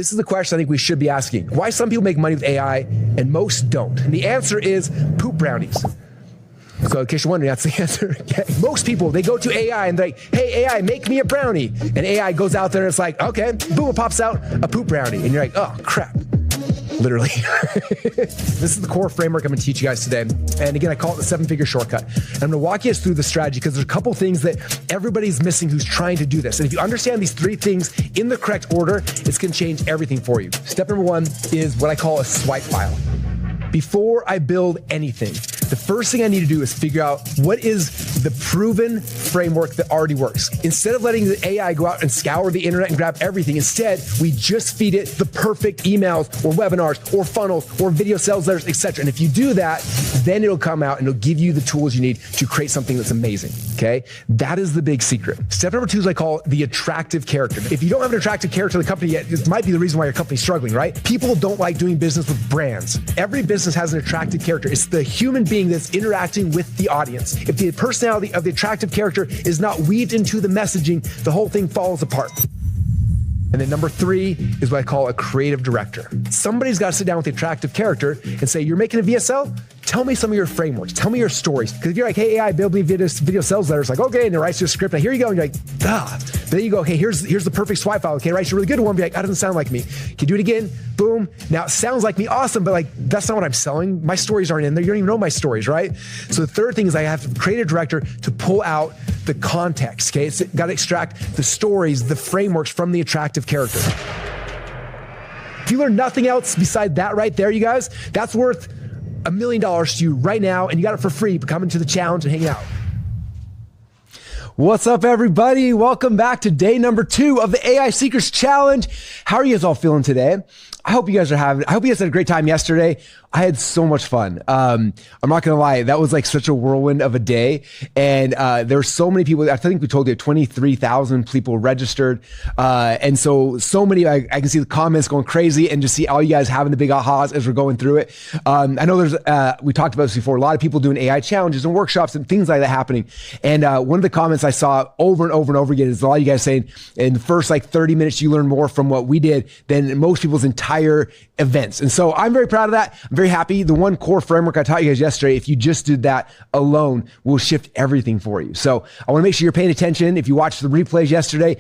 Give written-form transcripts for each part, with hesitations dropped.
This is the question I think we should be asking. Why some people make money with AI and most don't? And the answer is poop brownies. So in case you're wondering, that's the answer. Most people, they go to AI and they're like, hey, AI, make me a brownie. And AI goes out there and it's like, okay, boom, it pops out a poop brownie. And you're like, oh, crap. Literally. This is the core framework I'm going to teach you guys today. And again, I call it the 7-figure shortcut. And I'm going to walk you through the strategy because there's a couple things that everybody's missing who's trying to do this. And if you understand these 3 things in the correct order, it's going to change everything for you. Step number 1 is what I call a swipe file. Before I build anything, the first thing I need to do is figure out what is the proven framework that already works. Instead of letting the AI go out and scour the internet and grab everything, instead, we just feed it the perfect emails or webinars or funnels or video sales letters, etc. And if you do that, then it'll come out and it'll give you the tools you need to create something that's amazing, okay? That is the big secret. Step number 2 is what I call the attractive character. If you don't have an attractive character in the company yet, it might be the reason why your company's struggling, right? People don't like doing business with brands. Every business has an attractive character. It's the human being that's interacting with the audience. If the personality of the attractive character is not weaved into the messaging, the whole thing falls apart. And then number 3 is what I call a creative director. Somebody's got to sit down with the attractive character and say, you're making a VSL? Tell me some of your frameworks. Tell me your stories. Because if you're like, hey, AI, build me video sales letters, like, okay, and it writes your script. Now, here you go. And you're like, Then you go, okay, here's the perfect swipe file. Okay, writes a really good one. Be like, that doesn't sound like me. Can you do it again? Boom. Now, it sounds like me. Awesome. But like, that's not what I'm selling. My stories aren't in there. You don't even know my stories, right? So the third thing is I have to create a director to pull out the context. Okay, it's got to extract the stories, the frameworks from the attractive character. If you learn nothing else beside that right there, you guys, that's worth $1 million to you right now, and you got it for free. Coming to the challenge and hanging out. What's up, everybody? Welcome back to day number 2 of the AI Seekers Challenge. How are you guys all feeling today? I hope you guys had a great time yesterday. I had so much fun. I'm not going to lie. That was like such a whirlwind of a day. And there were so many people. I think we told you 23,000 people registered. And so many, I can see the comments going crazy and just see all you guys having the big ahas as we're going through it. I know we talked about this before, a lot of people doing AI challenges and workshops and things like that happening. And one of the comments I saw over and over and over again is a lot of you guys saying in the first like 30 minutes, you learn more from what we did than most people's entire events. And so I'm very proud of that. I'm very happy. The one core framework I taught you guys yesterday, if you just did that alone, will shift everything for you. So I want to make sure you're paying attention. If you watched the replays yesterday,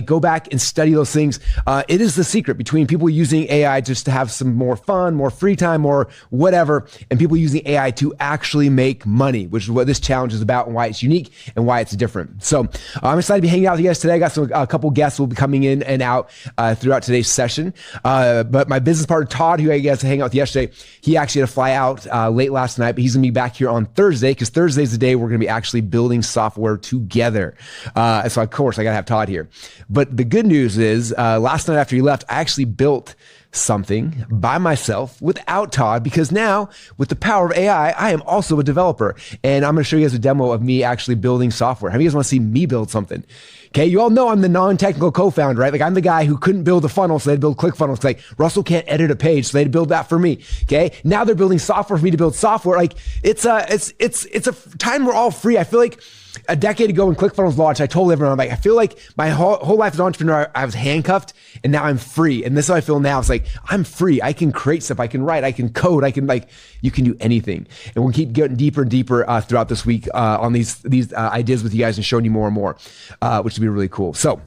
go back and study those things. It is the secret between people using AI just to have some more fun, more free time, more whatever, and people using AI to actually make money, which is what this challenge is about and why it's unique and why it's different. So I'm excited to be hanging out with you guys today. I got a couple guests will be coming in and out throughout today's session. But my business partner, Todd, who I guess to hang out with yesterday, he actually had to fly out late last night, but he's gonna be back here on Thursday because Thursday's the day we're gonna be actually building software together. So of course I gotta have Todd here. But the good news is last night after he left, I actually built something by myself without Todd because now with the power of AI, I am also a developer and I'm going to show you guys a demo of me actually building software. How do you guys want to see me build something? Okay, you all know I'm the non-technical co-founder, right? Like I'm the guy who couldn't build a funnel, so they had to build ClickFunnels. Like Russell can't edit a page, so they had to build that for me. Okay, now they're building software for me to build software. Like it's a time we're all free. I feel like a decade ago when ClickFunnels launched, I told everyone, I'm like, I feel like my whole life as an entrepreneur, I was handcuffed and now I'm free. And this is how I feel now. It's like, I'm free. I can create stuff. I can write. I can code. You can do anything. And we'll keep getting deeper and deeper throughout this week on these ideas with you guys and showing you more and more, which would be really cool. So,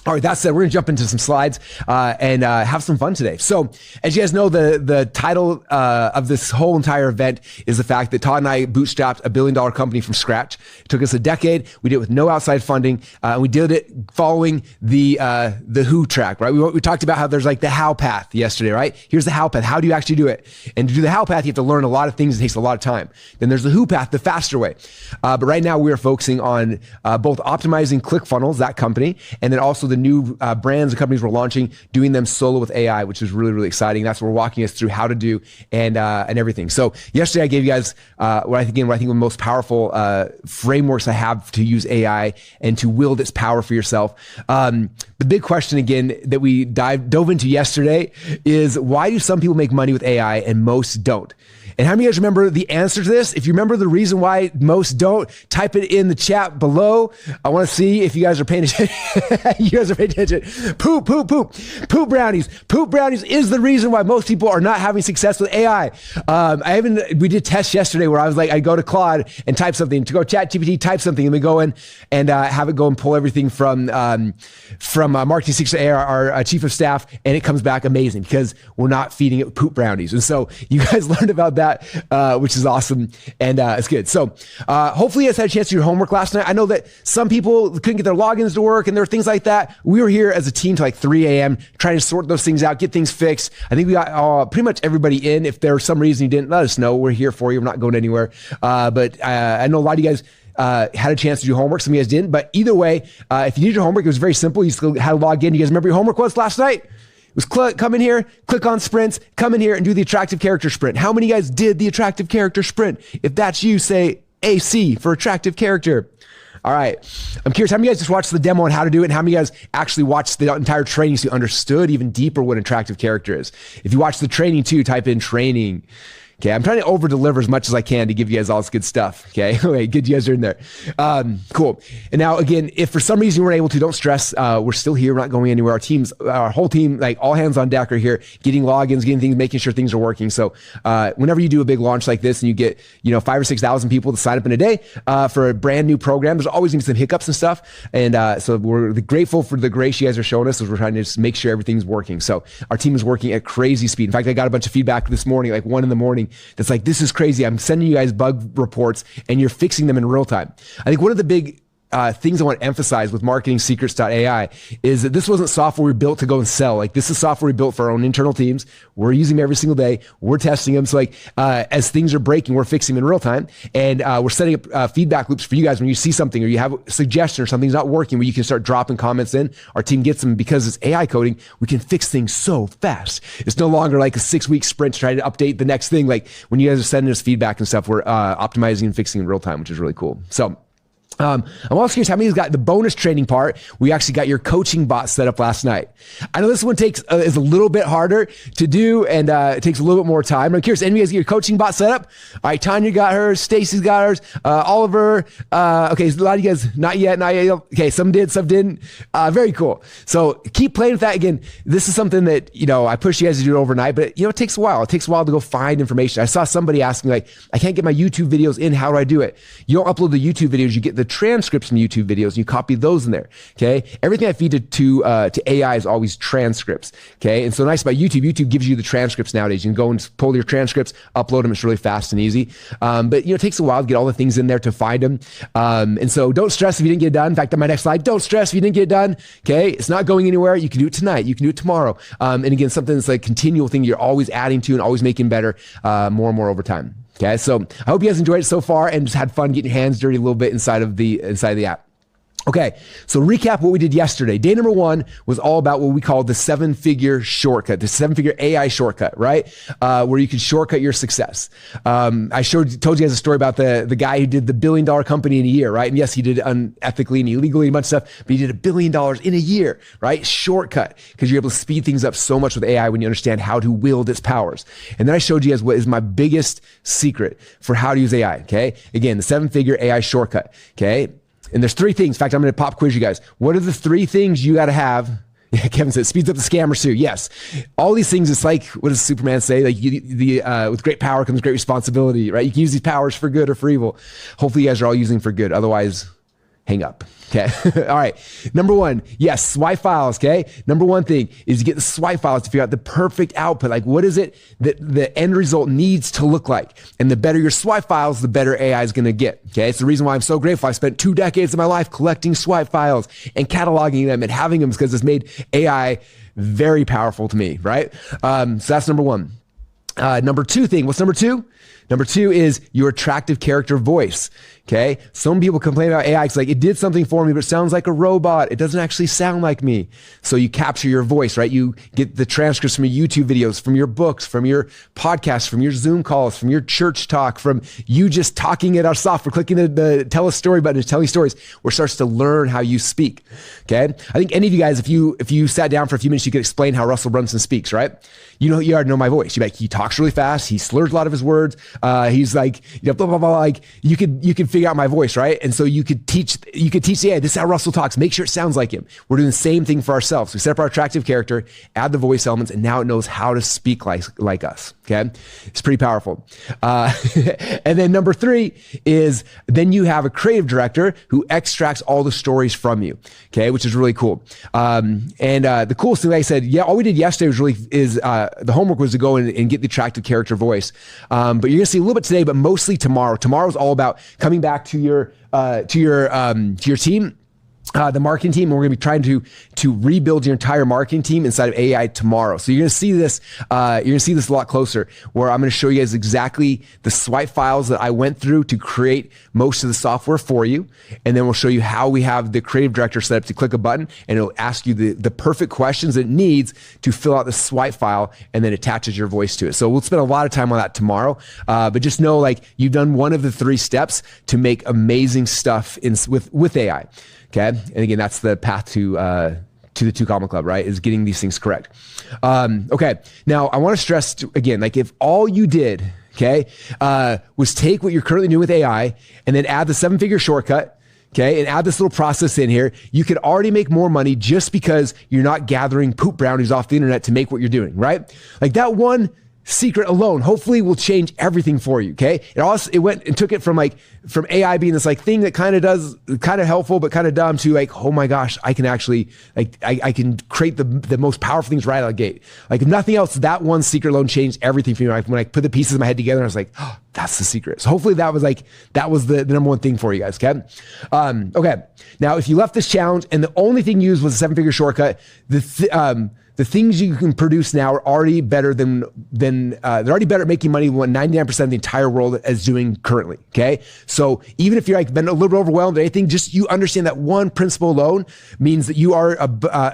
all right, that said, we're gonna jump into some slides and have some fun today. So as you guys know, the title of this whole entire event is the fact that Todd and I bootstrapped a $1 billion company from scratch. It took us a decade. We did it with no outside funding. And we did it following the who track, right? We talked about how there's like the how path yesterday, right? Here's the how path. How do you actually do it? And to do the how path, you have to learn a lot of things. It takes a lot of time. Then there's the who path, the faster way. But right now we are focusing on both optimizing ClickFunnels, that company, and then also the new brands and companies we're launching, doing them solo with AI, which is really, really exciting. That's what we're walking us through how to do and everything. So yesterday I gave you guys what I think are the most powerful frameworks I have to use AI and to wield its power for yourself. The big question again that we dove into yesterday is why do some people make money with AI and most don't? And how many of you guys remember the answer to this? If you remember the reason why most don't, type it in the chat below. I want to see if you guys are paying attention. You guys are paying attention. Poop brownies. Poop brownies is the reason why most people are not having success with AI. We did tests yesterday where I was like, I go to Claude and type something, to go ChatGPT, type something, and we go in and have it go and pull everything from Marketing Secrets AI, our chief of staff, and it comes back amazing because we're not feeding it poop brownies. And so you guys learned about that, which is awesome, and it's good. So hopefully you guys had a chance to do your homework last night. I know that some people couldn't get their logins to work and there were things like that. We were here as a team till like 3 a.m. trying to sort those things out, get things fixed. I think we got pretty much everybody in. If there's some reason you didn't, let us know. We're here for you. We're not going anywhere. But I know a lot of you guys had a chance to do homework. Some of you guys didn't. But either way, if you did your homework, it was very simple. You still had to log in. You guys remember your homework was last night? It was come in here, click on sprints, come in here and do the attractive character sprint. How many of you guys did the attractive character sprint? If that's you, say AC for attractive character. All right. I'm curious, how many of you guys just watched the demo on how to do it, and how many of you guys actually watched the entire training so you understood even deeper what an attractive character is? If you watched the training too, type in training. Okay, I'm trying to over deliver as much as I can to give you guys all this good stuff. Okay, okay, good, you guys are in there. Cool. And now again, if for some reason you weren't able to, don't stress. We're still here. We're not going anywhere. Our whole team, like all hands on deck, are here, getting logins, getting things, making sure things are working. So whenever you do a big launch like this and you get 5,000 or 6,000 people to sign up in a day for a brand new program, there's always gonna be some hiccups and stuff. And so we're grateful for the grace you guys are showing us as we're trying to just make sure everything's working. So our team is working at crazy speed. In fact, I got a bunch of feedback this morning, like 1 a.m. that's like, this is crazy. I'm sending you guys bug reports and you're fixing them in real time. I think one of the big things I want to emphasize with marketingsecrets.ai is that this wasn't software we built to go and sell. Like, this is software we built for our own internal teams. We're using them every single day. We're testing them. So like, as things are breaking, we're fixing them in real time. And we're setting up feedback loops for you guys when you see something or you have a suggestion or something's not working, where you can start dropping comments in. Our team gets them. Because it's AI coding, we can fix things so fast. It's no longer like a 6-week sprint to try to update the next thing. Like, when you guys are sending us feedback and stuff, we're optimizing and fixing in real time, which is really cool. So I'm also curious how many of you got the bonus training part. We actually got your coaching bot set up last night. I know this one is a little bit harder to do, and it takes a little bit more time. I'm curious, any of you guys get your coaching bot set up? All right, Tanya got hers, Stacy's got hers, Oliver. Okay, so a lot of you guys, not yet. Okay, some did, some didn't. Very cool. So keep playing with that. Again, this is something that, I push you guys to do it overnight, but it takes a while. It takes a while to go find information. I saw somebody asking, like, I can't get my YouTube videos in. How do I do it? You don't upload the YouTube videos. You get the transcripts from YouTube videos and you copy those in there. Okay. Everything I feed to AI is always transcripts. Okay. And so nice about YouTube gives you the transcripts nowadays. You can go and pull your transcripts, upload them. It's really fast and easy. But it takes a while to get all the things in there to find them. And so don't stress if you didn't get it done. In fact, on my next slide, don't stress if you didn't get it done. Okay. It's not going anywhere. You can do it tonight. You can do it tomorrow. And again, something that's like a continual thing you're always adding to and always making better, more and more over time. Okay, so I hope you guys enjoyed it so far and just had fun getting your hands dirty a little bit inside of the app. Okay, so recap what we did yesterday. Day number 1 was all about what we call the 7-figure shortcut, the 7-figure AI shortcut, right? Where you can shortcut your success. I told you guys a story about the guy who did the $1 billion company in a year, right? And yes, he did it unethically and illegally and a bunch of stuff, but he did $1 billion in a year, right? Shortcut, because you're able to speed things up so much with AI when you understand how to wield its powers. And then I showed you guys what is my biggest secret for how to use AI, okay? Again, the 7-figure AI shortcut, okay? And there's 3 things. In fact, I'm going to pop quiz you guys. What are the 3 things you got to have? Yeah, Kevin said, speeds up the scammer suit. Yes. All these things, it's like, what does Superman say? Like, with great power comes great responsibility, right? You can use these powers for good or for evil. Hopefully you guys are all using for good. Otherwise, hang up. Okay. All right. Number 1, yes, swipe files. Okay. Number 1 thing is you get the swipe files to figure out the perfect output. Like, what is it that the end result needs to look like? And the better your swipe files, the better AI is going to get. Okay. It's the reason why I'm so grateful. I spent 2 decades of my life collecting swipe files and cataloging them and having them, because it's made AI very powerful to me. Right. So that's number 1. Number 2 thing. What's number 2? Number 2 is your attractive character voice. Okay. Some people complain about AI. It's like, it did something for me, but it sounds like a robot. It doesn't actually sound like me. So you capture your voice, right? You get the transcripts from your YouTube videos, from your books, from your podcasts, from your Zoom calls, from your church talk, from you just talking at our software, clicking the tell a story button to tell you stories, where it starts to learn how you speak. Okay. I think any of you guys, if you sat down for a few minutes, you could explain how Russell Brunson speaks, right? You already know my voice. You're like, he talks talks really fast. He slurs a lot of his words. He's like, blah, blah, blah. Like you could figure out my voice, right? And so you could teach the AI, this is how Russell talks. Make sure it sounds like him. We're doing the same thing for ourselves. We set up our attractive character, add the voice elements, and now it knows how to speak like us. Okay. It's pretty powerful. And then number 3 is then you have a creative director who extracts all the stories from you. Okay. Which is really cool. The coolest thing, like I said, all we did yesterday was the homework was to go and get the attractive character voice. But you're gonna see a little bit today, but mostly tomorrow. Tomorrow's all about coming back to your team. The marketing team, and we're going to be trying to rebuild your entire marketing team inside of AI tomorrow. So you're going to see this. You're going to see this a lot closer, where I'm going to show you guys exactly the swipe files that I went through to create most of the software for you, and then we'll show you how we have the creative director set up to click a button, and it'll ask you the perfect questions it needs to fill out the swipe file, and then attaches your voice to it. So we'll spend a lot of time on that tomorrow. But just know, like, you've done one of the 3 steps to make amazing stuff with AI. Okay. And again, that's the path to the 2 Comma Club, right? Is getting these things correct. Okay. Now I want to stress again, like if all you did, okay, was take what you're currently doing with AI and then add the 7-figure shortcut, okay, and add this little process in here, you could already make more money just because you're not gathering poop brownies off the internet to make what you're doing, right? Like that one secret alone hopefully will change everything for you. Okay. It went and took it from AI being this like thing that kind of helpful but kind of dumb to like, oh my gosh, I can actually like I can create the most powerful things right out of the gate. Like if nothing else, that one secret alone changed everything for me. Like when I put the pieces in my head together, I was like, oh, that's the secret. So hopefully that was the number one thing for you guys. Okay. Okay. Now if you left this challenge and the only thing used was a 7-figure shortcut, the things you can produce now are already better than they're already better at making money than what 99% of the entire world is doing currently. Okay. So even if you're like been a little bit overwhelmed or anything, just you understand that one principle alone means that you are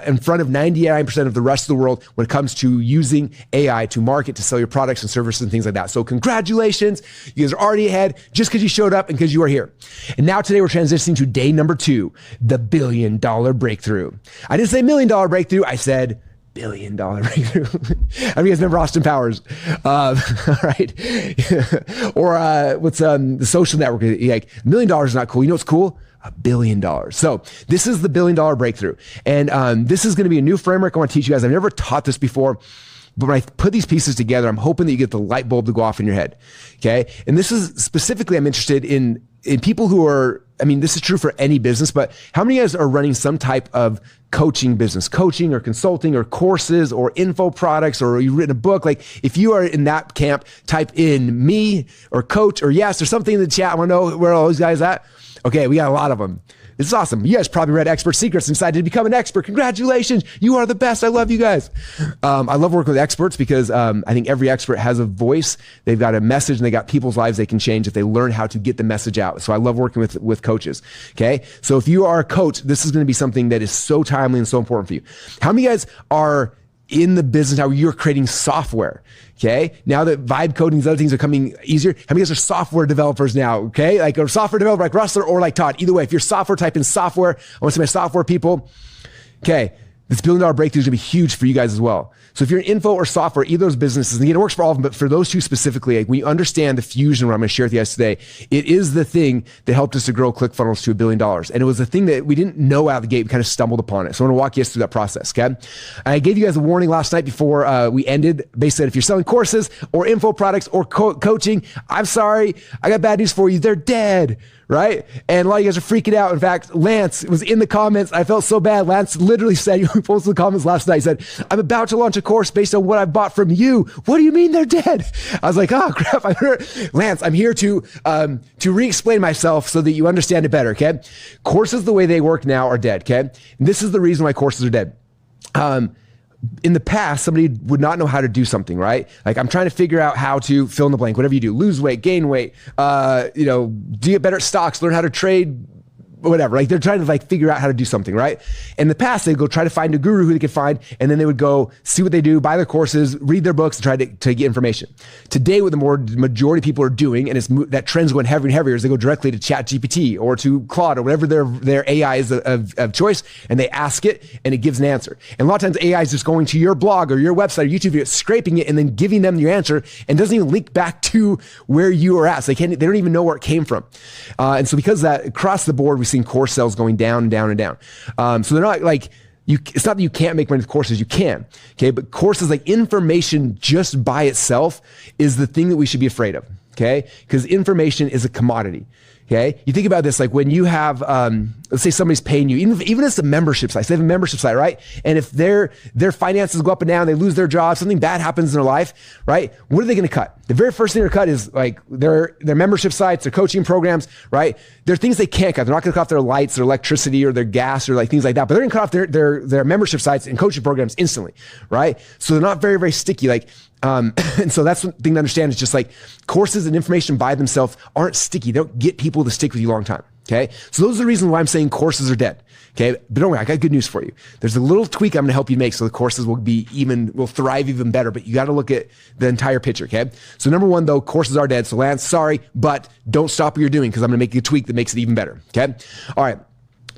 in front of 99% of the rest of the world when it comes to using AI to market, to sell your products and services and things like that. So congratulations. You guys are already ahead just because you showed up and because you are here. And now today we're transitioning to day number 2, the $1 billion breakthrough. I didn't say $1 million breakthrough. I said $1 billion breakthrough. How many of you guys remember Austin Powers? All right. Or what's the Social Network? Like $1 million is not cool. You know what's cool? $1 billion. So this is the $1 billion breakthrough. And this is going to be a new framework I want to teach you guys. I've never taught this before. But when I put these pieces together, I'm hoping that you get the light bulb to go off in your head. Okay. And this is specifically, I'm interested in people who are, I mean, this is true for any business, but how many of you guys are running some type of coaching business, coaching or consulting or courses or info products, or you've written a book? Like if you are in that camp, type in me or coach or yes or something in the chat. I want to know where all those guys at. Okay. We got a lot of them. This is awesome. You guys probably read Expert Secrets and decided to become an expert. Congratulations. You are the best. I love you guys. I love working with experts because I think every expert has a voice. They've got a message and they got people's lives they can change if they learn how to get the message out. So I love working with coaches. Okay. So if you are a coach, this is going to be something that is so timely and so important for you. How many of you guys are in the business now where you're creating software? Okay. Now that vibe coding and these other things are coming easier, how many of you guys are software developers now? Okay. Like a software developer like Russell or like Todd. Either way, if you're software, type in software. I want to see my software people. Okay. This $1 billion breakthrough is going to be huge for you guys as well. So if you're in info or software, either of those businesses, and again, it works for all of them, but for those 2 specifically, like when you understand the fusion, what I'm going to share with you guys today, it is the thing that helped us to grow ClickFunnels to $1 billion. And it was the thing that we didn't know out of the gate. We kind of stumbled upon it. So I'm going to walk you guys through that process. Okay. I gave you guys a warning last night before we ended. Basically said, if you're selling courses or info products or coaching, I'm sorry, I got bad news for you. They're dead. Right? And a lot of you guys are freaking out. In fact, Lance was in the comments. I felt so bad. Lance literally said, you posted the comments last night. He said, I'm about to launch a course based on what I bought from you. What do you mean they're dead? I was like, oh crap. I heard. Lance, I'm here to re-explain myself so that you understand it better. Okay. Courses, the way they work now, are dead. Okay. And this is the reason why courses are dead. In the past, somebody would not know how to do something, right? Like I'm trying to figure out how to fill in the blank, whatever you do, lose weight, gain weight, do get better at stocks, learn how to trade whatever. Like they're trying to like figure out how to do something, right? In the past, they'd go try to find a guru who they could find, and then they would go see what they do, buy their courses, read their books, and try to get information. Today, what the majority of people are doing, and that trend's going heavier and heavier, is they go directly to ChatGPT or to Claude or whatever their AI is of choice, and they ask it, and it gives an answer. And a lot of times, AI is just going to your blog or your website or YouTube video, scraping it, and then giving them your answer, and doesn't even link back to where you are at. So they don't even know where it came from. And so because of that, across the board, we've seen course sales going down and down and down. So they're not like, it's not that you can't make money with courses, you can, okay? But courses, like information just by itself, is the thing that we should be afraid of, okay? Because information is a commodity, okay? You think about this, like when you have, let's say somebody's paying you, even if it's a membership site, so they have a membership site, right? And if their finances go up and down, they lose their job, something bad happens in their life, right? What are they gonna cut? The very first thing they're cut is like their membership sites, their coaching programs, right? There are things they can't cut. They're not gonna cut off their lights, their electricity, or their gas, or like things like that, but they're gonna cut off their membership sites and coaching programs instantly, right? So they're not very, very sticky. Like, and so that's one thing to understand, is just like courses and information by themselves aren't sticky. They don't get people to stick with you a long time. Okay. So those are the reasons why I'm saying courses are dead. Okay. But don't worry, I got good news for you. There's a little tweak I'm going to help you make so the courses will thrive even better, but you got to look at the entire picture. Okay. So number one, though, courses are dead. So Lance, sorry, but don't stop what you're doing, because I'm going to make you a tweak that makes it even better. Okay. All right.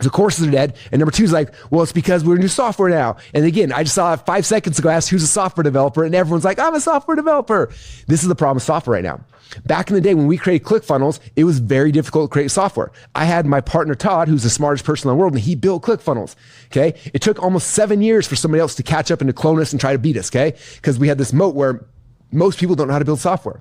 So courses are dead. And number two is like, well, it's because we're new software now. And again, I just saw 5 seconds ago, I asked who's a software developer, and everyone's like, I'm a software developer. This is the problem with software right now. Back in the day when we created ClickFunnels, it was very difficult to create software. I had my partner Todd, who's the smartest person in the world, and he built ClickFunnels. Okay. It took almost 7 years for somebody else to catch up and to clone us and try to beat us. Okay. Because we had this moat where most people don't know how to build software.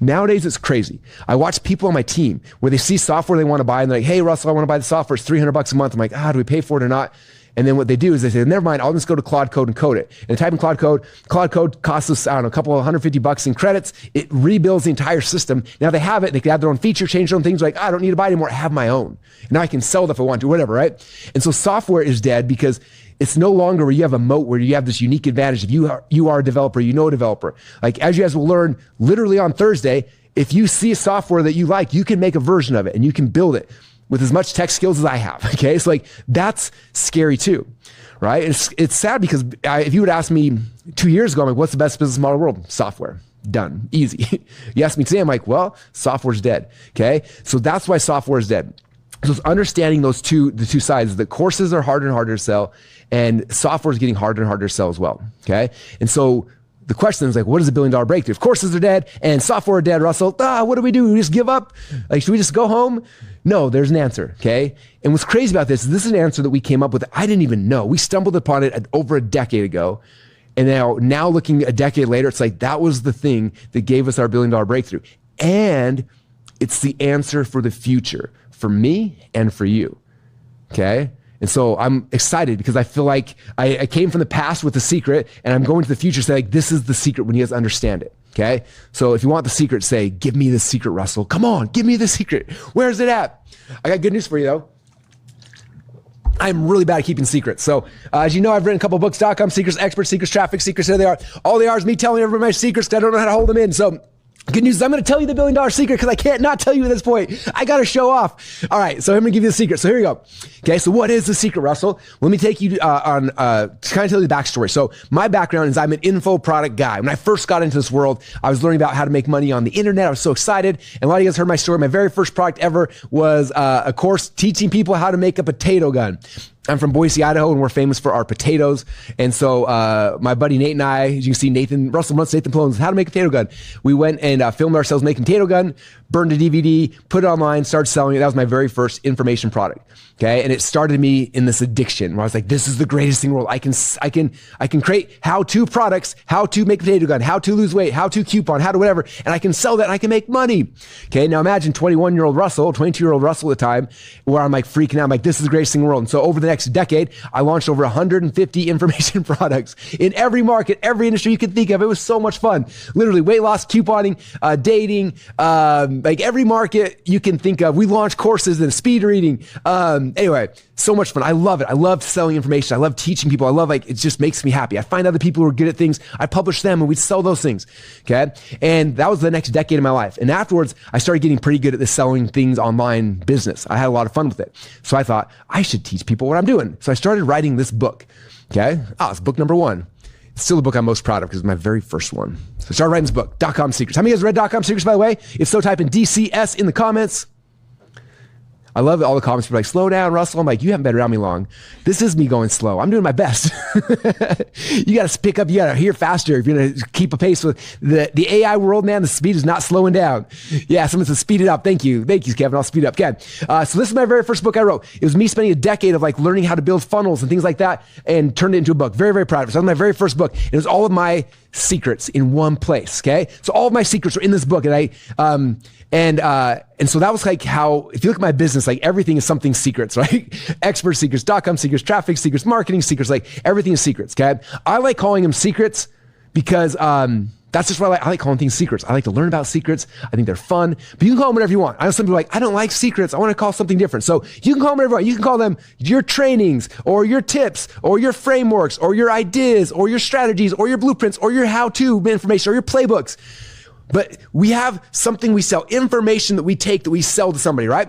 Nowadays, it's crazy. I watch people on my team where they see software they want to buy, and they're like, hey, Russell, I want to buy the software. It's $300 a month. I'm like, do we pay for it or not? And then what they do is they say, never mind, I'll just go to Claude Code and code it. And type in Claude Code. Claude Code costs us, I don't know, a couple of $150 in credits. It rebuilds the entire system. Now they have it. They can add their own feature, change their own things. Like, I don't need to buy it anymore. I have my own. And now I can sell it if I want to, whatever, right? And so software is dead because it's no longer where you have a moat where you have this unique advantage. If you are a developer, you know a developer. Like, as you guys will learn literally on Thursday, if you see a software that you like, you can make a version of it and you can build it with as much tech skills as I have. Okay. So like, that's scary too, right? It's sad because if you would ask me 2 years ago, I'm like, what's the best business model in the world? Software. Done. Easy. You ask me today, I'm like, well, software's dead. Okay. So that's why software is dead. So it's understanding the two sides. The courses are harder and harder to sell, and software is getting harder and harder to sell as well. Okay. And so the question is like, what is a $1 billion breakthrough? If courses are dead and software are dead, Russell, what do? We just give up? Like, should we just go home? No, there's an answer. Okay. And what's crazy about this is an answer that we came up with. I didn't even know. We stumbled upon it over a decade ago. And now looking a decade later, it's like, that was the thing that gave us our $1 billion breakthrough. And it's the answer for the future, for me and for you. Okay. And so I'm excited because I feel like I came from the past with the secret, and I'm going to the future saying, like, this is the secret when you guys understand it. Okay. So if you want the secret, say, give me the secret, Russell. Come on, give me the secret. Where's it at? I got good news for you though. I'm really bad at keeping secrets. So as you know, I've written a couple of books, .com, Secrets Expert, Secrets Traffic, Secrets, here they are. All they are is me telling everybody my secrets because I don't know how to hold them in. So good news is I'm going to tell you the $1 billion secret because I can't not tell you at this point. I got to show off. All right, so I'm going to give you the secret. So here you go. Okay, so what is the secret, Russell? Let me take you on to kind of tell you the backstory. So my background is I'm an info product guy. When I first got into this world, I was learning about how to make money on the internet. I was so excited. And a lot of you guys heard my story. My very first product ever was a course teaching people how to make a potato gun. I'm from Boise, Idaho, and we're famous for our potatoes. And so my buddy Nate and I, as you can see, Russell Brunson, Nathan Palone's How to Make a Potato Gun. We went and filmed ourselves making a potato gun, burned a DVD, put it online, started selling it. That was my very first information product. Okay. And it started me in this addiction where I was like, this is the greatest thing in the world. I can create how-to products, how to make a potato gun, how to lose weight, how to coupon, how to whatever. And I can sell that and I can make money. Okay. Now imagine 22-year-old Russell at the time, where I'm like freaking out. I'm like, this is the greatest thing in the world. And so over the next decade, I launched over 150 information products in every market, every industry you could think of. It was so much fun. Literally weight loss, couponing, dating, like every market you can think of. We launched courses and speed reading. Anyway, so much fun. I love it. I love selling information. I love teaching people. I love, like, it just makes me happy. I find other people who are good at things. I publish them and we sell those things. Okay. And that was the next decade of my life. And afterwards, I started getting pretty good at this selling things online business. I had a lot of fun with it. So I thought I should teach people what I'm doing. So I started writing this book. Okay. It's book number 1. It's still the book I'm most proud of because it's my very first one. So I started writing this book, .com Secrets. How many of you guys read .com Secrets, by the way? If so, type in DCS in the comments. I love all the comments. People are like, slow down, Russell. I'm like, you haven't been around me long. This is me going slow. I'm doing my best. You got to pick up. You got to hear faster if you're going to keep a pace with the AI world, man. The speed is not slowing down. Yeah, someone says speed it up. Thank you. Thank you, Kevin. I'll speed up. Okay. So this is my very first book I wrote. It was me spending a decade of like learning how to build funnels and things like that and turned it into a book. Very, very proud of it. So that was my very first book. It was all of my secrets in one place. Okay. So all of my secrets were in this book. And so that was like how, if you look at my business, like everything is something secrets, right? Expert secrets, .com secrets, traffic secrets, marketing secrets, like everything is secrets. Okay. I like calling them secrets because, that's just what I like calling things secrets. I like to learn about secrets. I think they're fun, but you can call them whatever you want. I know some people are like, I don't like secrets. I want to call something different. So you can call them whatever you want. You can call them your trainings or your tips or your frameworks or your ideas or your strategies or your blueprints or your how-to information or your playbooks. But we have something we sell, information that we take that we sell to somebody, right?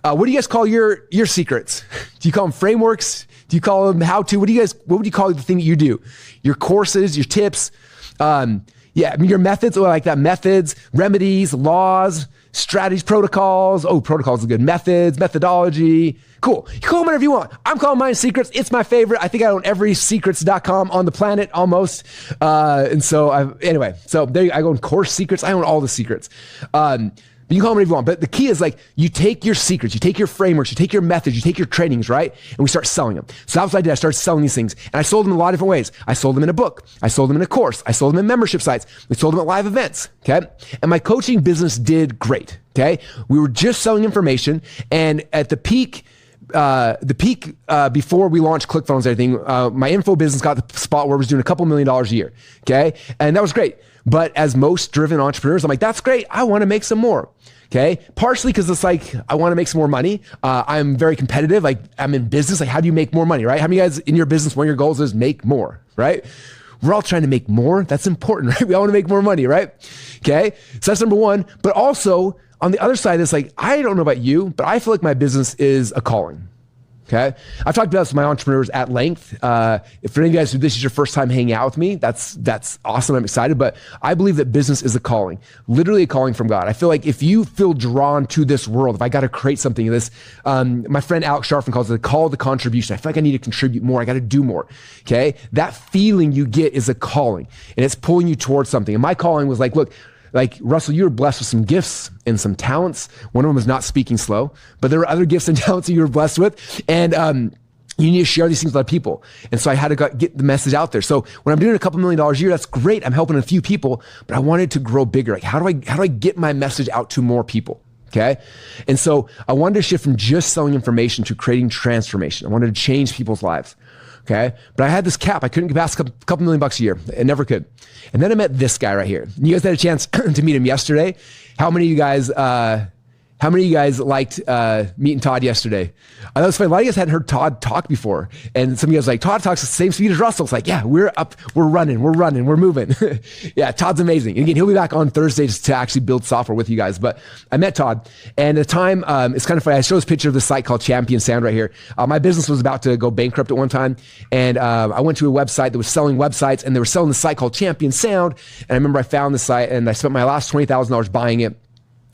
What do you guys call your secrets? Do you call them frameworks? Do you call them how-to? What would you call the thing that you do? Your courses, your tips, your methods, or like that, methods, remedies, laws, strategies, protocols. Oh, protocols are good. Methods, methodology. Cool. You call them whatever you want. I'm calling mine secrets. It's my favorite. I think I own every secrets.com on the planet almost. So there I go in course secrets. I own all the secrets. But you can call them whatever you want. But the key is like, you take your secrets, you take your frameworks, you take your methods, you take your trainings, right? And we start selling them. So that's what I did. I started selling these things and I sold them in a lot of different ways. I sold them in a book. I sold them in a course. I sold them in membership sites. We sold them at live events. Okay. And my coaching business did great. Okay. We were just selling information. And at the peak before we launched ClickFunnels and everything, my info business got to the spot where it was doing a couple $1 million a year. Okay. And that was great. But as most driven entrepreneurs, I'm like, that's great. I want to make some more. Okay. Partially because it's like, I want to make some more money. I'm very competitive. Like I'm in business. Like how do you make more money, right? How many guys in your business, one of your goals is make more, right? We're all trying to make more. That's important, right? We all want to make more money, right? Okay. So that's number one. But also on the other side, it's like, I don't know about you, but I feel like my business is a calling. Okay. I've talked about this with my entrepreneurs at length. If for any of you guys who this is your first time hanging out with me, that's awesome. I'm excited, but I believe that business is a calling, literally a calling from God. I feel like if you feel drawn to this world, if I got to create something in this, my friend Alex Sharfin calls it a call to contribution. I feel like I need to contribute more. I got to do more. Okay. That feeling you get is a calling and it's pulling you towards something. And my calling was like, look, like Russell, you were blessed with some gifts and some talents. One of them was not speaking slow, but there were other gifts and talents that you were blessed with. And you need to share these things with other people. And so I had to get the message out there. So when I'm doing a couple $1 million a year, that's great. I'm helping a few people, but I wanted to grow bigger. Like how do I get my message out to more people? Okay. And so I wanted to shift from just selling information to creating transformation. I wanted to change people's lives. Okay. But I had this cap. I couldn't get past a couple $1 million a year. I never could. And then I met this guy right here. You guys had a chance to meet him yesterday. How many of you guys liked meeting Todd yesterday? I thought it was funny. A lot of you guys hadn't heard Todd talk before. And some of you guys like, Todd talks the same speed as Russell. It's like, yeah, we're up, we're running, we're moving. Yeah, Todd's amazing. And again, he'll be back on Thursday just to actually build software with you guys. But I met Todd. And at the time, it's kind of funny. I show this picture of this site called Champion Sound right here. My business was about to go bankrupt at one time. And I went to a website that was selling websites and they were selling this site called Champion Sound. And I remember I found the site and I spent my last $20,000 buying it.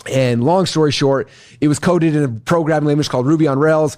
And long story short, it was coded in a programming language called Ruby on Rails.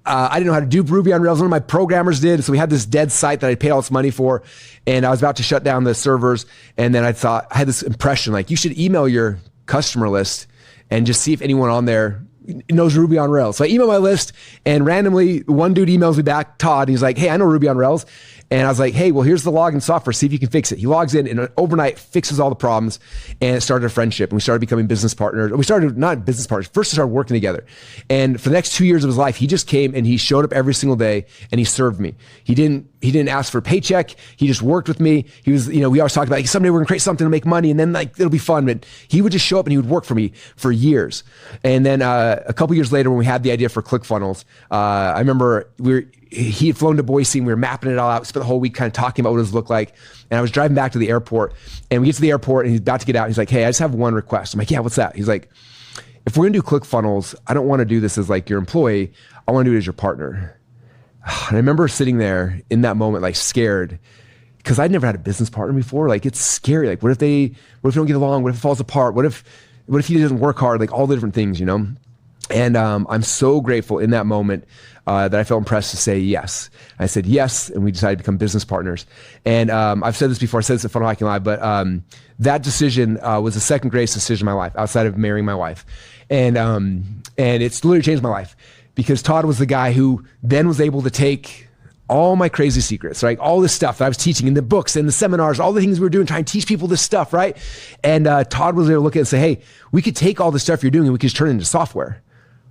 I didn't know how to do Ruby on Rails. One of my programmers did. So we had this dead site that I paid all this money for. And I was about to shut down the servers. And then I thought, I had this impression, like you should email your customer list and just see if anyone on there knows Ruby on Rails. So I email my list, and randomly one dude emails me back, Todd. He's like, hey, I know Ruby on Rails. And I was like, hey, well, here's the login software. See if you can fix it. He logs in and overnight fixes all the problems, and it started a friendship. And we started becoming business partners. We started not business partners. First, we started working together. And for the next 2 years of his life, he just came and he showed up every single day and he served me. He didn't ask for a paycheck. He just worked with me. He was, we always talked about like, someday we're gonna create something to make money, and then like it'll be fun. But he would just show up and he would work for me for years. And then a couple years later, when we had the idea for ClickFunnels, I remember he had flown to Boise and we were mapping it all out. Spent the whole week kind of talking about what it would look like. And I was driving back to the airport, and we get to the airport and he's about to get out. He's like, hey, I just have one request. I'm like, yeah, what's that? He's like, if we're gonna do ClickFunnels, I don't want to do this as like your employee. I want to do it as your partner. And I remember sitting there in that moment, like scared, because I'd never had a business partner before. Like it's scary. Like what if we don't get along? What if it falls apart? What if he doesn't work hard? Like all the different things, And I'm so grateful in that moment that I felt impressed to say yes. I said yes, and we decided to become business partners. And I've said this before, I said this at Funnel Hacking Live, but that decision was the second greatest decision in my life outside of marrying my wife. And it's literally changed my life, because Todd was the guy who then was able to take all my crazy secrets, right? All this stuff that I was teaching in the books and the seminars, all the things we were doing, trying to teach people this stuff, right? And Todd was able to look at it and say, hey, we could take all this stuff you're doing and we could just turn it into software.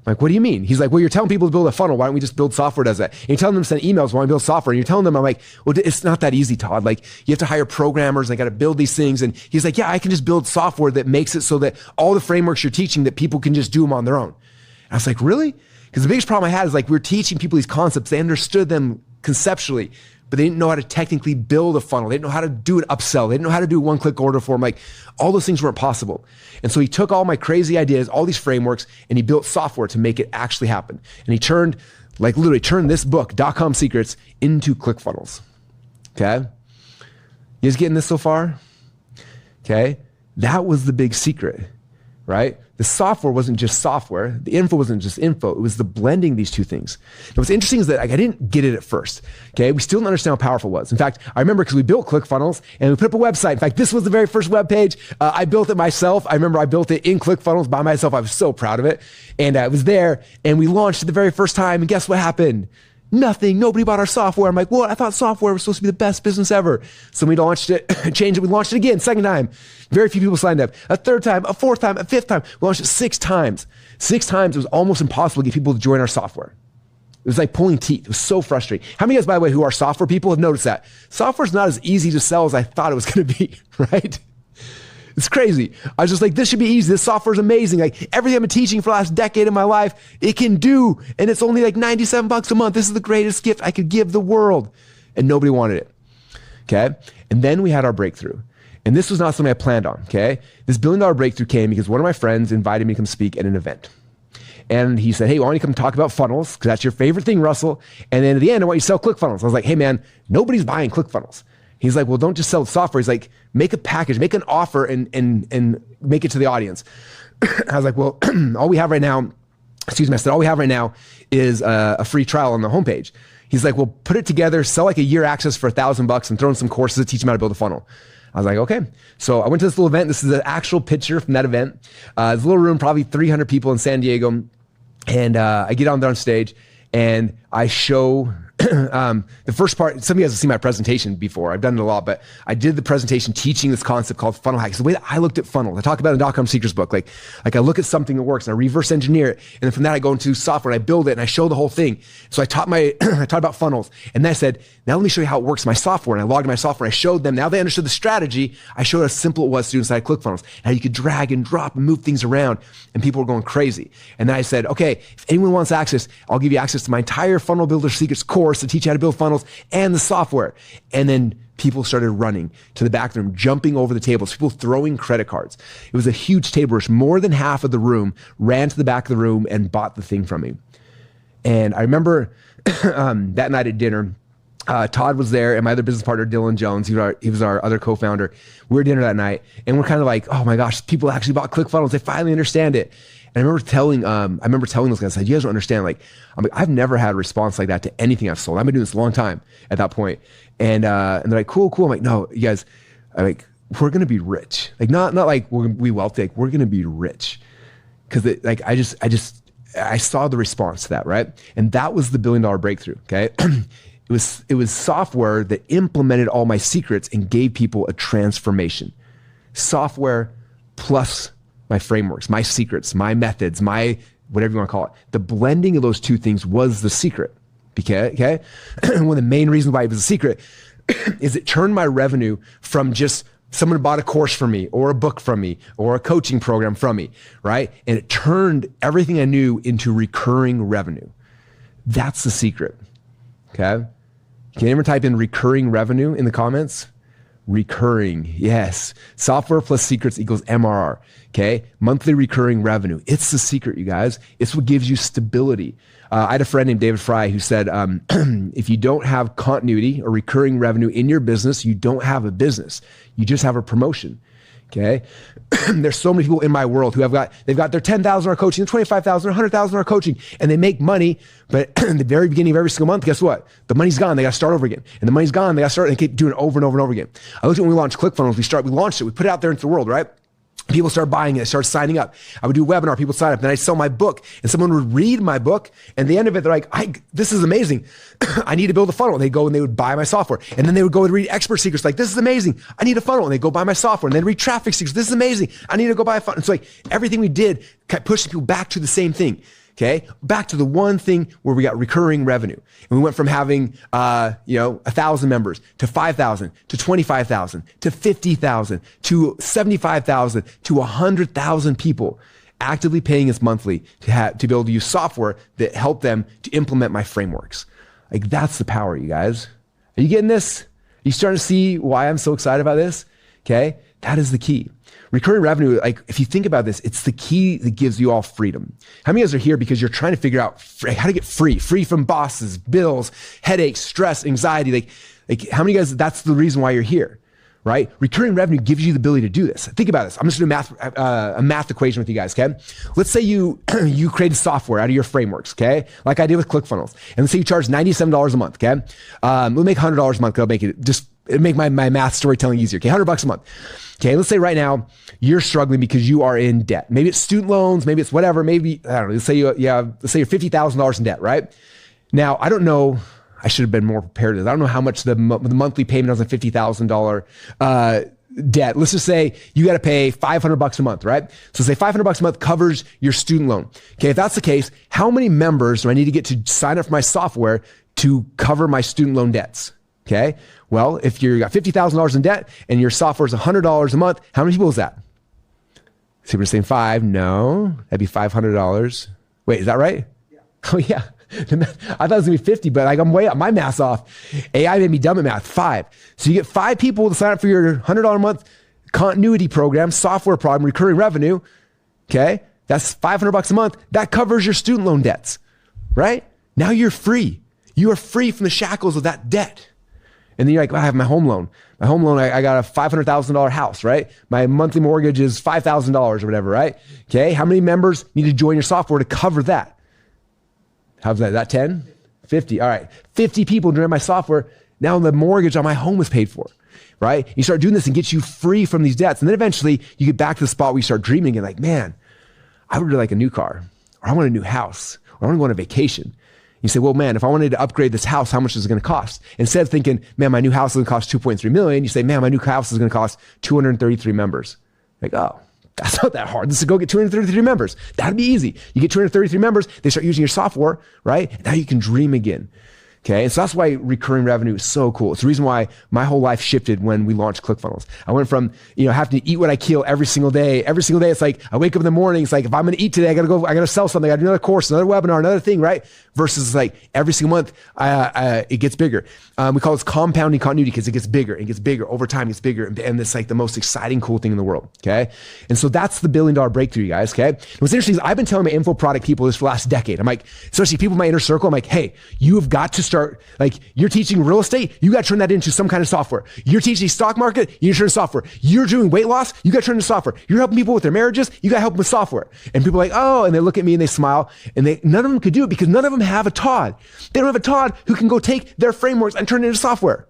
I'm like, what do you mean? He's like, well, you're telling people to build a funnel. Why don't we just build software that does that? And you're telling them to send emails. Why don't we build software? And you're telling them, I'm like, well, it's not that easy, Todd. Like you have to hire programmers and I got to build these things. And he's like, yeah, I can just build software that makes it so that all the frameworks you're teaching, that people can just do them on their own. And I was like, really? Because the biggest problem I had is like, we were teaching people these concepts. They understood them conceptually, but they didn't know how to technically build a funnel. They didn't know how to do an upsell. They didn't know how to do a one-click order form. Like all those things weren't possible. And so he took all my crazy ideas, all these frameworks, and he built software to make it actually happen. And he literally turned this book, .com Secrets, into ClickFunnels. Okay? You guys getting this so far? Okay? That was the big secret, right? The software wasn't just software. The info wasn't just info. It was the blending these two things. Now, what's interesting is that I didn't get it at first. Okay, we still didn't understand how powerful it was. In fact, I remember because we built ClickFunnels and we put up a website. In fact, this was the very first web page. I built it myself. I remember I built it in ClickFunnels by myself. I was so proud of it, and it was there. And we launched it the very first time. And guess what happened? Nothing. Nobody bought our software. I'm like, what? I thought software was supposed to be the best business ever. So we launched it, changed it. We launched it again, second time. Very few people signed up. A third time, a fourth time, a fifth time. We launched it 6 times. 6 times, it was almost impossible to get people to join our software. It was like pulling teeth. It was so frustrating. How many of you guys, by the way, who are software people have noticed that? Software's not as easy to sell as I thought it was going to be, right? It's crazy. I was just like, this should be easy. This software is amazing. Like everything I've been teaching for the last decade of my life, it can do. And it's only like $97 a month. This is the greatest gift I could give the world. And nobody wanted it. Okay. And then we had our breakthrough. And this was not something I planned on. Okay. This $1 billion breakthrough came because one of my friends invited me to come speak at an event. And he said, hey, why don't you come talk about funnels? Because that's your favorite thing, Russell. And then at the end, I want you to sell ClickFunnels. I was like, hey man, nobody's buying ClickFunnels. He's like, well, don't just sell software. He's like, make a package, make an offer and make it to the audience. I was like, well, all we have right now, I said, all we have right now is a free trial on the homepage. He's like, well, put it together, sell like a year access for $1,000 and throw in some courses to teach them how to build a funnel. I was like, okay. So I went to this little event. This is an actual picture from that event. It's a little room, probably 300 people in San Diego. And I get on there on stage and I show the first part. Some of you guys have seen my presentation before. I've done it a lot, but I did the presentation teaching this concept called funnel hacks. The way that I looked at funnels, I talk about it in the .com Secrets book. Like I look at something that works and I reverse engineer it. And then from that, I go into software and I build it and I show the whole thing. So I taught about funnels. And then I said, now let me show you how it works in my software. And I logged in my software and I showed them. Now they understood the strategy. I showed how simple it was to do inside ClickFunnels. How you could drag and drop and move things around. And people were going crazy. And then I said, okay, if anyone wants access, I'll give you access to my entire Funnel Builder Secrets course to teach you how to build funnels and the software. And then people started running to the back of the room, jumping over the tables, people throwing credit cards. It was a huge table rush. More than half of the room ran to the back of the room and bought the thing from me. And I remember that night at dinner, Todd was there and my other business partner, Dylan Jones, he was our other co-founder. We were at dinner that night and we're kind of like, oh my gosh, people actually bought ClickFunnels. They finally understand it. And I remember telling those guys, I said, you guys don't understand. I'm like, I've never had a response like that to anything I've sold. I've been doing this a long time at that point. And they're like, cool. I'm like, no, you guys, we're going to be rich. Like, not like we wealthy, like we're going to be rich. Cause I saw the response to that, right? And that was the $1 billion breakthrough, okay? It was software that implemented all my secrets and gave people a transformation. Software plus my frameworks, my secrets, my methods, my whatever you want to call it. The blending of those two things was the secret, okay? One of the main reasons why it was a secret is it turned my revenue from just someone bought a course from me or a book from me or a coaching program from me, right? And it turned everything I knew into recurring revenue. That's the secret, okay? Can anyone type in recurring revenue in the comments? Recurring, yes. Software plus secrets equals MRR, okay? Monthly recurring revenue. It's the secret, you guys. It's what gives you stability. I had a friend named David Fry who said, if you don't have continuity or recurring revenue in your business, you don't have a business. You just have a promotion, okay? There's so many people in my world who they've got their 10,000 hour coaching, 25,000 or 100,000 hour coaching, and they make money, but in the very beginning of every single month, guess what? The money's gone, they got to start over again. And the money's gone, they got to start, and they keep doing it over and over and over again. I looked at when we launched ClickFunnels, we launched it, we put it out there into the world, right? People start buying it, start signing up. I would do a webinar, people sign up, then I sell my book, and someone would read my book, and at the end of it, they're like, this is amazing. I need to build a funnel. And they go and they would buy my software. And then they would go and read expert secrets, like, this is amazing. I need a funnel. And they go buy my software, and then read traffic secrets. This is amazing. I need to go buy a funnel. It's like everything we did kept pushing people back to the same thing. Okay, back to the one thing where we got recurring revenue. And we went from having, 1,000 members to 5,000 to 25,000 to 50,000 to 75,000 to 100,000 people actively paying us monthly to be able to use software that helped them to implement my frameworks. Like, that's the power, you guys. Are you getting this? Are you starting to see why I'm so excited about this? Okay, that is the key. Recurring revenue, like, if you think about this, it's the key that gives you all freedom. How many of you guys are here because you're trying to figure out how to get free from bosses, bills, headaches, stress, anxiety? Like how many of you guys, that's the reason why you're here, right? Recurring revenue gives you the ability to do this. Think about this. I'm just doing a math equation with you guys, okay? Let's say you created software out of your frameworks, okay? Like I did with ClickFunnels. And let's say you charge $97 a month, okay? We'll make $100 a month, it'll make my math storytelling easier, okay? $100 a month. Okay, let's say right now you're struggling because you are in debt. Maybe it's student loans, maybe it's whatever, maybe, I don't know, let's say you're $50,000 in debt, right? Now, I don't know, I should have been more prepared to this. I don't know how much the monthly payment on a $50,000 debt. Let's just say you got to pay $500 a month, right? So say $500 a month covers your student loan. Okay, if that's the case, how many members do I need to get to sign up for my software to cover my student loan debts? Okay, well, if you got $50,000 in debt and your software is $100 a month, how many people is that? So we're saying 5. No, that'd be $500. Wait, is that right? Yeah. Oh yeah. I thought it was gonna be 50, but like I'm way up. My math's off. AI made me dumb at math. 5. So you get 5 people to sign up for your $100 a month continuity program, software program, recurring revenue. Okay, that's $500 a month. That covers your student loan debts, right? Now you're free. You are free from the shackles of that debt. And then you're like, well, I have my home loan. My home loan, I got a $500,000 house, right? My monthly mortgage is $5,000 or whatever, right? Okay, how many members need to join your software to cover that? How's that? Is that 10? 50, all right. 50 people join my software. Now the mortgage on my home is paid for, right? You start doing this and gets you free from these debts. And then eventually you get back to the spot where you start dreaming again, like, man, I would really like a new car, or I want a new house, or I want to go on a vacation. You say, well, man, if I wanted to upgrade this house, how much is it going to cost? Instead of thinking, man, my new house is going to cost 2.3 million, you say, man, my new house is going to cost 233 members. Like, oh, that's not that hard. Let's go get 233 members. That'd be easy. You get 233 members, they start using your software, right? Now you can dream again. Okay, and so that's why recurring revenue is so cool. It's the reason why my whole life shifted when we launched ClickFunnels. I went from, having to eat what I kill every single day. Every single day, it's like, I wake up in the morning, it's like, if I'm going to eat today, I got to sell something. I got to do another course, another webinar, another thing, right? Versus like every single month, it gets bigger. We call this compounding continuity because it gets bigger and gets bigger over time, it gets bigger. And it's like the most exciting, cool thing in the world. Okay. And so that's the $1 billion breakthrough, you guys. Okay. And what's interesting is I've been telling my info product people this for the last decade. I'm like, especially people in my inner circle, I'm like, hey, you have got to start, like, you're teaching real estate, you got to turn that into some kind of software. You're teaching stock market, you need to turn to software. You're doing weight loss, you got to turn to software. You're helping people with their marriages, you got to help them with software. And people are like, oh, and they look at me and they smile, and none of them could do it because none of them have a Todd. They don't have a Todd who can go take their frameworks and turn it into software.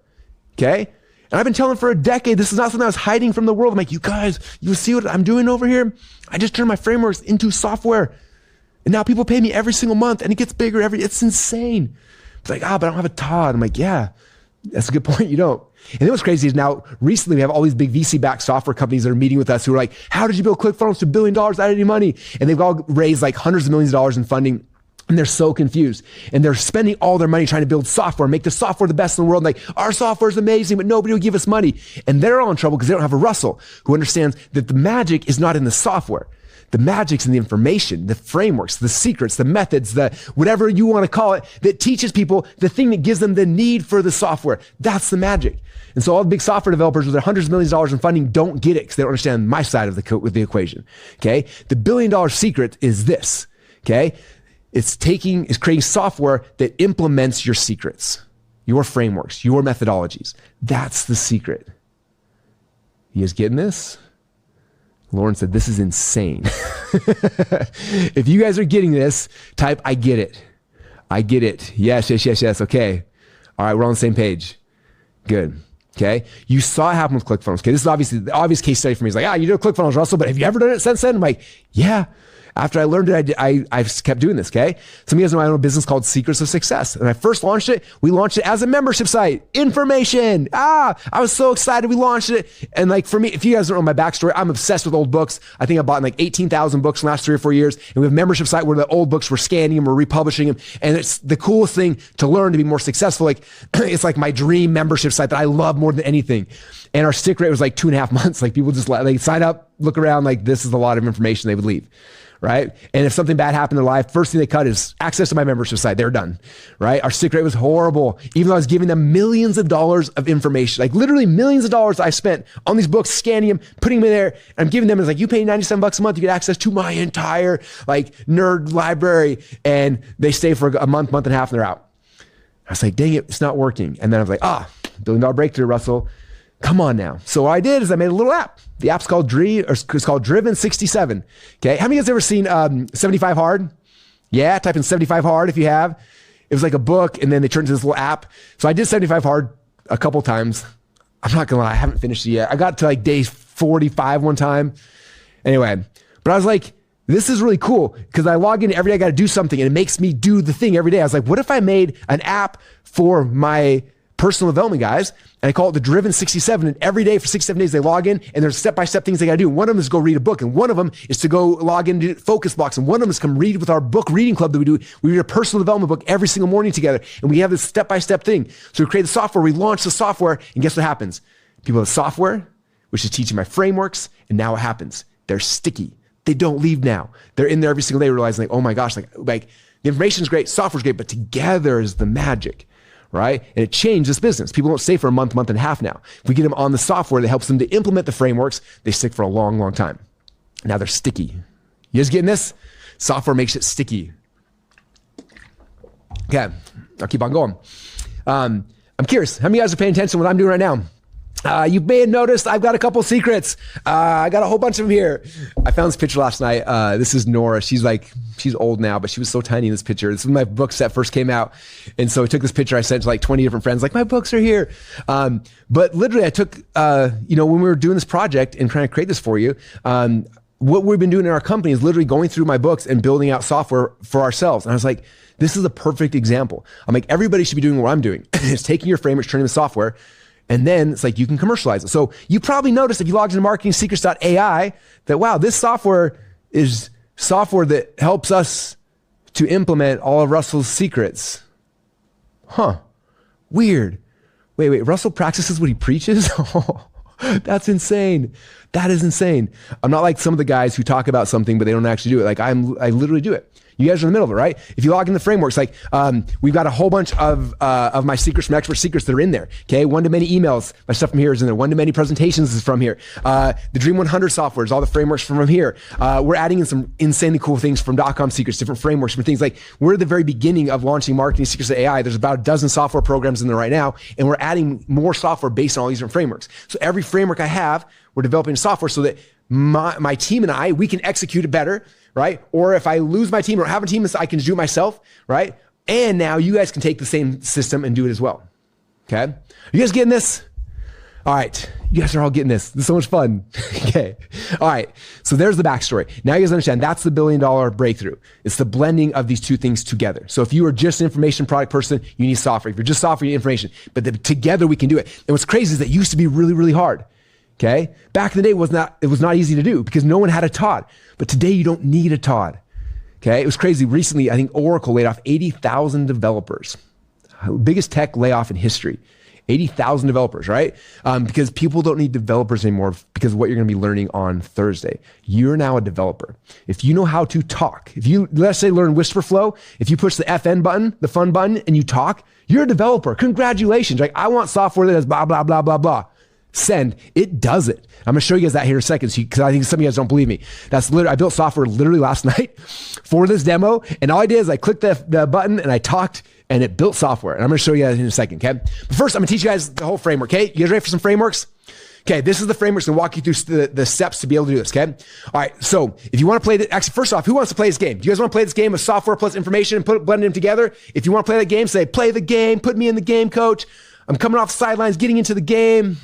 Okay? And I've been telling for a decade, this is not something I was hiding from the world. I'm like, you guys, you see what I'm doing over here? I just turned my frameworks into software. And now people pay me every single month and it gets bigger it's insane. It's like, but I don't have a Todd. I'm like, yeah, that's a good point. You don't. And then what's crazy is now recently we have all these big VC-backed software companies that are meeting with us who are like, how did you build ClickFunnels to $1 billion without any money? And they've all raised like hundreds of millions of dollars in funding. And they're so confused. And they're spending all their money trying to build software, make the software the best in the world. Like, our software is amazing, but nobody will give us money. And they're all in trouble because they don't have a Russell who understands that the magic is not in the software. The magic's in the information, the frameworks, the secrets, the methods, the whatever you want to call it, that teaches people the thing that gives them the need for the software. That's the magic. And so all the big software developers with their hundreds of millions of dollars in funding don't get it because they don't understand my side of the equation. Okay. The $1 billion secret is this. Okay. It's creating software that implements your secrets, your frameworks, your methodologies. That's the secret. You guys getting this? Lauren said, this is insane. If you guys are getting this, type, I get it. I get it. Yes. Okay. All right. We're on the same page. Good. Okay. You saw it happen with ClickFunnels. Okay. This is obviously the obvious case study for me. It's like, you do ClickFunnels, Russell, but have you ever done it since then? I'm like, yeah. After I learned it, I've kept doing this, okay? Some of you guys know I own a business called Secrets of Success. And when I first launched it, we launched it as a membership site. Information. I was so excited we launched it. And like for me, if you guys don't know my backstory, I'm obsessed with old books. I think I bought like 18,000 books in the last 3 or 4 years. And we have a membership site where the old books, we're scanning them, we're republishing them. And it's the coolest thing to learn to be more successful. Like it's like my dream membership site that I love more than anything. And our stick rate was like 2.5 months. Like people just they sign up, look around, like this is a lot of information, they would leave. Right? And if something bad happened in their life, first thing they cut is access to my membership site. They're done. Right? Our stick rate was horrible. Even though I was giving them millions of dollars of information, like literally millions of dollars I spent on these books, scanning them, putting them in there. And I'm giving them, it's like, you pay $97 a month, you get access to my entire like nerd library. And they stay for a month and a half and they're out. I was like, dang it, it's not working. And then I was like, $1 billion breakthrough, Russell. Come on now. So what I did is I made a little app. The app's called it's called Driven 67. Okay. How many of you guys ever seen 75 Hard? Yeah. Type in 75 Hard if you have. It was like a book and then they turned into this little app. So I did 75 Hard a couple times. I'm not gonna lie, I haven't finished it yet. I got to like day 45 one time. Anyway, but I was like, this is really cool because I log in every day, I got to do something and it makes me do the thing every day. I was like, what if I made an app for my personal development guys, and I call it the Driven 67. And every day for 67 days, they log in and there's step-by-step things they got to do. One of them is go read a book. And one of them is to go log into focus blocks. And one of them is come read with our book reading club that we do. We read a personal development book every single morning together. And we have this step-by-step thing. So we create the software, we launch the software, and guess what happens? People have software, which is teaching my frameworks. And now what happens? They're sticky. They don't leave now. They're in there every single day realizing like, oh my gosh, like the information's great, software's great, but together is the magic. Right? And it changed this business. People don't stay for a month and a half now. If we get them on the software that helps them to implement the frameworks, they stick for a long, long time. Now they're sticky. You guys getting this? Software makes it sticky. Okay, I'll keep on going. I'm curious, how many of you guys are paying attention to what I'm doing right now? You may have noticed I've got a couple secrets. I got a whole bunch of them here. I found this picture last night. This is Nora. She's old now, but she was so tiny in this picture. This is when my books that first came out. And so I took this picture. I sent to like 20 different friends, like my books are here. But literally I took, when we were doing this project and trying to create this for you, what we've been doing in our company is literally going through my books and building out software for ourselves. And I was like, this is a perfect example. I'm like, everybody should be doing what I'm doing. It's taking your frameworks, turning them into software. And then it's like you can commercialize it. So you probably noticed if you logged into marketingsecrets.ai that, wow, this software is software that helps us to implement all of Russell's secrets. Huh, weird. Wait, Russell practices what he preaches? That's insane. That is insane. I'm not like some of the guys who talk about something, but they don't actually do it. Like I literally do it. You guys are in the middle of it, right? If you log in the frameworks, like we've got a whole bunch of my secrets from expert secrets that are in there. Okay, one-to-many emails, my stuff from here is in there. One-to-many presentations is from here. The Dream 100 software is all the frameworks from here. We're adding in some insanely cool things from .com secrets, different frameworks, different things. Like we're at the very beginning of launching Marketing Secrets AI. There's about a dozen software programs in there right now, and we're adding more software based on all these different frameworks. So every framework I have, we're developing software so that my team and I, we can execute it better. Right? Or if I lose my team or have a team, I can do it myself, right? And now you guys can take the same system and do it as well. Okay? Are you guys getting this? All right. You guys are all getting this. This is so much fun. Okay. All right. So there's the backstory. Now you guys understand that's the $1 billion breakthrough. It's the blending of these two things together. So if you are just an information product person, you need software. If you're just software, you need information. But together we can do it. And what's crazy is that it used to be really, really hard. Okay. Back in the day, it was not easy to do because no one had a Todd. But today you don't need a Todd. Okay. It was crazy. Recently, I think Oracle laid off 80,000 developers. Biggest tech layoff in history. 80,000 developers, right? Because people don't need developers anymore because of what you're going to be learning on Thursday. You're now a developer. If you know how to talk, if you, let's say, learn Whisper Flow, if you push the FN button, the fun button, and you talk, you're a developer. Congratulations. Like, I want software that does blah, blah, blah, blah, blah. Send. It does it. I'm going to show you guys that here in a second because I think some of you guys don't believe me. That's literally, I built software literally last night for this demo. And all I did is I clicked the button and I talked and it built software. And I'm going to show you that in a second, okay? But first, I'm going to teach you guys the whole framework, okay? You guys ready for some frameworks? Okay, this is the framework. I'm going to walk you through the steps to be able to do this, okay? All right, so if you want to play actually, first off, who wants to play this game? Do you guys want to play this game of software plus information and blend them together? If you want to play that game, say, play the game, put me in the game, coach. I'm coming off the sidelines, getting into the game.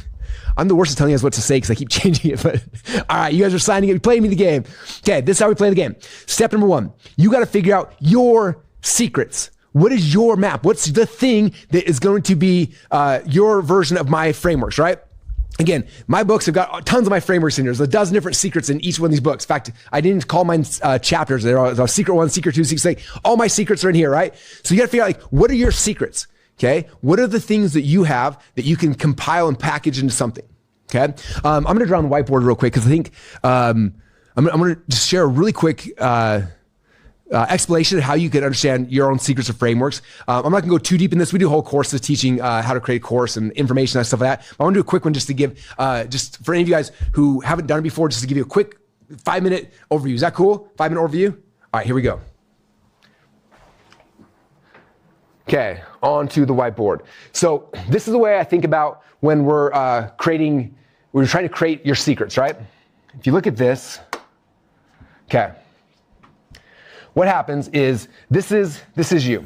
I'm the worst at telling you guys what to say because I keep changing it, but all right, you guys are signing it, playing me the game. Okay, this is how we play the game. Step number 1, you got to figure out your secrets. What is your map? What's the thing that is going to be your version of my frameworks, right? Again, my books have got tons of my frameworks in here. There's a dozen different secrets in each one of these books. In fact, I didn't call mine chapters. There are secret 1, secret 2, secret 3. All my secrets are in here, right? So you got to figure out, like, what are your secrets? Okay. What are the things that you have that you can compile and package into something? Okay. I'm going to draw on the whiteboard real quick because I think I'm going to just share a really quick explanation of how you can understand your own secrets or frameworks. I'm not going to go too deep in this. We do whole courses teaching how to create a course and information and stuff like that. But I want to do a quick one just to give, just for any of you guys who haven't done it before, just to give you a quick 5-minute overview. Is that cool? 5-minute overview? All right, here we go. Okay, on to the whiteboard. So this is the way I think about when we're trying to create your secrets, right? If you look at this, okay, what happens is this is you,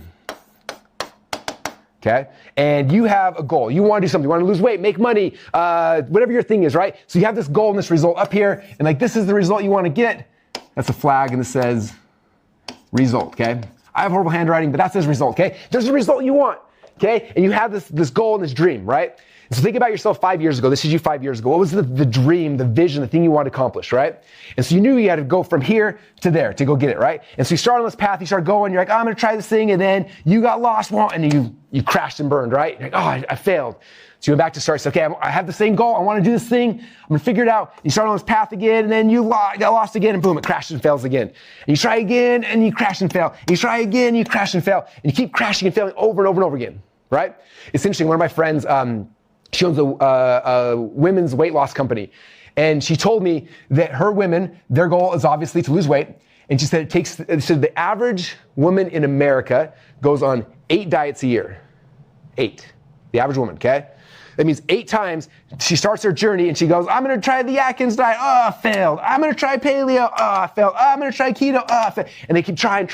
okay? And you have a goal. You want to do something. You want to lose weight, make money, whatever your thing is, right? So you have this goal and this result up here, and like this is the result you want to get. That's a flag, and it says result, okay? I have horrible handwriting, but that says result, okay? There's a result you want, okay? And you have this goal and this dream, right? And so think about yourself 5 years ago. This is you 5 years ago. What was the dream, the vision, the thing you wanted to accomplish, right? And so you knew you had to go from here to there to go get it, right? And so you start on this path, you start going, you're like, oh, I'm going to try this thing, and then you got lost, and you crashed and burned, right? You're like, oh, I failed. So you went back to start. So, okay, I have the same goal. I want to do this thing. I'm going to figure it out. You start on this path again, and then you got lost again, and boom, it crashes and fails again. And you try again, and you crash and fail. And you try again, and you crash and fail. And you keep crashing and failing over and over and over again, right? It's interesting. One of my friends, she owns a women's weight loss company. And she told me that her women, their goal is obviously to lose weight. And she said the average woman in America goes on 8 diets a year. 8. The average woman, okay? That means 8 times she starts her journey and she goes, I'm going to try the Atkins diet. Oh, I failed. I'm going to try paleo. Oh, I failed. Oh, I'm going to try keto. Oh, I failed. And they keep trying.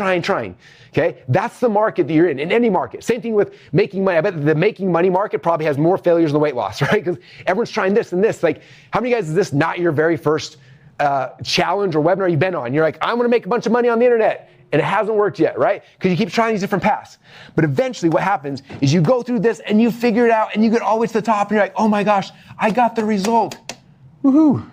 Okay? That's the market that you're in any market. Same thing with making money. I bet the making money market probably has more failures than weight loss, right? Because everyone's trying this and this. Like, how many guys is this not your very first challenge or webinar you've been on? You're like, I'm going to make a bunch of money on the internet. And it hasn't worked yet, right? Because you keep trying these different paths. But eventually what happens is you go through this and you figure it out and you get all the way to the top and you're like, oh my gosh, I got the result. Woohoo.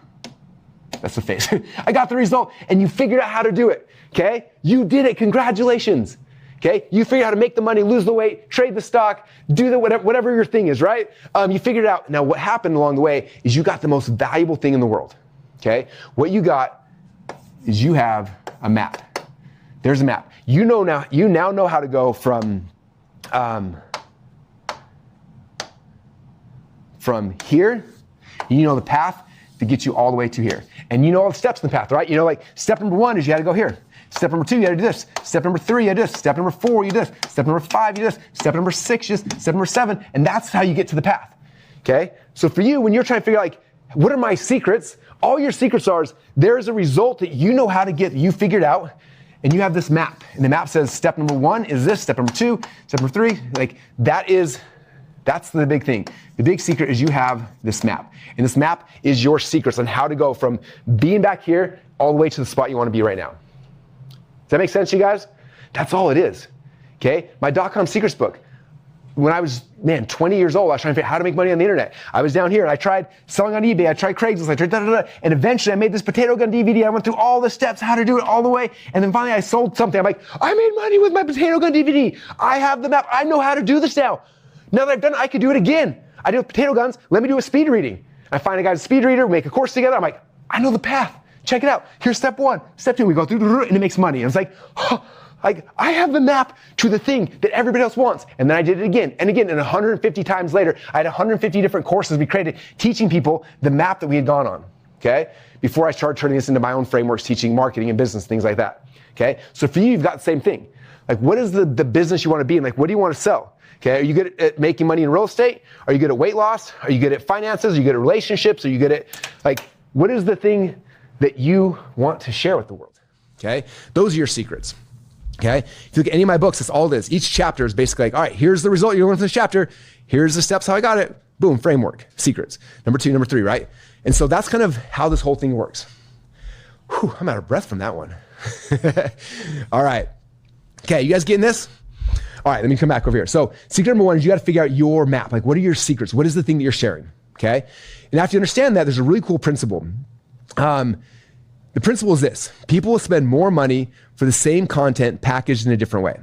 That's the face. I got the result. And you figured out how to do it, okay? You did it. Congratulations, okay? You figured out how to make the money, lose the weight, trade the stock, do the whatever your thing is, right? You figured it out. Now what happened along the way is you got the most valuable thing in the world, okay? What you got is you have a map. There's a map. You now know how to go from here. You know the path to get you all the way to here. And you know all the steps in the path, right? You know, like step number 1 is you got to go here. Step number 2, you got to do this. Step number 3, you got to do this. Step number 4, you do this. Step number 5, you do this. Step number 6, you do this. Step number 7, and that's how you get to the path. Okay? So for you, when you're trying to figure out, like, what are my secrets? All your secrets are is there is a result that you know how to get, that you figured out. And you have this map, and the map says step number 1 is this, step number 2, step number 3, like that is That's the big thing. The big secret is you have this map. And this map is your secrets on how to go from being back here all the way to the spot you want to be right now. Does that make sense, you guys? That's all it is. Okay? My .com secrets book. When I was, 20 years old, I was trying to figure out how to make money on the internet. I was down here and I tried selling on eBay. I tried Craigslist. I tried and eventually I made this potato gun DVD. I went through all the steps, how to do it all the way. And then finally I sold something. I'm like, I made money with my potato gun DVD. I have the map. I know how to do this now. Now that I've done it, I could do it again. I do with potato guns. Let me do a speed reading. I find a guy's speed reader, we make a course together. I'm like, I know the path. Check it out. Here's step 1. Step 2, we go through and it makes money. And it's like, I have the map to the thing that everybody else wants. And then I did it again and again. And 150 times later, I had 150 different courses we created teaching people the map that we had gone on. Okay? Before I started turning this into my own frameworks, teaching marketing and business, things like that. Okay? So for you, you've got the same thing. Like, what is the business you want to be in? Like, what do you want to sell? Okay, are you good at making money in real estate? Are you good at weight loss? Are you good at finances? Are you good at relationships? Are you good at, what is the thing that you want to share with the world? Okay, those are your secrets. Okay, if you look at any of my books, that's all it is. Each chapter is basically like, all right, here's the result you're going from this chapter. Here's the steps how I got it. Boom, framework, secrets. Number 2, number 3, right? And so that's kind of how this whole thing works. Whew, I'm out of breath from that one. All right. Okay, you guys getting this? All right, let me come back over here. So secret number 1 is you got to figure out your map. Like, what are your secrets? What is the thing that you're sharing? Okay. And after you understand that, there's a really cool principle. The principle is this: people will spend more money for the same content packaged in a different way.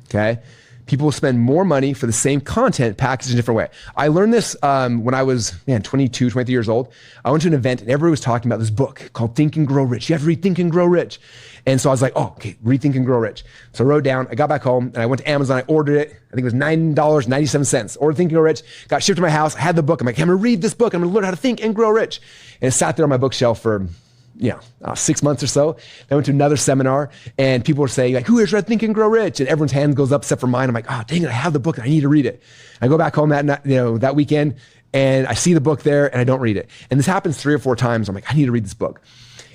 Okay. People will spend more money for the same content packaged in a different way. I learned this when I was, 22, 23 years old. I went to an event and everybody was talking about this book called Think and Grow Rich. You have to read Think and Grow Rich. And so I was like, oh, okay, read Think and Grow Rich. So I wrote down, I got back home and I went to Amazon, I ordered it. I think it was $9.97. Ordered Think and Grow Rich, got shipped to my house. I had the book. I'm like, hey, I'm gonna read this book. I'm gonna learn how to think and grow rich. And it sat there on my bookshelf for 6 months or so. I went to another seminar and people were saying, like, who here's read Think and Grow Rich? And everyone's hand goes up except for mine. I'm like, oh, dang it, I have the book and I need to read it. I go back home that weekend and I see the book there and I don't read it. And this happens 3 or 4 times. I'm like, I need to read this book.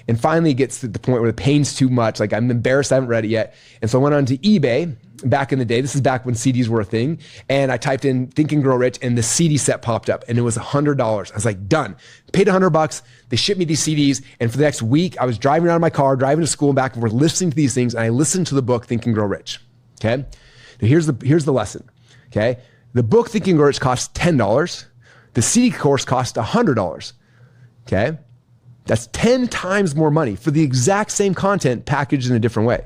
And finally it gets to the point where the pain's too much. Like, I'm embarrassed I haven't read it yet. And so I went on to eBay back in the day. This is back when CDs were a thing. And I typed in Think and Grow Rich and the CD set popped up and it was $100. I was like, done. Paid $100. They shipped me these CDs. And for the next week, I was driving around in my car, driving to school and back and forth, listening to these things. And I listened to the book Think and Grow Rich. Okay. Now here's the lesson. Okay. The book Think and Grow Rich costs $10. The CD course costs $100. Okay. That's 10 times more money for the exact same content packaged in a different way.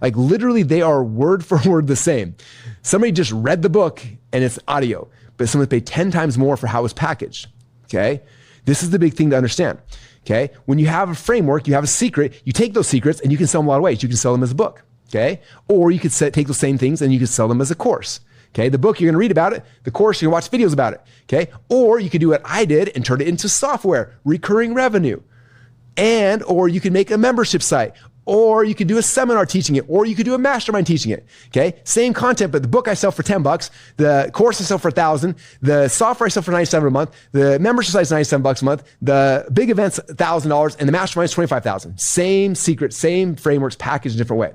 Like, literally, they are word for word the same. Somebody just read the book and it's audio, but someone paid 10 times more for how it was packaged. Okay? This is the big thing to understand. Okay? When you have a framework, you have a secret, you take those secrets and you can sell them a lot of ways. You can sell them as a book. Okay? Or you could take those same things and you could sell them as a course. Okay? The book, you're going to read about it. The course, you're going to watch videos about it. Okay? Or you could do what I did and turn it into software, recurring revenue. Or you could make a membership site, or you could do a seminar teaching it, or you could do a mastermind teaching it. Okay. Same content, but the book I sell for $10, the course I sell for $1,000, the software I sell for $97 a month, the membership site is $97 a month, the big event's $1,000, and the mastermind is $25,000. Same secret, same frameworks packaged a different way.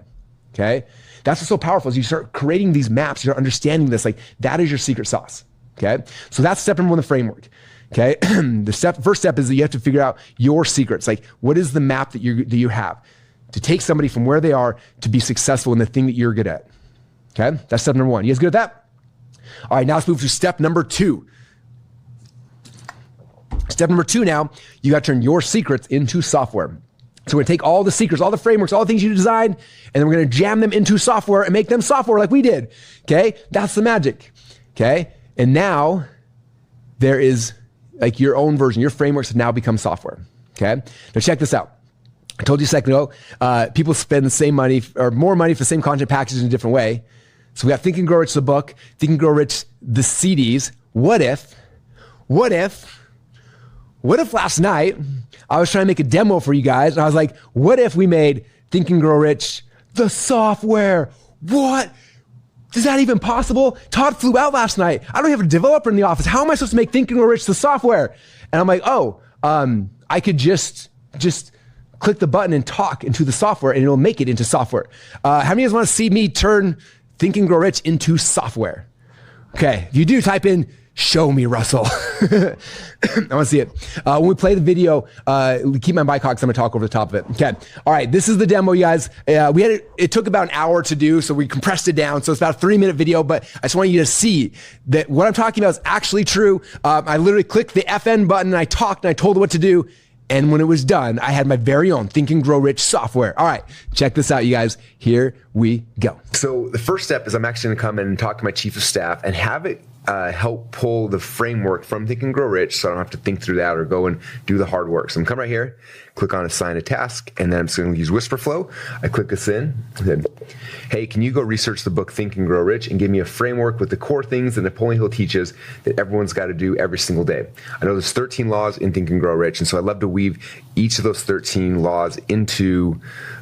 Okay. That's what's so powerful is you start creating these maps, you start understanding this, like that is your secret sauce. Okay. So that's step number 1 of the framework. Okay. The first step is that you have to figure out your secrets. Like, what is the map that you have to take somebody from where they are to be successful in the thing that you're good at? Okay. That's step number 1. You guys good at that? All right. Now let's move to step number 2. Step number 2 now, you got to turn your secrets into software. So we're going to take all the secrets, all the frameworks, all the things you designed, and then we're going to jam them into software and make them software like we did. Okay. That's the magic. Okay. And now there is like your own version. Your frameworks have now become software. Okay. Now check this out. I told you a second ago, people spend the same money or more money for the same content packaged in a different way. So we got Think and Grow Rich, the book, Think and Grow Rich, the CDs. What if last night I was trying to make a demo for you guys and I was like, what if we made Think and Grow Rich the software? What? Is that even possible? Todd flew out last night. I don't have a developer in the office. How am I supposed to make Think and Grow Rich the software? And I'm like, I could just click the button and talk into the software and it'll make it into software. How many of you guys want to see me turn Think and Grow Rich into software? Okay, if you do, type in Show me, Russell. I want to see it. When we play the video, keep my mic on because I'm going to talk over the top of it. Okay. All right. This is the demo, you guys. It took about an hour to do, so we compressed it down. So it's about a 3-minute video, but I just want you to see that what I'm talking about is actually true. I literally clicked the FN button and I talked and I told it what to do. And when it was done, I had my very own Think and Grow Rich software. All right, check this out, you guys. Here we go. So the first step is I'm actually gonna come in and talk to my chief of staff and have it help pull the framework from Think and Grow Rich so I don't have to think through that or go and do the hard work. So I'm coming right here, click on Assign a Task, and then I'm just gonna use Whisperflow. I click this in, and then, hey, can you go research the book Think and Grow Rich and give me a framework with the core things that Napoleon Hill teaches that everyone's gotta do every single day. I know there's 13 laws in Think and Grow Rich, and so I love to weave each of those 13 laws into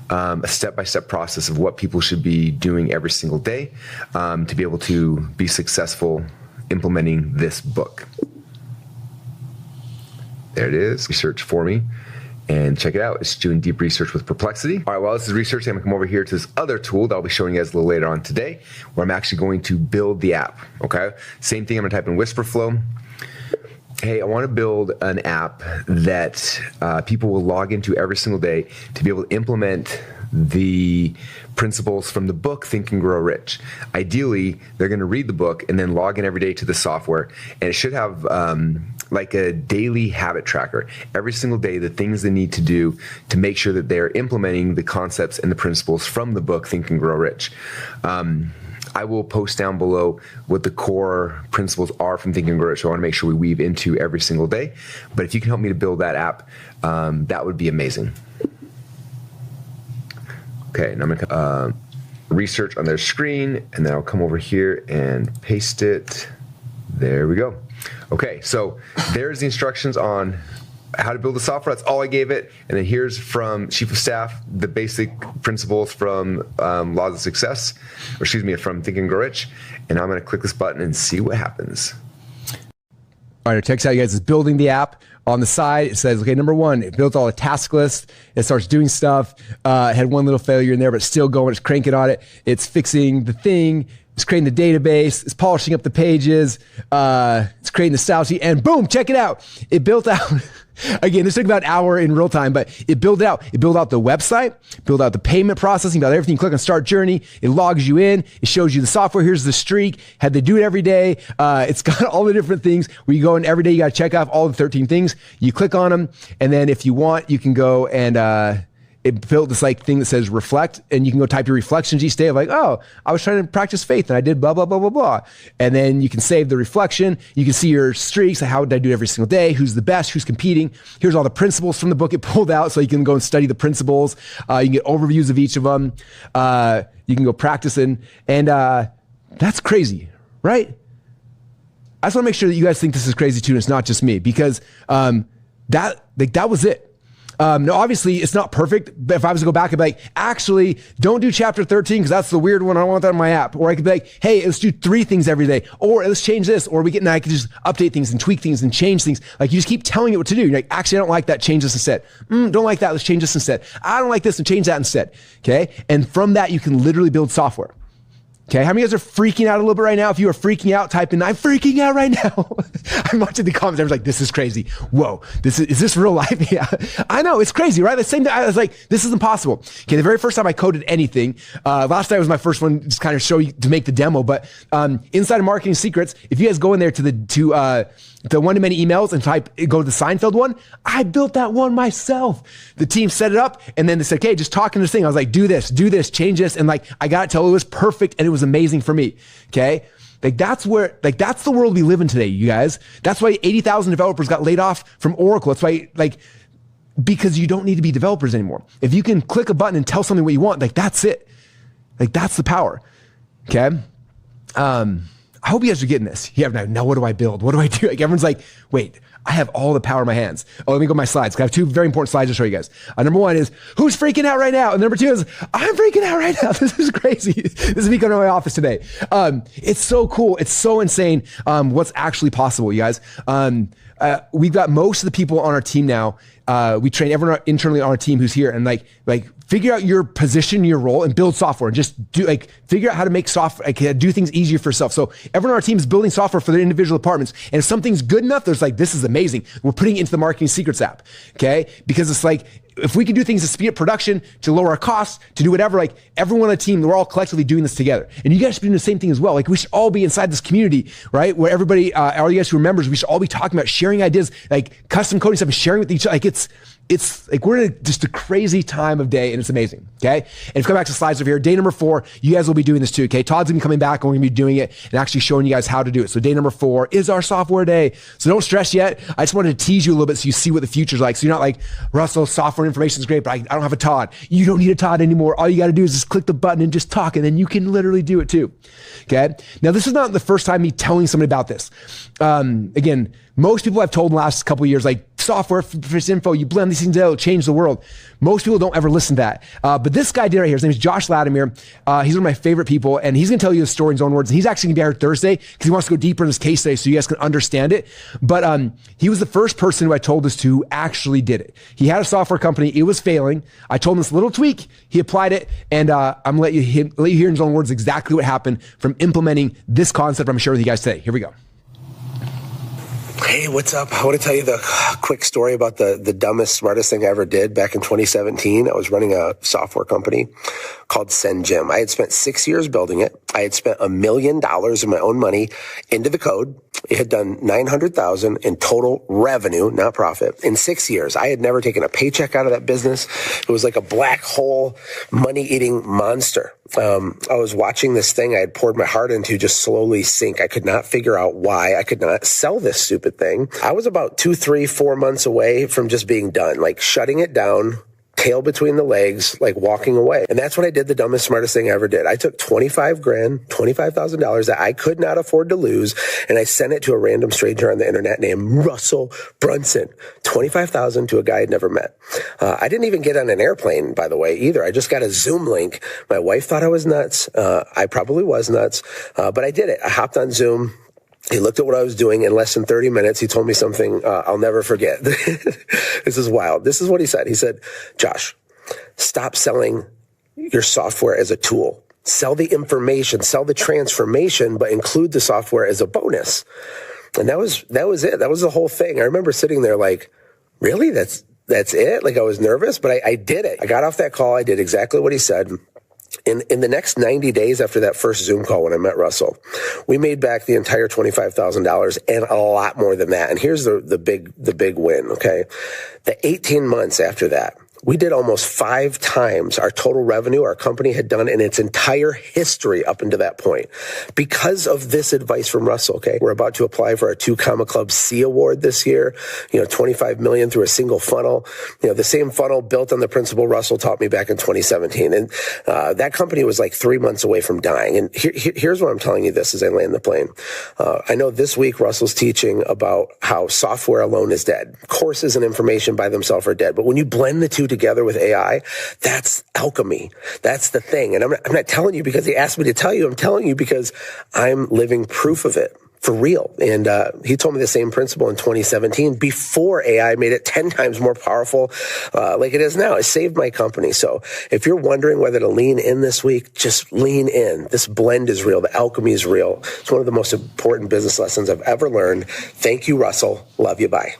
a step-by-step process of what people should be doing every single day to be able to be successful implementing this book. There it is. Research for me. And check it out. It's doing deep research with Perplexity. All right, while this is researching, I'm going to come over here to this other tool that I'll be showing you guys a little later on today, where I'm actually going to build the app, okay? Same thing, I'm going to type in Whisperflow. Hey, I want to build an app that people will log into every single day to be able to implement the principles from the book Think and Grow Rich. Ideally, they're going to read the book and then log in every day to the software, and it should have like a daily habit tracker. Every single day, the things they need to do to make sure that they're implementing the concepts and the principles from the book Think and Grow Rich. I will post down below what the core principles are from Think and Grow Rich. So I want to make sure we weave into every single day. But if you can help me to build that app, that would be amazing. Okay, and I'm going to research on their screen, and then I'll come over here and paste it. There we go. Okay, so there's the instructions on how to build the software. That's all I gave it. And then here's from Chief of Staff, the basic principles from Laws of Success, or excuse me, from Think and Grow Rich. And I'm going to click this button and see what happens. All right, it checks out, you guys. It's building the app. On the side, it says, okay, number one, it builds all a task list. It starts doing stuff. It had one little failure in there, but it's still going. It's cranking on it. It's fixing the thing. It's creating the database. It's polishing up the pages. It's creating the style sheet. And boom, check it out. It built out. Again, this took about an hour in real time, but it built out. It built out the website, built out the payment processing, built everything. You click on Start Journey. It logs you in. It shows you the software. Here's the streak. Had to do it every day. It's got all the different things where you go in every day. You got to check off all the 13 things. You click on them, and then if you want, you can go and it built this like thing that says reflect, and you can go type your reflections each day of like, oh, I was trying to practice faith and I did blah, blah, blah, blah, blah. And then you can save the reflection. You can see your streaks, like how did I do every single day? Who's the best? Who's competing? Here's all the principles from the book it pulled out, so you can go and study the principles. You can get overviews of each of them. You can go practicing, and that's crazy, right? I just want to make sure that you guys think this is crazy too, and it's not just me, because that was it. No, obviously it's not perfect, but if I was to go back and be like, actually, don't do chapter 13 because that's the weird one. I don't want that in my app. Or I could be like, hey, let's do 3 things every day. Or let's change this. Or and I could just update things and tweak things and change things. Like you just keep telling it what to do. You're like, actually, I don't like that. Change this instead. Don't like that. Let's change this instead. I don't like this and change that instead. Okay. And from that, you can literally build software. Okay, how many of you guys are freaking out a little bit right now? If you are freaking out, type in, I'm freaking out right now. I'm watching the comments. Everyone's like, this is crazy. Whoa, is this real life? Yeah, I know, it's crazy, right? The same thing, I was like, this is impossible. Okay, the very first time I coded anything, last night was my first one, just kind of show you to make the demo, but inside of Marketing Secrets, if you guys go in there to the one-to-many emails and go to the Seinfeld one, I built that one myself. The team set it up, and then they said, okay, just talk in this thing. I was like, do this, change this. And like, I got it till it was perfect, and it was amazing for me. Okay. That's the world we live in today, you guys. That's why 80,000 developers got laid off from Oracle. That's why, because you don't need to be developers anymore. If you can click a button and tell something what you want, that's it. That's the power. Okay. I hope you guys are getting this. Yeah, now what do I build? What do I do? Like everyone's like, wait, I have all the power in my hands. Oh, let me go to my slides. I have 2 very important slides to show you guys. Number 1 is, who's freaking out right now? And number 2 is, I'm freaking out right now. This is crazy. This is me going to my office today. It's so cool. It's so insane what's actually possible, you guys. We've got most of the people on our team now we train everyone internally on our team who's here and like figure out your position, your role, and build software and just do figure out how to make software, do things easier for yourself. So everyone on our team is building software for their individual departments. And if something's good enough, there's like, this is amazing. We're putting it into the marketing secrets app. Okay. Because it's like, if we can do things to speed up production, to lower our costs, to do whatever, like everyone on the team, we're all collectively doing this together. And you guys should be doing the same thing as well. Like we should all be inside this community, right? Where everybody, all you guys who are members, we should all be talking about sharing ideas, like custom coding stuff and sharing with each other. Like it's like we're in just a crazy time of day and it's amazing. Okay. And if you come back to slides over here, day number 4, you guys will be doing this too. Okay. Todd's gonna be coming back and we're gonna be doing it and actually showing you guys how to do it. So day number 4 is our software day. So don't stress yet. I just wanted to tease you a little bit so you see what the future's like. So you're not like, Russell, software information is great, but I don't have a Todd. You don't need a Todd anymore. All you got to do is just click the button and just talk and then you can literally do it too. Okay. Now this is not the first time me telling somebody about this. Again, most people I've told in the last couple of years, like software for this info, you blend these things out, it'll change the world. Most people don't ever listen to that. But this guy did right here. His name is Josh Latimer. He's one of my favorite people and he's going to tell you the story in his own words. And he's actually going to be here Thursday because he wants to go deeper in this case study so you guys can understand it. But he was the first person who I told this to who actually did it. He had a software company. It was failing. I told him this little tweak. He applied it. And I'm going to let you hear in his own words exactly what happened from implementing this concept I'm going to share with you guys today. Here we go. Hey, what's up? I want to tell you the quick story about the dumbest, smartest thing I ever did back in 2017. I was running a software company called SendGym. I had spent 6 years building it. I had spent $1 million of my own money into the code. It had done $900,000 in total revenue, not profit, in 6 years. I had never taken a paycheck out of that business. It was like a black hole, money-eating monster. I was watching this thing I had poured my heart into just slowly sink. I could not figure out why I could not sell this stupid thing. I was about 2, 3, 4 months away from just being done, like shutting it down, tail between the legs, like walking away. And that's what I did. The dumbest, smartest thing I ever did. I took $25,000 that I could not afford to lose. And I sent it to a random stranger on the internet named Russell Brunson. $25,000 to a guy I'd never met. I didn't even get on an airplane, by the way, either. I just got a Zoom link. My wife thought I was nuts. I probably was nuts. But I did it. I hopped on Zoom. He looked at what I was doing. In less than 30 minutes, he told me something I'll never forget. This is wild. This is what he said. He said, Josh, stop selling your software as a tool. Sell the information, sell the transformation, but include the software as a bonus. And that was it. That was the whole thing. I remember sitting there like, really? That's it? Like I was nervous, but I did it. I got off that call. I did exactly what he said. In the next 90 days after that first Zoom call when I met Russell, we made back the entire $25,000 and a lot more than that. And here's the big win, okay? The 18 months after that, we did almost 5 times our total revenue our company had done in its entire history up until that point because of this advice from Russell, okay? We're about to apply for our 2 Comma Club C award this year, $25 million through a single funnel, the same funnel built on the principle Russell taught me back in 2017. And that company was like 3 months away from dying. And here's what I'm telling you this as I land the plane. I know this week Russell's teaching about how software alone is dead. Courses and information by themselves are dead. But when you blend the two together with AI, that's alchemy. That's the thing. And I'm not telling you because he asked me to tell you. I'm telling you because I'm living proof of it for real. And he told me the same principle in 2017 before AI made it 10 times more powerful like it is now. It saved my company. So if you're wondering whether to lean in this week, just lean in. This blend is real. The alchemy is real. It's one of the most important business lessons I've ever learned. Thank you, Russell. Love you. Bye.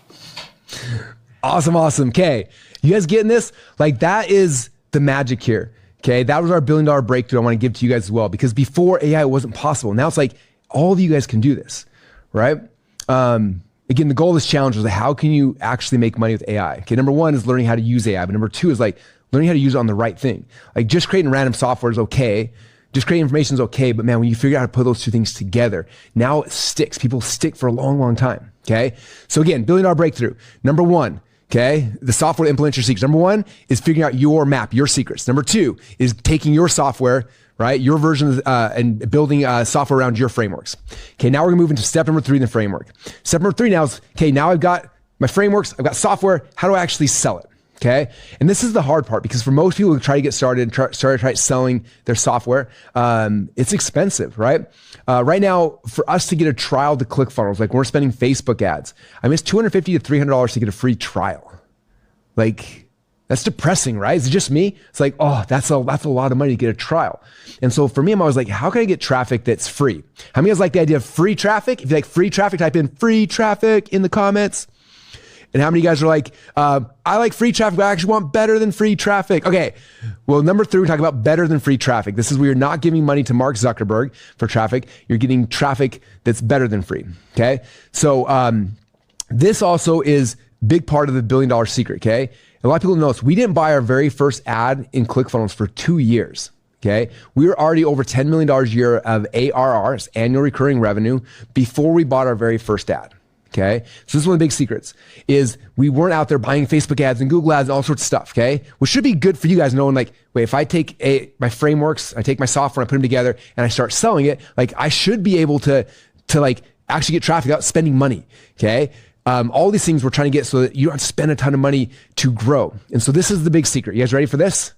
Awesome. Okay. You guys getting this? Like that is the magic here. Okay. That was our $1 billion breakthrough I want to give to you guys as well, because before AI, it wasn't possible. Now it's like all of you guys can do this, right? Again, the goal of this challenge was like, how can you actually make money with AI? Okay. Number 1 is learning how to use AI. But number 2 is like learning how to use it on the right thing. Like just creating random software is okay. Just creating information is okay. But man, when you figure out how to put those 2 things together, now it sticks. People stick for a long, long time. Okay. So again, $1 billion breakthrough. Number 1, okay, the software to implement your secrets. Number 1 is figuring out your map, your secrets. Number 2 is taking your software, right, your version and building software around your frameworks. Okay, now we're gonna move into step number 3 in the framework. Step number 3 now is, okay, now I've got my frameworks, I've got software, how do I actually sell it? Okay, and this is the hard part because for most people who try to get started and try selling their software, it's expensive, right? Right now, for us to get a trial to ClickFunnels, like when we're spending Facebook ads, I mean, it's $250 to $300 to get a free trial. Like, that's depressing, right? Is it just me? It's like, oh, that's a lot of money to get a trial. And so for me, I'm always like, how can I get traffic that's free? How many of you guys like the idea of free traffic? If you like free traffic, type in free traffic in the comments. And how many of you guys are like, I like free traffic, but I actually want better than free traffic? Okay. Well, number 3, we talk about better than free traffic. This is where you're not giving money to Mark Zuckerberg for traffic. You're getting traffic that's better than free. Okay. So, this also is a big part of the $1 billion secret. Okay. A lot of people notice we didn't buy our very first ad in ClickFunnels for 2 years. Okay. We were already over $10 million a year of ARR, annual recurring revenue, before we bought our very first ad. Okay. So this is one of the big secrets is we weren't out there buying Facebook ads and Google ads and all sorts of stuff. Okay. Which should be good for you guys knowing like, wait, if I take my frameworks, I take my software, I put them together and I start selling it, like I should be able to like actually get traffic without spending money. Okay. All these things we're trying to get so that you don't have to spend a ton of money to grow. And so this is the big secret. You guys ready for this?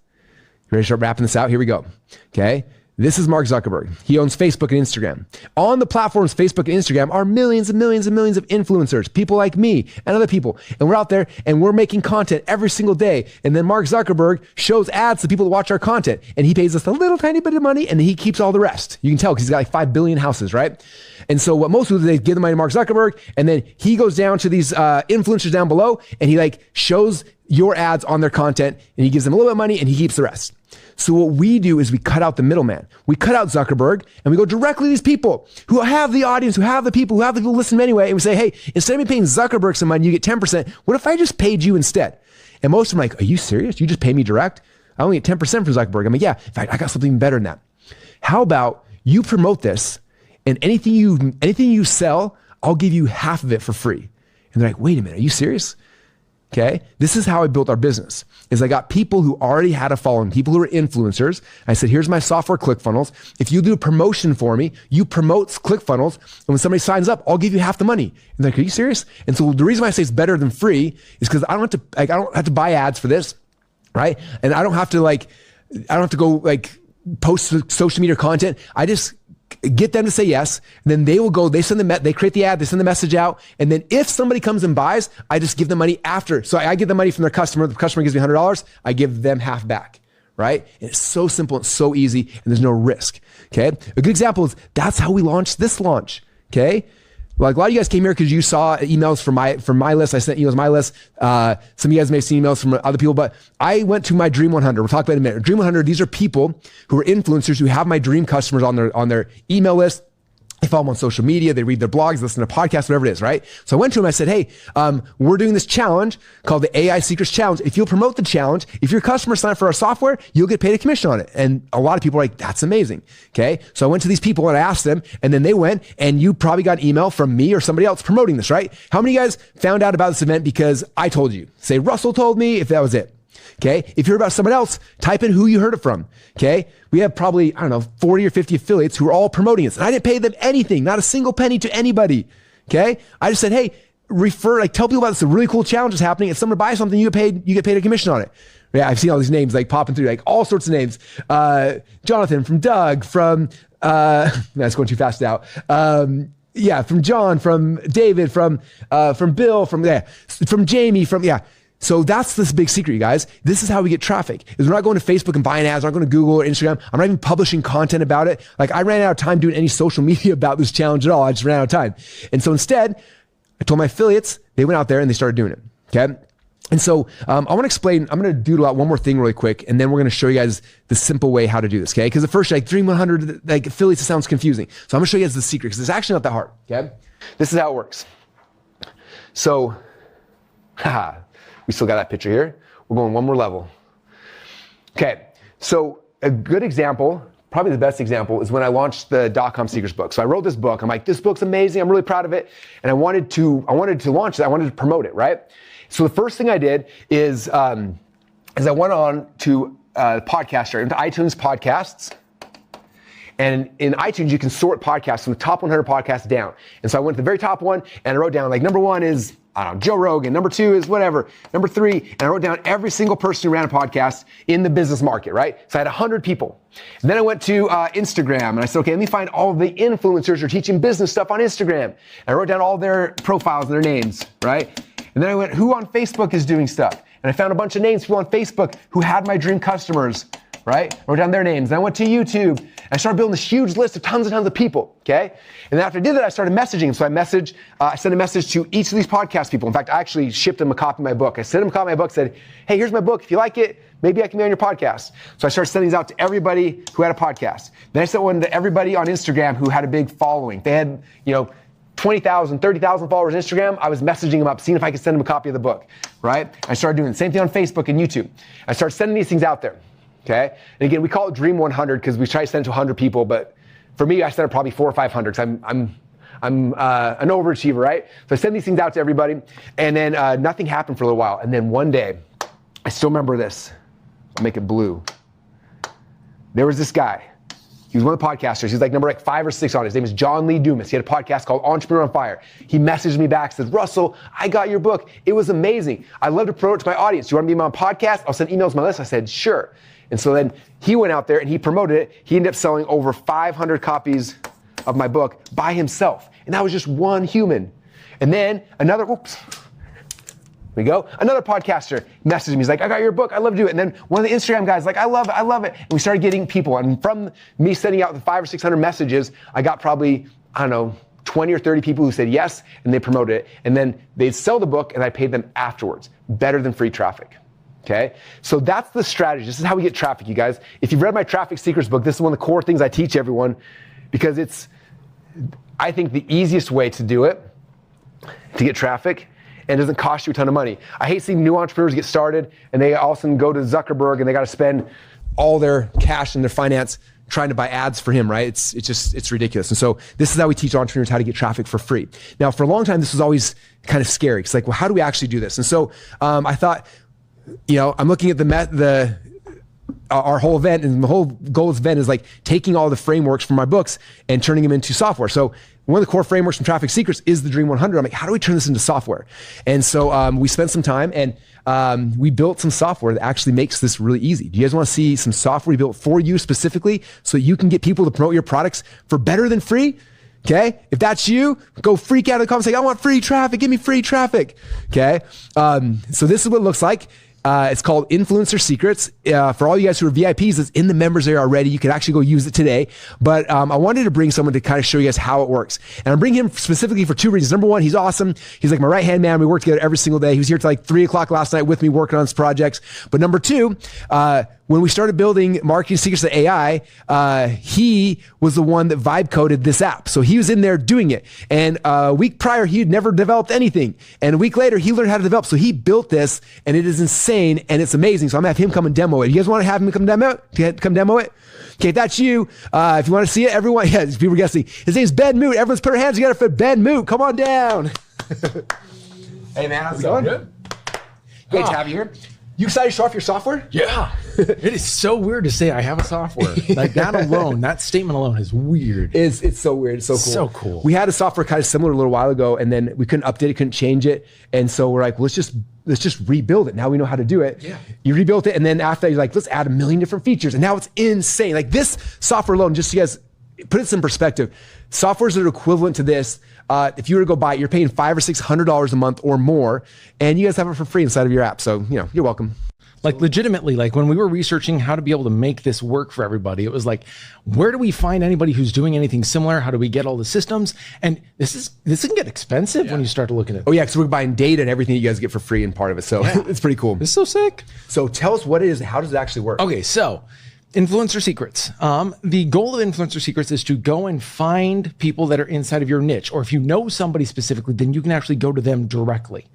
You ready to start wrapping this out? Here we go. Okay. This is Mark Zuckerberg. He owns Facebook and Instagram. On the platforms, Facebook and Instagram are millions and millions and millions of influencers, people like me and other people. And we're out there and we're making content every single day. And then Mark Zuckerberg shows ads to people that watch our content. And he pays us a little tiny bit of money and he keeps all the rest. You can tell because he's got like 5 billion houses, right? And so what most people do, they give the money to Mark Zuckerberg and then he goes down to these influencers down below and he like shows your ads on their content and he gives them a little bit of money and he keeps the rest. So what we do is we cut out the middleman. We cut out Zuckerberg and we go directly to these people who have the audience, who have the people listen anyway. And we say, hey, instead of me paying Zuckerberg some money, you get 10%. What if I just paid you instead? And most of them are like, are you serious? You just pay me direct? I only get 10% from Zuckerberg. I'm like, yeah, in fact, I got something better than that. How about you promote this and anything you sell, I'll give you half of it for free. And they're like, wait a minute, are you serious? Okay. This is how I built our business is I got people who already had a following, people who are influencers. I said, here's my software, ClickFunnels. If you do a promotion for me, you promote ClickFunnels. And when somebody signs up, I'll give you half the money. And they're like, are you serious? And so the reason why I say it's better than free is because I don't have to buy ads for this. Right. And I don't have to go post social media content. I just get them to say yes. And then they will go, they create the ad, they send the message out. And then if somebody comes and buys, I just give them money after. So I get the money from their customer. The customer gives me $100. I give them half back. Right. And it's so simple. It's so easy and there's no risk. Okay. A good example is that's how we launched this launch. Okay. Like a lot of you guys came here because you saw emails from my list. I sent emails my list. Some of you guys may have seen emails from other people, but I went to my Dream 100. We'll talk about it in a minute. Dream 100, these are people who are influencers who have my dream customers on their email list. They follow them on social media. They read their blogs, listen to podcasts, whatever it is, right? So I went to him. I said, hey, we're doing this challenge called the AI Secrets Challenge. If you'll promote the challenge, if your customers sign up for our software, you'll get paid a commission on it. And a lot of people are like, that's amazing. Okay. So I went to these people and I asked them, and then they went, and you probably got an email from me or somebody else promoting this, right? How many of you guys found out about this event because I told you? Say, Russell told me, if that was it. Okay. If you heard about someone else, type in who you heard it from. Okay. We have probably, 40 or 50 affiliates who are all promoting it. And I didn't pay them anything, not a single penny to anybody. Okay. I just said, hey, tell people about this. A really cool challenge is happening. If someone buys something, you get paid a commission on it. Yeah. I've seen all these names popping through, all sorts of names. Jonathan, from Doug, from, that's going too fast now. From John, from David, from Bill, from Jamie, So that's this big secret, you guys. This is how we get traffic. Is we're not going to Facebook and buying ads. We're not going to Google or Instagram. I'm not even publishing content about it. I ran out of time doing any social media about this challenge at all. I just ran out of time. And so instead, I told my affiliates, they went out there and they started doing it. Okay. And so I want to explain, I'm going to doodle out one more thing really quick, and then we're going to show you guys the simple way how to do this. Okay. Because at first, Dream 100, affiliates, it sounds confusing. So I'm going to show you guys the secret because it's actually not that hard. Okay. This is how it works. So, we still got that picture here. We're going one more level. Okay, so a good example, probably the best example, is when I launched the .com Secrets book. So I wrote this book. I'm like, this book's amazing. I'm really proud of it. And I wanted to launch it. I wanted to promote it, right? So the first thing I did is I went on to Podcaster, into iTunes podcasts. And in iTunes, you can sort podcasts from the top 100 podcasts down. And so I went to the very top one and I wrote down number one is, Joe Rogan. Number two is whatever. Number three, and I wrote down every single person who ran a podcast in the business market, right? So I had 100 people. And then I went to Instagram and I said, okay, let me find all of the influencers who are teaching business stuff on Instagram. And I wrote down all their profiles and their names, right? And then I went, who on Facebook is doing stuff? and I found a bunch of names, people on Facebook who had my dream customers, right? Wrote down their names. Then I went to YouTube and I started building this huge list of tons and tons of people, okay? And then after I did that, I started messaging. So I sent a message to each of these podcast people. In fact, I actually shipped them a copy of my book. I sent them a copy of my book, said, hey, here's my book. If you like it, maybe I can be on your podcast. So I started sending these out to everybody who had a podcast. Then I sent one to everybody on Instagram who had a big following. They had, 20,000, 30,000 followers on Instagram. I was messaging them up, seeing if I could send them a copy of the book, right? I started doing the same thing on Facebook and YouTube. I started sending these things out there, okay? And again, we call it Dream 100 because we try to send it to 100 people, but for me, I sent it probably 400 or 500 because I'm an overachiever, right? So I send these things out to everybody, and then nothing happened for a little while. And then one day, I still remember this. I'll make it blue. There was this guy. He was one of the podcasters. He's like number 5 or 6 on it. His name is John Lee Dumas. He had a podcast called Entrepreneur on Fire. He messaged me back, said, Russell, I got your book. It was amazing. I'd love to promote it to my audience. Do you want to be on my podcast? I'll send emails to my list. I said, sure. And so then he went out there and he promoted it. He ended up selling over 500 copies of my book by himself. And that was just one human. And then another podcaster messaged me. He's like, I got your book. I love to do it. And then one of the Instagram guys like, I love it. And we started getting people. And from me sending out the 500 or 600 messages, I got probably, 20 or 30 people who said yes, and they promoted it. And then they'd sell the book and I paid them afterwards. Better than free traffic. Okay? So that's the strategy. This is how we get traffic, you guys. If you've read my Traffic Secrets book, this is one of the core things I teach everyone because it's, I think, the easiest way to do it, to get traffic, and it doesn't cost you a ton of money. I hate seeing new entrepreneurs get started and they all of a sudden go to Zuckerberg and they got to spend all their cash and their finance trying to buy ads for him, right? It's ridiculous. And so this is how we teach entrepreneurs how to get traffic for free. Now, for a long time, this was always kind of scary. It's like, well, how do we actually do this? And so I thought, I'm looking at our whole event, and the whole goal of this event is like taking all the frameworks from my books and turning them into software. So one of the core frameworks from Traffic Secrets is the Dream 100. I'm like, how do we turn this into software? And so we spent some time and we built some software that actually makes this really easy. Do you guys want to see some software we built for you specifically so you can get people to promote your products for better than free? Okay. If that's you, go freak out in the comments. Say, I want free traffic. Give me free traffic. Okay. So this is what it looks like. It's called Influencer Secrets. For all you guys who are VIPs, it's in the members area already. You can actually go use it today. But I wanted to bring someone to kind of show you guys how it works. And I'm bringing him specifically for 2 reasons. Number one, he's awesome. He's like my right-hand man. We work together every single day. He was here till like 3 o'clock last night with me working on his projects. But number two, when we started building Marketing Secrets to AI, he was the one that vibe coded this app. So he was in there doing it. And a week prior, he had never developed anything. And a week later, he learned how to develop. So he built this, and it is insane, and it's amazing. So I'm going to have him come and demo it. You guys want to have him come demo it? Okay, if that's you, if you want to see it, everyone, yeah, people are guessing. His name's Ben Moot. Everyone's put their hands together for Ben Moot. Come on down. Hey, man, how's it going? Good. Great to have you here. You excited to show off your software? Yeah. It is so weird to say I have a software. Like that alone, that statement alone is weird. It's so weird. It's so cool. So cool. We had a software kind of similar a little while ago, and then we couldn't update it, couldn't change it. And so we're like, well, let's just rebuild it. Now we know how to do it. Yeah. You rebuilt it, and then after that, you're like, let's add 1 million different features. And now it's insane. Like this software alone, just so you guys put it in perspective, softwares that are equivalent to this, if you were to go buy it, you're paying $500 or $600 a month or more, and you guys have it for free inside of your app. So, you're welcome. Like legitimately, like when we were researching how to be able to make this work for everybody, it was like, where do we find anybody who's doing anything similar? How do we get all the systems? And this can get expensive when you start to look at it. Oh yeah, because we're buying data and everything you guys get for free and part of it. So it's pretty cool. It's so sick. So tell us what it is. How does it actually work? Okay, so Influencer Secrets. The goal of Influencer Secrets is to go and find people that are inside of your niche, or if you know somebody specifically, then you can actually go to them directly.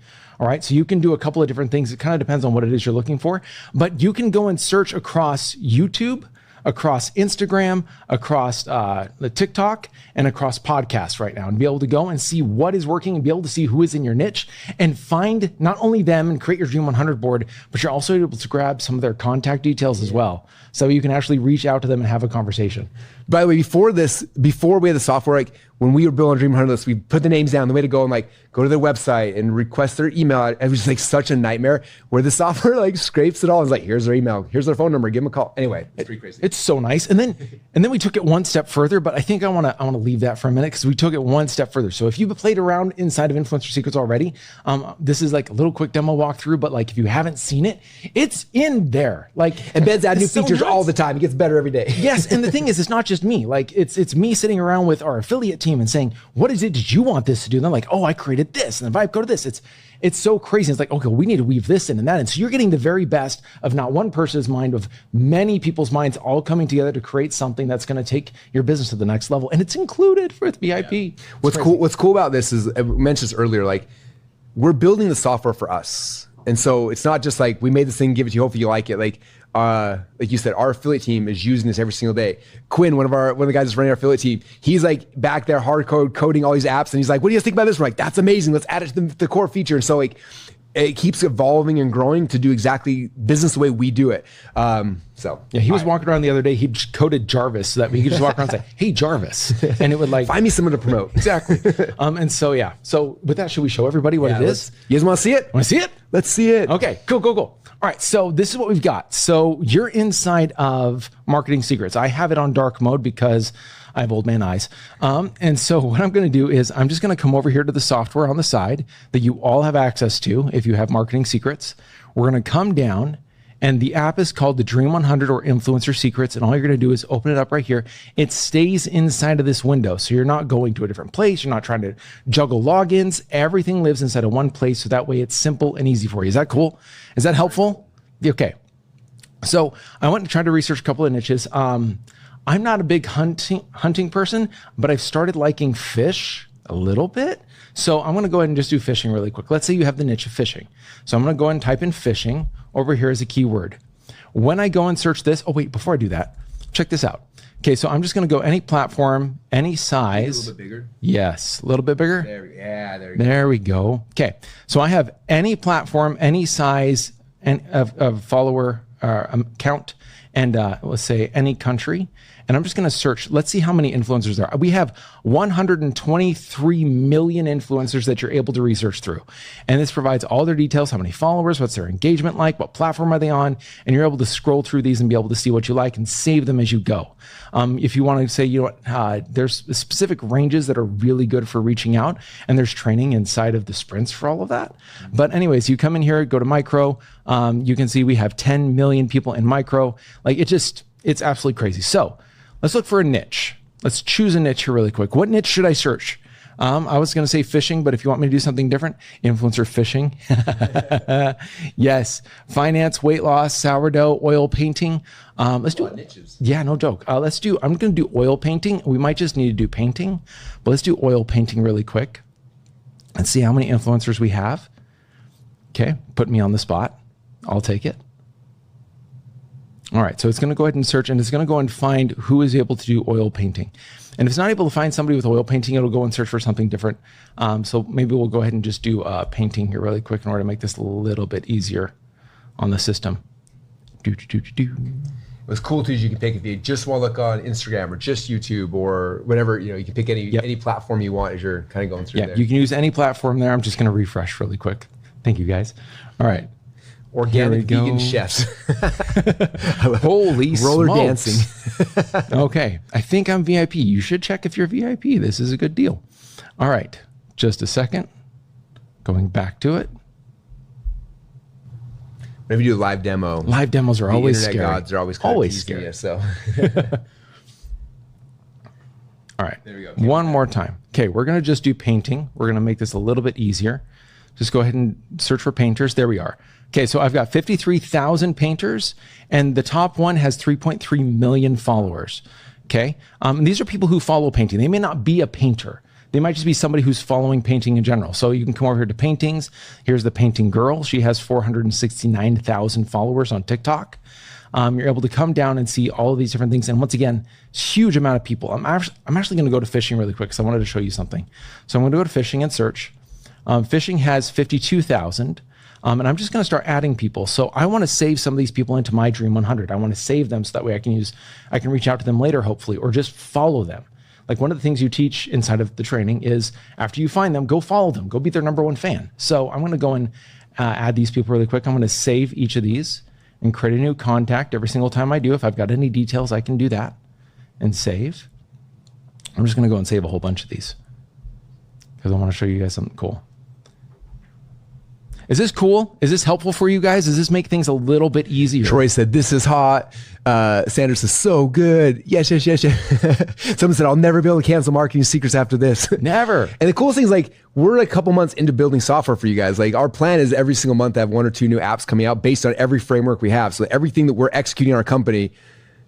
All right, so you can do a couple of different things. It kind of depends on what it is you're looking for, but you can go and search across YouTube, across Instagram, across the TikTok, and across podcasts right now, and be able to go and see what is working and be able to see who is in your niche and find not only them and create your Dream 100 board, but you're also able to grab some of their contact details as well. So you can actually reach out to them and have a conversation. By the way, before we had the software, like when we were building Dream Hunter List, we put the names down, the way to go and like go to their website and request their email. It was like such a nightmare where the software like scrapes it all. It's like, here's their email, here's their phone number, give them a call. Anyway, it's pretty crazy. It's so nice. And then we took it one step further, but I think I want to leave that for a minute because we took it one step further. So if you've played around inside of Influencer Secrets already, this is like a little quick demo walkthrough, but like if you haven't seen it, it's in there. Like, and Ben's add new features all the time. It gets better every day. Yes. And the thing is, it's not just me. Like it's me sitting around with our affiliate team and saying, what is it did you want this to do? And they're like, oh, I created this. And the vibe go to this. It's so crazy. It's like, okay, we need to weave this in and that. And so you're getting the very best of not one person's mind, of many people's minds all coming together to create something that's going to take your business to the next level. And it's included with VIP. Yeah. What's cool about this is, I mentioned this earlier, like we're building the software for us. And so it's not just like we made this thing, give it to you, hopefully you like it. Like you said, our affiliate team is using this every single day. Quinn, one of the guys that's running our affiliate team, he's like back there hard coding all these apps, and he's like, what do you guys think about this? We're like, that's amazing. Let's add it to the core feature. And so like it keeps evolving and growing to do exactly business the way we do it. So yeah, he was walking around the other day. He coded Jarvis so that he could just walk around and say, "Hey Jarvis," and it would like find me someone to promote. Exactly. And so yeah. So with that, should we show everybody what it is? You guys want to see it? Want to see it? Let's see it. Okay. Cool. All right. So this is what we've got. So you're inside of Marketing Secrets. I have it on dark mode because I have old man eyes. And so what I'm going to do is I'm just going to come over here to the software on the side that you all have access to if you have Marketing Secrets. We're going to come down, and the app is called the Dream 100 or Influencer Secrets. And all you're going to do is open it up right here. It stays inside of this window. So you're not going to a different place. You're not trying to juggle logins. Everything lives inside of one place. So that way it's simple and easy for you. Is that cool? Is that helpful? Okay. So I went to try to research a couple of niches. I'm not a big hunting person, but I've started liking fish a little bit. So I'm going to go ahead and just do fishing really quick. Let's say you have the niche of fishing. So I'm going to go ahead and type in fishing over here as a keyword. When I go and search this, oh wait, before I do that, check this out. Okay, so I'm just going to go any platform, any size. A little bit bigger? Yes, a little bit bigger. There we go. Okay, so I have any platform, any size and of follower count, and let's say any country. And I'm just going to search. Let's see how many influencers there are. We have 123 million influencers that you're able to research through. And this provides all their details, how many followers, what's their engagement like, what platform are they on, and you're able to scroll through these and be able to see what you like and save them as you go. If you want to say, you know what, there's specific ranges that are really good for reaching out, and there's training inside of the sprints for all of that. But anyways, you come in here, go to micro. You can see we have 10 million people in micro. Like it's absolutely crazy. So let's look for a niche. Let's choose a niche here really quick. What niche should I search? I was going to say fishing, but if you want me to do something different, influencer fishing. Yes. Finance, weight loss, sourdough, oil painting. Let's do niches. Yeah, no joke. I'm going to do oil painting. We might just need to do painting, but let's do oil painting really quick. Let's see how many influencers we have. Okay. Put me on the spot. I'll take it. All right, so it's going to go ahead and search, and it's going to go and find who is able to do oil painting. And if it's not able to find somebody with oil painting, it'll go and search for something different. So maybe we'll go ahead and just do painting here really quick in order to make this a little bit easier on the system. What's cool too is you can pick if you just want to look on Instagram or just YouTube or whatever, you can pick any platform you want as you're kind of going through there. You can use any platform there. I'm just going to refresh really quick. Thank you guys. All right. Organic vegan chefs. Holy roller smokes. dancing. Okay, I think I'm VIP. You should check if you're VIP. This is a good deal. All right, just a second. Going back to it. Whenever you do a live demo. Live demos are always scary. Gods are always scary. So. All right, there we go. One more time. Okay, we're going to just do painting. We're going to make this a little bit easier. Just go ahead and search for painters. There we are. Okay, so I've got 53,000 painters, and the top one has 3.3 million followers. Okay, and these are people who follow painting. They may not be a painter. They might just be somebody who's following painting in general. So you can come over here to paintings. Here's the painting girl. She has 469,000 followers on TikTok. You're able to come down and see all of these different things. And once again, huge amount of people. I'm actually going to go to fishing really quick because I wanted to show you something. So I'm going to go to fishing and search. Fishing has 52,000. And I'm just going to start adding people. So I want to save some of these people into my Dream 100. I want to save them so that way I can reach out to them later, hopefully, or just follow them. Like one of the things you teach inside of the training is after you find them, go follow them, go be their #1 fan. So I'm going to go and add these people really quick. I'm going to save each of these and create a new contact every single time I do. If I've got any details, I can do that and save. I'm just going to go and save a whole bunch of these because I want to show you guys something cool. Is this cool? Is this helpful for you guys? Does this make things a little bit easier? Troy said, this is hot. Sanders is so good. Yes. Someone said, I'll never be able to cancel marketing secrets after this. Never. And the coolest thing is like, we're a couple months into building software for you guys. Like our plan is every single month to have 1 or 2 new apps coming out based on every framework we have. So everything that we're executing in our company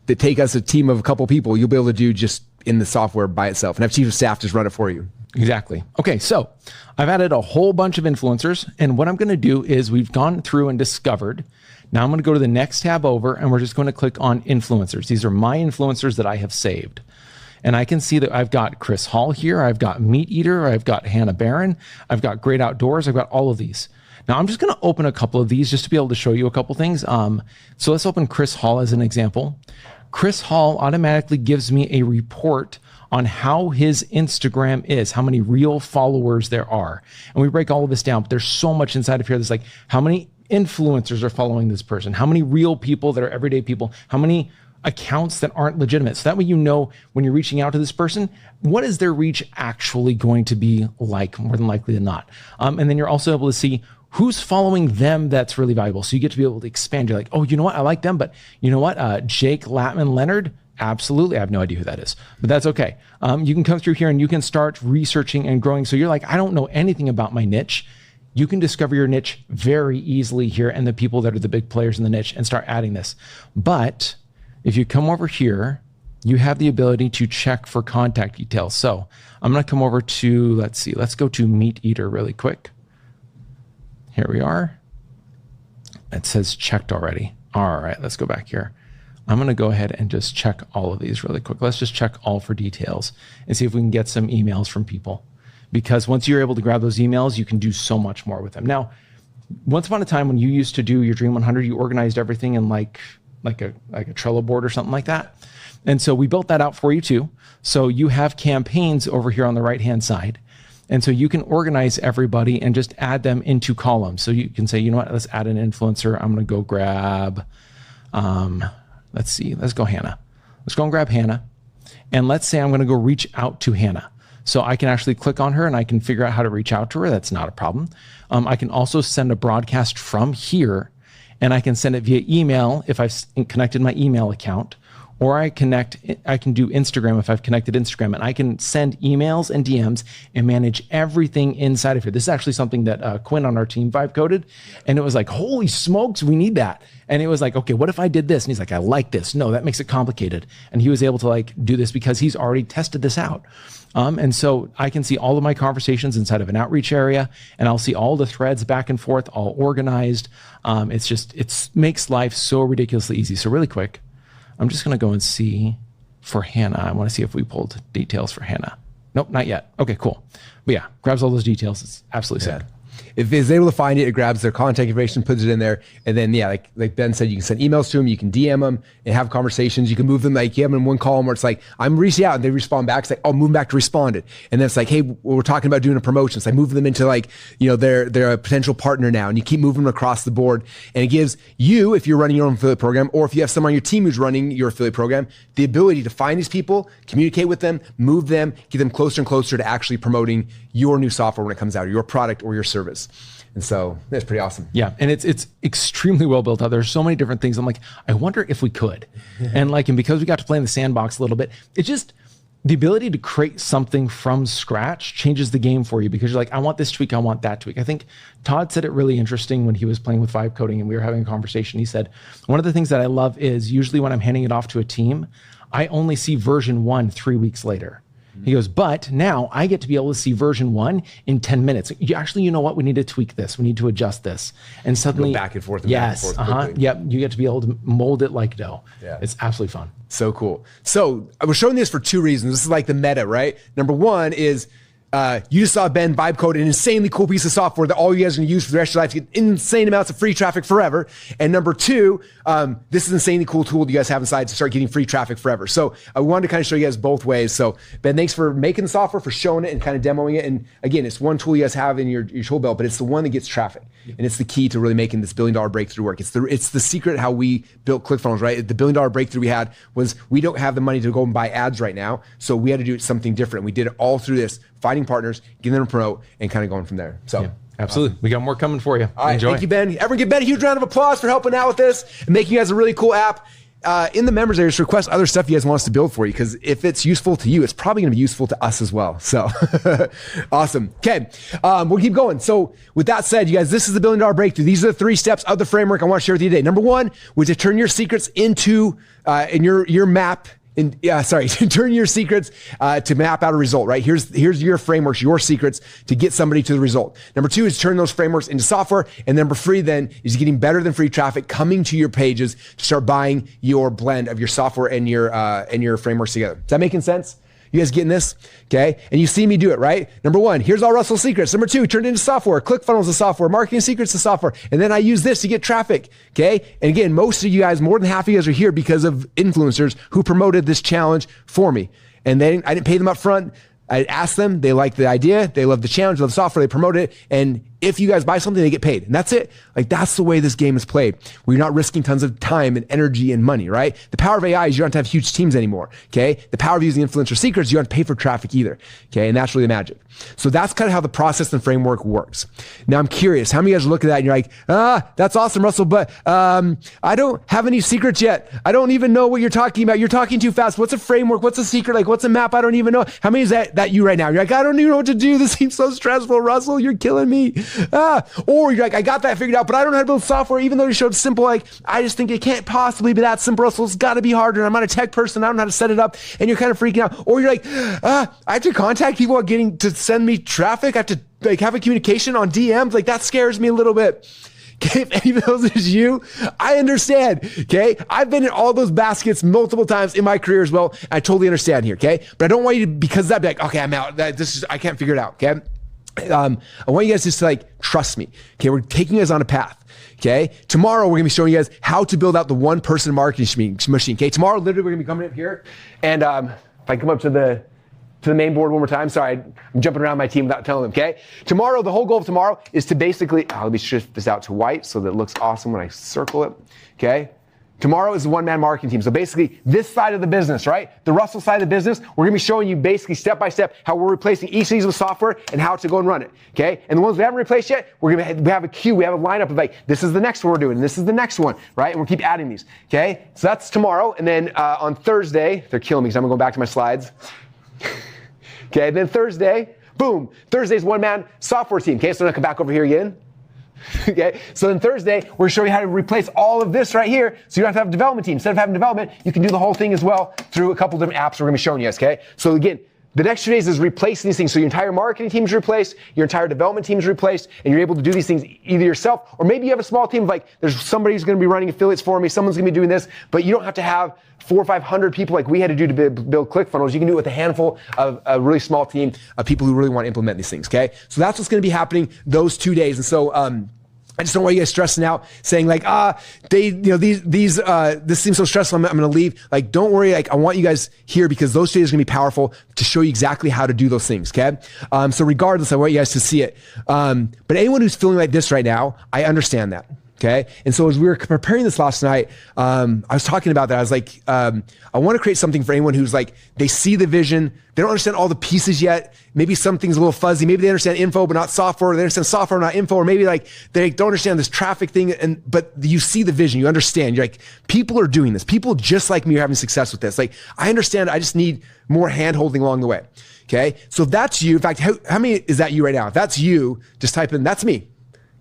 that take us a team of a couple people, you'll be able to do just in the software by itself and have chief of staff just run it for you. Exactly. Okay, so I've added a whole bunch of influencers, and what I'm going to do is we've gone through and discovered. Now I'm going to go to the next tab over, and we're just going to click on influencers. These are my influencers that I have saved. And I can see that I've got Chris Hall here, I've got Meat Eater, I've got Hannah Barron, I've got Great Outdoors, I've got all of these. Now I'm just going to open a couple of these just to be able to show you a couple things. So let's open Chris Hall as an example. Chris Hall automatically gives me a report on how his Instagram is, how many real followers there are. And we break all of this down, but there's so much inside of here. There's like how many influencers are following this person, how many real people that are everyday people, how many accounts that aren't legitimate. So that way you know when you're reaching out to this person, what is their reach actually going to be like, more than likely than not. And then you're also able to see who's following them that's really valuable. So you get to be able to expand. You're like, oh, you know what? I like them, but you know what? Jake Latman Leonard, absolutely. I have no idea who that is, but that's okay. You can come through here and you can start researching and growing. So you're like, I don't know anything about my niche. You can discover your niche very easily here and the people that are the big players in the niche and start adding this. But if you come over here, you have the ability to check for contact details. So I'm going to come over to, let's go to Meat Eater really quick. Here we are. It says checked already. All right, let's go back here. I'm going to go ahead and just check all of these really quick. Let's just check all for details and see if we can get some emails from people. Because once you're able to grab those emails, you can do so much more with them. Now, once upon a time when you used to do your Dream 100, you organized everything in like a Trello board or something like that. And so we built that out for you too. So you have campaigns over here on the right-hand side. And so you can organize everybody and just add them into columns. So you can say, you know what, let's add an influencer. I'm going to go grab, let's go Hannah. Let's go and grab Hannah. And let's say I'm going to go reach out to Hannah. So I can actually click on her and I can figure out how to reach out to her. That's not a problem. I can also send a broadcast from here and I can send it via email if I've connected my email account, or I can do Instagram if I've connected Instagram, and I can send emails and DMs and manage everything inside of here. This is actually something that Quinn on our team vibe coded, and it was like, holy smokes, we need that. And it was like, okay, what if I did this? And he's like, I like this. No, that makes it complicated. And he was able to like do this because he's already tested this out. And so I can see all of my conversations inside of an outreach area, and I'll see all the threads back and forth, all organized. It makes life so ridiculously easy. So really quick, I'm just going to go and see for Hannah. I want to see if we pulled details for Hannah. Nope, not yet. Okay, cool. But yeah, grabs all those details. It's absolutely sick. If it's able to find it, it grabs their contact information, puts it in there. And then, yeah, like Ben said, you can send emails to them, you can DM them and have conversations. You can move them, like you have them in one column where it's like, I'm reaching out and they respond back. It's like, I'll move them back to responded. And then it's like, hey, we're talking about doing a promotion. So I move them into like, you know, they're a potential partner now, and you keep moving them across the board. And it gives you, if you're running your own affiliate program, or if you have someone on your team who's running your affiliate program, the ability to find these people, communicate with them, move them, get them closer and closer to actually promoting your new software when it comes out, or your product or your service. And so that's pretty awesome. Yeah. And it's extremely well built out. There's so many different things. I'm like, I wonder if we could. And because we got to play in the sandbox a little bit, it's just the ability to create something from scratch changes the game for you, because you're like, I want this tweak, I want that tweak. I think Todd said it really interesting when he was playing with vibe coding and we were having a conversation. He said, one of the things that I love is usually when I'm handing it off to a team, I only see version 1 3 weeks later. He goes, but now I get to be able to see version 1 in 10 minutes. You know what? We need to tweak this. We need to adjust this. And suddenly, go back and forth. And yes. back and forth Yep. You get to be able to mold it like dough. Yeah. It's absolutely fun. So cool. So I was showing this for 2 reasons. This is like the meta, right? Number one is You just saw Ben vibe code an insanely cool piece of software that all you guys are going to use for the rest of your life to get insane amounts of free traffic forever. And number two, this is an insanely cool tool you guys have inside to start getting free traffic forever. So I wanted to kind of show you guys both ways. So Ben, thanks for making the software, for showing it and kind of demoing it. And again, it's one tool you guys have in your tool belt, but it's the one that gets traffic. And it's the key to really making this $1 billion breakthrough work. It's the secret how we built ClickFunnels, right? The $1 billion breakthrough we had was we don't have the money to go and buy ads right now. So we had to do something different. We did it all through this, finding partners, getting them to promote, and kind of going from there. So absolutely. We got more coming for you. All right, Enjoy. thank you, Ben. Everyone give Ben a huge round of applause for helping out with this and making you guys a really cool app. In the members area, just request other stuff you guys want us to build for you, because if it's useful to you, it's probably going to be useful to us as well. So awesome. Okay, we'll keep going. So with that said, you guys, this is the $1 billion breakthrough. These are the 3 steps of the framework I want to share with you today. Number 1 was to turn your secrets into in your map. Turn your secrets to map out a result, right? Here's your frameworks, your secrets to get somebody to the result. Number 2 is turn those frameworks into software. And number 3 then is getting better than free traffic coming to your pages to start buying your blend of your software and your frameworks together. Is that making sense? You guys getting this? Okay. And you see me do it, right? Number 1, here's all Russell's secrets. Number 2, turn it into software. ClickFunnels is software. Marketing secrets is software. And then I use this to get traffic. Okay. And again, most of you guys, more than half of you guys are here because of influencers who promoted this challenge for me. And I didn't pay them up front. I asked them, they liked the idea, they love the challenge, love the software, they promote it, and if you guys buy something, they get paid. And that's it. Like, that's the way this game is played. Where you're not risking tons of time and energy and money, right? The power of AI is you don't have to have huge teams anymore, okay? The power of using influencer secrets, you don't have to pay for traffic either, okay? And that's really the magic. So that's kind of how the process and framework works. Now, I'm curious, how many of you guys look at that and you're like, that's awesome, Russell, but I don't have any secrets yet. I don't even know what you're talking about. You're talking too fast. What's a framework? What's a secret? Like, what's a map? I don't even know. How many is that you right now? You're like, I don't even know what to do. This seems so stressful, Russell. You're killing me. Or you're like, I got that figured out, but I don't know how to build software, even though you showed simple. Like, I just think it can't possibly be that simple, Russell. It's got to be harder. I'm not a tech person. I don't know how to set it up. And you're kind of freaking out. Or you're like, I have to contact people getting to send me traffic. I have to have a communication on DMs. Like, that scares me a little bit. Okay, if any of those is you, I understand. Okay, I've been in all those baskets multiple times in my career as well. I totally understand here. Okay, but I don't want you to, because that be like, okay, I'm out. I can't figure it out. Okay. I want you guys just to like trust me. Okay, we're taking us on a path. Okay, tomorrow we're gonna be showing you guys how to build out the one-person marketing machine. Okay, tomorrow literally we're gonna be coming up here, and if I come up to the main board one more time. Sorry, I'm jumping around my team without telling them. Okay, tomorrow, the whole goal of tomorrow is to basically let me shift this out to white so that it looks awesome when I circle it. Okay. Tomorrow is the one-man marketing team. So basically, this side of the business, right? The Russell side of the business, we're going to be showing you basically step-by-step how we're replacing each of these with software and how to go and run it, okay? And the ones we haven't replaced yet, we have a queue, we have a lineup of like, this is the next one we're doing, and this is the next one, right? And we'll keep adding these, okay? So that's tomorrow. And then on Thursday, they're killing me because I'm going to go back to my slides. Okay, then Thursday, boom. Thursday's one-man software team, okay? So I'm going to come back over here again. Okay, so then Thursday, we're going to show you how to replace all of this right here so you don't have to have a development team. Instead of having development, you can do the whole thing as well through a couple different apps we're going to be showing you guys, okay? So again, the next 2 days is replacing these things. So your entire marketing team is replaced, your entire development team is replaced, and you're able to do these things either yourself, or maybe you have a small team of like, there's somebody who's going to be running affiliates for me, someone's going to be doing this, but you don't have to have 400 or 500 people like we had to do to build ClickFunnels. You can do it with a handful of a really small team of people who really want to implement these things, okay? So that's what's going to be happening those 2 days. And so, I just don't want you guys stressing out, saying like, this seems so stressful, I'm going to leave. Like, don't worry. Like, I want you guys here because those 2 days are going to be powerful to show you exactly how to do those things. Okay. So regardless, I want you guys to see it. But anyone who's feeling like this right now, I understand that. Okay. And so as we were preparing this last night, I was talking about that. I was like, I want to create something for anyone who's like, they see the vision. They don't understand all the pieces yet. Maybe something's a little fuzzy. Maybe they understand info, but not software. They understand software, not info. Or maybe like they don't understand this traffic thing. But you see the vision, you understand. You're like, people are doing this. People just like me are having success with this. Like, I understand. I just need more hand holding along the way. Okay. So if that's you, in fact, how many is that you right now? If that's you, just type in, that's me.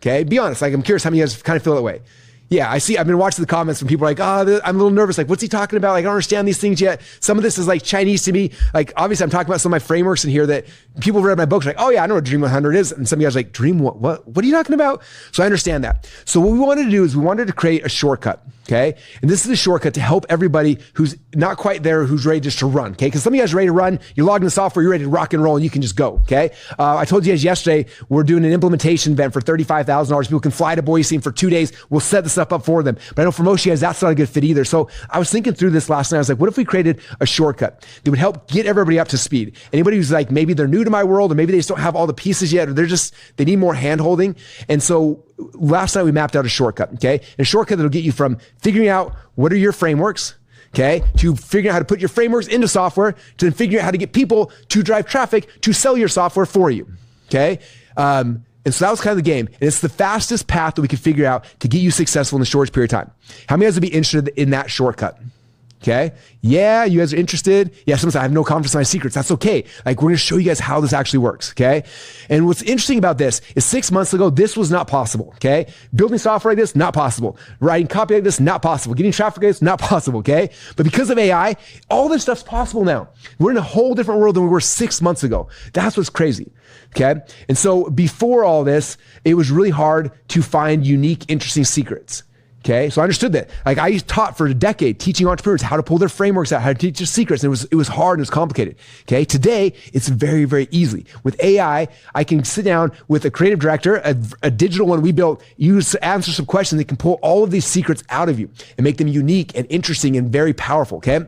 Okay, be honest. Like, I'm curious how many of you guys kind of feel that way. Yeah, I see. I've been watching the comments from people like, oh, I'm a little nervous. Like, what's he talking about? Like, I don't understand these things yet. Some of this is like Chinese to me. Like, obviously, I'm talking about some of my frameworks in here that people read my books like, oh yeah, I know what Dream 100 is. And some of you guys are like, Dream what? What are you talking about? So I understand that. So what we wanted to do is we wanted to create a shortcut. Okay. And this is a shortcut to help everybody who's not quite there, who's ready just to run. Okay. Because some of you guys are ready to run. You're logged in the software. You're ready to rock and roll and you can just go. Okay. I told you guys yesterday, we're doing an implementation event for $35,000. People can fly to Boise for 2 days. We'll set this up for them. But I know for most of you guys, that's not a good fit either. So I was thinking through this last night. I was like, what if we created a shortcut that would help get everybody up to speed? Anybody who's like, maybe they're new to my world or maybe they just don't have all the pieces yet, or they need more hand holding. And so last night we mapped out a shortcut. Okay. And a shortcut that'll get you from figuring out what are your frameworks, okay, to figuring out how to put your frameworks into software, to then figuring out how to get people to drive traffic to sell your software for you. Okay. And so that was kind of the game. And it's the fastest path that we could figure out to get you successful in the shortest period of time. How many of us would be interested in that shortcut? Okay. Yeah. You guys are interested. Yeah. Someone said, I have no confidence in my secrets. That's okay. Like, we're going to show you guys how this actually works. Okay. And what's interesting about this is 6 months ago, this was not possible. Okay. Building software like this, not possible. Writing copy like this, not possible. Getting traffic like this, not possible. Okay. But because of AI, all this stuff's possible now. We're in a whole different world than we were 6 months ago. That's what's crazy. Okay. And so before all this, it was really hard to find unique, interesting secrets. Okay. So I understood that. Like, I taught for a decade teaching entrepreneurs how to pull their frameworks out, how to teach their secrets. And it was hard and it was complicated. Okay. Today, it's very, very easy. With AI, I can sit down with a creative director, a digital one we built, use to answer some questions that can pull all of these secrets out of you and make them unique and interesting and very powerful. Okay.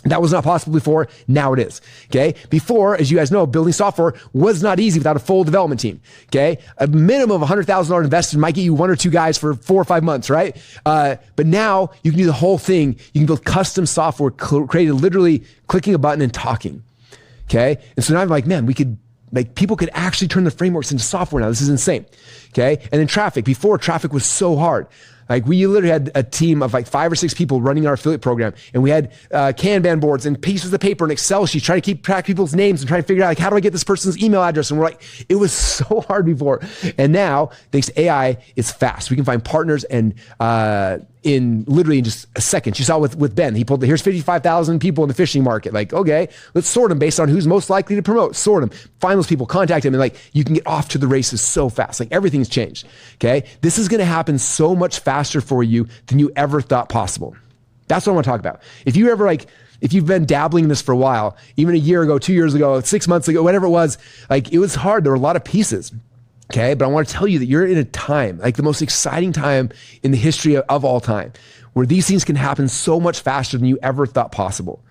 That was not possible before. Now it is. Okay. Before, as you guys know, building software was not easy without a full development team. Okay. A minimum of $100,000 invested might get you 1 or 2 guys for 4 or 5 months, right? But now you can do the whole thing. You can build custom software created literally clicking a button and talking. Okay. And so now I'm like, man, people could actually turn the frameworks into software now. This is insane. Okay. And then traffic. Before, traffic was so hard. Like, we literally had a team of like 5 or 6 people running our affiliate program. And we had Kanban boards and pieces of paper and Excel sheets trying to keep track of people's names and trying to figure out, like, how do I get this person's email address? And we're like, it was so hard before. And now, thanks to AI, it's fast. We can find partners and in literally just a second. You saw with Ben, he pulled, here's 55,000 people in the fishing market. Like, okay, let's sort them based on who's most likely to promote. Sort them, find those people, contact them, and like, you can get off to the races so fast. Like, everything's changed. Okay, this is going to happen so much faster for you than you ever thought possible. That's what I want to talk about. If you've been dabbling in this for a while, even a year ago, 2 years ago, 6 months ago, whatever it was, like, it was hard. There were a lot of pieces. Okay. But I want to tell you that you're in a time, like the most exciting time in the history of all time, where these things can happen so much faster than you ever thought possible.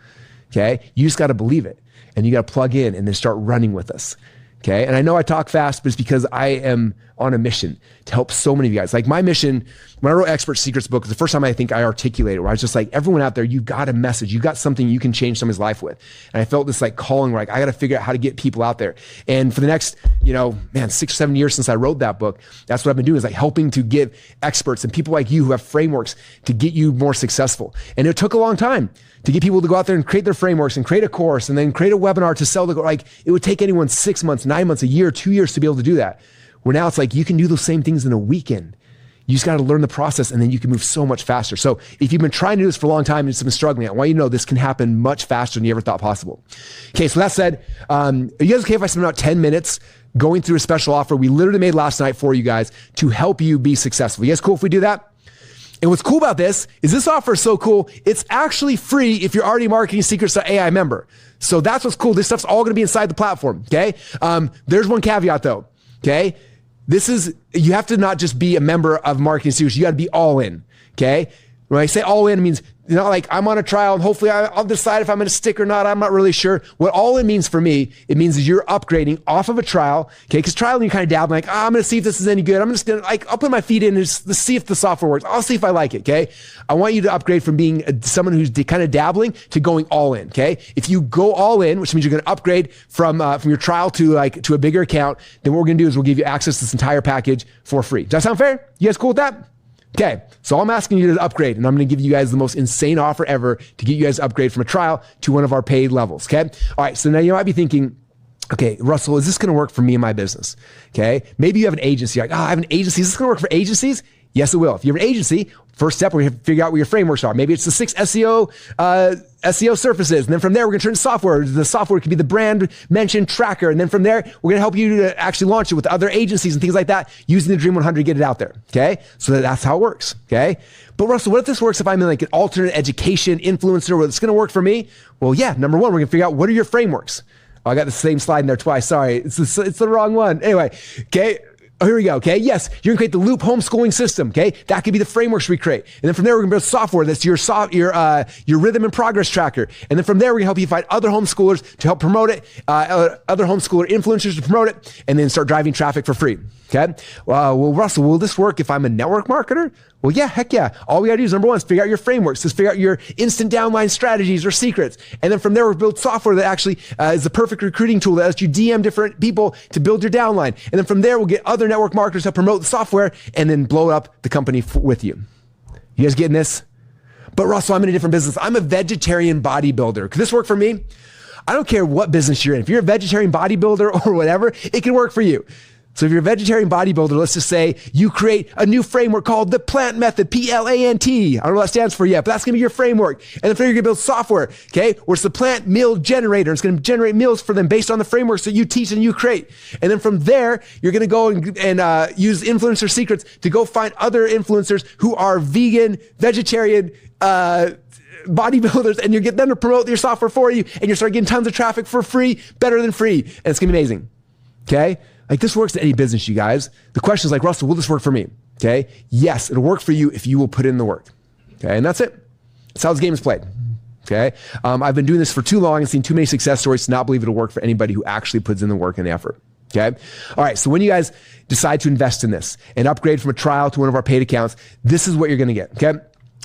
Okay. You just got to believe it, and you got to plug in and then start running with us. Okay. And I know I talk fast, but it's because I am on a mission to help so many of you guys. Like, my mission, when I wrote Expert Secrets book, it's the first time I think I articulated, where I was just like, everyone out there, you got a message, you got something you can change somebody's life with. And I felt this like calling, where like, I got to figure out how to get people out there. And for the next, 6 or 7 years since I wrote that book, that's what I've been doing, is like helping to give experts and people like you who have frameworks to get you more successful. And it took a long time to get people to go out there and create their frameworks and create a course and then create a webinar to sell like, it would take anyone 6 months, 9 months, a year, 2 years to be able to do that. Where now it's like, you can do those same things in a weekend. You just got to learn the process, and then you can move so much faster. So if you've been trying to do this for a long time and you've been struggling, I want you to know this can happen much faster than you ever thought possible. Okay. So that said, are you guys okay if I spend about 10 minutes going through a special offer we literally made last night for you guys to help you be successful? You guys cool if we do that? And what's cool about this is this offer is so cool. It's actually free if you're already a Marketing Secrets.ai member. So that's what's cool. This stuff's all going to be inside the platform. Okay. There's one caveat though. Okay. You have to not just be a member of Marketing Secrets. You got to be all in. Okay. When I say all in, it means, like, I'm on a trial and hopefully I'll decide if I'm going to stick or not. I'm not really sure. What all in means for me, it means is you're upgrading off of a trial. Okay. Because trial, you kind of dabble, like, I'm going to see if this is any good. I'm just going to, like, I'll put my feet in and just see if the software works. I'll see if I like it. Okay. I want you to upgrade from being someone who's kind of dabbling to going all in. Okay. If you go all in, which means you're going to upgrade from your trial to a bigger account, then what we're going to do is we'll give you access to this entire package for free. Does that sound fair? You guys cool with that? Okay, so I'm asking you to upgrade, and I'm going to give you guys the most insane offer ever to get you guys to upgrade from a trial to one of our paid levels, okay? All right, so now you might be thinking, okay, Russell, is this going to work for me and my business? Okay, maybe you have an agency. You're like, I have an agency. Is this going to work for agencies? Yes, it will. If you're an agency, first step, we're going to figure out what your frameworks are. Maybe it's the 6 SEO surfaces. And then from there, we're going to turn to software. The software could be the brand mentioned tracker. And then from there, we're going to help you to actually launch it with other agencies and things like that using the Dream 100 to get it out there. Okay. So that's how it works. Okay. But Russell, what if this works if I'm in like an alternate education influencer where it's going to work for me? Well, yeah. Number one, we're going to figure out what are your frameworks. Oh, I got the same slide in there twice. Sorry. It's the wrong one. Anyway. Okay. Oh, here we go. Okay. Yes. You're gonna create the Loop homeschooling system. Okay. That could be the frameworks we create. And then from there, we're gonna build software that's your rhythm and progress tracker. And then from there, we're gonna help you find other homeschoolers to help promote it, other homeschooler influencers to promote it, and then start driving traffic for free. Okay. Well, Russell, will this work if I'm a network marketer? Well, yeah, heck yeah. All we gotta do is number one is figure out your frameworks, is figure out your instant downline strategies or secrets. And then from there, we'll build software that actually is the perfect recruiting tool that lets you DM different people to build your downline. And then from there, we'll get other network marketers to promote the software and then blow up the company with you. You guys getting this? But Russell, I'm in a different business. I'm a vegetarian bodybuilder. Could this work for me? I don't care what business you're in. If you're a vegetarian bodybuilder or whatever, it can work for you. So if you're a vegetarian bodybuilder, let's just say you create a new framework called the PLANT method, P-L-A-N-T. I don't know what that stands for yet, but that's going to be your framework. And then you're going to build software, okay, where it's the plant meal generator. It's going to generate meals for them based on the frameworks that you teach and you create. And then from there, you're going to go and use influencer secrets to go find other influencers who are vegan, vegetarian, bodybuilders, and you get them to promote your software for you, and you start getting tons of traffic for free, better than free. And it's going to be amazing, okay? Like this works in any business, you guys. The question is like, Russell, will this work for me? Okay. Yes, it'll work for you if you will put in the work. Okay. And that's it. That's how this game is played. Okay. I've been doing this for too long and seen too many success stories to not believe it'll work for anybody who actually puts in the work and the effort. Okay. All right. So when you guys decide to invest in this and upgrade from a trial to one of our paid accounts, this is what you're going to get. Okay.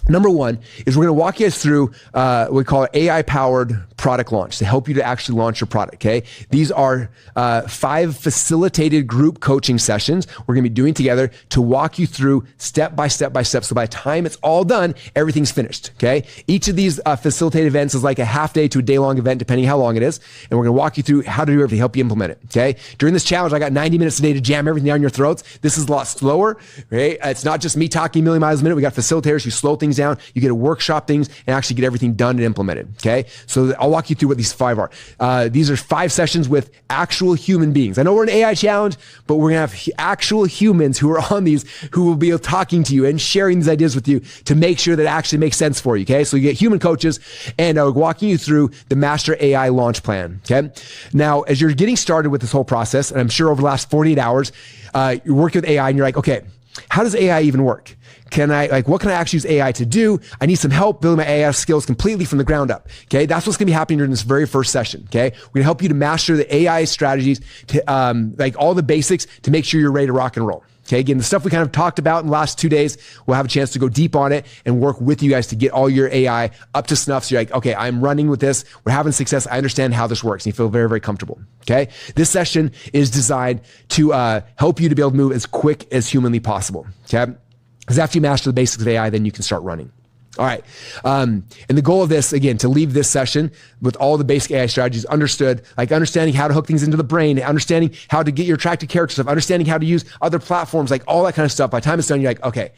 Number one is we're going to walk you guys through what we call an AI-powered product launch to help you to actually launch your product, okay? These are 5 facilitated group coaching sessions we're going to be doing together to walk you through step by step by step. So by the time it's all done, everything's finished, okay? Each of these facilitated events is like a half day to a day-long event, depending how long it is. And we're going to walk you through how to do everything, help you implement it, okay? During this challenge, I got 90 minutes a day to jam everything down your throats. This is a lot slower, right? It's not just me talking a million miles a minute. We got facilitators who slow things down. You get to workshop things and actually get everything done and implemented. Okay. So I'll walk you through what these 5 are. These are 5 sessions with actual human beings. I know we're an AI challenge, but we're going to have actual humans who are on these who will be talking to you and sharing these ideas with you to make sure that it actually makes sense for you. Okay. So you get human coaches and walking you through the master AI launch plan. Okay. Now, as you're getting started with this whole process, and I'm sure over the last 48 hours, you're working with AI and you're like, okay, how does AI even work? What can I actually use AI to do? I need some help building my AI skills completely from the ground up. Okay. That's what's going to be happening during this very first session. Okay. We're going to help you to master the AI strategies to, like all the basics to make sure you're ready to rock and roll. Okay. Again, the stuff we kind of talked about in the last 2 days, we'll have a chance to go deep on it and work with you guys to get all your AI up to snuff. So you're like, okay, I'm running with this. We're having success. I understand how this works. And you feel very, very comfortable. Okay. This session is designed to help you to be able to move as quick as humanly possible. Okay. Because after you master the basics of AI, then you can start running. All right. And the goal of this, again, to leave this session with all the basic AI strategies understood, like understanding how to hook things into the brain, understanding how to get your attractive character stuff, understanding how to use other platforms, like all that kind of stuff. By the time it's done, you're like, okay,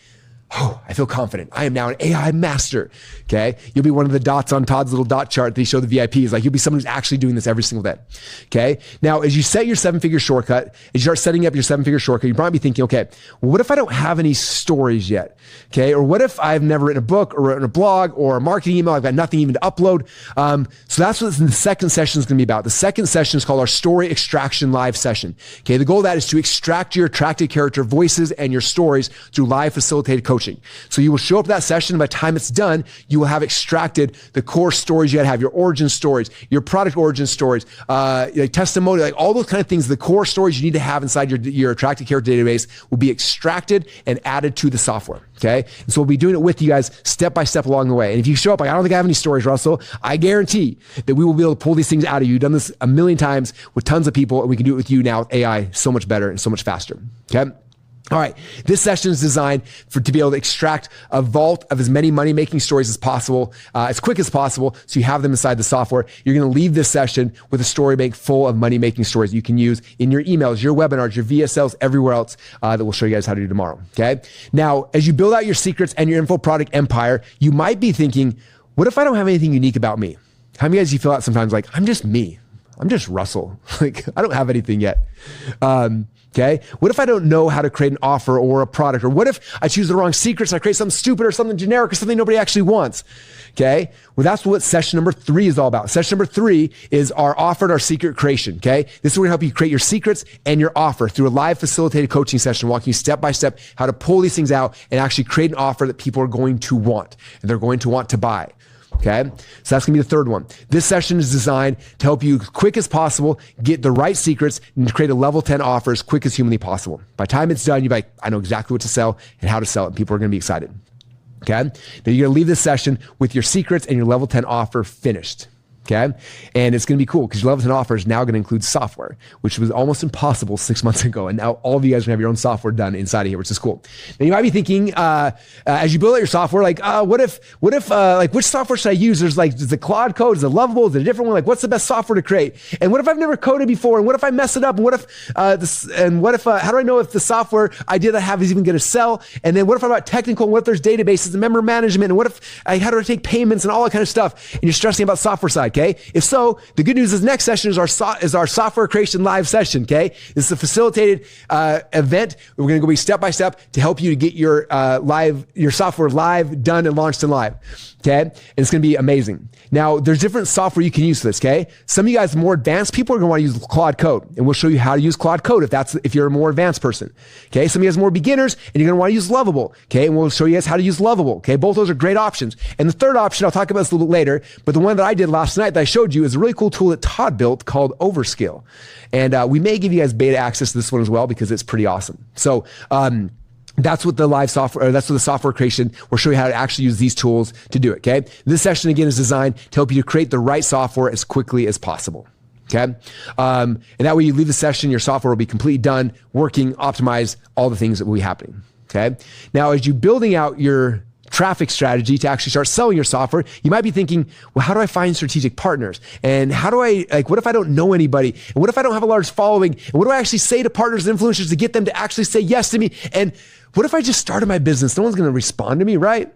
oh, I feel confident. I am now an AI master. Okay. You'll be one of the dots on Todd's little dot chart that he showed the VIPs. Like you'll be someone who's actually doing this every single day. Okay. Now, as you set your 7-figure shortcut, as you start setting up your 7-figure shortcut, you might be thinking, okay, well, what if I don't have any stories yet? Okay. Or what if I've never written a book or written a blog or a marketing email? I've got nothing even to upload. So that's what the second session is going to be about. The second session is called our story extraction live session. Okay. The goal of that is to extract your attractive character voices and your stories through live facilitated coaching. So you will show up to that session, and by the time it's done, you will have extracted the core stories you gotta have, your origin stories, your product origin stories, like testimonial, like all those kind of things, the core stories you need to have inside your attractive character database will be extracted and added to the software. Okay. And so we'll be doing it with you guys step by step along the way. And if you show up like, I don't think I have any stories, Russell, I guarantee that we will be able to pull these things out of you. You've done this a million times with tons of people, and we can do it with you now with AI so much better and so much faster. Okay. All right, this session is designed to be able to extract a vault of as many money-making stories as possible, as quick as possible, so you have them inside the software. You're going to leave this session with a story bank full of money-making stories you can use in your emails, your webinars, your VSLs, everywhere else that we'll show you guys how to do tomorrow, okay? Now, as you build out your secrets and your info product empire, you might be thinking, what if I don't have anything unique about me? How many of you feel that sometimes like, I'm just me. I'm just Russell. Like, I don't have anything yet. Okay. What if I don't know how to create an offer or a product? Or what if I choose the wrong secrets? I create something stupid or something generic or something nobody actually wants. Okay. Well, that's what session number 3 is all about. Session number 3 is our offer and our secret creation. Okay. This is where we help you create your secrets and your offer through a live facilitated coaching session, walking you step by step how to pull these things out and actually create an offer that people are going to want and they're going to want to buy. Okay. So that's going to be the third one. This session is designed to help you quick as possible get the right secrets and create a level 10 offer as quick as humanly possible. By the time it's done, you're like, I know exactly what to sell and how to sell it. And people are going to be excited. Okay. Now you're going to leave this session with your secrets and your level 10 offer finished. Okay. And it's going to be cool because your level 10 offer is now going to include software, which was almost impossible 6 months ago. And now all of you guys are going to have your own software done inside of here, which is cool. Now you might be thinking, as you build out your software, like, what if, like, which software should I use? There's like, is the Claude code, is it Lovable? Is it a different one? Like, what's the best software to create? And what if I've never coded before? And what if I mess it up? And what if, how do I know if the software idea that I have is even going to sell? And then what if I'm not technical? And what if there's databases and member management? And what if how do I take payments and all that kind of stuff? And you're stressing about software side. Okay. If so, the good news is next session is our software creation live session. Okay. This is a facilitated, event. We're going to go step by step to help you to get your software live, done and launched and live. Okay. And it's going to be amazing. Now there's different software you can use for this. Okay. Some of you guys, more advanced people, are going to want to use Claude Code, and we'll show you how to use Claude Code if you're a more advanced person. Okay. Some of you guys are more beginners and you're going to want to use Lovable. Okay. And we'll show you guys how to use Lovable. Okay. Both those are great options. And the third option, I'll talk about this a little bit later, but the one that I did last night that I showed you is a really cool tool that Todd built called Overskill. And we may give you guys beta access to this one as well because it's pretty awesome. So, that's what the live software, that's what the software creation, we'll show you how to actually use these tools to do it. Okay. This session again is designed to help you to create the right software as quickly as possible. Okay. And that way you leave the session, your software will be completely done, working, optimized, all the things that will be happening. Okay. Now, as you're building out your traffic strategy to actually start selling your software, you might be thinking, well, how do I find strategic partners? And how do I, like, what if I don't know anybody? And what if I don't have a large following? And what do I actually say to partners and influencers to get them to actually say yes to me? And what if I just started my business? No one's going to respond to me, right?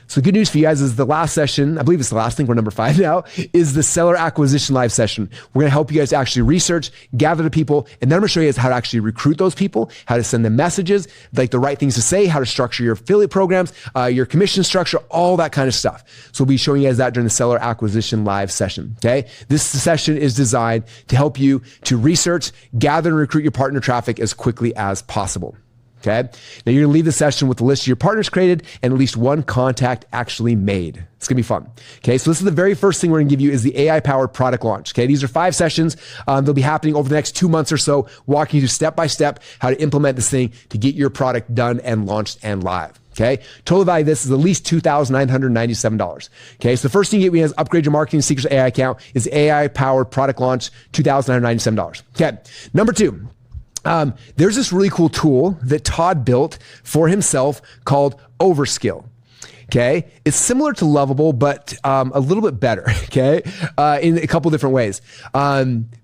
So good news for you guys is the last session, I believe it's the last thing, we're number 5 now, is the seller acquisition live session. We're going to help you guys actually research, gather the people, and then I'm going to show you guys how to actually recruit those people, how to send them messages, like the right things to say, how to structure your affiliate programs, your commission structure, all that kind of stuff. So we'll be showing you guys that during the seller acquisition live session. Okay. This session is designed to help you to research, gather, and recruit your partner traffic as quickly as possible. Okay. Now you're going to leave the session with the list of your partners created and at least one contact actually made. It's going to be fun. Okay. So this is the very first thing we're going to give you is the AI powered product launch. Okay. These are 5 sessions. They'll be happening over the next 2 months or so, walking you step by step how to implement this thing to get your product done and launched and live. Okay. Total value of this is at least $2,997. Okay. So the first thing you get is upgrade your marketing secrets AI account is AI powered product launch, $2,997. Okay. Number 2. There's this really cool tool that Todd built for himself called Overskill. Okay. It's similar to Lovable, but a little bit better. Okay. In a couple different ways.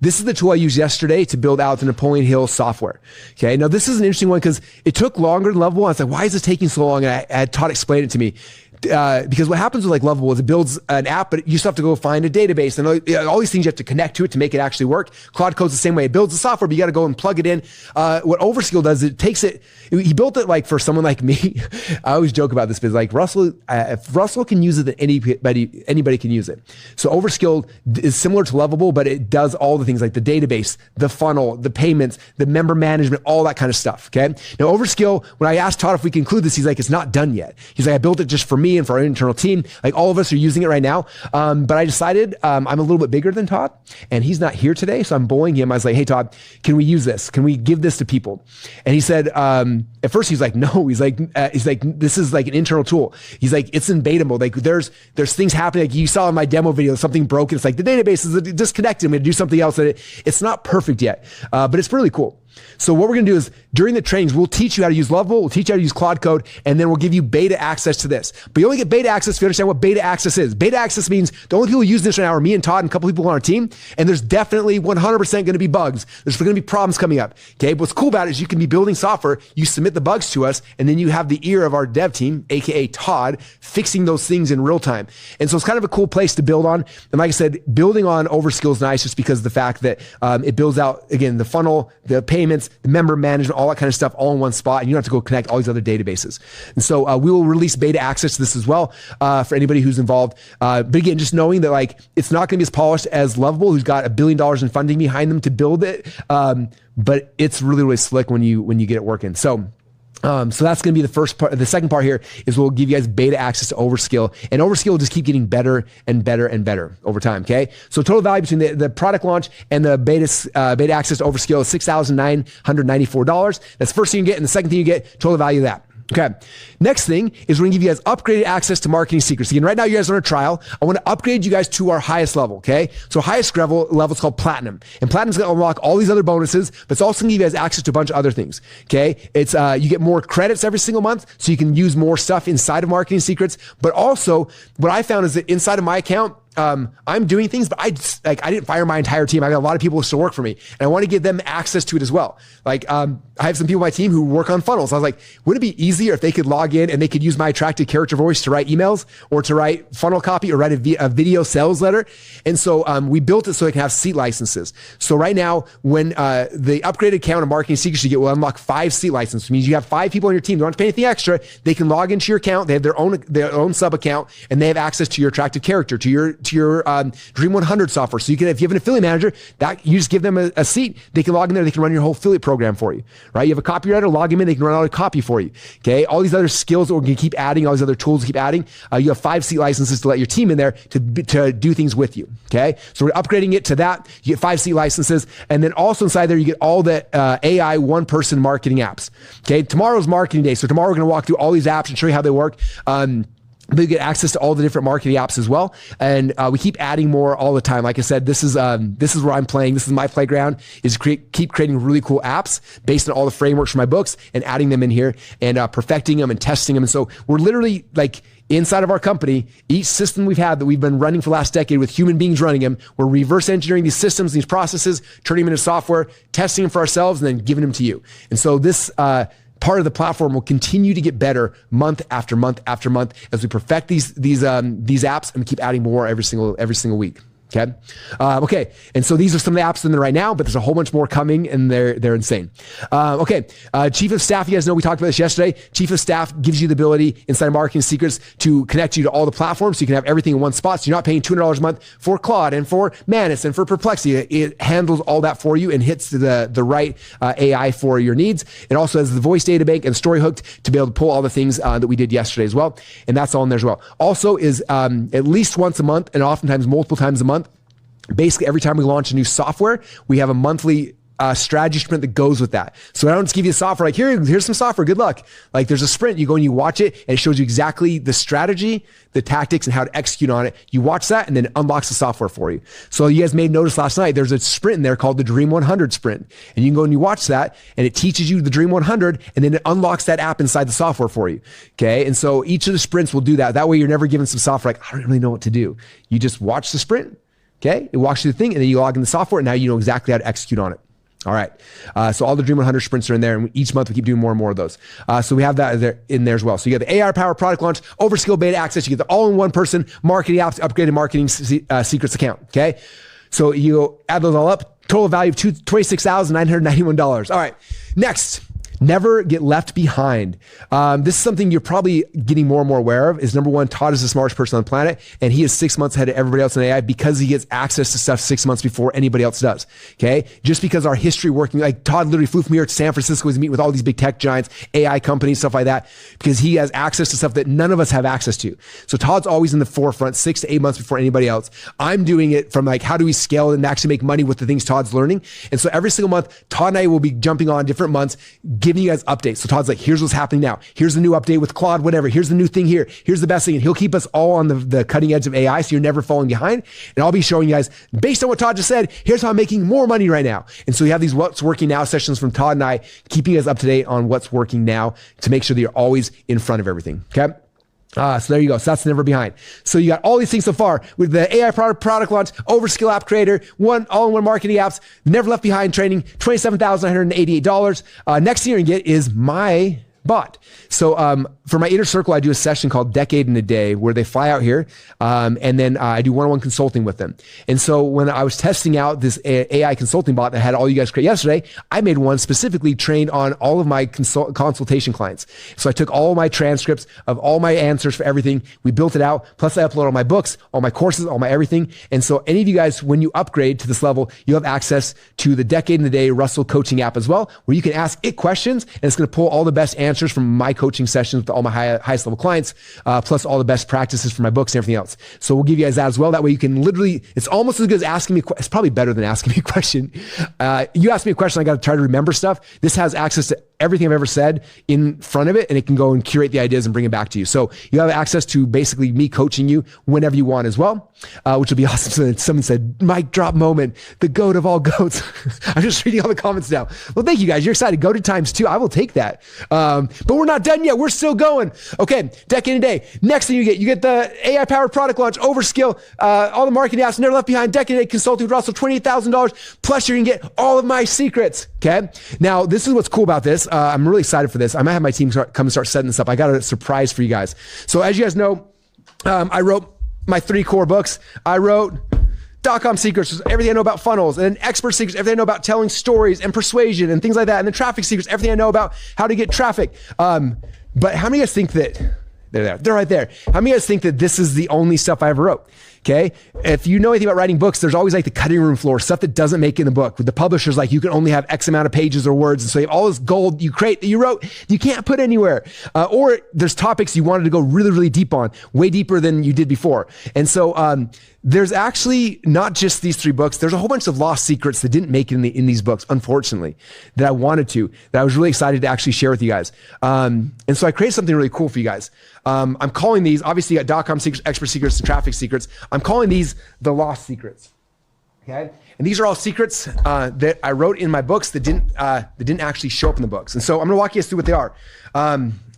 This is the tool I used yesterday to build out the Napoleon Hill software. Okay. Now this is an interesting one because it took longer than Lovable. I was like, why is this taking so long? And I had Todd explain it to me. Because what happens with like Lovable is it builds an app, but you still have to go find a database and all these things you have to connect to it to make it actually work. Claude Code's the same way. It builds the software, but you got to go and plug it in. What Overskill does, it takes it, he built it like for someone like me. I always joke about this, but like Russell, if Russell can use it, then anybody can use it. So Overskill is similar to Lovable, but it does all the things like the database, the funnel, the payments, the member management, all that kind of stuff. Okay. Now Overskill, when I asked Todd if we can include this, he's like, it's not done yet. He's like, I built it just for me and for our internal team. Like all of us are using it right now. But I decided I'm a little bit bigger than Todd and he's not here today. So I'm bullying him. I was like, hey, Todd, can we use this? Can we give this to people? And he said, at first he's like, no, he's like, this is like an internal tool. He's like, it's in beta mode. Like there's things happening. Like you saw in my demo video, something broken. It's like the database is disconnected. I'm going to do something else. And it's not perfect yet, but it's really cool. So what we're going to do is during the trainings, we'll teach you how to use Lovable, we'll teach you how to use Claude Code, and then we'll give you beta access to this. But you only get beta access if you understand what beta access is. Beta access means the only people who use this right now are me and Todd and a couple people on our team, and there's definitely 100% going to be bugs. There's going to be problems coming up. Okay, but what's cool about it is you can be building software, you submit the bugs to us, and then you have the ear of our dev team, aka Todd, fixing those things in real time. And so it's kind of a cool place to build on. And like I said, building on Overskill is nice just because of the fact that it builds out, again, the funnel, the payments, the member management, all that kind of stuff all in one spot, and you don't have to go connect all these other databases. And so we will release beta access to this as well for anybody who's involved. But again, just knowing that like it's not going to be as polished as Lovable, who's got $1 billion in funding behind them to build it, but it's really, really slick when you get it working. So that's going to be the first part. The second part here is we'll give you guys beta access to Overskill, and Overskill will just keep getting better and better and better over time. Okay. So total value between the product launch and the beta access to Overskill is $6,994. That's the first thing you get. And the second thing you get, total value of that. Okay. Next thing is we're going to give you guys upgraded access to marketing secrets. Again, right now you guys are on a trial. I want to upgrade you guys to our highest level. Okay. So highest level is called Platinum, and Platinum's going to unlock all these other bonuses, but it's also going to give you guys access to a bunch of other things. Okay. It's, you get more credits every single month, so you can use more stuff inside of marketing secrets. But also what I found is that inside of my account, I'm doing things, but I didn't fire my entire team. I got a lot of people who still work for me, and I want to give them access to it as well. Like, I have some people on my team who work on funnels. I was like, would it be easier if they could log in and they could use my attractive character voice to write emails or to write funnel copy or write a video sales letter? And so, we built it so they can have seat licenses. So right now, when, the upgraded account of marketing secrets you get will unlock 5 seat licenses. It means you have 5 people on your team. They don't have to pay anything extra. They can log into your account. They have their own sub account, and they have access to your attractive character, to your Dream 100 software. So you can, if you have an affiliate manager, that you just give them a seat, they can log in there, they can run your whole affiliate program for you, right? You have a copywriter, log them in, they can run out a copy for you. Okay. All these other skills that we're going to keep adding, all these other tools to keep adding. You have 5 seat licenses to let your team in there to do things with you. Okay. So we're upgrading it to that. You get 5 seat licenses. And then also inside there, you get all the AI one-person marketing apps. Okay. Tomorrow's marketing day. So tomorrow we're going to walk through all these apps and show you how they work. But you get access to all the different marketing apps as well. And we keep adding more all the time. Like I said, this is where I'm playing. This is my playground, is keep creating really cool apps based on all the frameworks from my books and adding them in here and perfecting them and testing them. And so we're literally like inside of our company, each system we've had that we've been running for the last decade with human beings running them, we're reverse engineering these systems, these processes, turning them into software, testing them for ourselves, and then giving them to you. And so this, part of the platform will continue to get better month after month after month as we perfect these apps, and we keep adding more every single week. Okay. Okay. And so these are some of the apps in there right now, but there's a whole bunch more coming, and they're insane. Okay. Chief of Staff, you guys know we talked about this yesterday. Chief of Staff gives you the ability inside of Marketing Secrets to connect you to all the platforms, so you can have everything in one spot. So you're not paying $200 a month for Claude and for Manus and for Perplexity. It handles all that for you and hits the right AI for your needs. It also has the voice data bank and story hooked to be able to pull all the things that we did yesterday as well. And that's all in there as well. Also is at least once a month, and oftentimes multiple times a month, basically every time we launch a new software, we have a monthly strategy sprint that goes with that. So I don't just give you software like, here's some software, good luck. Like, there's a sprint, you go and you watch it, and it shows you exactly the strategy, the tactics, and how to execute on it. You watch that, and then it unlocks the software for you. So you guys may notice last night, there's a sprint in there called the Dream 100 sprint. And you can go and you watch that, and it teaches you the Dream 100, and then it unlocks that app inside the software for you. Okay. And so each of the sprints will do that. That way you're never given some software like, I don't really know what to do. You just watch the sprint. Okay. It walks you the thing, and then you log in the software, and now you know exactly how to execute on it. All right. So all the Dream 100 sprints are in there, and each month we keep doing more and more of those. So we have that in there as well. So you get the AI power product launch, Overskill beta access. You get the all-in-one person marketing apps, upgraded marketing secrets account. Okay. So you add those all up, total value of $26,991. All right. Next. Never get left behind. This is something you're probably getting more and more aware of. Is number one, Todd is the smartest person on the planet, and he is 6 months ahead of everybody else in AI because he gets access to stuff 6 months before anybody else does. Okay, just because our history working, like Todd literally flew from here to San Francisco to meet with all these big tech giants, AI companies, stuff like that, because he has access to stuff that none of us have access to. So Todd's always in the forefront 6 to 8 months before anybody else. I'm doing it from like, how do we scale and actually make money with the things Todd's learning? And so every single month, Todd and I will be jumping on different months, giving you guys updates. So Todd's like, here's what's happening now. Here's the new update with Claude, whatever. Here's the new thing here. Here's the best thing. And he'll keep us all on the cutting edge of AI, so you're never falling behind. And I'll be showing you guys, based on what Todd just said, here's how I'm making more money right now. And so you have these What's Working Now sessions from Todd and I, keeping us up to date on what's working now to make sure that you're always in front of everything. Okay. So there you go. So that's never behind. So you got all these things so far with the AI product launch, Overskill app creator, all-in-one marketing apps, never left behind training, $27,988. Next thing you're going to get is my bot. So for my inner circle, I do a session called Decade in a Day where they fly out here and then I do one-on-one consulting with them. And so when I was testing out this AI consulting bot that had all you guys create yesterday, I made one specifically trained on all of my consultation clients. So I took all my transcripts of all my answers for everything. We built it out. Plus I upload all my books, all my courses, all my everything. And so any of you guys, when you upgrade to this level, you'll have access to the Decade in a Day Russell coaching app as well, where you can ask it questions and it's going to pull all the best answers from my coaching sessions with all my highest level clients, plus all the best practices for my books and everything else. So we'll give you guys that as well. That way you can literally, it's almost as good as asking me, it's probably better than asking me a question. You ask me a question, I got to try to remember stuff. This has access to everything I've ever said in front of it, and it can go and curate the ideas and bring it back to you. So you have access to basically me coaching you whenever you want as well, which will be awesome. So someone said, mic drop moment, the goat of all goats. I'm just reading all the comments now. Well, thank you guys. You're excited. Go to times 2. I will take that. But we're not done yet. We're still going. Okay. Decade in a Day. Next thing you get the AI powered product launch, Overskill, all the marketing apps, never left behind, Decade in a Day consulting with Russell, $28,000. Plus you're going to get all of my secrets. Okay. Now this is what's cool about this. I'm really excited for this. I might have my team come and start setting this up. I got a surprise for you guys. So as you guys know, I wrote my 3 core books. I wrote .com secrets, everything I know about funnels, and then expert secrets, everything I know about telling stories and persuasion and things like that. And then traffic secrets, everything I know about how to get traffic. But how many of you guys think that they're right there? How many of you guys think that this is the only stuff I ever wrote? Okay. If you know anything about writing books, there's always like the cutting room floor, stuff that doesn't make it in the book. With the publishers, like you can only have X amount of pages or words. And so you have all this gold you create that you wrote, you can't put anywhere. Or there's topics you wanted to go really, really deep on, way deeper than you did before. And so, there's actually not just these 3 books. There's a whole bunch of lost secrets that didn't make it in these books, unfortunately, that I wanted to, that I was really excited to actually share with you guys. And so I created something really cool for you guys. I'm calling these, obviously you got .com secrets, expert secrets, and traffic secrets. I'm calling these the lost secrets. Okay. And these are all secrets that I wrote in my books that didn't actually show up in the books. And so I'm going to walk you guys through what they are.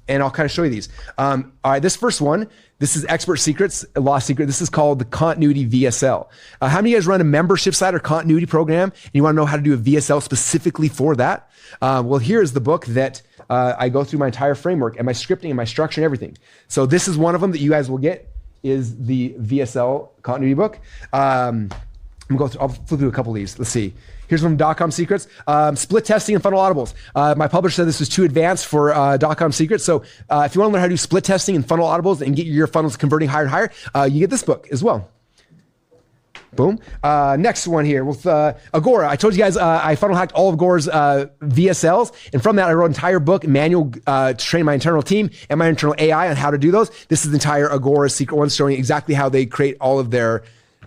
And I'll kind of show you these. All right, this first one, this is Expert Secrets, a lost secret. This is called the Continuity VSL. How many of you guys run a membership site or continuity program and you want to know how to do a VSL specifically for that? Well, here's the book that I go through my entire framework and my scripting and my structure and everything. So this is one of them that you guys will get, is the VSL continuity book. I'll flip through a couple of these. Let's see. Here's from .com secrets, split testing and funnel audibles. My publisher said this was too advanced for .com secrets. So if you want to learn how to do split testing and funnel audibles and get your funnels converting higher and higher, you get this book as well. Boom. Next one here with Agora. I told you guys I funnel hacked all of Agora's VSLs. And from that, I wrote an entire book, manual to train my internal team and my internal AI on how to do those. This is the entire Agora secret one, showing exactly how they create all of their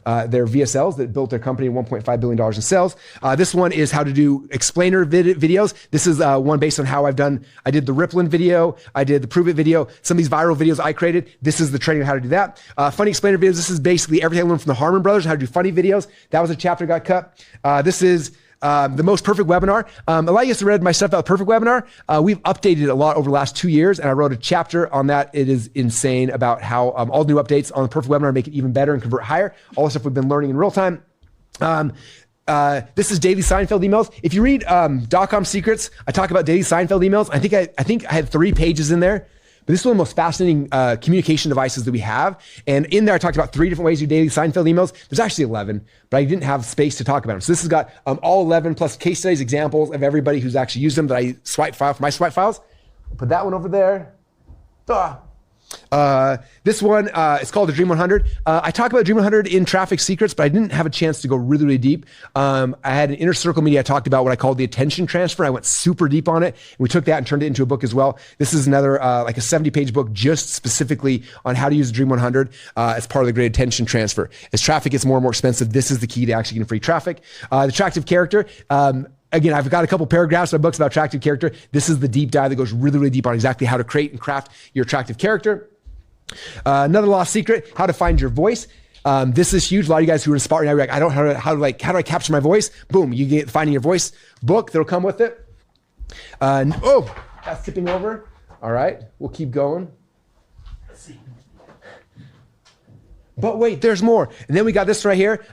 VSLs that built their company $1.5 billion in sales. This one is how to do explainer videos. This is one based on how I did the Rippling video. I did the Prove It video. Some of these viral videos I created. This is the training on how to do that. Funny explainer videos. This is basically everything I learned from the Harmon brothers, how to do funny videos. That was a chapter that got cut. This is the most perfect webinar. A lot of you guys have read my stuff about perfect webinar. We've updated a lot over the last 2 years, and I wrote a chapter on that. It is insane about how all the new updates on the perfect webinar make it even better and convert higher. All the stuff we've been learning in real time. This is daily Seinfeld emails. If you read .com secrets, I talk about daily Seinfeld emails. I think I had 3 pages in there. But this is one of the most fascinating communication devices that we have. And in there, I talked about 3 different ways you do daily Seinfeld emails. There's actually 11, but I didn't have space to talk about them. So this has got all 11 plus case studies, examples of everybody who's actually used them that I swipe file for my swipe files. Put that one over there. This one is called the Dream 100. I talk about Dream 100 in Traffic Secrets, but I didn't have a chance to go really, really deep. I had an inner circle meeting. I talked about what I called the attention transfer. I went super deep on it. And we took that and turned it into a book as well. This is another like a 70-page book just specifically on how to use the Dream 100 as part of the great attention transfer. As traffic gets more and more expensive, this is the key to actually getting free traffic. The attractive character. again, I've got a couple paragraphs in my books about attractive character. This is the deep dive that goes really, really deep on exactly how to create and craft your attractive character. Another lost secret, how to find your voice. This is huge. A lot of you guys who are inspired now, you're like, I don't know how do I capture my voice? Boom, you get finding your voice book that'll come with it. Oh, that's tipping over. All right, we'll keep going. Let's see. But wait, there's more. And then we got this right here,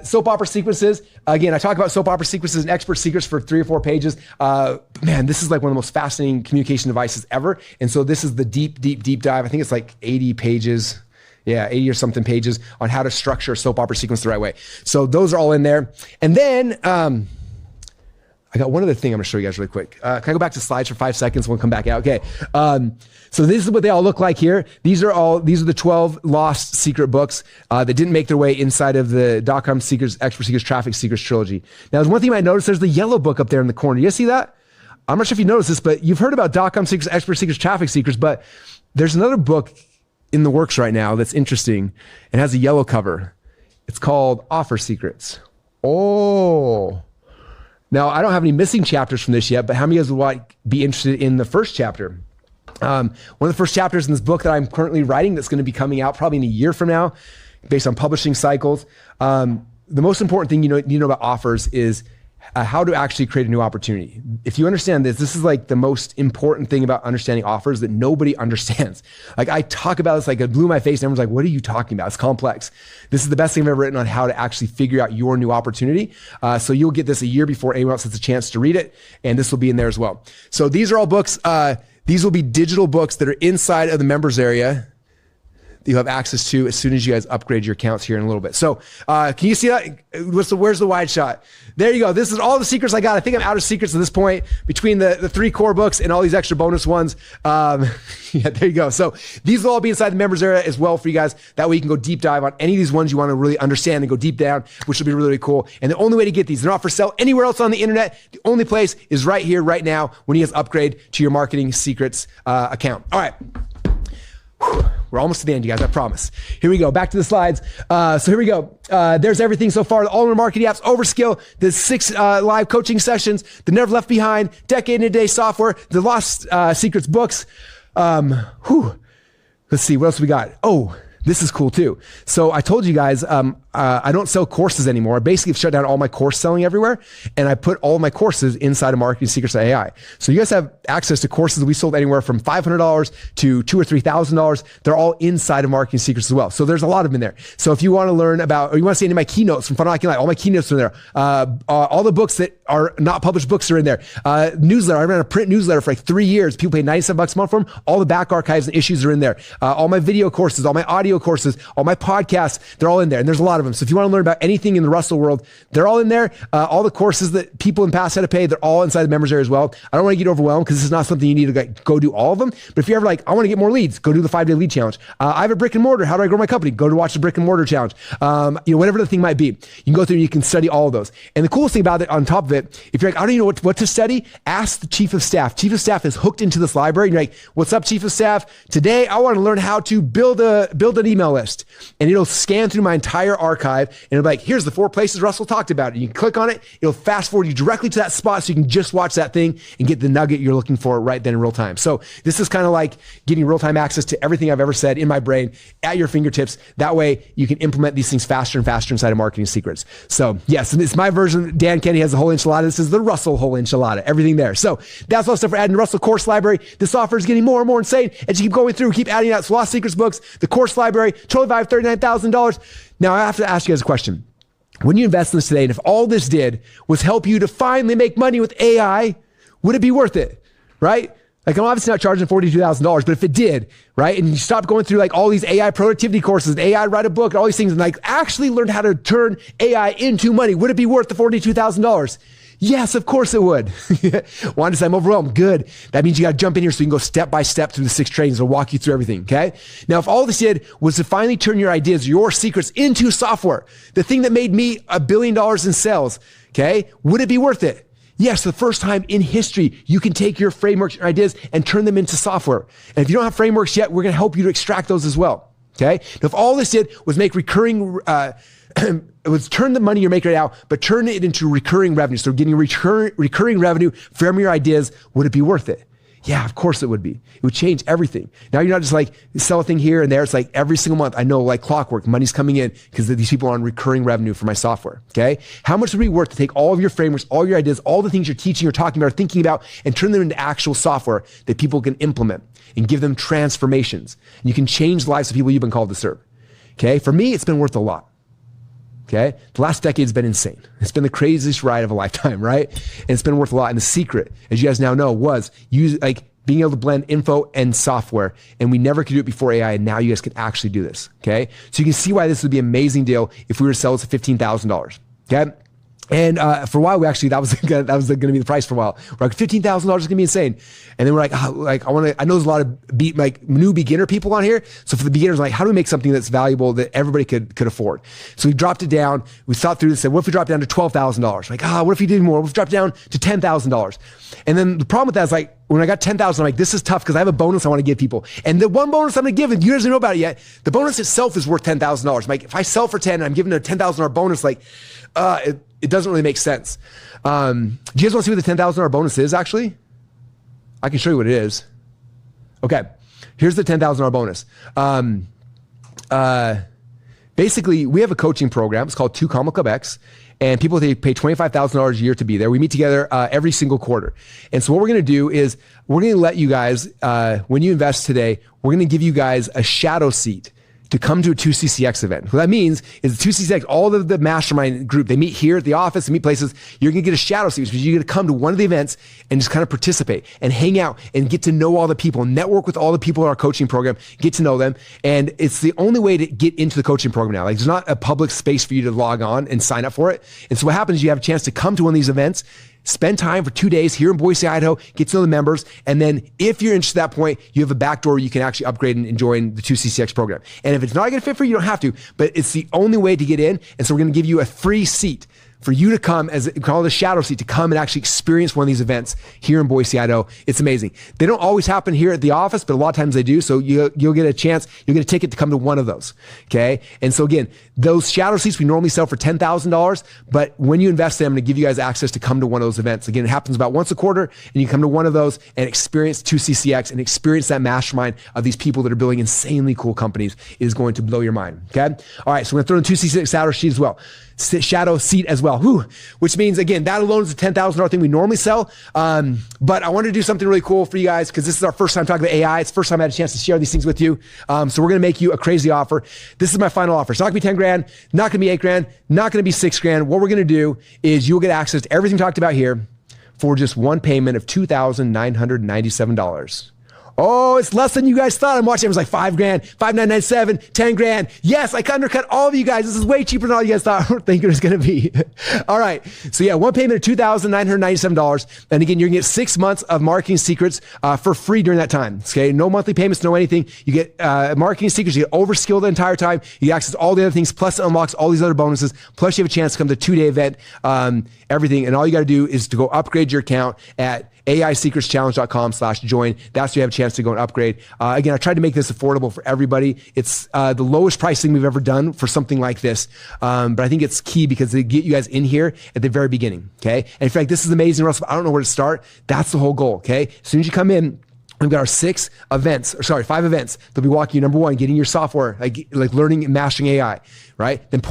soap opera sequences. Again, I talk about soap opera sequences and expert secrets for 3 or 4 pages. Man, this is like one of the most fascinating communication devices ever. And so this is the deep dive. I think it's like 80 pages. Yeah, 80 or something pages on how to structure a soap opera sequence the right way. So those are all in there. And then I got one other thing I'm gonna show you guys really quick. Can I go back to slides for 5 seconds? We'll come back out. Okay. So this is what they all look like here. These are the 12 lost secret books that didn't make their way inside of the .com Secrets, Expert Secrets, Traffic Secrets trilogy. Now, there's one thing you might notice. There's the yellow book up there in the corner. You guys see that? I'm not sure if you noticed this, but you've heard about .com Secrets, Expert Secrets, Traffic Secrets, but there's another book in the works right now that's interesting and has a yellow cover. It's called Offer Secrets. Oh. Now, I don't have any missing chapters from this yet, but how many of you guys would be interested in the first chapter? One of the first chapters in this book that I'm currently writing that's going to be coming out probably in a year from now, based on publishing cycles. The most important thing you know about offers is how to actually create a new opportunity. If you understand this is like the most important thing about understanding offers that nobody understands. Like I talk about this, like it blew my face and everyone's like, what are you talking about? It's complex. This is the best thing I've ever written on how to actually figure out your new opportunity. So you'll get this a year before anyone else has a chance to read it. And this will be in there as well. So these are all books. These will be digital books that are inside of the members area that you have access to as soon as you guys upgrade your accounts here in a little bit. So can you see that? Where's the wide shot? There you go. This is all the secrets I got. I think I'm out of secrets at this point between the 3 core books and all these extra bonus ones. Yeah, there you go. So these will all be inside the members area as well for you guys. That way you can go deep dive on any of these ones you want to really understand and go deep down, which will be really, really cool. And the only way to get these, they're not for sale anywhere else on the internet. The only place is right here, right now, when you guys upgrade to your marketing secrets account. All right. We're almost to the end, you guys, I promise. Here we go, back to the slides. So here we go. There's everything so far. The all-in marketing apps, Overskill, the 6 live coaching sessions, the Never Left Behind, Decade in a Day software, the Lost Secrets books. Let's see, what else we got? Oh, this is cool too. So I told you guys, I don't sell courses anymore. I basically have shut down all my course selling everywhere, and I put all of my courses inside of Marketing Secrets AI. So you guys have access to courses that we sold anywhere from $500 to $2,000 or $3,000. They're all inside of Marketing Secrets as well. So there's a lot of them in there. So if you want to learn about, or you want to see any of my keynotes from Funnel Hacking Live, all my keynotes are in there. All the books that are not published books are in there. Newsletter. I ran a print newsletter for like 3 years. People pay $97 a month for them. All the back archives and issues are in there. All my video courses, all my audio courses, all my podcasts, they're all in there. And there's a lot of them. So if you want to learn about anything in the Russell world, they're all in there. All the courses that people in the past had to pay, they're all inside the members area as well. I don't want to get overwhelmed because this is not something you need to go do all of them. But if you're ever like, I want to get more leads, go do the 5-day lead challenge. I have a brick and mortar. How do I grow my company? Go to watch the brick and mortar challenge. Whatever the thing might be, you can go through and you can study all of those. And the coolest thing about it, on top of it, if you're like, I don't even know what to study, ask the chief of staff. Chief of staff is hooked into this library. And you're like, what's up, chief of staff? Today, I want to learn how to build an email list. And it'll scan through my entire archive and it'll be like, here's the 4 places Russell talked about it. You can click on it. It'll fast forward you directly to that spot so you can just watch that thing and get the nugget you're looking for right then in real time. So this is kind of like getting real-time access to everything I've ever said in my brain at your fingertips. That way you can implement these things faster and faster inside of Marketing Secrets. So yes, and it's my version. Dan Kenny has the whole enchilada. This is the Russell whole enchilada, everything there. So that's all stuff for adding the Russell course library. This offer is getting more and more insane as you keep going through, keep adding out Lost Secrets books, the course library, $25,000, $39,000. Now I have to ask you guys a question. When you invest in this today, and if all this did was help you to finally make money with AI, would it be worth it? Right? Like I'm obviously not charging $42,000, but if it did, right? And you stopped going through like all these AI productivity courses, and AI write a book, and all these things, and like actually learn how to turn AI into money, would it be worth the $42,000? Yes, of course it would. Wanda said, I'm overwhelmed. Good. That means you got to jump in here so you can go step by step through the 6 trainings. I'll walk you through everything. Okay. Now, if all this did was to finally turn your ideas, your secrets into software, the thing that made me $1 billion in sales, okay, would it be worth it? Yes, the first time in history, you can take your frameworks, your ideas, and turn them into software. And if you don't have frameworks yet, we're going to help you to extract those as well. Okay. Now, if all this did was make recurring it was turn the money you're making right now, but turn it into recurring revenue. So getting recurring revenue from your ideas, would it be worth it? Yeah, of course it would be. It would change everything. Now you're not just like sell a thing here and there. It's like every single month, I know like clockwork, money's coming in because these people are on recurring revenue for my software. Okay. How much would it be worth to take all of your frameworks, all your ideas, all the things you're teaching or talking about or thinking about and turn them into actual software that people can implement and give them transformations. And you can change the lives of people you've been called to serve. Okay. For me, it's been worth a lot. Okay. The last decade's been insane. It's been the craziest ride of a lifetime, right? And it's been worth a lot. And the secret, as you guys now know, was being able to blend info and software. And we never could do it before AI. And now you guys can actually do this. Okay. So you can see why this would be an amazing deal if we were to sell this at $15,000. Okay. And for a while, that was going to be the price for a while. We're like, $15,000 is going to be insane. And then we're like, I know there's a lot of new beginner people on here. So for the beginners, like, how do we make something that's valuable that everybody could afford? So we dropped it down. We thought through this, said, what if we dropped it down to $12,000? Like, what if we did more? What if we dropped it down to $10,000? And then the problem with that is like, when I got 10,000, I'm like, this is tough because I have a bonus I want to give people. And the one bonus I'm going to give, and you guys don't know about it yet, the bonus itself is worth $10,000. I'm like, if I sell for 10 and I'm giving a $10,000 bonus, like, it doesn't really make sense. Do you guys want to see what the $10,000 bonus is actually? I can show you what it is. Okay, here's the $10,000 bonus. Basically, we have a coaching program. It's called 2 Quebecs. And people, they pay $25,000 a year to be there. We meet together every single quarter. And so what we're going to do is we're going to let you guys, when you invest today, we're going to give you guys a shadow seat to come to a 2CCX event. What that means is 2CCX, all of the mastermind group, they meet here at the office, they meet places. You're going to get a shadow seat, which means you're going to come to one of the events and just kind of participate and hang out and get to know all the people, network with all the people in our coaching program, get to know them. And it's the only way to get into the coaching program now. Like, there's not a public space for you to log on and sign up for it. And so what happens is you have a chance to come to one of these events, spend time for 2 days here in Boise, Idaho, get to know the members. And then if you're interested at that point, you have a back door you can actually upgrade and join the 2CCX program. And if it's not going to fit for you, you don't have to, but it's the only way to get in. And so we're going to give you a free seat for you to come, as we call it a shadow seat, to come and actually experience one of these events here in Boise, Idaho. It's amazing. They don't always happen here at the office, but a lot of times they do. So you'll get a chance, you'll get a ticket to come to one of those. Okay. And so again, those shadow seats we normally sell for $10,000, but when you invest in them, I'm going to give you guys access to come to one of those events. Again, it happens about once a quarter, and you come to one of those and experience 2CCX and experience that mastermind of these people that are building insanely cool companies. It is going to blow your mind. Okay. All right. So we're going to throw in 2CCX shadow seat as well. Which means, again, that alone is a $10,000 thing we normally sell. But I wanted to do something really cool for you guys because this is our first time talking about AI. It's the first time I had a chance to share these things with you. So we're going to make you a crazy offer. This is my final offer. It's not going to be 10 grand, not going to be 8 grand, not going to be 6 grand. What we're going to do is you'll get access to everything talked about here for just one payment of $2,997. Oh, it's less than you guys thought. I'm watching. It was like 5 grand, 5,997, 10 grand. Yes, I can undercut all of you guys. This is way cheaper than all you guys thought think it was going to be. All right. So yeah, one payment of $2,997. And again, you're going to get 6 months of marketing secrets for free during that time. Okay. No monthly payments, no anything. You get marketing secrets. You get overskilled the entire time. You get access to all the other things, plus it unlocks all these other bonuses. Plus you have a chance to come to a 2-day event, everything. And all you got to do is to go upgrade your account at AISecretsChallenge.com/join. That's where you have a chance to go and upgrade. Again, I tried to make this affordable for everybody. It's the lowest pricing we've ever done for something like this. But I think it's key because they get you guys in here at the very beginning. Okay. And in fact, this is amazing, Russell. I don't know where to start. That's the whole goal. Okay. As soon as you come in, we've got our 5 events. They'll be walking you, number 1, getting your software, like learning and mastering AI, right? Then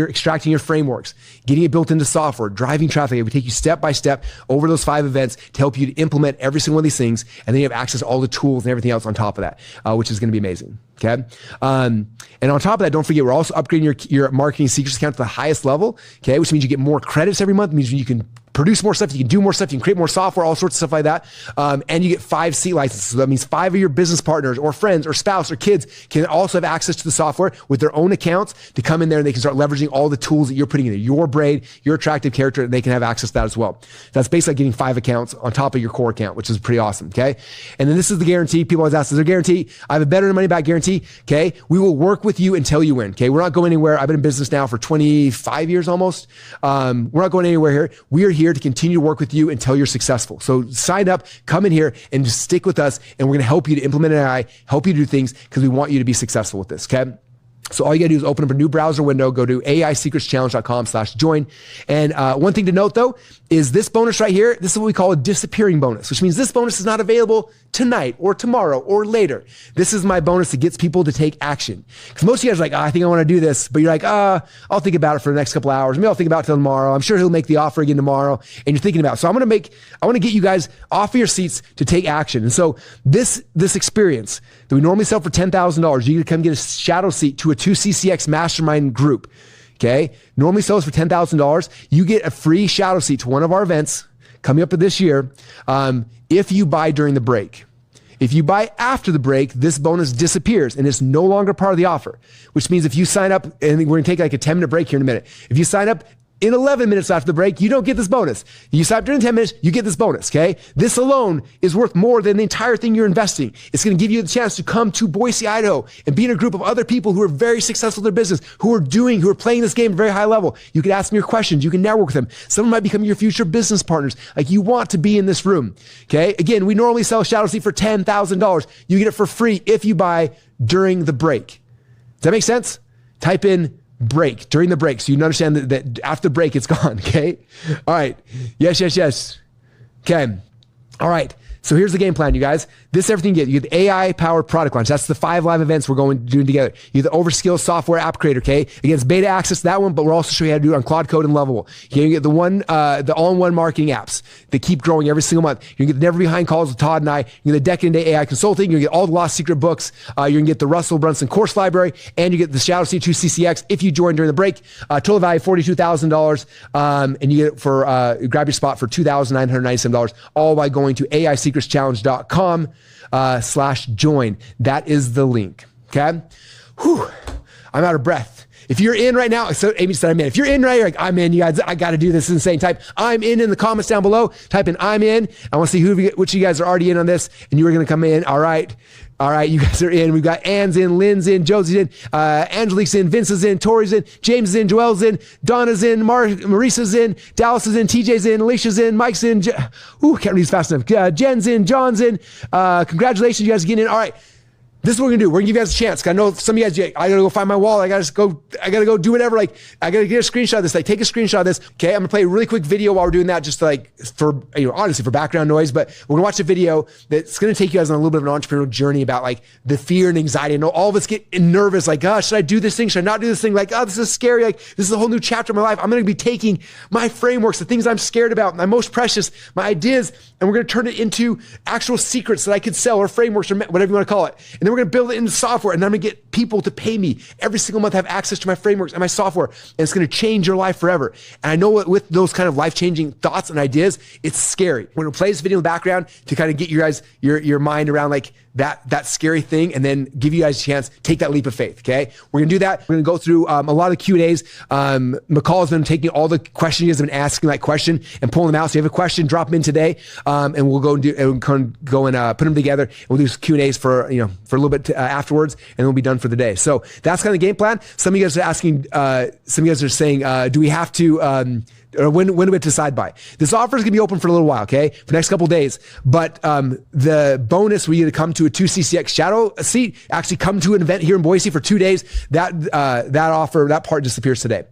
extracting your frameworks, getting it built into software, driving traffic. We take you step by step over those 5 events to help you to implement every single one of these things. And then you have access to all the tools and everything else on top of that, which is going to be amazing. Okay. And on top of that, don't forget, we're also upgrading your marketing secrets account to the highest level. Okay. Which means you get more credits every month. It means you can produce more stuff, you can do more stuff, you can create more software, all sorts of stuff like that. And you get 5 seat licenses. So that means 5 of your business partners or friends or spouse or kids can also have access to the software with their own accounts to come in there, and they can start leveraging all the tools that you're putting in there. Your brain, your attractive character, and they can have access to that as well. That's basically like getting 5 accounts on top of your core account, which is pretty awesome. Okay. And then this is the guarantee. People always ask, is there a guarantee? I have a better money back guarantee. Okay. We will work with you until you win. Okay. We're not going anywhere. I've been in business now for 25 years almost. We're not going anywhere here. We are here to continue to work with you until you're successful. So sign up, come in here, and just stick with us, and we're going to help you to implement AI, help you to do things because we want you to be successful with this. Okay. So all you gotta do is open up a new browser window, go to AISecretsChallenge.com/join. And one thing to note though, is this bonus right here, this is what we call a disappearing bonus, which means this bonus is not available tonight or tomorrow or later. This is my bonus that gets people to take action. Because most of you guys are like, I think I want to do this, but you're like, I'll think about it for the next couple hours. Maybe I'll think about it till tomorrow. I'm sure he'll make the offer again tomorrow. And you're thinking about it. So I want to get you guys off of your seats to take action. And so this experience that we normally sell for $10,000, you can come get a shadow seat to a 2CCX mastermind group. Okay. Normally sells for $10,000. You get a free shadow seat to one of our events coming up this year. If you buy during the break. If you buy after the break, this bonus disappears and it's no longer part of the offer, which means if you sign up, and we're going to take like a 10-minute break here in a minute. If you sign up in 11 minutes after the break, you don't get this bonus. You sign up during 10 minutes, you get this bonus, okay? This alone is worth more than the entire thing you're investing. It's going to give you the chance to come to Boise, Idaho, and be in a group of other people who are very successful in their business, who are playing this game at a very high level. You can ask them your questions. You can network with them. Some might become your future business partners. Like, you want to be in this room, okay? Again, we normally sell a shadow seat for $10,000. You get it for free if you buy during the break. Does that make sense? Type in break, during the break, so you understand that after the break it's gone. Okay. All right. Yes. Okay. All right. So here's the game plan, you guys. This is everything you get. You get the AI powered product launch. That's the 5 live events we're going to do together. You get the Overskill software app creator. Okay. Again, it's beta access to that one, but we're also showing you how to do it on Claude Code and Lovable. You get the all-in-one marketing apps that keep growing every single month. You can get the Never Behind calls with Todd and I. You get the Decade Day AI consulting. You get all the Lost Secret books. You can get the Russell Brunson course library, and you get the Shadow C2 CCX if you join during the break. Total value $42,000, and you get it for grab your spot for $2,997, all by going to AISecretsChallenge.com/join. That is the link. Okay. Whew. I'm out of breath. If you're in right now, so Amy said I'm in. If you're in right, you're like, I'm in, you guys, I got to do this. It's insane. Type I'm in the comments down below. Type in I'm in. I want to see which of you guys are already in on this, and you are going to come in. All right, you guys are in. We've got Ann's in, Lynn's in, Josie's in, Angelique's in, Vince is in, Tori's in, James is in, Joel's in, Donna's in, Marissa's in, Dallas is in, TJ's in, Alicia's in, Mike's in. Can't read this fast enough. Jen's in, John's in. Congratulations, you guys are getting in. All right. This is what we're gonna do. We're gonna give you guys a chance. I know some of you guys, I gotta go find my wallet. I gotta go do whatever. Like, I gotta get a screenshot of this. Like, take a screenshot of this. Okay, I'm gonna play a really quick video while we're doing that, just like for, honestly, for background noise. But we're gonna watch a video that's gonna take you guys on a little bit of an entrepreneurial journey about like the fear and anxiety. I know all of us get nervous. Like, should I do this thing? Should I not do this thing? Like, this is scary. Like, this is a whole new chapter of my life. I'm gonna be taking my frameworks, the things I'm scared about, my most precious, my ideas, and we're gonna turn it into actual secrets that I could sell, or frameworks, or whatever you want to call it. And then we're gonna build it into software, and then I'm gonna get people to pay me every single month to have access to my frameworks and my software, and it's gonna change your life forever. And I know with those kind of life-changing thoughts and ideas, it's scary. We're gonna play this video in the background to kind of get you guys your mind around like that scary thing, and then give you guys a chance, take that leap of faith. Okay, we're gonna do that. We're gonna go through a lot of Q&As. McCall has been taking all the questions you guys have been asking, that question, and pulling them out. So if you have a question, drop them in today, and we'll go and put them together. And we'll do Q&As for a little bit afterwards, and we'll be done for the day. So that's kind of the game plan. Some of you guys are asking. Some of you guys are saying, do we have to? Or when do we have to decide by? This offer is going to be open for a little while, okay? For the next couple of days. But the bonus, we need to come to a 2CCX shadow seat, actually come to an event here in Boise for 2 days. That offer, that part disappears today.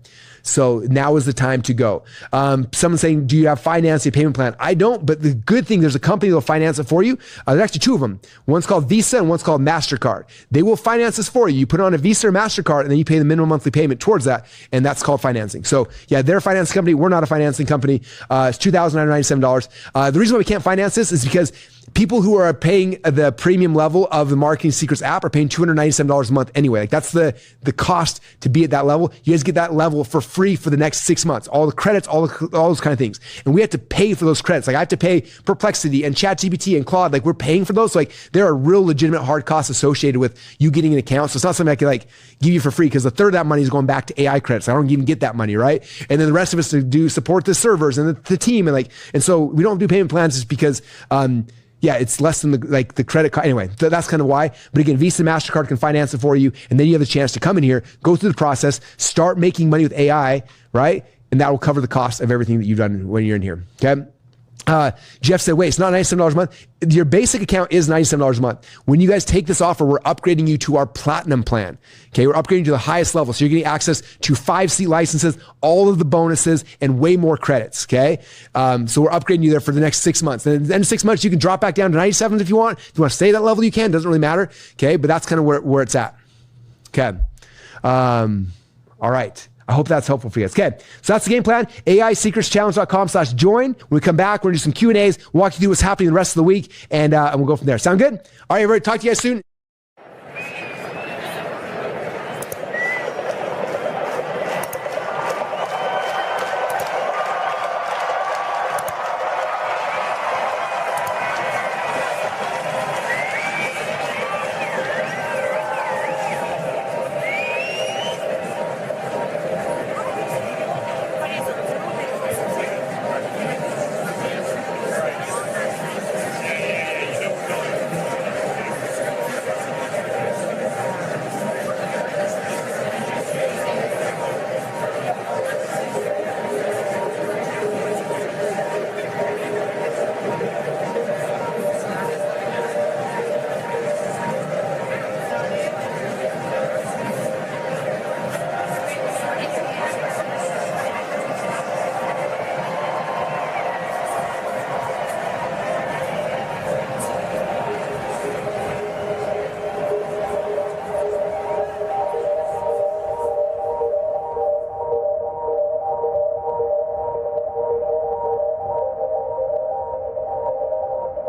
So now is the time to go. Someone's saying, do you have financing payment plan? I don't, but the good thing, there's a company that will finance it for you. There's actually 2 of them. One's called Visa and one's called MasterCard. They will finance this for you. You put it on a Visa or MasterCard, and then you pay the minimum monthly payment towards that, and that's called financing. So yeah, they're a financing company. We're not a financing company. It's $2,997. The reason why we can't finance this is because people who are paying the premium level of the Marketing Secrets app are paying $297 a month anyway. Like, that's the cost to be at that level. You guys get that level for free for the next 6 months. All the credits, all those kind of things. And we have to pay for those credits. Like, I have to pay Perplexity and ChatGPT and Claude. Like, we're paying for those. So, like, there are real legitimate hard costs associated with you getting an account. So it's not something I can like give you for free, because a third of that money is going back to AI credits. I don't even get that money, right? And then the rest of us to do support the servers and the team, and so we don't do payment plans just because yeah, it's less than the credit card. Anyway, that's kind of why. But again, Visa and MasterCard can finance it for you. And then you have the chance to come in here, go through the process, start making money with AI, right? And that will cover the cost of everything that you've done when you're in here. Okay. Jeff said, wait, it's not $97 a month. Your basic account is $97 a month. When you guys take this offer, we're upgrading you to our platinum plan. Okay. We're upgrading you to the highest level. So you're getting access to 5-seat licenses, all of the bonuses, and way more credits. Okay. So we're upgrading you there for the next 6 months. And then in 6 months, you can drop back down to 97 if you want. If you want to stay at that level, you can. Doesn't really matter. Okay. But that's kind of where it's at. Okay. All right. I hope that's helpful for you guys. Okay, so that's the game plan. AISecretsChallenge.com/join. When we come back, we're going to do some Q&As, walk you through what's happening the rest of the week, and we'll go from there. Sound good? All right, everybody, talk to you guys soon.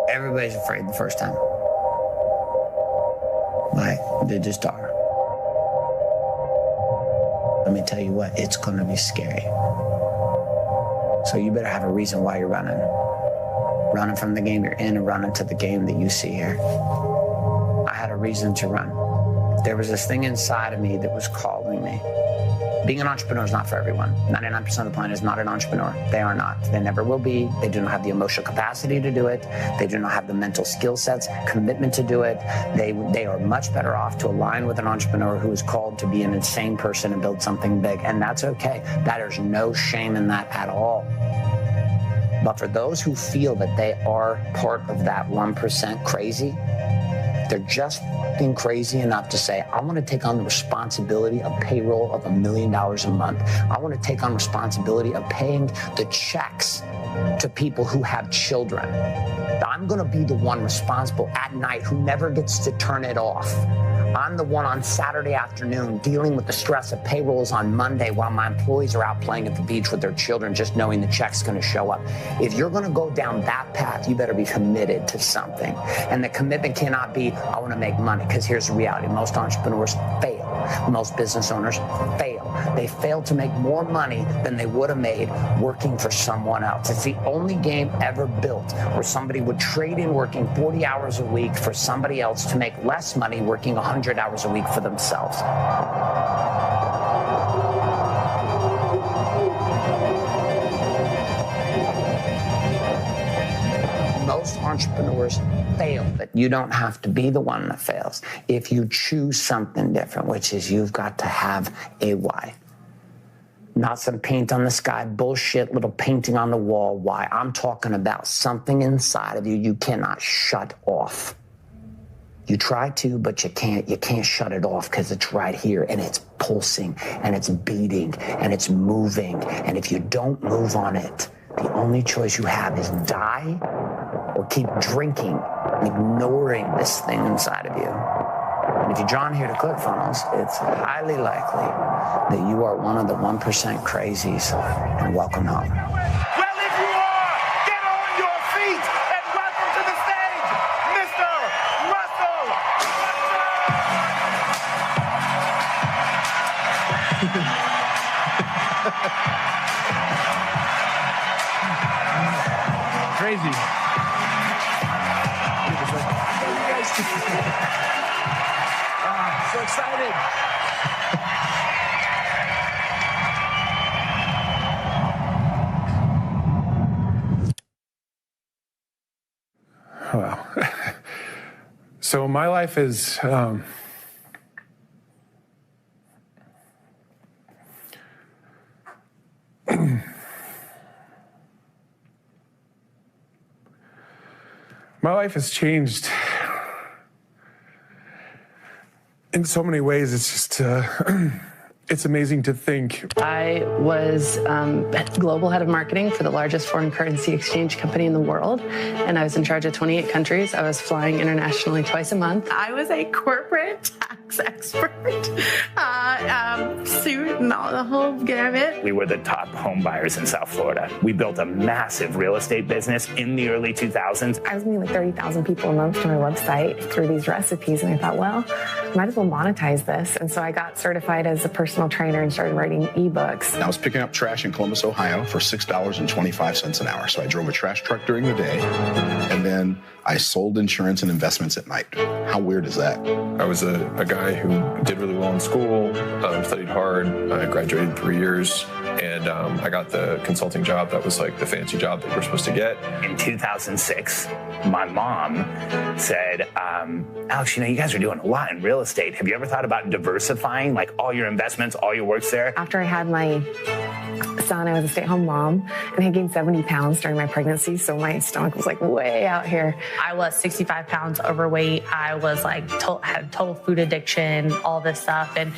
Everybody's afraid the first time. Like, they just are. Let me tell you what, it's gonna be scary. So you better have a reason why you're running. Running from the game you're in and running to the game that you see here. I had a reason to run. There was this thing inside of me that was calling me. Being an entrepreneur is not for everyone. 99% of the planet is not an entrepreneur. They are not. They never will be. They do not have the emotional capacity to do it. They do not have the mental skill sets, commitment to do it. They are much better off to align with an entrepreneur who is called to be an insane person and build something big. And that's okay. There's no shame in that at all. But for those who feel that they are part of that 1% crazy, they're just fucking crazy enough to say, I want to take on the responsibility of payroll of $1 million a month. I want to take on responsibility of paying the checks to people who have children. I'm going to be the one responsible at night who never gets to turn it off. I'm the one on Saturday afternoon dealing with the stress of payrolls on Monday while my employees are out playing at the beach with their children, just knowing the check's going to show up. If you're going to go down that path, you better be committed to something. And the commitment cannot be, I want to make money, because here's the reality. Most entrepreneurs fail. Most business owners fail. They fail to make more money than they would have made working for someone else. It's the only game ever built where somebody would trade in working 40 hours a week for somebody else to make less money working 100 hours a week for themselves. Most entrepreneurs fail, but you don't have to be the one that fails if you choose something different, which is you've got to have a why. Not some paint on the sky bullshit, little painting on the wall why. I'm talking about something inside of you you cannot shut off. You try to, but you can't. You can't shut it off because it's right here and it's pulsing and it's beating and it's moving. And if you don't move on it, the only choice you have is die or keep drinking and ignoring this thing inside of you. And if you're drawn here to ClickFunnels, it's highly likely that you are one of the 1% crazies, and welcome home. Well, if you are, get on your feet and welcome to the stage, Mr. Russell Crazy. So excited. Wow. So my life is My life has changed in so many ways. It's just, it's amazing to think. I was global head of marketing for the largest foreign currency exchange company in the world, and I was in charge of 28 countries. I was flying internationally twice a month. I was a corporate tax expert, suit and all the whole gamut. We were the top home buyers in South Florida. We built a massive real estate business in the early 2000s. I was meeting like 30,000 people a month to my website through these recipes, and I thought, well, I might as well monetize this. And so I got certified as a personal trainer and started writing ebooks. I was picking up trash in Columbus, Ohio for $6.25 an hour. So I drove a trash truck during the day, and then I sold insurance and investments at night. How weird is that? I was a guy who did really well in school, studied hard. I graduated in 3 years, and I got the consulting job that was like the fancy job that you were supposed to get. In 2006, my mom said, Alex, you guys are doing a lot in real estate. Have you ever thought about diversifying, like all your investments, all your work's there? After I had my son, I was a stay-at-home mom, and I gained 70 pounds during my pregnancy, so my stomach was like way out here. I was 65 pounds overweight. I was like, had total food addiction, all this stuff. And,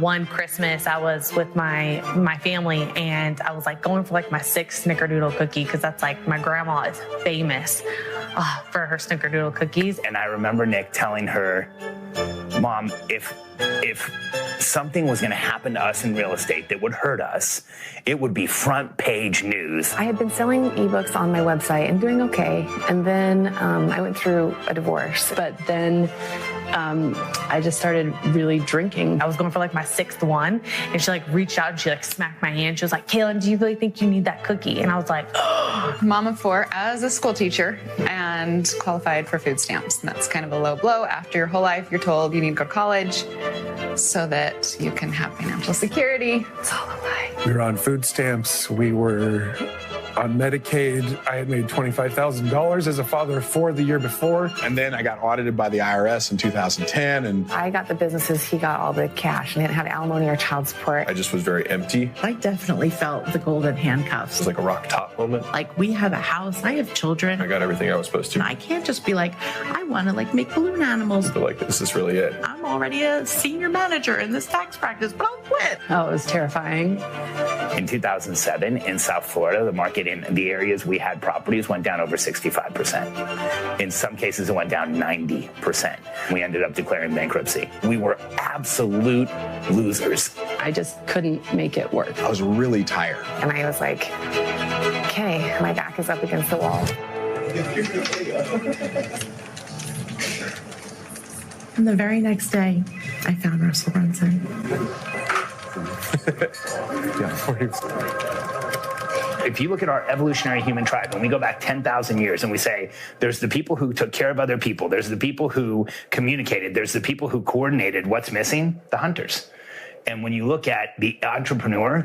one Christmas I was with my family, and I was like going for like my 6th snickerdoodle cookie, because that's like, my grandma is famous for her snickerdoodle cookies. And I remember Nick telling her, Mom, if something was going to happen to us in real estate that would hurt us, it would be front page news. I had been selling ebooks on my website and doing okay. And then I went through a divorce. But then I just started really drinking. I was going for like my 6th one, and she like reached out and she like smacked my hand. She was like, Kaylin, do you really think you need that cookie? And I was like, Mom of 4 as a school teacher and qualified for food stamps. And that's kind of a low blow. After your whole life, you're told you need to go to college so that you can have financial security. It's all a lie. We were on food stamps. We were on Medicaid. I had made $25,000 as a father of 4 the year before. And then I got audited by the IRS in 2010. And I got the businesses, he got all the cash, and didn't have alimony or child support. I just was very empty. I definitely felt the golden handcuffs. It's like a rock top moment. Like, we have a house, I have children. I got everything I was supposed to. And I can't just be like, I want to like make balloon animals. But like, is this really it? I'm already a senior manager in this tax practice, but I'll quit. Oh, it was terrifying. In 2007, in South Florida, the market in the areas we had properties went down over 65%. In some cases, it went down 90%. We ended up declaring bankruptcy. We were absolute losers. I just couldn't make it work. I was really tired. And I was like, okay, my back is up against the wall. And the very next day, I found Russell Brunson. If you look at our evolutionary human tribe, and we go back 10,000 years and we say, there's the people who took care of other people, there's the people who communicated, there's the people who coordinated, what's missing? The hunters. And when you look at the entrepreneur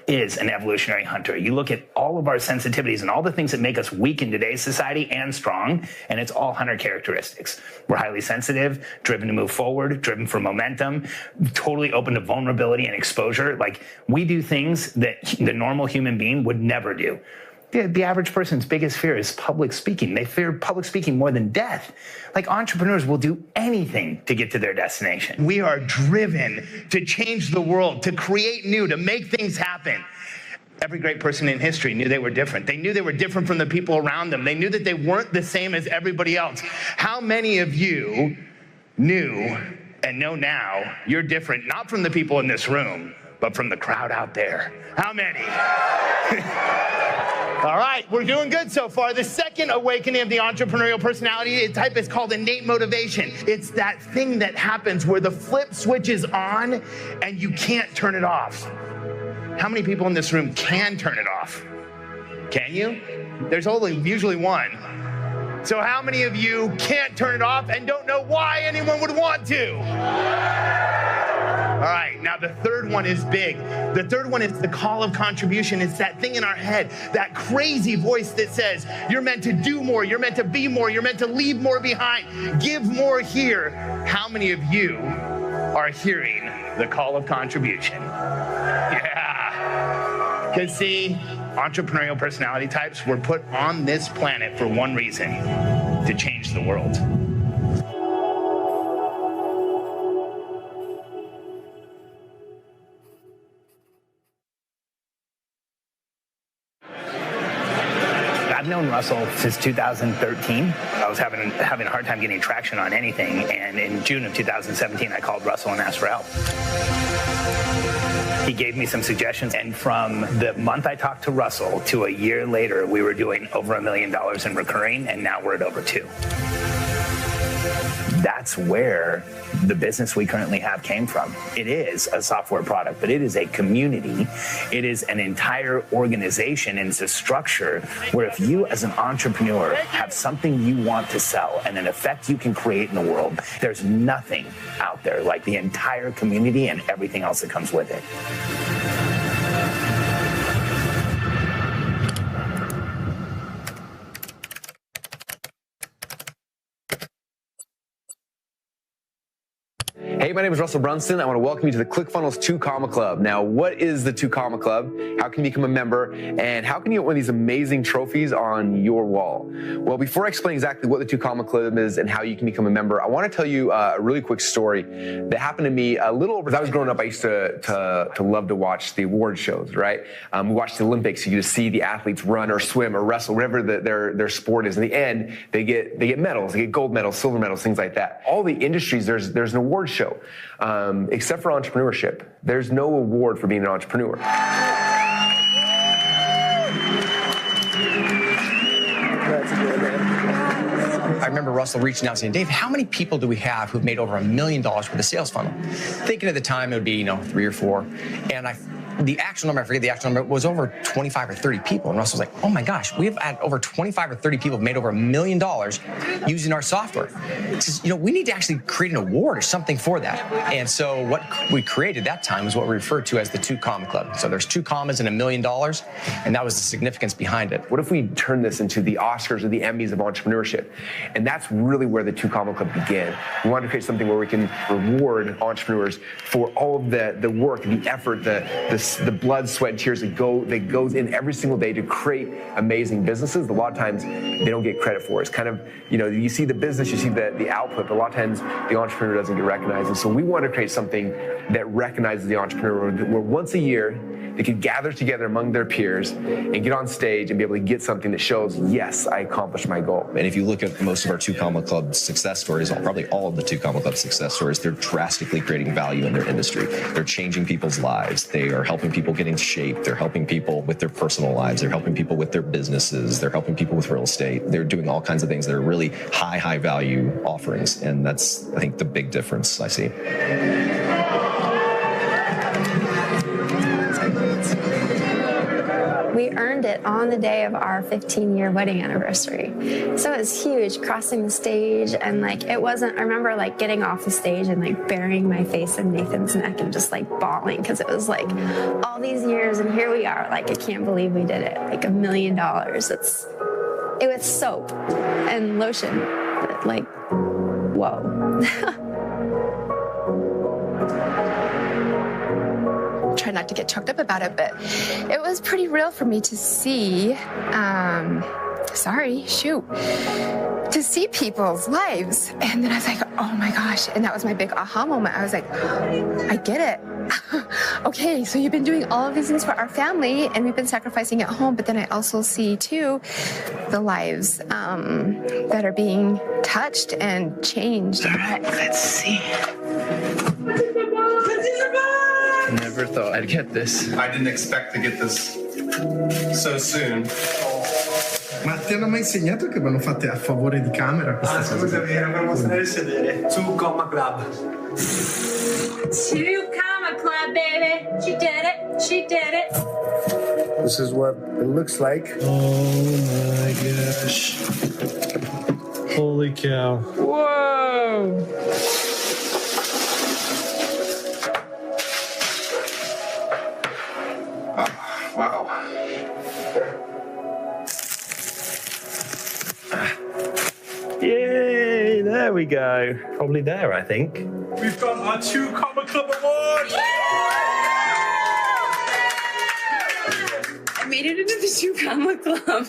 is an evolutionary hunter. You look at all of our sensitivities and all the things that make us weak in today's society and strong, and it's all hunter characteristics. We're highly sensitive, driven to move forward, driven for momentum, totally open to vulnerability and exposure. Like, we do things that the normal human being would never do. The average person's biggest fear is public speaking. They fear public speaking more than death. Like, entrepreneurs will do anything to get to their destination. We are driven to change the world, to create new, to make things happen. Every great person in history knew they were different. They knew they were different from the people around them. They knew that they weren't the same as everybody else. How many of you knew and know now you're different, not from the people in this room, but from the crowd out there? How many? All right, we're doing good so far. The second awakening of the entrepreneurial personality type is called innate motivation. It's that thing that happens where the flip switch is on and you can't turn it off. How many people in this room can turn it off? Can you? There's only usually one. So how many of you can't turn it off and don't know why anyone would want to? All right, now the third one is big. The third one is the call of contribution. It's that thing in our head, that crazy voice that says, you're meant to do more, you're meant to be more, you're meant to leave more behind, give more here. How many of you are hearing the call of contribution? Yeah. Because see, entrepreneurial personality types were put on this planet for one reason: to change the world. I've known Russell since 2013. I was having a hard time getting traction on anything, and in June of 2017, I called Russell and asked for help. He gave me some suggestions, and from the month I talked to Russell to a year later, we were doing over $1 million in recurring, and now we're at over $2 million. That's where the business we currently have came from. It is a software product, but it is a community. It is an entire organization, and it's a structure where if you as an entrepreneur have something you want to sell and an effect you can create in the world, there's nothing out there like the entire community and everything else that comes with it. Hey, my name is Russell Brunson. I want to welcome you to the ClickFunnels 2 Comma Club. Now, what is the 2 Comma Club? How can you become a member? And how can you get one of these amazing trophies on your wall? Well, before I explain exactly what the 2 Comma Club is and how you can become a member, I want to tell you a really quick story that happened to me a little over. As I was growing up, I used to love to watch the award shows, right? We watched the Olympics. You get to see the athletes run or swim or wrestle, whatever their sport is. In the end, they get medals. They get gold medals, silver medals, things like that. All the industries, there's an award show. Except for entrepreneurship. There's no award for being an entrepreneur. I remember Russell reaching out and saying, Dave, how many people do we have who've made over $1 million with a sales funnel? Thinking at the time it would be, 3 or 4. And the actual number, I forget the actual number, was over 25 or 30 people. And Russell was like, oh my gosh, we've had over 25 or 30 people made over $1 million using our software. He says, we need to actually create an award or something for that. And so what we created that time was what we referred to as the 2 Comma Club. So there's 2 commas and $1 million, and that was the significance behind it. What if we turn this into the Oscars or the Emmys of entrepreneurship? And that's really where the 2 Comma Club began. We wanted to create something where we can reward entrepreneurs for all of the work, the effort, the blood, sweat, and tears that goes in every single day to create amazing businesses. A lot of times they don't get credit for. It's kind of, you see the business, you see the output, but a lot of times the entrepreneur doesn't get recognized. And so we want to create something that recognizes the entrepreneur, where once a year they could gather together among their peers and get on stage and be able to get something that shows, yes, I accomplished my goal. And if you look at most of our 2 Comma Club success stories, probably all of the 2 Comma Club success stories, they're drastically creating value in their industry. They're changing people's lives. They are helping people get in shape. They're helping people with their personal lives. They're helping people with their businesses. They're helping people with real estate. They're doing all kinds of things that are really high value offerings. And that's, I think, the big difference I see. We earned it on the day of our 15-year wedding anniversary. So it was huge, crossing the stage, and I remember getting off the stage and burying my face in Nathan's neck and just bawling, because it was all these years and here we are. I can't believe we did it. $1 million. It was soap and lotion. Whoa. Try not to get choked up about it, but it was pretty real for me to see, to see people's lives. And then I was like, oh my gosh. And that was my big aha moment. I was like, I get it. Okay, so you've been doing all of these things for our family and we've been sacrificing at home, but then I also see too the lives that are being touched and changed. All right, let's see. Never thought I'd get this. I didn't expect to get this so soon. Ma ti hanno mai insegnato che vanno fatte a favore di camera queste cose? Scusami, era per mostrare il sedere. 2 Comma Club. 2 Comma Club, baby. She did it. She did it. This is what it looks like. Oh my gosh. Holy cow. Whoa. Wow. Yay, there we go. Probably there, I think. We've got our 2 Comma Club award! I made it into the 2 Comma Club.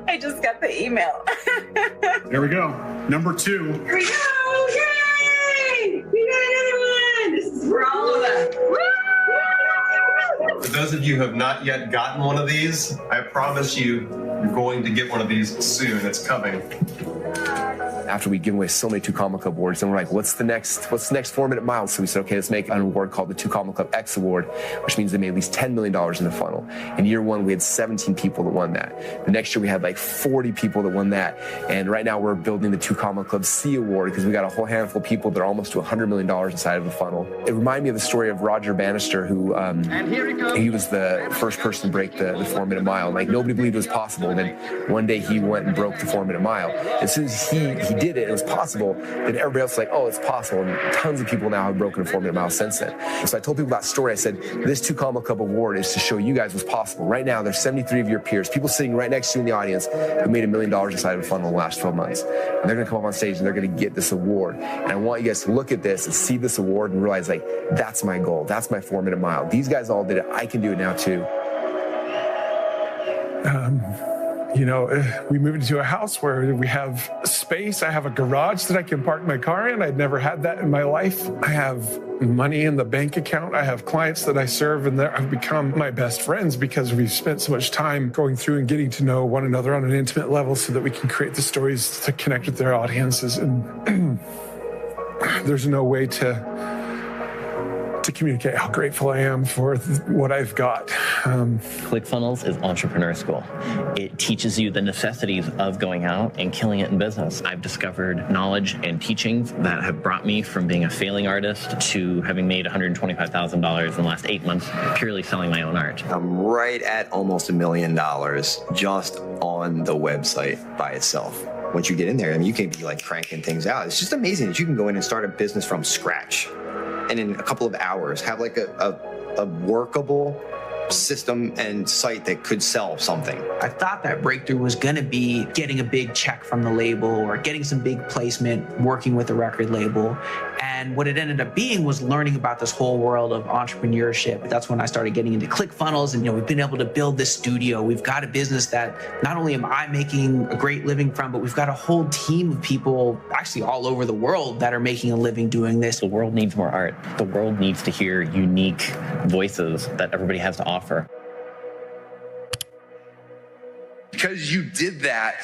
I I just got the email. There we go. Number 2. Here we go! Yay! We got another one! This is for all of us. For those of you who have not yet gotten one of these, I promise you, you're going to get one of these soon. It's coming. After we give away so many 2 Comma Club awards, then we're like, what's the next 4-minute mile? So we said, okay, let's make an award called the 2 Comma Club X Award, which means they made at least $10 million in the funnel. In year 1, we had 17 people that won that. The next year, we had like 40 people that won that. And right now, we're building the 2 Comma Club C Award because we got a whole handful of people that are almost to $100 million inside of the funnel. It reminded me of the story of Roger Bannister, who he was the first person to break the 4-minute mile. Like, nobody believed it was possible. And then one day, he went and broke the 4-minute mile. As soon as he did it, and it was possible, then everybody else was like, oh, it's possible. And tons of people now have broken a 4-minute mile since then. So I told people that story. I said, this 2 Comma Club award is to show you guys what's possible. Right now, there's 73 of your peers, people sitting right next to you in the audience who made $1 million inside of a funnel in the last 12 months. And they're going to come up on stage and they're going to get this award. And I want you guys to look at this and see this award and realize, like, that's my goal. That's my 4-minute mile. These guys all did it. I can do it now too. You know, we moved into a house where we have space. I have a garage that I can park my car in. I'd never had that in my life. I have money in the bank account. I have clients that I serve, and I've become my best friends because we've spent so much time going through and getting to know one another on an intimate level so that we can create the stories to connect with their audiences. And there's no way to communicate how grateful I am for what I've got. ClickFunnels is entrepreneur school. It teaches you the necessities of going out and killing it in business. I've discovered knowledge and teachings that have brought me from being a failing artist to having made $125,000 in the last 8 months purely selling my own art. I'm right at almost $1 million just on the website by itself. Once you get in there, I mean, you can be like cranking things out. It's just amazing that you can go in and start a business from scratch. And in a couple of hours, have like a workable system and site that could sell something. I thought that breakthrough was going to be getting a big check from the label or getting some big placement, working with a record label. And what it ended up being was learning about this whole world of entrepreneurship. That's when I started getting into ClickFunnels, and we've been able to build this studio. We've got a business that not only am I making a great living from, but we've got a whole team of people actually all over the world that are making a living doing this. The world needs more art. The world needs to hear unique voices that everybody has to offer. Because you did that,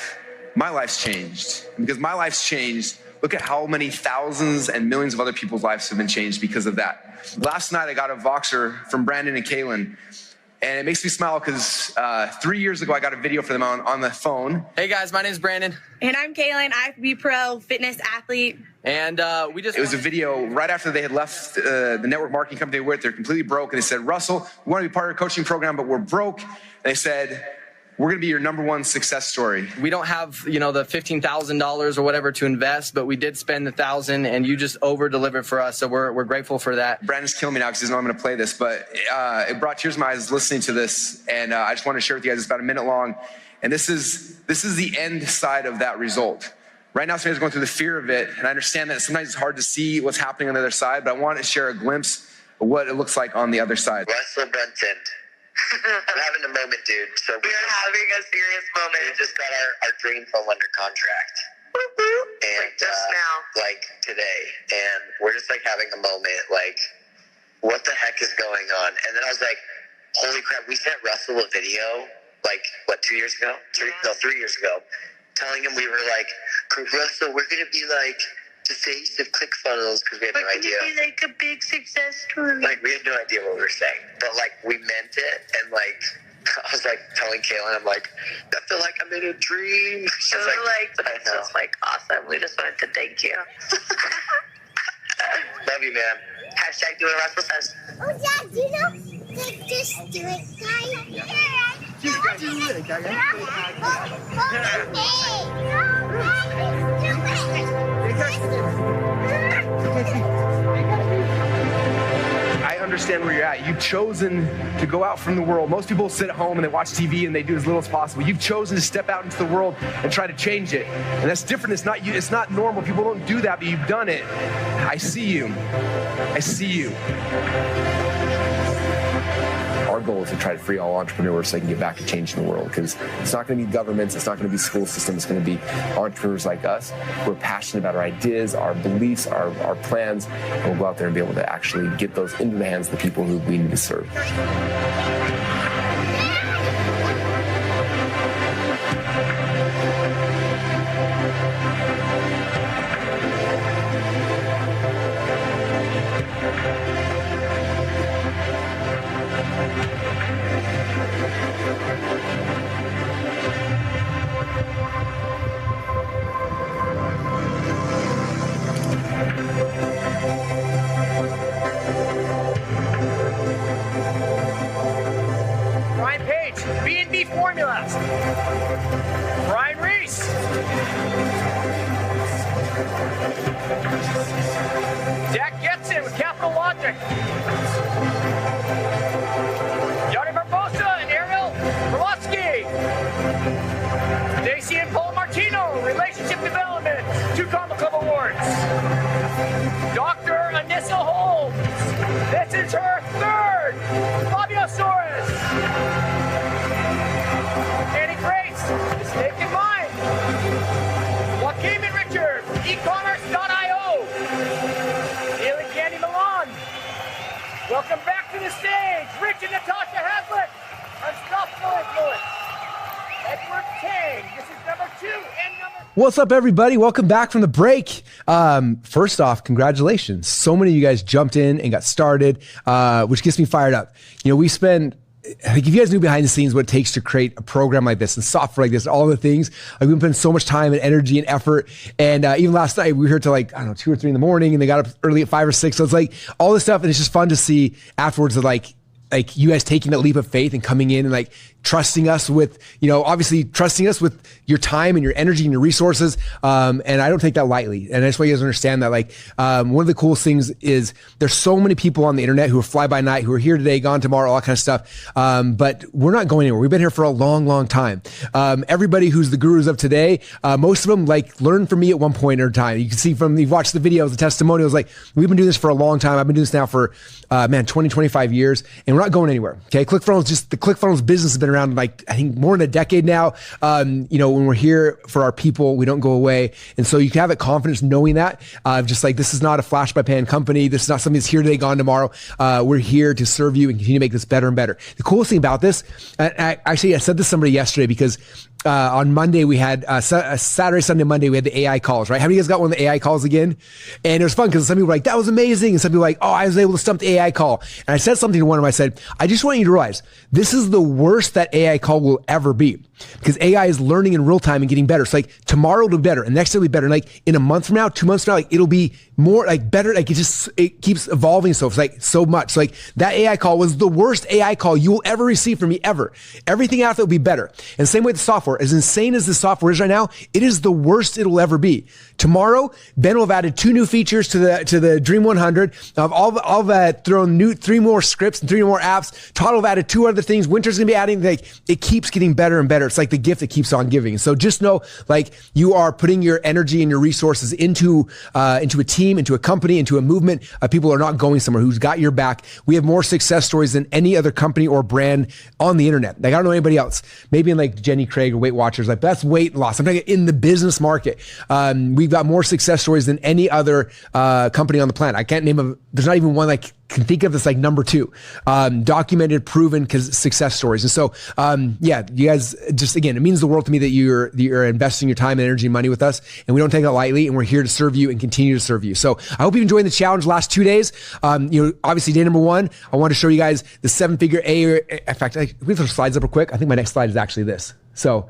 my life's changed. Because my life's changed, look at how many thousands and millions of other people's lives have been changed because of that. Last night, I got a Voxer from Brandon and Kaylin, and it makes me smile because 3 years ago, I got a video for them on the phone. Hey guys, my name's Brandon. And I'm Kaylin, IFBB Pro, fitness athlete. And it was a video right after they had left the network marketing company they were with. They're completely broke, and they said, Russell, we want to be part of your coaching program, but we're broke. And they said, we're going to be your #1 success story. We don't have, the $15,000 or whatever to invest, but we did spend the $1,000, and you just over-delivered for us. So we're grateful for that. Brandon's killing me now because he doesn't know I'm going to play this, but it brought tears to my eyes listening to this, and I just want to share with you guys. It's about a minute long, and this is the end side of that result. Right now, somebody's going through the fear of it, and I understand that sometimes it's hard to see what's happening on the other side, but I want to share a glimpse of what it looks like on the other side. Russell Brunson. I'm having a moment, dude. So we are having a serious moment. We just got our dream film under contract. And just now. Like today. And we're just like having a moment, like, what the heck is going on? And then I was like, holy crap, we sent Russell a video, like, what, 2 years ago? 3 years ago. Telling him we were like, Russell, we're going to be like the face of ClickFunnels, because we had no idea. We're going to be like a big success story. Like, we had no idea what we were saying. But, like, we meant it, and, like, I was, like, telling Kaylin, I'm like, I feel like I'm in a dream. She's like, this is, like, awesome. We just wanted to thank you. Love you, man. Hashtag do what Russell says. Oh, Dad, do you know, like, just do it, guy? Yeah. Just do it, I understand where you're at. You've chosen to go out from the world. Most people sit at home and they watch TV and they do as little as possible. You've chosen to step out into the world and try to change it. And that's different. It's not you. It's not normal. People don't do that, but you've done it. I see you. I see you. Our goal is to try to free all entrepreneurs so they can get back to changing the world, because it's not going to be governments, it's not going to be school systems, it's going to be entrepreneurs like us who are passionate about our ideas, our beliefs, our plans, and we'll go out there and be able to actually get those into the hands of the people who we need to serve. Formulas. Brian Reese. Jack Getson with Capital Logic. Johnny Barbosa and Ariel Berlotsky. Stacy and Paul Martino, Relationship Development, 2 Comma Club Awards. Dr. Anissa Holmes. This is her 3rd Fabiosaurus. Annie Grace, Mistake in Mind. Joaquin and Richard, ecommerce.io. Neil and Candy Milan. Welcome back to the stage, Rich and Natasha Hazlitt. Unstoppable Influence. Edward Tang. This is number 2 and number 3. What's up, everybody? Welcome back from the break. First off, congratulations. So many of you guys jumped in and got started, which gets me fired up. You know, we spend, like, if you guys knew behind the scenes what it takes to create a program like this and software like this, all the things, like, we've spent so much time and energy and effort. And even last night, we were here till, like, I don't know, 2 or 3 in the morning, and they got up early at 5 or 6. So it's like all this stuff. And it's just fun to see afterwards of like you guys taking that leap of faith and coming in and like trusting us with, you know, obviously trusting us with your time and your energy and your resources. And I don't take that lightly. And I just want you guys to understand that, like, one of the coolest things is there's so many people on the internet who are fly by night, who are here today, gone tomorrow, all that kind of stuff. But we're not going anywhere. We've been here for a long, long time. Everybody who's the gurus of today, most of them like learned from me at one point in time. You can see from, you've watched the videos, the testimonials, like, we've been doing this for a long time. I've been doing this now for, 20, 25 years, and we're not going anywhere. Okay. ClickFunnels, the ClickFunnels business has been around, like, I think more than a decade now. You know, when we're here for our people, we don't go away. And so you can have that confidence knowing that, just like, this is not a flash by pan company. This is not something that's here today, gone tomorrow. We're here to serve you and continue to make this better and better. The coolest thing about this, I said this to somebody yesterday, because on Monday we had Saturday, Sunday, Monday, we had the AI calls, right? How many of you guys got one of the AI calls again? And it was fun because some people were like, that was amazing. And some people were like, oh, I was able to stump the AI call. And I said something to one of them. I said, I just want you to realize this is the worst that AI call will ever be, because AI is learning in real time and getting better. So like tomorrow it'll be better, and next day it'll be better. And like in a month from now, 2 months from now, like it'll be more like better. Like it keeps evolving. So it's like so much. So like that AI call was the worst AI call you will ever receive from me ever. Everything after it will be better. And same way with the software, as insane as the software is right now, it is the worst it'll ever be. Tomorrow, Ben will have added 2 new features to the Dream 100. I'll thrown 3 more scripts and 3 more apps. Todd will have added 2 other things. Winter's gonna be adding, like, it keeps getting better and better. It's like the gift that keeps on giving. So just know, like, you are putting your energy and your resources into a team, into a company, into a movement of people who are not going somewhere, who's got your back. We have more success stories than any other company or brand on the internet. Like, I don't know anybody else. Maybe in like Jenny Craig or Weight Watchers, like, that's weight loss. I'm talking in the business market. We've got more success stories than any other company on the planet. I can't name there's not even one like can think of this, like, number 2, documented, proven success stories. And so, yeah, you guys, just again, it means the world to me that you're investing your time and energy and money with us, and we don't take it lightly, and we're here to serve you and continue to serve you. So I hope you've enjoyed the challenge last 2 days. You know, obviously day number 1, I want to show you guys the 7-figure in fact, we can throw slides up real quick. I think my next slide is actually this. So,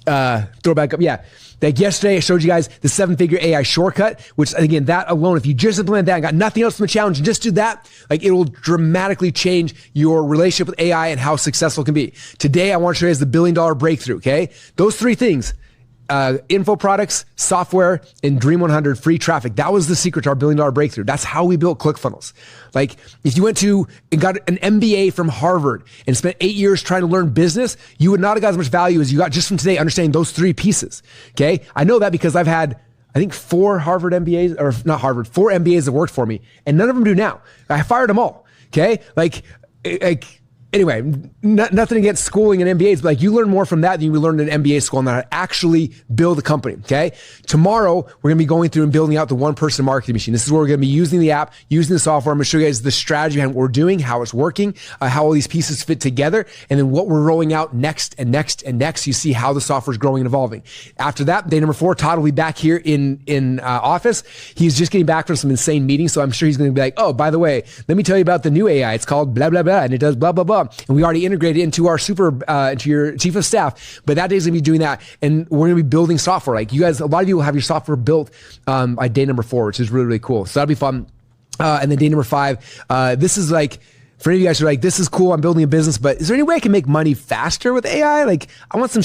throw back up. Yeah. Like yesterday, I showed you guys the 7-figure AI shortcut, which, again, that alone, if you just implement that and got nothing else from the challenge and just do that, like, it will dramatically change your relationship with AI and how successful it can be. Today, I want to show you guys the $1 billion breakthrough. Okay. Those 3 things, info products, software, and Dream 100 free traffic. That was the secret to our $1 billion breakthrough. That's how we built ClickFunnels. Like, if you went to and got an MBA from Harvard and spent 8 years trying to learn business, you would not have got as much value as you got just from today understanding those 3 pieces. Okay. I know that because I've had, I think, 4 Harvard MBAs, or not Harvard, 4 MBAs that worked for me, and none of them do now. I fired them all. Okay. And anyway, nothing against schooling and MBAs, but like you learn more from that than you learn in an MBA school on how to actually build a company. Okay. Tomorrow, we're going to be going through and building out the one-person marketing machine. This is where we're going to be using the app, using the software. I'm going to show you guys the strategy behind what we're doing, how it's working, how all these pieces fit together, and then what we're rolling out next and next and next. You see how the software is growing and evolving. After that, day number 4, Todd will be back here in office. He's just getting back from some insane meetings. So I'm sure he's going to be like, oh, by the way, let me tell you about the new AI. It's called blah, blah, blah, and it does blah, blah, blah. And we already integrated it into our into your chief of staff. But that day's going to be doing that. And we're going to be building software. Like you guys, a lot of you will have your software built by day number 4, which is really, really cool. So that'll be fun. And then day number 5, this is like, for any of you guys who are like, this is cool, I'm building a business, but is there any way I can make money faster with AI? Like, I want some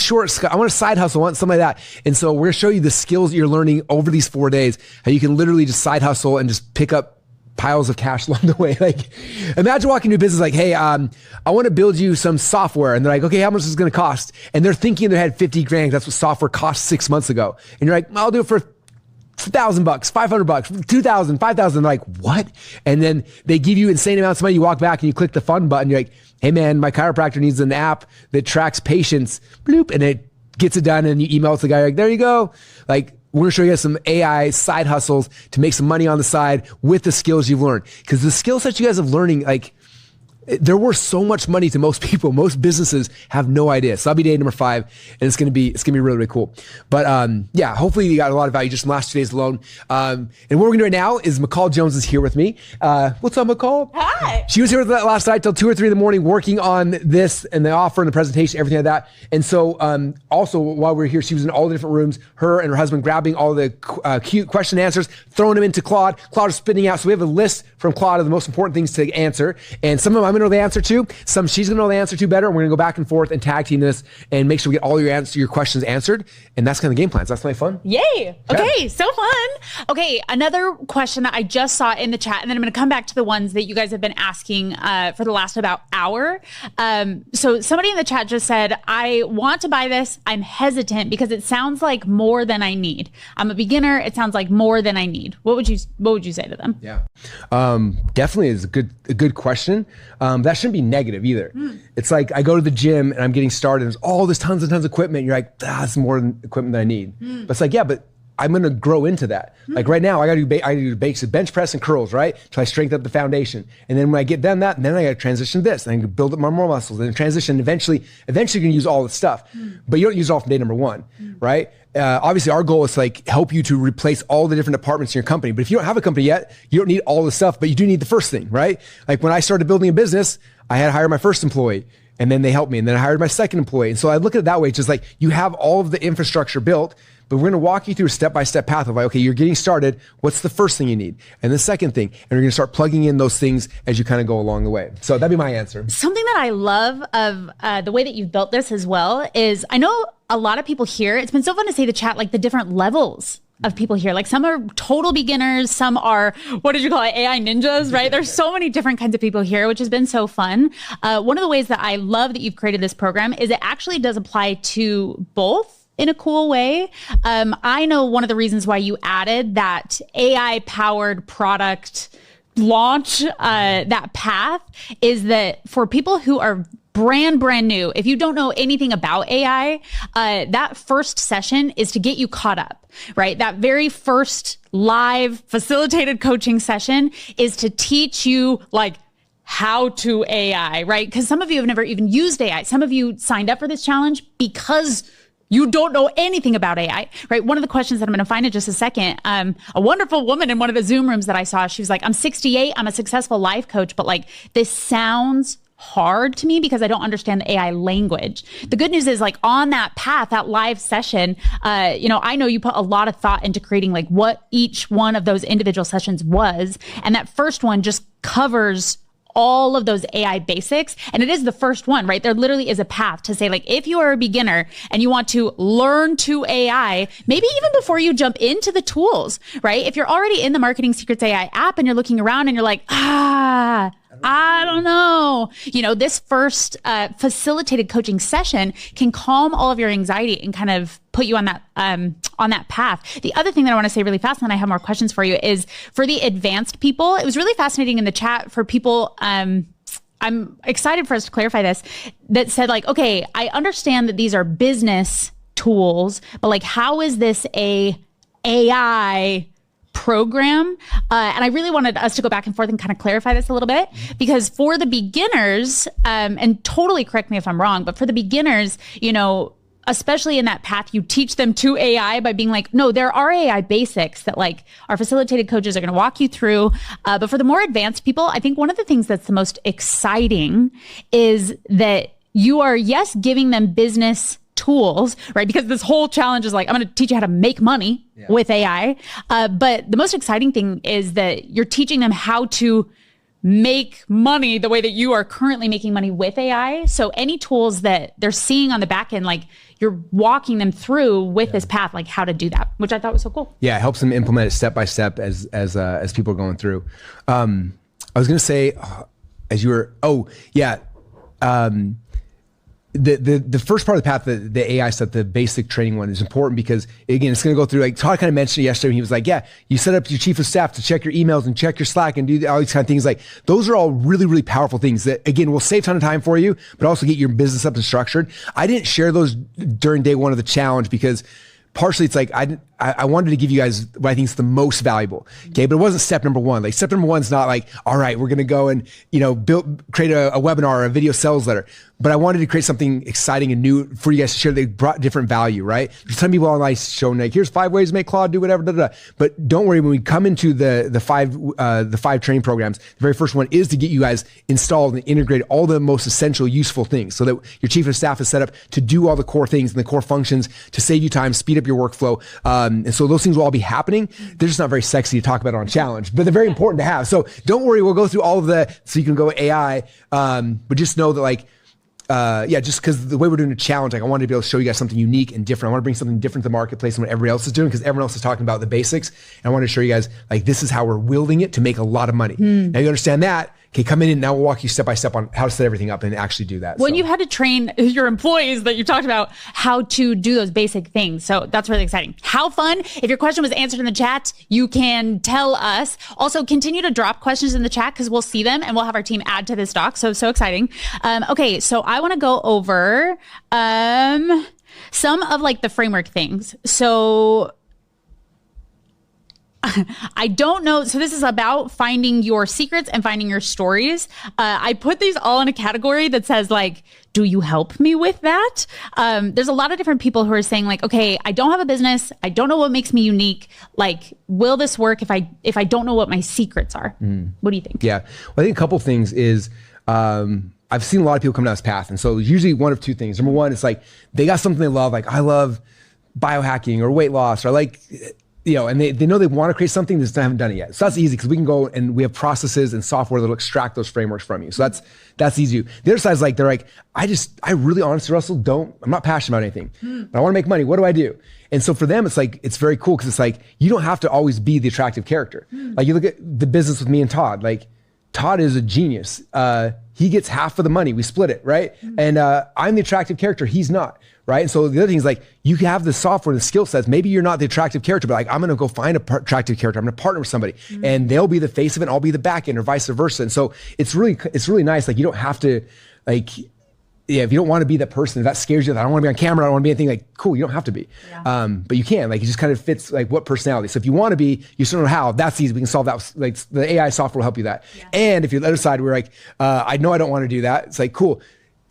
I want a side hustle, I want something like that. And so we're going to show you the skills that you're learning over these 4 days, how you can literally just side hustle and just pick up piles of cash along the way. Like, imagine walking into a business like, hey, I want to build you some software. And they're like, okay, how much is it going to cost? And they're thinking in their head 50 grand. That's what software cost 6 months ago. And you're like, I'll do it for $1,000, $500, $2,000, $5,000. They're like, what? And then they give you insane amounts of money. You walk back and you click the fund button. You're like, hey man, my chiropractor needs an app that tracks patients. Bloop. And it gets it done. And you email it to the guy. You're like, there you go. Like, we're gonna show you guys some AI side hustles to make some money on the side with the skills you've learned. Because the skill sets you guys have learning, like, they're worth so much money to most people. Most businesses have no idea. So that'll be day number 5, and it's gonna be really, really cool. But yeah, hopefully you got a lot of value just from the last 2 days alone. And what we're gonna do right now is McCall Jones is here with me. What's up, McCall? Hi. She was here last night till 2 or 3 in the morning working on this and the offer and the presentation, everything like that. And so also while we were here, she was in all the different rooms, her and her husband grabbing all the cute question and answers, throwing them into Claude. Claude is spitting out. So we have a list from Claude of the most important things to answer. And some of them I'm gonna know the answer to, some she's gonna know the answer to better. And we're gonna go back and forth and tag team this and make sure we get all your questions answered. And that's kind of the game plan. So that's my fun. Yay. Okay, so fun. Okay, another question that I just saw in the chat, and then I'm gonna come back to the ones that you guys have been asking for the last about hour. So somebody in the chat just said, I want to buy this. I'm hesitant because it sounds like more than I need. I'm a beginner. It sounds like more than I need. What would you say to them? Yeah, definitely is a good question. That shouldn't be negative either. It's like I go to the gym and I'm getting started. There's all this tons and tons of equipment. You're like, that's more than equipment than I need. But it's like, yeah, but I'm going to grow into that. Like right now, I got to do bench press and curls, right? So I strengthen up the foundation. And then when I get done that, then I got to transition to this. And I can build up more muscles and then transition. Eventually you're going to use all the stuff, but you don't use it all from day number 1, right? Obviously our goal is to like help you to replace all the different departments in your company. But if you don't have a company yet, you don't need all the stuff, but you do need the first thing, right? Like when I started building a business, I had to hire my first employee. And then they helped me. And then I hired my second employee. And so I look at it that way. It's just like you have all of the infrastructure built, but we're going to walk you through a step-by-step path of like, okay, you're getting started. What's the first thing you need? And the second thing. And we're going to start plugging in those things as you kind of go along the way. So that'd be my answer. Something that I love of the way that you've built this as well is I know a lot of people here, it's been so fun to see the chat, like the different levels of people here. Like some are total beginners, some are, what did you call it, AI ninjas, right? There's so many different kinds of people here, which has been so fun. One of the ways that I love that you've created this program is it actually does apply to both in a cool way. I know one of the reasons why you added that AI-powered product launch, that path, is that for people who are brand new, if you don't know anything about AI, that first session is to get you caught up, right? That very first live facilitated coaching session is to teach you like how to AI, right? Because some of you have never even used AI. Some of you signed up for this challenge because you don't know anything about AI, right? One of the questions that I'm going to find in just a second, a wonderful woman in one of the Zoom rooms that I saw, she was like, I'm 68, I'm a successful life coach, but like this sounds hard to me because I don't understand the AI language. The good news is like on that path, that live session, I know you put a lot of thought into creating like what each one of those individual sessions was. And that first one just covers all of those AI basics. And it is the first one, right? There literally is a path to say like, if you are a beginner and you want to learn to AI, maybe even before you jump into the tools, right? If you're already in the Marketing Secrets AI app and you're looking around and you're like, I don't know. This first facilitated coaching session can calm all of your anxiety and kind of put you on that path. The other thing that I want to say really fast, and then I have more questions for you, is for the advanced people, it was really fascinating in the chat for people. I'm excited for us to clarify this, that said like, okay, I understand that these are business tools, but like, how is this a AI program? And I really wanted us to go back and forth and kind of clarify this a little bit, because for the beginners, and totally correct me if I'm wrong, but for the beginners, you know, especially in that path, you teach them to AI by being like, no, there are AI basics that like our facilitated coaches are going to walk you through. But for the more advanced people, I think one of the things that's the most exciting is that you are, yes, giving them business tools, right? Because this whole challenge is like, I'm going to teach you how to make money with AI. But the most exciting thing is that you're teaching them how to make money the way that you are currently making money with AI. So any tools that they're seeing on the back end, like you're walking them through with this path, like how to do that, which I thought was so cool. Yeah, it helps them implement it step by step as people are going through. I was going to say, as you were, the first part of the path, the AI stuff, the basic training one is important because again, it's going to go through, like Todd kind of mentioned it yesterday. He was like, yeah, you set up your chief of staff to check your emails and check your Slack and do all these kind of things. Like those are all really, really powerful things that again, will save a ton of time for you, but also get your business up and structured. I didn't share those during day one of the challenge because partially it's like, I wanted to give you guys what I think is the most valuable. Okay. But it wasn't step number one. Like step number one is not like, all right, we're going to go and, you know, create a webinar or a video sales letter. But I wanted to create something exciting and new for you guys to share. They brought different value, right? There's a ton of people online showing like, here's 5 ways to make Claude do whatever, But don't worry, when we come into the five training programs, the very first one is to get you guys installed and integrate all the most essential, useful things so that your chief of staff is set up to do all the core things and the core functions to save you time, speed up your workflow. And so those things will all be happening. They're just not very sexy to talk about on challenge, but they're very important to have. So don't worry, we'll go through all of so you can go AI. But just know that like, just because the way we're doing a challenge, like I wanted to be able to show you guys something unique and different. I want to bring something different to the marketplace than what everybody else is doing because everyone else is talking about the basics. And I want to show you guys like, this is how we're wielding it to make a lot of money. Now you understand that. Okay, come in and now we'll walk you step by step on how to set everything up and actually do that. When you had to train your employees that you talked about how to do those basic things. So that's really exciting. How fun. If your question was answered in the chat, you can tell us. Also, continue to drop questions in the chat because we'll see them and we'll have our team add to this doc. So exciting. Okay, so I want to go over some of like the framework things. So I don't know. So this is about finding your secrets and finding your stories. I put these all in a category that says like, do you help me with that? There's a lot of different people who are saying like, okay, I don't have a business. I don't know what makes me unique. Like, will this work if I don't know what my secrets are? What do you think? Yeah. Well, I think a couple of things is, I've seen a lot of people come down this path. And so usually one of two things. Number one, it's like, they got something they love. Like I love biohacking or weight loss or like, you know, and they know they want to create something, they just haven't done it yet. So that's easy because we can go and we have processes and software that'll extract those frameworks from you. So that's easy. The other side is like, they're like, I really honestly, Russell, I'm not passionate about anything, but I want to make money. What do I do? And so for them, it's like, it's very cool because it's like, you don't have to always be the attractive character. Like you look at the business with me and Todd, like Todd is a genius. He gets half of the money. We split it, right? And I'm the attractive character. He's not. Right. And so the other thing is like, you can have the software and the skill sets. Maybe you're not the attractive character, but like, I'm going to go find a attractive character. I'm going to partner with somebody and they'll be the face of it. And I'll be the back end or vice versa. And so it's really nice. Like you don't have to like, if you don't want to be that person, if that scares you, that I don't want to be on camera, I don't want to be anything, like, cool, you don't have to be. But you can, like, it just kind of fits like what personality. So if you want to be, you still know how, that's easy. We can solve that. Like the AI software will help you that. And if you're the other side, we're like, I know I don't want to do that. It's like, cool.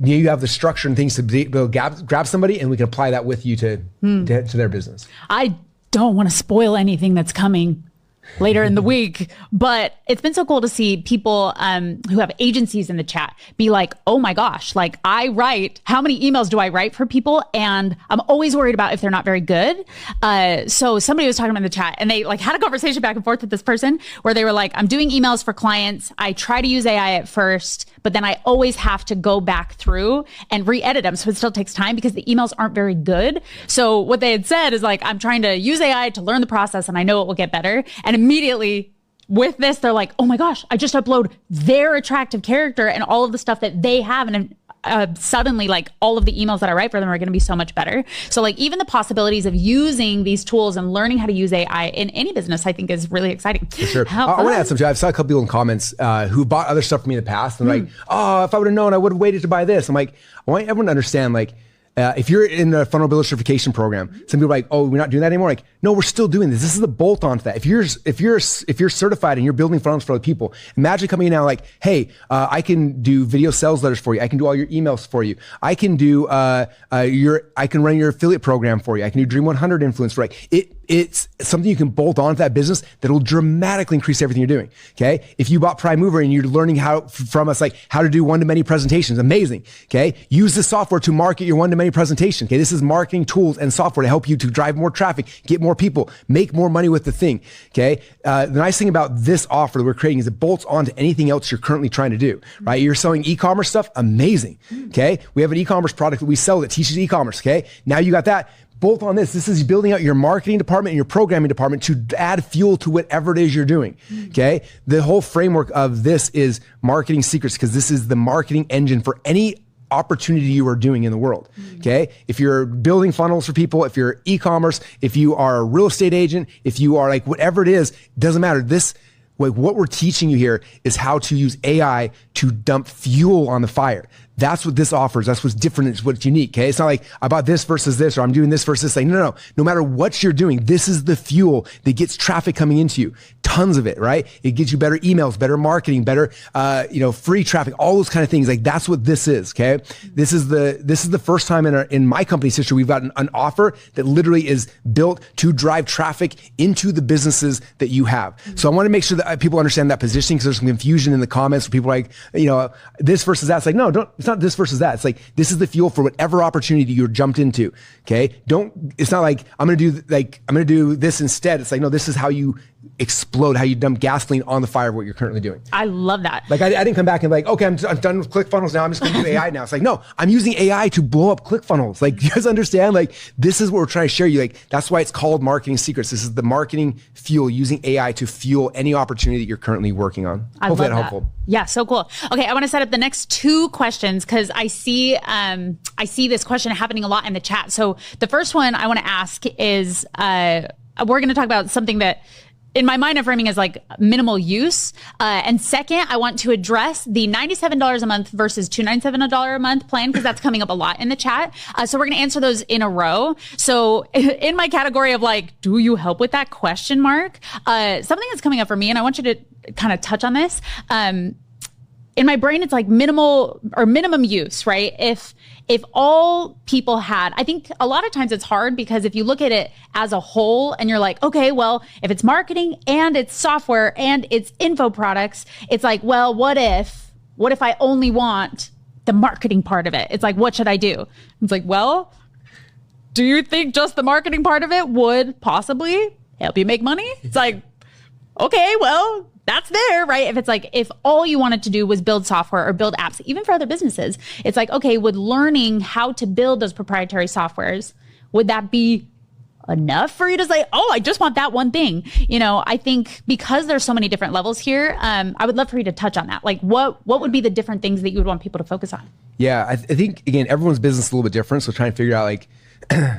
You have the structure and things to be able to grab somebody and we can apply that with you to their business. I don't want to spoil anything that's coming later in the week, but it's been so cool to see people who have agencies in the chat be like, oh my gosh, like how many emails do I write for people? And I'm always worried about if they're not very good. So somebody was talking about in the chat and they like had a conversation back and forth with this person where they were like, I'm doing emails for clients. I try to use AI at first, but then I always have to go back through and re-edit them. So it still takes time because the emails aren't very good. So what they had said is like, I'm trying to use AI to learn the process and I know it will get better. And immediately with this, they're like, oh my gosh, I just upload their attractive character and all of the stuff that they have. And suddenly like all of the emails that I write for them are going to be so much better. So like even the possibilities of using these tools and learning how to use AI in any business, I think is really exciting. For sure. I want to add something. I've saw a couple people in comments who bought other stuff from me in the past and like, oh, if I would have known, I would have waited to buy this. I'm like, I want everyone to understand, like, if you're in a funnel builder certification program, some people are like, oh, we're not doing that anymore. Like, no, we're still doing this. This is the bolt on to that. If you're certified and you're building funnels for other people, imagine coming in now like, hey, I can do video sales letters for you. I can do all your emails for you. I can do I can run your affiliate program for you. I can do Dream 100 influence for you. It's something you can bolt on to that business that will dramatically increase everything you're doing. Okay. If you bought Prime Mover and you're learning from us, like how to do one-to-many presentations, amazing. Okay. Use this software to market your one-to-many presentation. Okay. This is marketing tools and software to help you to drive more traffic, get more people, make more money with the thing. Okay. The nice thing about this offer that we're creating is it bolts onto anything else you're currently trying to do, right? You're selling e-commerce stuff. Amazing. Okay. We have an e-commerce product that we sell that teaches e-commerce. Okay. Now you got that. Both on this is building out your marketing department and your programming department to add fuel to whatever it is you're doing. Okay. The whole framework of this is marketing secrets because this is the marketing engine for any opportunity you are doing in the world. Okay. If you're building funnels for people, if you're e-commerce, if you are a real estate agent, if you are like whatever it is, doesn't matter. What we're teaching you here is how to use AI to dump fuel on the fire. That's what this offers. That's what's different. It's what's unique. Okay. It's not like I bought this versus this, or I'm doing this versus this. Like, no. No matter what you're doing, this is the fuel that gets traffic coming into you. Tons of it, right? It gets you better emails, better marketing, better, free traffic, all those kind of things. Like that's what this is. Okay. This is the first time in my company's history, we've got an offer that literally is built to drive traffic into the businesses that you have. So I want to make sure that people understand that positioning because there's some confusion in the comments where people are like, this versus that. It's like, no, it's not this versus that. It's like, this is the fuel for whatever opportunity you're jumped into. Okay. It's not like I'm going to do this instead. It's like, no, this is how you explode, how you dump gasoline on the fire of what you're currently doing. I love that. Like I didn't come back and be like, okay, I'm done with ClickFunnels now. I'm just going to do AI now. It's like, no, I'm using AI to blow up ClickFunnels. Like, you guys understand? Like, this is what we're trying to share you. Like, that's why it's called marketing secrets. This is the marketing fuel, using AI to fuel any opportunity that you're currently working on. Hopefully that's helpful. Yeah, so cool. Okay, I want to set up the next two questions because I see this question happening a lot in the chat. So the first one I want to ask is, we're going to talk about something that in my mind I'm framing as like minimal use. And second, I want to address the $97 a month versus $297 a month plan because that's coming up a lot in the chat. So we're going to answer those in a row. So in my category of like, do you help with that question mark? Something that's coming up for me, and I want you to kind of touch on this. In my brain, it's like minimal or minimum use, right? If all people had, I think a lot of times it's hard because if you look at it as a whole and you're like, okay, well, if it's marketing and it's software and it's info products, it's like, well, what if I only want the marketing part of it? It's like, what should I do? It's like, well, do you think just the marketing part of it would possibly help you make money? It's like, okay, well, that's there, right? If it's like, if all you wanted to do was build software or build apps, even for other businesses, it's like, okay, would learning how to build those proprietary softwares, would that be enough for you to say, oh, I just want that one thing? I think because there's so many different levels here, I would love for you to touch on that. Like what would be the different things that you would want people to focus on? Yeah, I think, again, everyone's business is a little bit different. So trying to figure out like,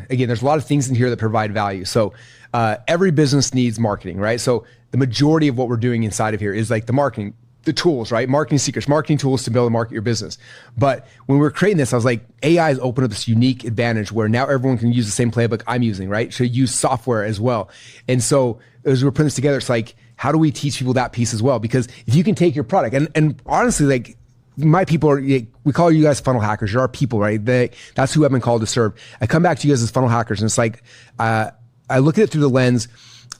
again, there's a lot of things in here that provide value. So every business needs marketing, right? So the majority of what we're doing inside of here is like the marketing, the tools, right? Marketing secrets, marketing tools to be able to market your business. But when we were creating this, I was like, AI has opened up this unique advantage where now everyone can use the same playbook I'm using, right? So use software as well. And so as we're putting this together, it's like, how do we teach people that piece as well? Because if you can take your product and honestly, like, my people are, we call you guys funnel hackers. You're our people, right? That's who I've been called to serve. I come back to you guys as funnel hackers, and it's like, I look at it through the lens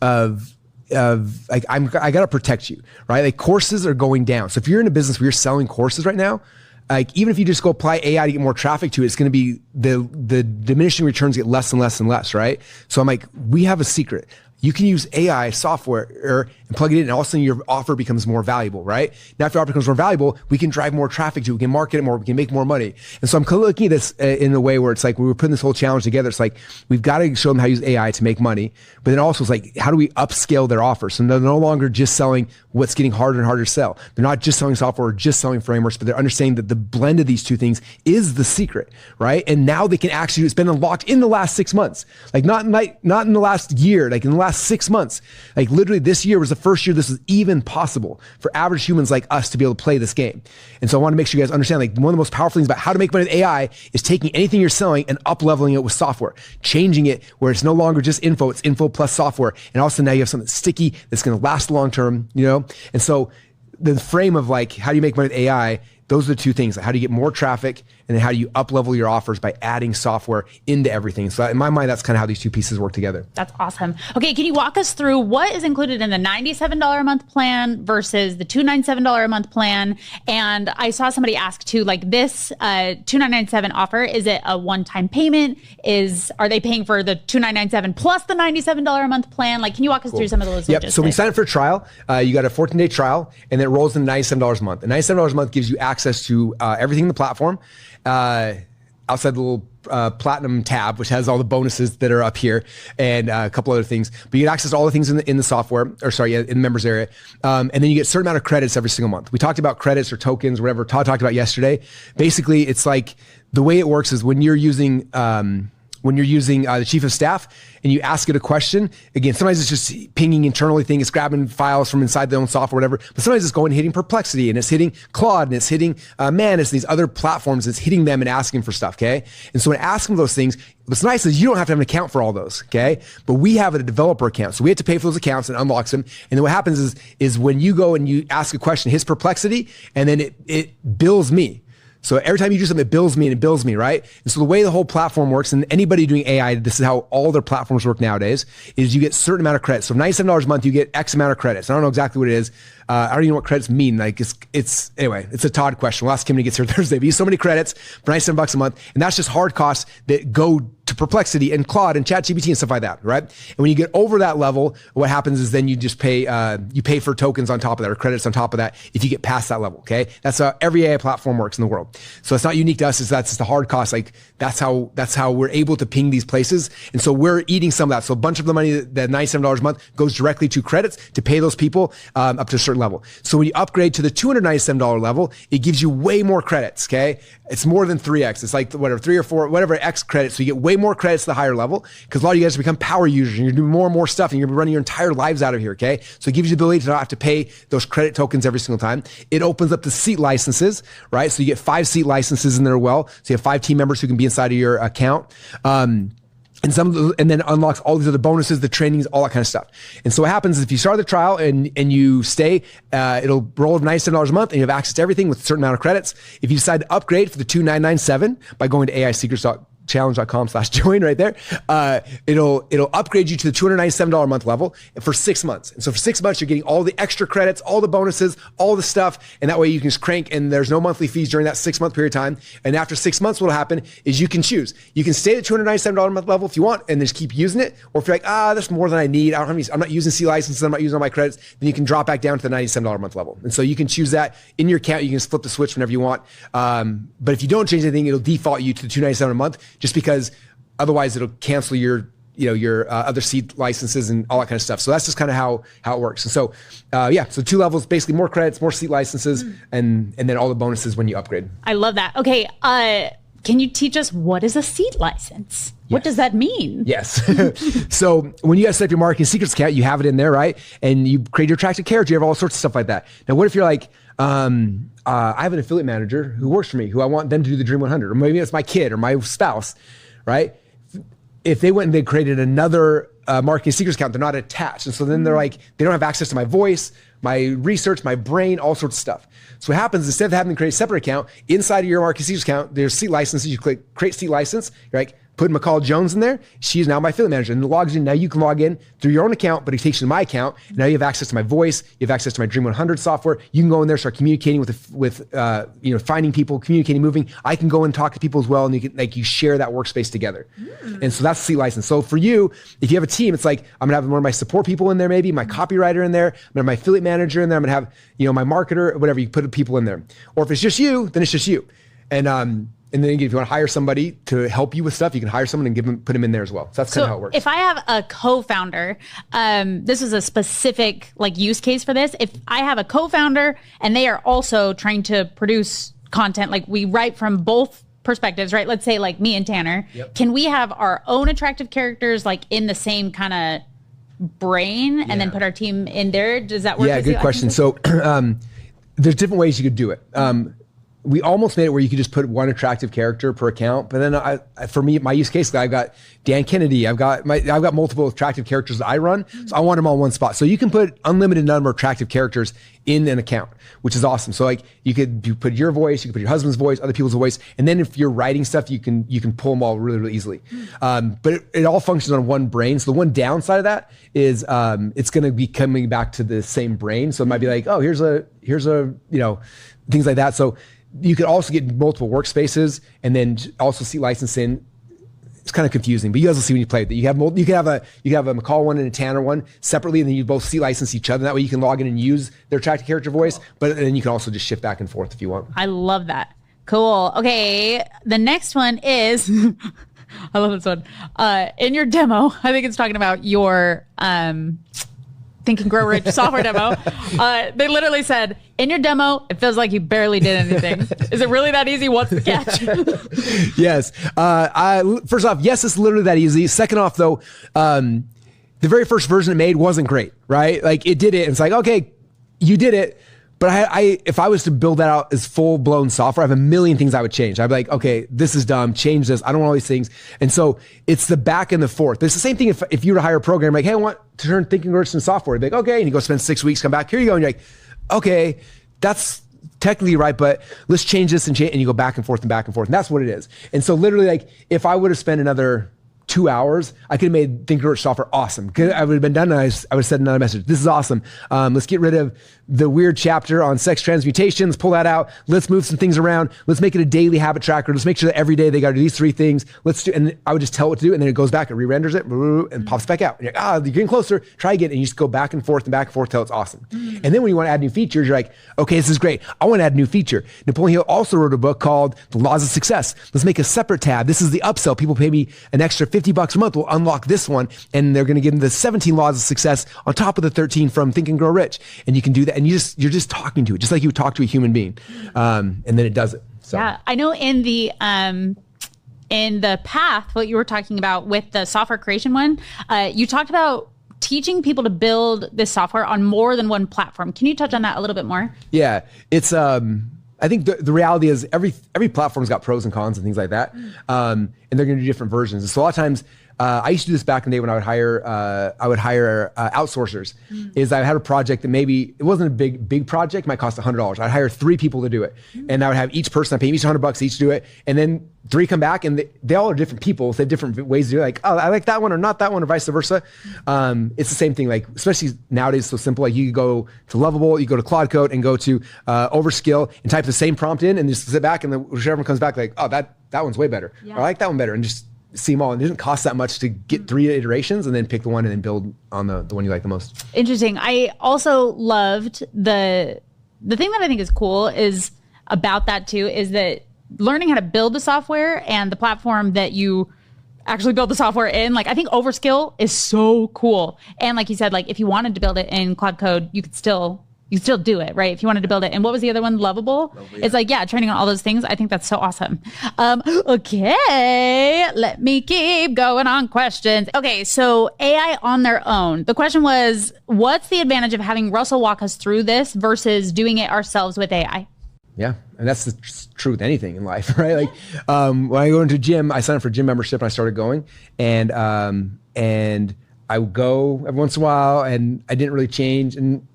of like, I got to protect you, right? Like, courses are going down. So if you're in a business where you're selling courses right now, like, even if you just go apply AI to get more traffic to it, it's going to be the diminishing returns get less and less and less, right? So I'm like, we have a secret. you can use AI software and plug it in, and all of a sudden your offer becomes more valuable, right? Now, if your offer becomes more valuable, we can drive more traffic to it, we can market it more, we can make more money. And so I'm kind of looking at this in a way where it's like, we were putting this whole challenge together. It's like, we've got to show them how to use AI to make money, but then also it's like, how do we upscale their offers? So they're no longer just selling what's getting harder and harder to sell. They're not just selling software or just selling frameworks, but they're understanding that the blend of these two things is the secret, right? And now they can actually, it's been unlocked in the last 6 months, like not in the last year, like in the last 6 months. Like literally this year was the first year this was even possible for average humans like us to be able to play this game. And so I want to make sure you guys understand, like, one of the most powerful things about how to make money with AI is taking anything you're selling and up-leveling it with software, changing it where it's no longer just info, it's info plus software. And also now you have something sticky that's going to last long-term, you know? And so the frame of like, how do you make money with AI? Those are the two things. How do you get more traffic? And then how do you up-level your offers by adding software into everything? So in my mind, that's kind of how these two pieces work together. That's awesome. Okay, can you walk us through what is included in the $97 a month plan versus the $297 a month plan? And I saw somebody ask too, like this $297 offer, is it a one-time payment? Are they paying for the $297 plus the $97 a month plan? Like, can you walk us through some of those logistics? So when you sign up for a trial, you got a 14-day trial, and then it rolls into $97 a month. And $97 a month gives you access to everything in the platform. Outside the little platinum tab, which has all the bonuses that are up here and a couple other things. But you get access to all the things in the software, in the members area. And then you get a certain amount of credits every single month. We talked about credits or tokens, whatever Todd talked about yesterday. Basically, it's like the way it works is when you're using the chief of staff and you ask it a question, again, sometimes it's just pinging internally thing, it's grabbing files from inside their own software, whatever, but sometimes it's going and hitting Perplexity, and it's hitting Claude, and it's hitting Manus, these other platforms, it's hitting them and asking for stuff, okay? And so when asking those things, what's nice is you don't have to have an account for all those, okay? But we have a developer account, so we have to pay for those accounts and unlocks them. And then what happens is when you go and you ask a question, it hits Perplexity, and then it bills me. So every time you do something, it bills me, right? And so the way the whole platform works, and anybody doing AI, this is how all their platforms work nowadays, is you get a certain amount of credits. So $97 a month, you get X amount of credits. I don't know exactly what it is. I don't even know what credits mean. Like anyway, it's a Todd question. We'll ask him when he gets here Thursday. But you use so many credits for $97 a month, and that's just hard costs that go to Perplexity and Claude and ChatGPT and stuff like that, right? And when you get over that level, what happens is then you just pay for tokens on top of that or credits on top of that if you get past that level, okay? That's how every AI platform works in the world. So it's not unique to us. That's just the hard cost. Like that's how we're able to ping these places. And so we're eating some of that. So a bunch of the money, that $97 a month, goes directly to credits to pay those people up to a certain level. So when you upgrade to the $297 level, it gives you way more credits, okay? It's more than 3x. It's like whatever, 3 or 4, whatever X credits. So you get way more credits to the higher level because a lot of you guys become power users and you're doing more and more stuff and you're running your entire lives out of here, okay? So it gives you the ability to not have to pay those credit tokens every single time. It opens up the seat licenses, right? So you get 5 seat licenses in there as well. So you have 5 team members who can be inside of your account. And then unlocks all these other bonuses, the trainings, all that kind of stuff. And so what happens is if you start the trial and you stay, it'll roll over $97 a month and you have access to everything with a certain amount of credits. If you decide to upgrade for the $2,997 by going to AISecrets.challenge.com/join right there, it'll upgrade you to the $297 a month level for 6 months. And so for 6 months, you're getting all the extra credits, all the bonuses, all the stuff. And that way you can just crank and there's no monthly fees during that 6 month period of time. And after 6 months, what'll happen is you can choose. You can stay at the $297 a month level if you want and just keep using it. Or if you're like, that's more than I need. I'm not using C licenses. I'm not using all my credits. Then you can drop back down to the $97 a month level. And so you can choose that in your account. You can just flip the switch whenever you want. But if you don't change anything, it'll default you to the $297 a month just because otherwise it'll cancel your other seat licenses and all that kind of stuff. So that's just kind of how it works. And so, so 2 levels, basically more credits, more seat licenses, and then all the bonuses when you upgrade. I love that. Okay. Can you teach us what is a seat license? Yes. What does that mean? Yes. So when you guys set up your marketing secrets account, you have it in there, right? And you create your attractive character, you have all sorts of stuff like that. Now, what if you're like, I have an affiliate manager who works for me, who I want them to do the Dream 100, or maybe it's my kid or my spouse, right? If they went and they created another marketing secrets account, they're not attached. And so then they're like, they don't have access to my voice, my research, my brain, all sorts of stuff. So what happens, instead of having to create a separate account, inside of your marketing secrets account, there's seat licenses. You click create seat license. You're like, put McCall Jones in there. She is now my affiliate manager and logs in. Now you can log in through your own account, but it takes you to my account. Now you have access to my voice. You have access to my Dream 100 software. You can go in there, start communicating with finding people, communicating, moving. I can go and talk to people as well. And you can you share that workspace together. And so that's the seat license. So for you, if you have a team, it's like, I'm gonna have one of my support people in there, maybe my copywriter in there, I'm gonna have my affiliate manager in there. I'm gonna have, my marketer, whatever, you put people in there. Or if it's just you, then it's just you. And then if you want to hire somebody to help you with stuff, you can hire someone and put them in there as well. So that's kind of how it works. If I have a co-founder, this is a specific use case for this. If I have a co-founder and they are also trying to produce content, like we write from both perspectives, right? Let's say like me and Tanner, can we have our own attractive characters in the same kind of brain and then put our team in there? Does that work? Yeah, good question. So there's different ways you could do it. We almost made it where you could just put one attractive character per account. But then for me, my use case, I've got Dan Kennedy. I've got multiple attractive characters that I run. So I want them all in one spot. So you can put unlimited number of attractive characters in an account, which is awesome. So you could put your voice, you could put your husband's voice, other people's voice. And then if you're writing stuff, you can pull them all really, really easily. But it all functions on one brain. So the one downside of that is it's going to be coming back to the same brain. So it might be like, oh, here's a things like that. So you could also get multiple workspaces and then also seat licensing. It's kind of confusing, but you guys will see when you play with it. You can have a McCall one and a Tanner one separately, and then you both seat license each other. That way you can log in and use their attractive character voice, but then you can also just shift back and forth if you want. I love that. Cool. Okay. The next one is, I love this one. In your demo, I think it's talking about your Think and Grow Rich software demo. They literally said, in your demo, it feels like you barely did anything. Is it really that easy? What's the catch? Yes. First off, yes, it's literally that easy. Second off, though, the very first version it made wasn't great, right? It did it, and it's like, okay, you did it. But if I was to build that out as full-blown software, I have a million things I would change. I'd be like, okay, this is dumb, change this. I don't want all these things. And so it's the back and the forth. It's the same thing if you were to hire a programmer, hey, I want to turn Think and Grow Rich into software. They'd be like, okay, and you go spend 6 weeks, come back, here you go. And you're like, okay, that's technically right, but let's change this and you go back and forth and back and forth. And that's what it is. And so literally, if I would have spent another 2 hours, I could have made Think and Grow Rich software awesome. I would have been done and I would have sent another message. This is awesome. Let's get rid of the weird chapter on sex transmutation. Let's pull that out. Let's move some things around. Let's make it a daily habit tracker. Let's make sure that every day they got to do these 3 things. And I would just tell it what to do. And then it goes back and re-renders it and pops back out. And you're like, you're getting closer. Try again. And you just go back and forth till it's awesome. And then when you want to add new features, you're like, okay, this is great. I want to add a new feature. Napoleon Hill also wrote a book called The Laws of Success. Let's make a separate tab. This is the upsell. People pay me an extra $50 a month. We'll unlock this one. And they're going to give them the 17 laws of success on top of the 13 from Think and Grow Rich. And you can do that. And you're just talking to it, just like you would talk to a human being. And then it does it. So. Yeah. I know in the path, what you were talking about with the software creation one, you talked about teaching people to build this software on more than one platform. Can you touch on that a little bit more? Yeah. It's, I think the reality is every platform's got pros and cons and things like that. And they're going to do different versions. And so a lot of times, I used to do this back in the day when I would hire outsourcers. Is I had a project that maybe it wasn't a big project, it might cost $100. I'd hire 3 people to do it, and I would have each person, I pay each $100 each to do it, and then 3 come back, and they all are different people, so they have different ways to do it. Like, oh, I like that one or not that one, or vice versa. It's the same thing. Like, especially nowadays, it's so simple. Like, you could go to Lovable, you go to Claude Code, and go to Overskill, and type the same prompt in, and just sit back, and whichever one comes back, like, oh, that one's way better. Yeah. Or I like that one better, and just see them all. And it doesn't cost that much to get 3 iterations and then pick the one and then build on the one you like the most. Interesting. I also loved the thing that I think is cool is about that too, is that learning how to build the software and the platform that you actually build the software in. Like, I think Overskill is so cool. And like you said, like if you wanted to build it in Claude Code, you could still do it, right? If you wanted to build it. And what was the other one? Lovable? It's like, yeah, training on all those things. I think that's so awesome. Okay, let me keep going on questions. Okay, so AI on their own. The question was, what's the advantage of having Russell walk us through this versus doing it ourselves with AI? Yeah, and that's the truth with anything in life, right? Like when I go into a gym, I signed up for a gym membership and I started going, and I would go every once in a while, and I didn't really change, and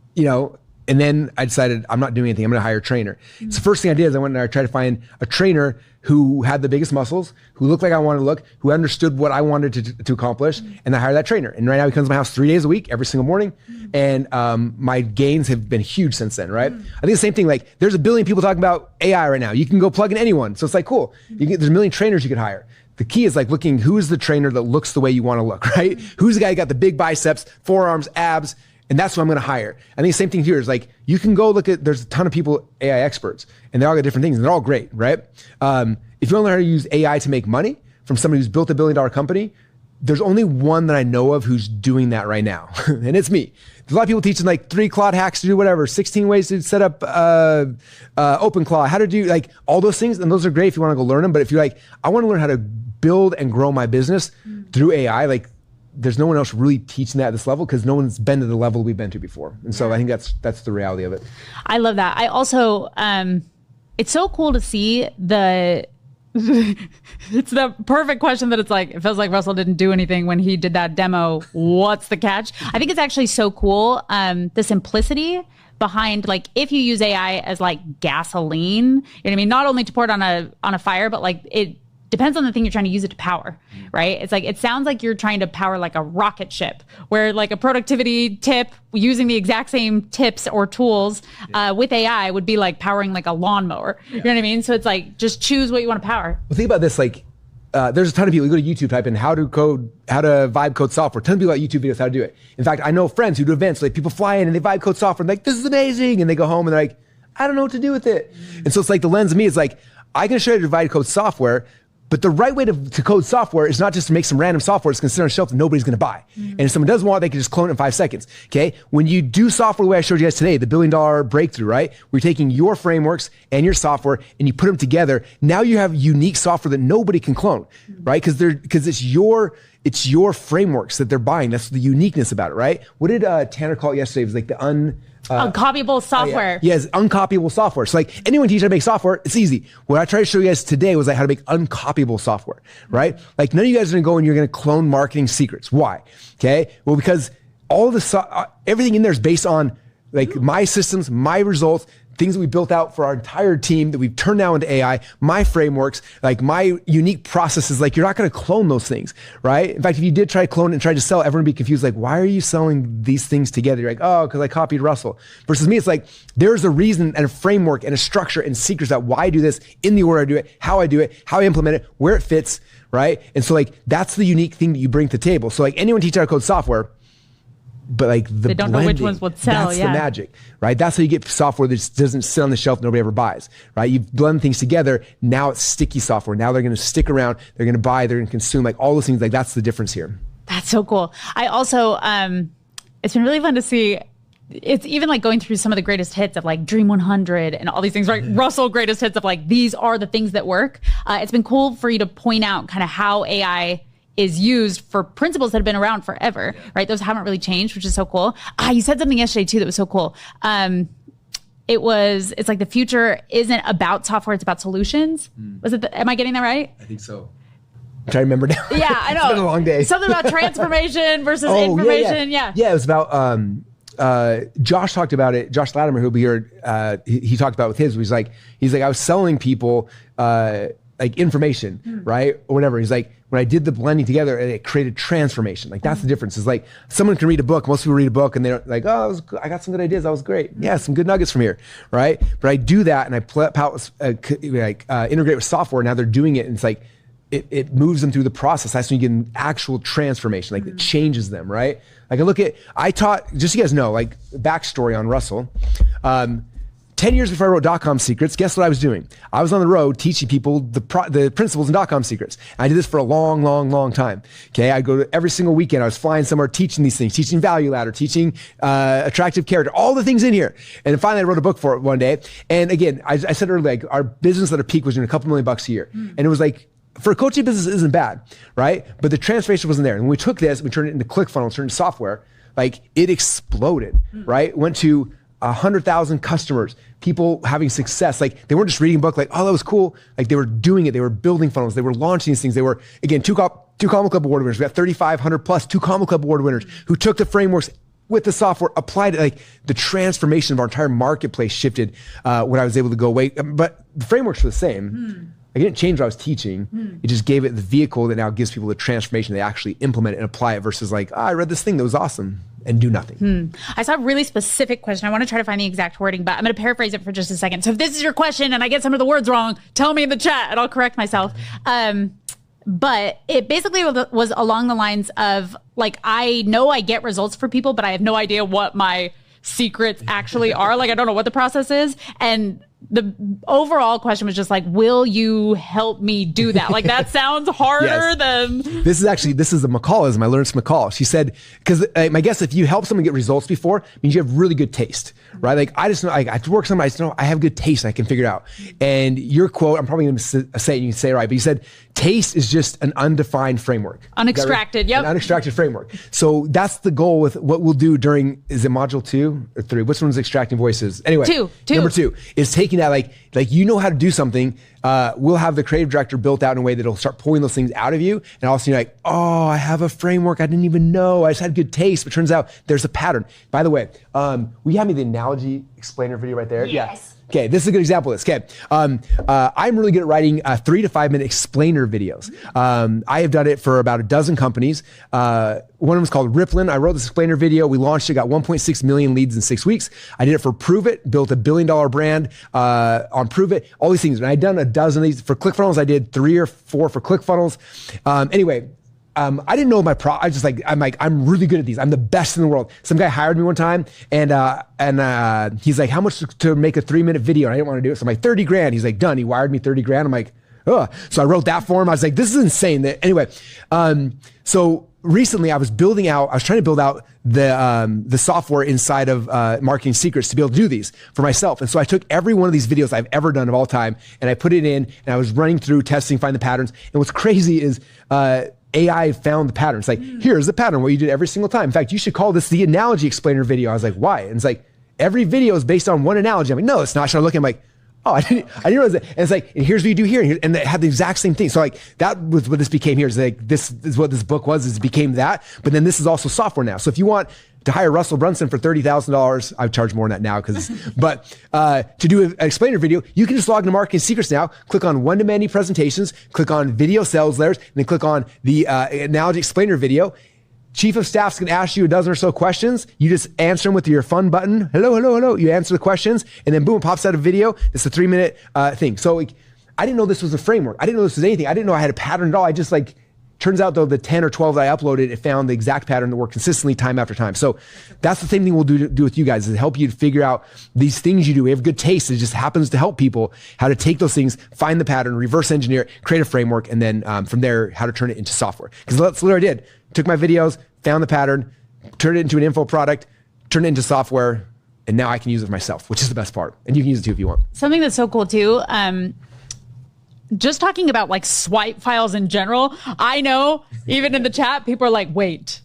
and then I decided I'm not doing anything. I'm going to hire a trainer. So the first thing I did is I went and I tried to find a trainer who had the biggest muscles, who looked like I wanted to look, who understood what I wanted to accomplish, and I hired that trainer. And right now he comes to my house 3 days a week, every single morning, and my gains have been huge since then, right? I think the same thing, like there's a billion people talking about AI right now. You can go plug in anyone. So it's like, cool. There's a million trainers you could hire. The key is like looking, who's the trainer that looks the way you want to look, right? Who's the guy who got the big biceps, forearms, abs, and that's what I'm going to hire. I think the same thing here is like, you can go look at, there's a ton of people, AI experts, and they all got different things, and they're all great, right? If you want to learn how to use AI to make money from somebody who's built $1 billion company, there's only one that I know of who's doing that right now, and it's me. There's a lot of people teaching like 3 Claude hacks to do whatever, 16 ways to set up Open Claude, how to do like all those things, and those are great if you want to go learn them. But if you're like, I want to learn how to build and grow my business through AI, like there's no one else really teaching that at this level because no one's been to the level we've been to before. And so I think that's the reality of it. I love that. I also, it's so cool to see it's the perfect question that it's like, it feels like Russell didn't do anything when he did that demo. What's the catch? I think it's actually so cool. The simplicity behind, like, if you use AI as like gasoline, you know what I mean? Not only to pour it on a fire, but like it depends on the thing you're trying to use it to power, right? It's like, it sounds like you're trying to power like a rocket ship, where like a productivity tip using the exact same tips or tools with AI would be like powering like a lawnmower. You know what I mean? So it's like, just choose what you want to power. Well, think about this, like there's a ton of people, you go to YouTube, type in how to vibe code software. Tons of people got YouTube videos how to do it. In fact, I know friends who do events, like people fly in and they vibe code software and like, this is amazing. And they go home and they're like, I don't know what to do with it. And so it's like the lens of me is like, I can show you how to vibe code software, but the right way to code software is not just to make some random software that's going to sit on a shelf that nobody's going to buy. And if someone does want it, they can just clone it in 5 seconds. Okay. When you do software the way I showed you guys today, the $1 billion breakthrough, right? We're taking your frameworks and your software and you put them together. Now you have unique software that nobody can clone, right? Because it's your frameworks that they're buying. That's the uniqueness about it, right? What did Tanner call it yesterday? It was like the uncopyable software. Yeah, it's uncopyable software. So like anyone teach how to make software, it's easy. What I tried to show you guys today was like how to make uncopyable software, right? Like none of you guys are gonna go and you're gonna clone marketing secrets. Why? Okay, well, because all of the everything in there is based on like my systems, my results, things that we built out for our entire team that we've turned now into AI, my frameworks, like my unique processes. Like you're not going to clone those things, right? In fact, if you did try to clone it and try to sell, everyone would be confused. Like, why are you selling these things together? You're like, oh, because I copied Russell. Versus me, it's like, there's a reason and a framework and a structure and secrets about why I do this, in the order I do it, how I implement it, where it fits, right? And so like, that's the unique thing that you bring to the table. So like anyone teach how to code software, but like the they don't blending, know which ones would sell. That's the magic, right? That's how you get software that just doesn't sit on the shelf nobody ever buys, right? You blend things together. Now it's sticky software. Now they're going to stick around. They're going to buy. They're going to consume. Like all those things. Like that's the difference here. That's so cool. I also, it's been really fun to see. It's even like going through some of the greatest hits of like Dream 100 and all these things, right? Russell greatest hits of like, these are the things that work. It's been cool for you to point out kind of how AI is used for principles that have been around forever, right? Those haven't really changed, which is so cool. You said something yesterday too that was so cool. It's like the future isn't about software, it's about solutions. Was it, am I getting that right? I think so. I'm trying to remember now. Yeah, I know. It's been a long day. Something about transformation versus information. Yeah, it was about, Josh talked about it. Josh Latimer, who'll be here, he talked about it with his, he's like, I was selling people, like information, right? Or whatever. He's like, when I did the blending together, it created transformation. Like that's the difference. It's like someone can read a book. Most people read a book and they're like, oh, I got some good ideas. That was great. Yeah, some good nuggets from here, right? But I do that and I integrate with software. Now they're doing it and it's like, it moves them through the process. That's when you get an actual transformation, like it changes them, right? Like I taught, just so you guys know, like backstory on Russell. 10 years before I wrote .com Secrets, guess what I was doing? I was on the road teaching people the principles in .com Secrets. And I did this for a long, long, long time. Okay, I'd go to every single weekend. I was flying somewhere teaching these things, teaching value ladder, teaching attractive character, all the things in here. And then finally I wrote a book for it one day. And again, I said earlier, like our business at a peak was doing a couple $1 million a year. And it was like, for a coaching business, it isn't bad, right? But the transformation wasn't there. And when we took this, we turned it into ClickFunnels, turned it into software, like it exploded, right? Went to 100,000 customers, people having success. Like they weren't just reading a book like, oh, that was cool. Like they were doing it. They were building funnels. They were launching these things. They were, again, two Comma Club award winners. We got 3,500 plus 2 Comma Club award winners who took the frameworks with the software, applied it. Like the transformation of our entire marketplace shifted when I was able to go away. But the frameworks were the same. I didn't change what I was teaching. It just gave it the vehicle that now gives people the transformation they actually implement it and apply it versus like, I read this thing that was awesome and do nothing. I saw a really specific question. I want to try to find the exact wording, but I'm going to paraphrase it for just a second. So if this is your question and I get some of the words wrong, tell me in the chat and I'll correct myself. But it basically was along the lines of like, I know I get results for people, but I have no idea what my secrets actually are. Like, I don't know what the process is. And the overall question was just like, will you help me do that? Like, that sounds harder than... This is the McCallism. I learned from McCall. She said, because my guess, if you help someone get results before, means you have really good taste, right? Like, I just know, I have to work somebody, I just know I have good taste. I can figure it out. And your quote, I'm probably going to say it and you can say it right, but you said, taste is just an undefined framework. Unextracted, yep. An unextracted framework. So that's the goal with what we'll do during, is it module 2 or 3? Which one's extracting voices? Anyway, two. Number 2 is taking that, like you know how to do something. We'll have the creative director built out in a way that'll start pulling those things out of you. And also you're like, oh, I have a framework I didn't even know. I just had good taste. But it turns out there's a pattern. By the way, will you have me the analogy explainer video right there? Yes. Okay, this is a good example of this. Okay, I'm really good at writing 3 to 5 minute explainer videos. I have done it for about a dozen companies. One of them is called Riplin. I wrote this explainer video. We launched it, got 1.6 million leads in 6 weeks. I did it for Prove It, built $1 billion brand on Prove It, all these things. And I'd done a dozen of these. For ClickFunnels, I did 3 or 4 for ClickFunnels. Anyway, I didn't know my I just like, I'm really good at these. I'm the best in the world. Some guy hired me one time and he's like, how much to make a 3-minute video? And I didn't want to do it. So I'm like, 30 grand. He's like, done. He wired me 30 grand. I'm like, ugh. So I wrote that for him. I was like, this is insane. Anyway, so recently I was trying to build out the software inside of Marketing Secrets to be able to do these for myself. And so I took every one of these videos I've ever done of all time and I put it in and I was running through testing, find the patterns. And what's crazy is, AI found the pattern. It's like, here's the pattern, what you did every single time. In fact, you should call this the analogy explainer video. I was like, why? And it's like, every video is based on one analogy. I'm like, no, it's not. So I look at it, I'm like, oh, I didn't realize that. And it's like, and here's what you do here. And they had the exact same thing. So like, that was what this became here. It's like, this is what this book was, is it became that. But then this is also software now. So if you want to hire Russell Brunson for $30,000, I would charge more than that now but to do an explainer video, you can just log into Marketing Secrets now, click on one-to-many presentations, click on video sales layers, and then click on the analogy explainer video. Chief of Staff's gonna ask you a dozen or so questions. You just answer them with your fun button. Hello, hello, hello. You answer the questions, and then boom, it pops out a video. It's a 3-minute thing. So like, I didn't know this was a framework. I didn't know this was anything. I didn't know I had a pattern at all. I just like, turns out though, the 10 or 12 that I uploaded, it found the exact pattern that worked consistently time after time. So that's the same thing we'll do with you guys, is help you to figure out these things you do. We have good taste. It just happens to help people how to take those things, find the pattern, reverse engineer it, create a framework, and then from there, how to turn it into software. Because that's what I did. Took my videos, found the pattern, turned it into an info product, turned it into software, and now I can use it for myself, which is the best part. And you can use it too if you want. Something that's so cool too, just talking about like swipe files in general, I know even in the chat, people are like, wait,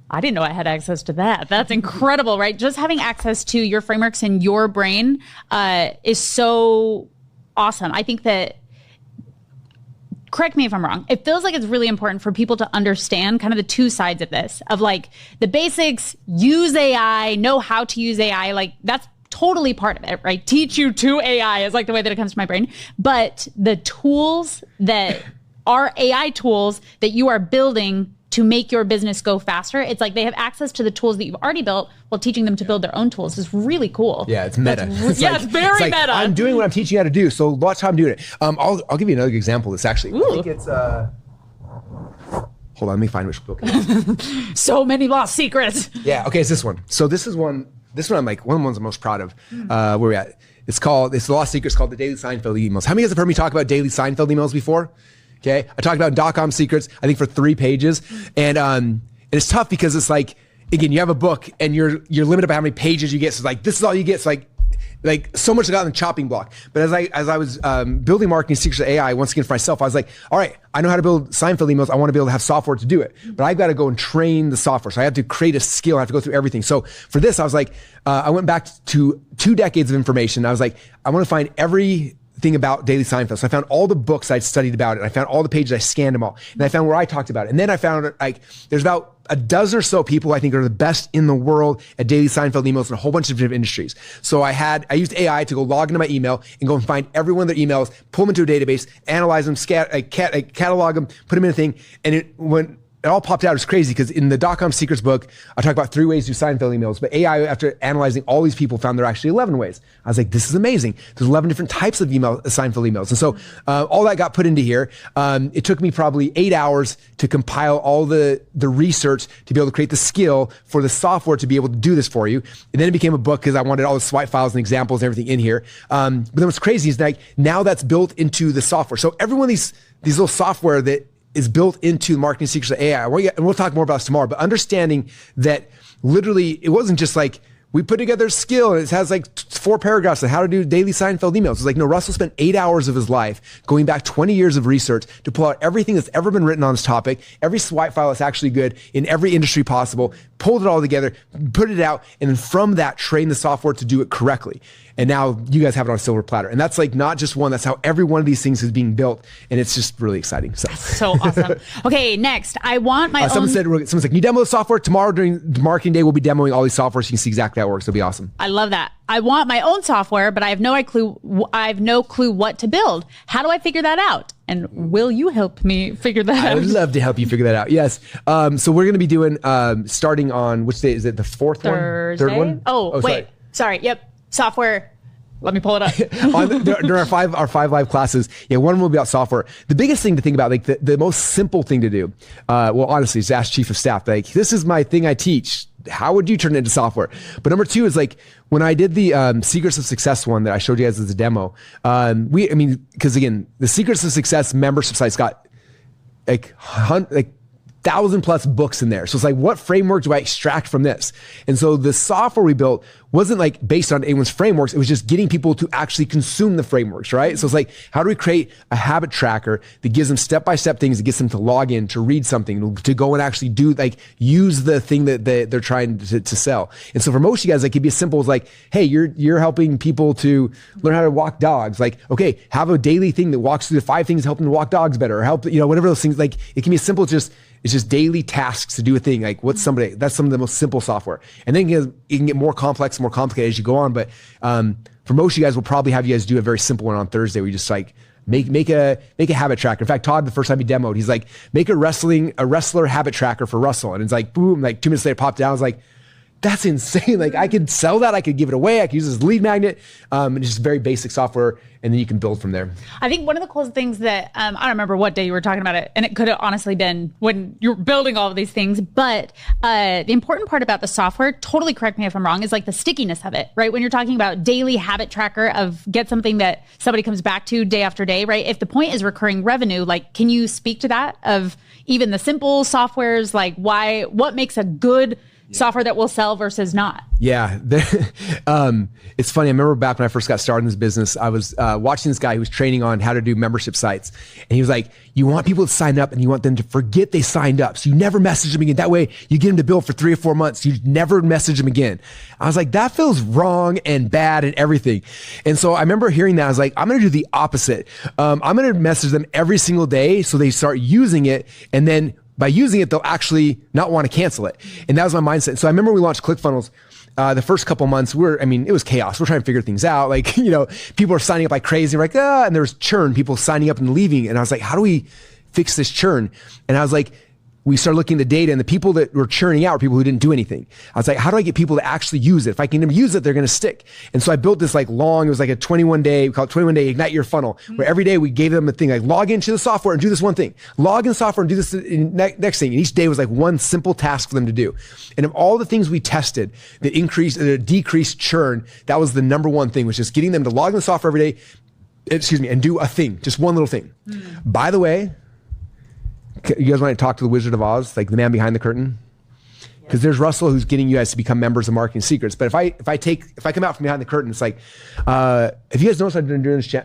I didn't know I had access to that. That's incredible, right? Just having access to your frameworks in your brain is so awesome. I think that, correct me if I'm wrong, it feels like it's really important for people to understand kind of the two sides of this, of like the basics, use AI, know how to use AI. Like that's totally part of it, right? Teach you to AI is like the way that it comes to my brain. But the tools that are AI tools that you are building to make your business go faster, it's like they have access to the tools that you've already built while teaching them to build their own tools. It's really cool. Yeah, it's meta. It's very meta. I'm doing what I'm teaching you how to do, so watch how I'm doing it. I'll give you another example of this actually. Ooh. I think it's hold on, let me find which book it is. So many lost secrets. Yeah, okay, it's this one. So this one I'm like, one of the ones I'm most proud of. Where we're at. It's the Lost Secrets, called the Daily Seinfeld emails. How many of you guys have heard me talk about Daily Seinfeld emails before? Okay, I talked about .com secrets, I think for 3 pages. And it's tough because it's like, again, you have a book and you're limited by how many pages you get. So it's like, this is all you get. It's like so much got on the chopping block. But as I was building Marketing Secrets of AI once again for myself, I was like, all right, I know how to build Seinfeld emails. I want to be able to have software to do it, but I've got to go and train the software. So I have to create a skill. I have to go through everything. So for this, I was like, I went back to 2 decades of information. I was like, I want to find every thing about Daily Seinfeld. So I found all the books I'd studied about it. I found all the pages, I scanned them all. And I found where I talked about it. And then I found like, there's about a dozen or so people I think are the best in the world at Daily Seinfeld emails in a whole bunch of different industries. So I used AI to go log into my email and go and find every one of their emails, pull them into a database, analyze them, catalog them, put them in a thing. And when it all popped out, it was crazy because in the .com Secrets book, I talk about 3 ways to do Seinfeld emails, but AI, after analyzing all these people, found there are actually 11 ways. I was like, this is amazing. There's 11 different types of Seinfeld emails. And so all that got put into here. It took me probably 8 hours to compile all the research to be able to create the skill for the software to be able to do this for you. And then it became a book because I wanted all the swipe files and examples and everything in here. But then what's crazy is like now that's built into the software. So every one of these little software that is built into Marketing Secrets of AI. And we'll talk more about this tomorrow, but understanding that literally it wasn't just like, we put together a skill and it has like 4 paragraphs on how to do Daily Seinfeld emails. It's like, no, Russell spent 8 hours of his life going back 20 years of research to pull out everything that's ever been written on this topic, every swipe file that's actually good in every industry possible, pulled it all together, put it out, and then from that, train the software to do it correctly. And now you guys have it on a silver platter. And that's like not just one, that's how every one of these things is being built. And it's just really exciting. So awesome. Okay, next, I want my own. Someone's like, can you demo the software? Tomorrow during Marketing Day, we'll be demoing all these software so you can see exactly how it works. It'll be awesome. I love that. I want my own software, but I have no clue what to build. How do I figure that out? And will you help me figure that out? I would love to help you figure that out. Yes. So we're going to be doing, starting on, which day is it? The fourth Thursday? one? Third one? Oh wait. Sorry. Yep. Software. Let me pull it up. During our five live classes, one of them will be about software. The biggest thing to think about, like the most simple thing to do, well, honestly, is ask Chief of Staff. Like, this is my thing I teach. How would you turn it into software? But number 2 is like, when I did the Secrets of Success one that I showed you guys as a demo, because again, the Secrets of Success membership site's got like 1,000+ books in there. So it's like, what framework do I extract from this? And so the software we built wasn't like based on anyone's frameworks. It was just getting people to actually consume the frameworks, right? So it's like, how do we create a habit tracker that gives them step-by-step things that gets them to log in, to read something, to go and actually do, like, use the thing that they're trying to sell. And so for most of you guys, like, it could be as simple as like, hey, you're helping people to learn how to walk dogs. Like, okay, have a daily thing that walks through the 5 things to help them to walk dogs better, or help, whatever those things, like, it can be as simple as it's just daily tasks to do a thing. Like, that's some of the most simple software. And then it can get more complex, more complicated as you go on. But for most of you guys, we'll probably have you guys do a very simple one on Thursday. We just like make a habit tracker. In fact, Todd, the first time he demoed, he's like, make a wrestler habit tracker for Russell. And it's like, boom, like 2 minutes later, popped down. I was like, that's insane. Like, I could sell that. I could give it away. I could use it as a lead magnet. It's just very basic software. And then you can build from there. I think one of the coolest things that, I don't remember what day you were talking about it, and it could have honestly been when you're building all of these things, but the important part about the software, totally correct me if I'm wrong, is like the stickiness of it, right? When you're talking about daily habit tracker of get something that somebody comes back to day after day, right? If the point is recurring revenue, like, can you speak to that of even the simple softwares, like what makes a good software that will sell versus not? Yeah. It's funny. I remember back when I first got started in this business, I was watching this guy who was training on how to do membership sites. And he was like, you want people to sign up and you want them to forget they signed up. So you never message them again. That way you get them to bill for 3 or 4 months. You never message them again. I was like, that feels wrong and bad and everything. And so I remember hearing that. I was like, I'm going to do the opposite. I'm going to message them every single day so they start using it. And then by using it, they'll actually not want to cancel it. And that was my mindset. So I remember we launched ClickFunnels. The first couple months, it was chaos. We're trying to figure things out. Like, people are signing up like crazy. We're like, and there was churn, people signing up and leaving. And I was like, how do we fix this churn? And I was like, we started looking at the data, and the people that were churning out were people who didn't do anything. I was like, how do I get people to actually use it? If I can use it, they're going to stick. And so I built this like long, it was like a 21-day, we call it 21-day Ignite Your Funnel, where every day we gave them a thing, like log into the software and do this one thing. Log in the software and do this next thing. And each day was like one simple task for them to do. And of all the things we tested that decreased churn, that was the number one thing, was just getting them to log in the software every day, and do a thing, just one little thing. By the way, you guys want to talk to the Wizard of Oz, like the man behind the curtain? Because there's Russell, who's getting you guys to become members of Marketing Secrets. But if I come out from behind the curtain, it's like, if you guys notice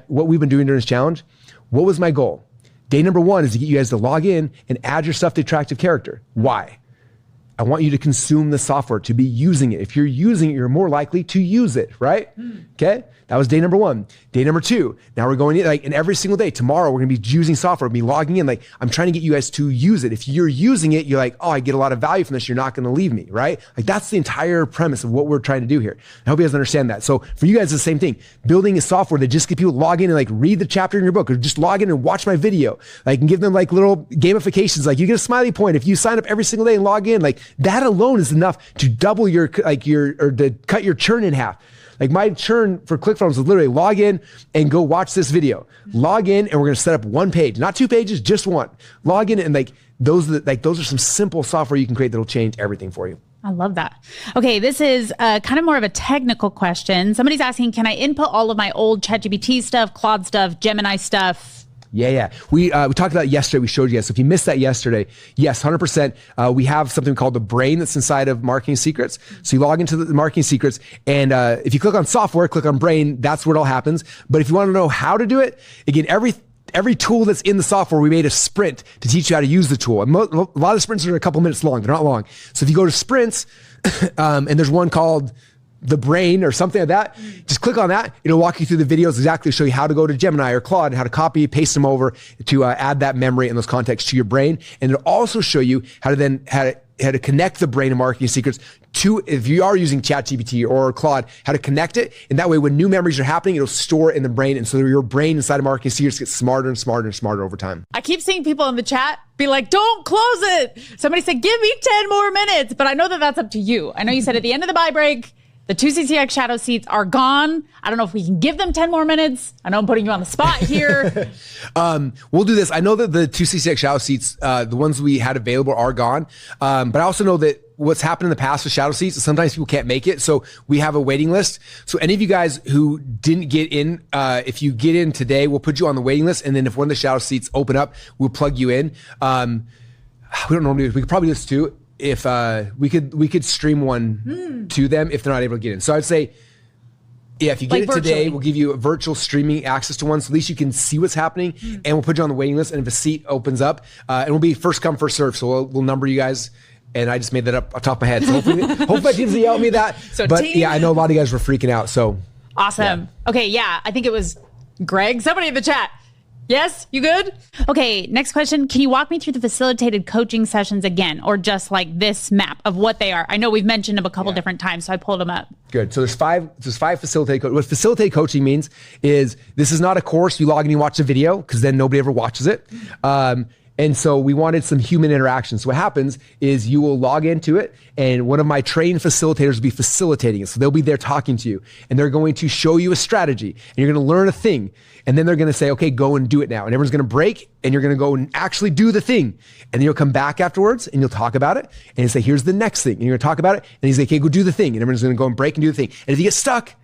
what we've been doing during this challenge, what was my goal? Day number 1 is to get you guys to log in and add your stuff to attractive character. Why? I want you to consume the software, to be using it. If you're using it, you're more likely to use it, right? Okay. That was day number 1. Day number 2, now we're going in, like, in every single day. Tomorrow, we're going to be using software, be logging in. Like, I'm trying to get you guys to use it. If you're using it, you're like, oh, I get a lot of value from this. You're not going to leave me, right? Like, that's the entire premise of what we're trying to do here. I hope you guys understand that. So for you guys, it's the same thing. Building a software that just get people to log in and like read the chapter in your book, or just log in and watch my video. Like, and give them like little gamifications. Like, you get a smiley point if you sign up every single day and log in. Like, that alone is enough to double or to cut your churn in half. Like, my churn for ClickFunnels is literally log in and go watch this video. Log in and we're going to set up 1 page, not 2 pages, just 1. Log in and like those are some simple software you can create that'll change everything for you. I love that. Okay, this is kind of more of a technical question. Somebody's asking, can I input all of my old ChatGPT stuff, Claude stuff, Gemini stuff? Yeah. We talked about it yesterday. We showed you guys. So if you missed that yesterday, yes, 100%. We have something called the brain that's inside of Marketing Secrets. So you log into the Marketing Secrets, and if you click on software, click on brain, that's where it all happens. But if you want to know how to do it, again, every tool that's in the software, we made a sprint to teach you how to use the tool. And a lot of the sprints are a couple minutes long. They're not long. So if you go to sprints, and there's one called the brain or something like that, just click on that. It'll walk you through the videos, exactly show you how to go to Gemini or Claude and how to copy, paste them over to add that memory and those contexts to your brain. And it'll also show you how to connect the brain and Marketing Secrets to, if you are using ChatGPT or Claude, how to connect it. And that way, when new memories are happening, it'll store it in the brain. And so your brain inside of Marketing Secrets gets smarter and smarter and smarter over time. I keep seeing people in the chat be like, don't close it. Somebody said, give me 10 more minutes. But I know that that's up to you. I know you said at the end of the buy break, the 2CCX shadow seats are gone. I don't know if we can give them 10 more minutes. I know I'm putting you on the spot here. We'll do this. I know that the 2CCX shadow seats, the ones we had available, are gone. But I also know that what's happened in the past with shadow seats, sometimes people can't make it. So we have a waiting list. So any of you guys who didn't get in, if you get in today, we'll put you on the waiting list. And then if one of the shadow seats open up, we'll plug you in. We don't normally, we could probably do this too. If we could stream one to them if they're not able to get in. So I'd say, yeah, if you get it today, we'll give you a virtual streaming access to one, so at least you can see what's happening, and we'll put you on the waiting list. And if a seat opens up, and we'll be first come, first serve. So we'll number you guys. And I just made that up off the top of my head. So hopefully my teams will yell at me that. Yeah, I know a lot of you guys were freaking out. So awesome. Yeah. Okay, yeah, I think it was Greg. Somebody in the chat. Yes, you good? Okay, next question. Can you walk me through the facilitated coaching sessions again, or just like this map of what they are? I know we've mentioned them a couple different times, so I pulled them up. Good. So there's five facilitated coaching. What facilitated coaching means is this is not a course. You log in, you watch a video, because then nobody ever watches it. And so we wanted some human interaction. So what happens is you will log into it, and one of my trained facilitators will be facilitating it. So they'll be there talking to you, and they're going to show you a strategy, and you're going to learn a thing. And then they're going to say, okay, go and do it now. And everyone's going to break, and you're going to go and actually do the thing. And then you'll come back afterwards, and you'll talk about it, and you'll say, here's the next thing. And you're going to talk about it, and he's like, okay, go do the thing. And everyone's going to go and break and do the thing. And if you get stuck,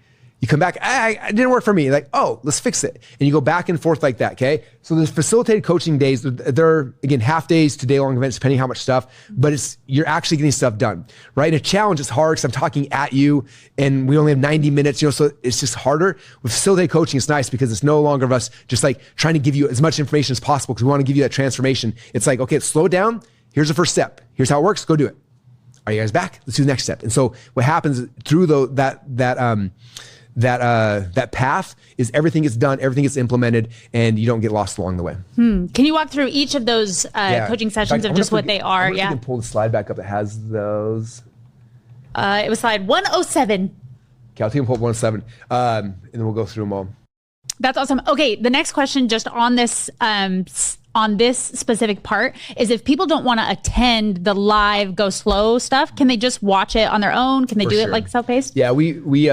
you come back, it didn't work for me. Like, oh, let's fix it. And you go back and forth like that, okay? So there's facilitated coaching days. They're, again, half days to day-long events, depending how much stuff, but you're actually getting stuff done, right? And a challenge is hard because I'm talking at you, and we only have 90 minutes, so it's just harder. With facilitated coaching, it's nice because it's no longer of us just like trying to give you as much information as possible because we want to give you that transformation. It's like, okay, slow it down. Here's the first step. Here's how it works. Go do it. Are you guys back? Let's do the next step. And so what happens through that path is everything gets done, everything gets implemented, and you don't get lost along the way. Can you walk through each of those coaching sessions of just what they are? You can pull the slide back up that has those. It was slide 107. Okay, I'll take and pull up 107, and then we'll go through them all. That's awesome. Okay, the next question just on this specific part is if people don't want to attend the live go slow stuff, can they just watch it on their own? Can they do it like self-paced? Yeah, we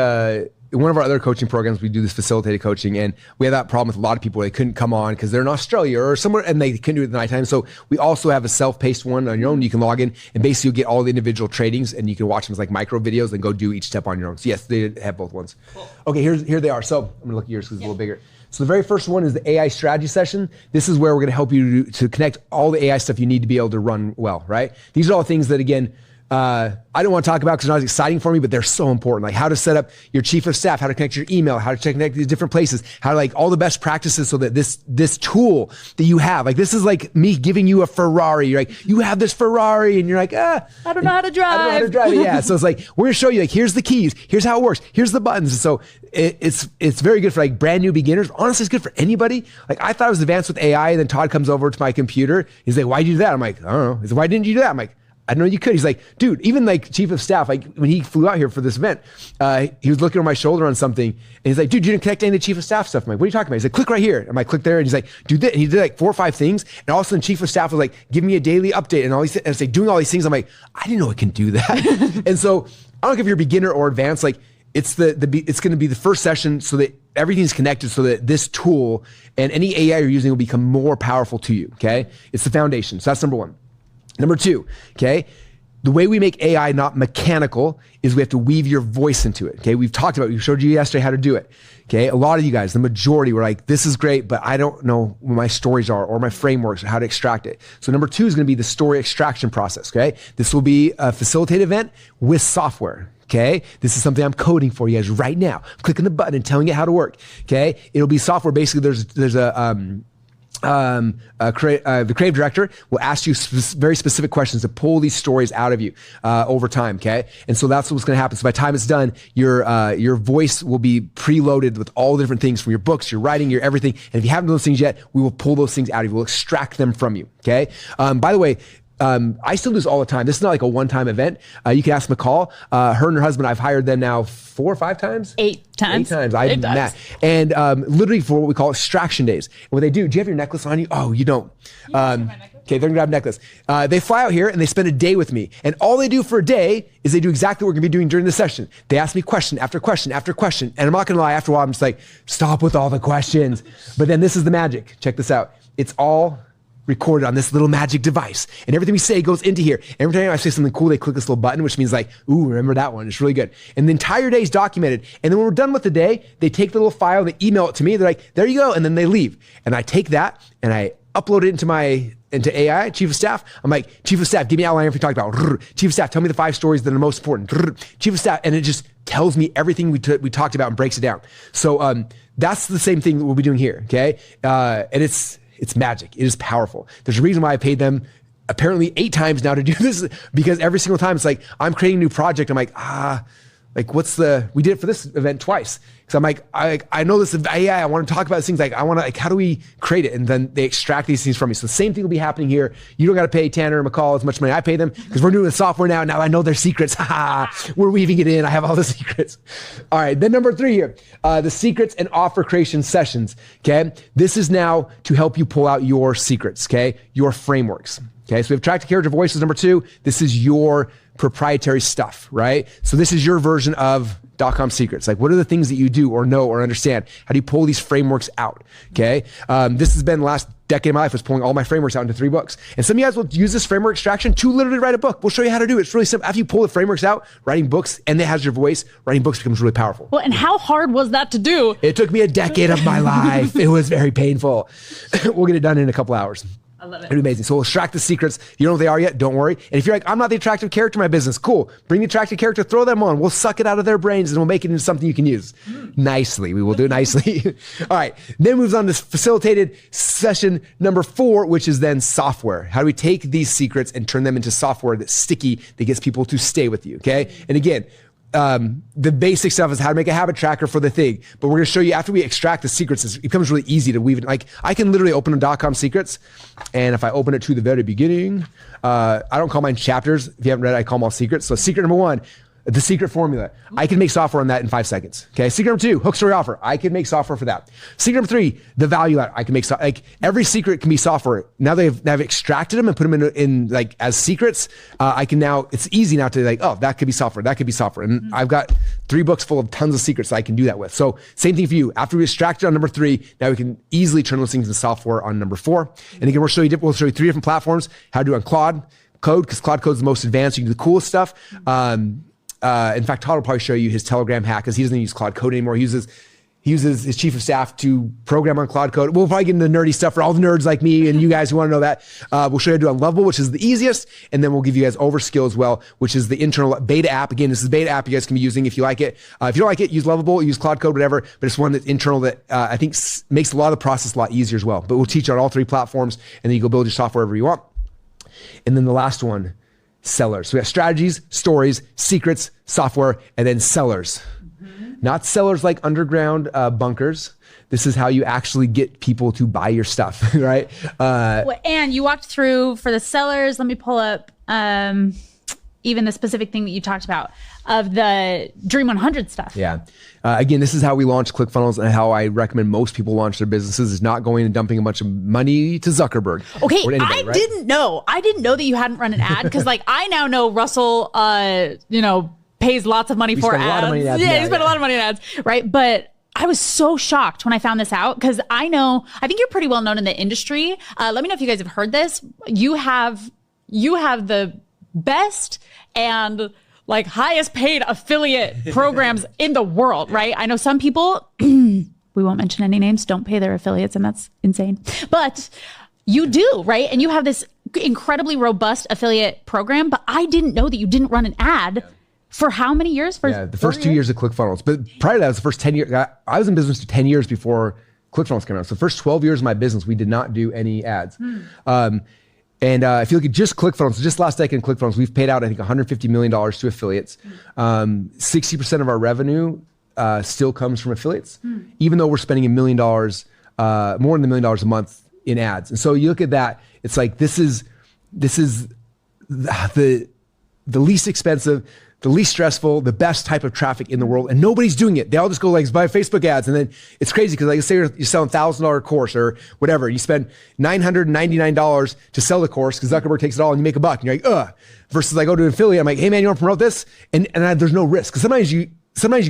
in one of our other coaching programs, we do this facilitated coaching, and we have that problem with a lot of people. They couldn't come on because they're in Australia or somewhere, and they couldn't do it at the nighttime. So we also have a self-paced one on your own. You can log in, and basically you'll get all the individual trainings, and you can watch them as like micro videos and go do each step on your own. So yes, they have both ones. Cool. Okay, here they are. So I'm gonna look at yours because it's a little bigger. So the very first one is the AI strategy session. This is where we're gonna help you to connect all the AI stuff you need to be able to run well, right? These are all things that, again, I don't want to talk about because they're not as exciting for me, but they're so important. Like how to set up your chief of staff, how to connect your email, how to connect these different places, how to like all the best practices so that this tool that you have, like this is like me giving you a Ferrari. You're like, you have this Ferrari and you're like, I don't know how to drive. I don't know how to drive it. Yeah. So it's like, we're going to show you like, here's the keys, here's how it works, here's the buttons. And so it's very good for like brand new beginners. Honestly, it's good for anybody. Like I thought I was advanced with AI, and then Todd comes over to my computer. He's like, why'd you do that? I'm like, I don't know. He's like, why didn't you do that? I'm like, I didn't know you could. He's like, dude, even like chief of staff, like when he flew out here for this event, he was looking over my shoulder on something and he's like, dude, you didn't connect any of the chief of staff stuff. I'm like, what are you talking about? He's like, click right here. I'm like, click there. And he's like, do this. And he did like 4 or 5 things. And all of a sudden chief of staff was like, give me a daily update and all these things. And it's like doing all these things. I'm like, I didn't know it can do that. And so I don't care if you're a beginner or advanced, like it's it's going to be the first session so that everything's connected so that this tool and any AI you're using will become more powerful to you. Okay. It's the foundation. So that's number 1. Number 2. Okay. The way we make AI not mechanical is we have to weave your voice into it. Okay. We've talked about it. We showed you yesterday how to do it. Okay. A lot of you guys, the majority were like, this is great, but I don't know what my stories are or my frameworks or how to extract it. So number 2 is going to be the story extraction process. Okay. This will be a facilitated event with software. Okay. This is something I'm coding for you guys right now. I'm clicking the button and telling it how to work. Okay. It'll be software. Basically there's a, the creative director will ask you very specific questions to pull these stories out of you over time. Okay, and so that's what's going to happen. So by the time it's done, your voice will be preloaded with all the different things from your books, your writing, your everything. And if you haven't done those things yet, we will pull those things out of you. We'll extract them from you. Okay. By the way, I still do this all the time. This is not like a one-time event. You can ask McCall. Her and her husband, I've hired them now 4 or 5 times? 8 times. 8 times. I did that. And literally for what we call extraction days. And what they do you have your necklace on you? Oh, you don't. Okay, they're gonna grab a necklace. They fly out here and they spend a day with me. And all they do for a day is they do exactly what we're gonna be doing during the session. They ask me question after question after question. And I'm not gonna lie, after a while, I'm just like, stop with all the questions. But then this is the magic. Check this out. It's all recorded on this little magic device. And everything we say goes into here. Every time I say something cool, they click this little button, which means like, ooh, remember that one. It's really good. And the entire day is documented. And then when we're done with the day, they take the little file, they email it to me. They're like, there you go. And then they leave. And I take that and I upload it into AI, chief of staff. I'm like, chief of staff, give me an outline of everything we talked about. Chief of staff, tell me the 5 stories that are most important. Chief of staff. And it just tells me everything we talked about and breaks it down. So that's the same thing that we'll be doing here. Okay. And it's magic. It is powerful. There's a reason why I paid them apparently 8 times now to do this, because every single time it's like, I'm creating a new project. I'm like, we did it for this event twice. So I'm like, I know this is AI. I want to talk about these things. Like, how do we create it? And then they extract these things from me. So the same thing will be happening here. You don't got to pay Tanner and McCall as much money I pay them because we're doing the software now. Now I know their secrets. We're weaving it in. I have all the secrets. All right. Then number 3 here, the secrets and offer creation sessions. Okay. This is now to help you pull out your secrets. Okay. Your frameworks. Okay. So we have track to character voices. Number 2, this is your proprietary stuff, right? So this is your version of .com secrets. Like, what are the things that you do or know or understand? How do you pull these frameworks out? Okay. This has been the last decade of my life was pulling all my frameworks out into 3 books. And some of you guys will use this framework extraction to literally write a book. We'll show you how to do it. It's really simple. After you pull the frameworks out, writing books, and it has your voice, writing books becomes really powerful. Well, and how hard was that to do? It took me a decade of my life. It was very painful. We'll get it done in a couple hours. I love it. It'll be amazing. So we'll extract the secrets. You don't know what they are yet? Don't worry. And if you're like, I'm not the attractive character in my business, cool. Bring the attractive character, throw them on. We'll suck it out of their brains and we'll make it into something you can use. Nicely. We will do it nicely. All right. Then moves on to facilitated session number 4, which is then software. How do we take these secrets and turn them into software that's sticky, that gets people to stay with you? Okay. And again, the basic stuff is how to make a habit tracker for the thing. But we're going to show you after we extract the secrets, it becomes really easy to weave it. Like I can literally open a .com secrets. And if I open it to the very beginning, I don't call mine chapters. If you haven't read it, I call them all secrets. So secret number 1, the secret formula. I can make software on that in 5 seconds. Okay. Secret number 2, hook story offer. I can make software for that. Secret number 3, the value ladder. I can make like every secret can be software. Now they've extracted them and put them in like as secrets. I can now, it's easy now to like, oh, that could be software. That could be software. And I've got 3 books full of tons of secrets that I can do that with. So same thing for you. After we extract it on number 3, now we can easily turn those things into software on number 4. And again, we'll show you 3 different platforms, how to do on Claude Code, because Claude Code is the most advanced. You can do the coolest stuff. In fact, Todd will probably show you his Telegram hack because he doesn't use Claude Code anymore. He uses He uses his chief of staff to program on Cloud Code. We'll probably get into the nerdy stuff for all the nerds like me and you guys who want to know that. We'll show you how to do it on Lovable, which is the easiest. And then we'll give you guys Overskill as well, which is the internal beta app. Again, this is a beta app you guys can be using if you like it. If you don't like it, use Lovable, use Cloud Code, whatever. But it's one that's internal that I think makes a lot of the process a lot easier as well. But we'll teach you on all 3 platforms, and then you go build your software wherever you want. And then the last one, sellers. So we have strategies, stories, secrets, software, and then sellers. Not sellers like underground bunkers. This is how you actually get people to buy your stuff, right? And you walked through for the sellers. Let me pull up even the specific thing that you talked about of the Dream 100 stuff. Yeah. Again, this is how we launch ClickFunnels, and how I recommend most people launch their businesses is not going and dumping a bunch of money to Zuckerberg. Okay, or anybody, I didn't know that you hadn't run an ad, because like I now know Russell, pays lots of money for ads. A lot of money in ads. Yeah, he spent a lot of money in ads, right? But I was so shocked when I found this out, because I think you're pretty well known in the industry. Let me know if you guys have heard this. You have the best and like highest paid affiliate programs in the world, right? I know some people, we won't mention any names, don't pay their affiliates, and that's insane. But you do, right? And you have this incredibly robust affiliate program, but I didn't know that you didn't run an ad for how many years? The first 2 years of ClickFunnels. But prior to that, it was the first 10 years. I was in business for 10 years before ClickFunnels came out. So the first 12 years of my business, we did not do any ads. And if you look at just ClickFunnels, so just last decade in ClickFunnels, we've paid out, I think, $150 million to affiliates. 60% of our revenue still comes from affiliates, even though we're spending $1 million, more than $1 million a month in ads. And so you look at that, it's like, this is the least expensive, the least stressful, the best type of traffic in the world, and nobody's doing it. They all just go like buy Facebook ads, and then it's crazy because like say you're selling $1,000 course or whatever, you spend $999 to sell the course because Zuckerberg takes it all and you make a buck, and you're like, ugh. Versus I go to an affiliate, I'm like, hey man, you want to promote this? And there's no risk, because sometimes you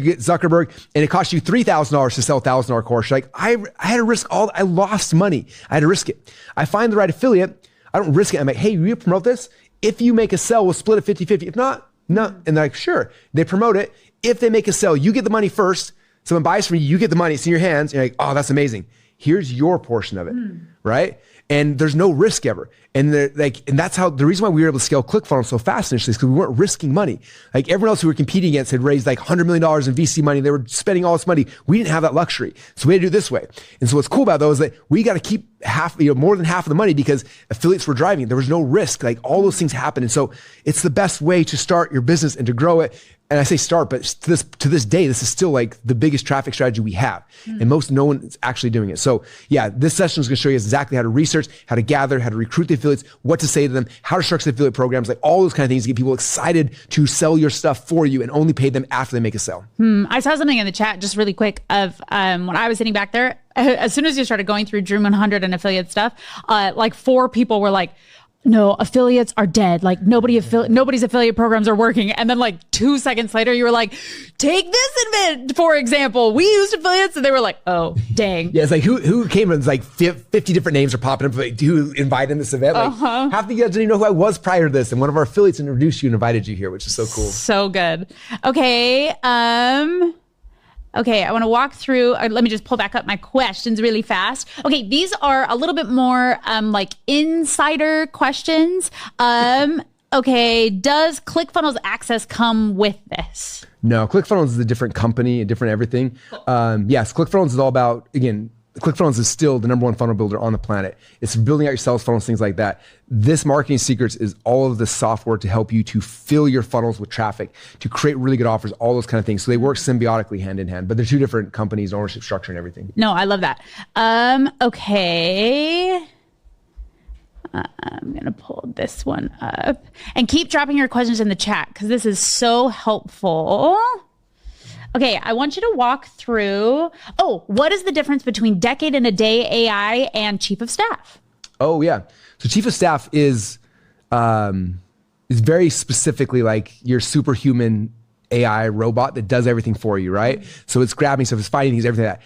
get Zuckerberg and it costs you $3,000 to sell a $1,000 course. You're like, I had to risk I lost money. I had to risk it. I find the right affiliate. I don't risk it. I'm like, hey, will you promote this? If you make a sell, we'll split it 50-50. If not, no. And they're like, sure. They promote it. If they make a sell, you get the money first. Someone buys from you, you get the money. It's in your hands. And you're like, oh, that's amazing. Here's your portion of it, right? And there's no risk ever. And that's how the reason why we were able to scale ClickFunnels so fast initially is because we weren't risking money. Like everyone else who we were competing against had raised like $100 million in VC money. They were spending all this money. We didn't have that luxury. So we had to do it this way. And so what's cool about those is that we got to keep more than half of the money because affiliates were driving. There was no risk. Like all those things happen. And so it's the best way to start your business and to grow it. And I say start, but to this day, this is still like the biggest traffic strategy we have. And no one's actually doing it. So yeah, this session is going to show you exactly how to research, how to gather, how to recruit the affiliates, what to say to them, how to structure the affiliate programs, like all those kind of things to get people excited to sell your stuff for you and only pay them after they make a sell. I saw something in the chat just really quick of when I was sitting back there, as soon as you started going through Dream 100 and affiliate stuff, like 4 people were like, no, affiliates are dead. Like nobody's affiliate programs are working. And then like 2 seconds later, you were like, take this event, for example. We used affiliates, and they were like, oh, dang. Yeah, it's like who came in? It's like 50 different names are popping up. Like, who invited this event? Like half the you guys didn't even know who I was prior to this. And one of our affiliates introduced you and invited you here, which is so cool. So good. Okay. Okay, I want to walk through, let me just pull back up my questions really fast. Okay, these are a little bit more like insider questions. Okay, does ClickFunnels Access come with this? No, ClickFunnels is a different company, a different everything. Yes, ClickFunnels is all about, again, ClickFunnels is still the #1 funnel builder on the planet. It's building out your sales funnels, things like that. This Marketing Secrets is all of the software to help you to fill your funnels with traffic, to create really good offers, all those kind of things. So they work symbiotically hand in hand, but they're 2 different companies, ownership structure and everything. No, I love that. Okay. I'm going to pull this one up and keep dropping your questions in the chat because this is so helpful. Okay, I want you to walk through, what is the difference between Decade in a Day AI and Chief of Staff? Oh, yeah. So Chief of Staff is very specifically like your superhuman AI robot that does everything for you, right? So it's grabbing stuff, it's finding things, everything like that.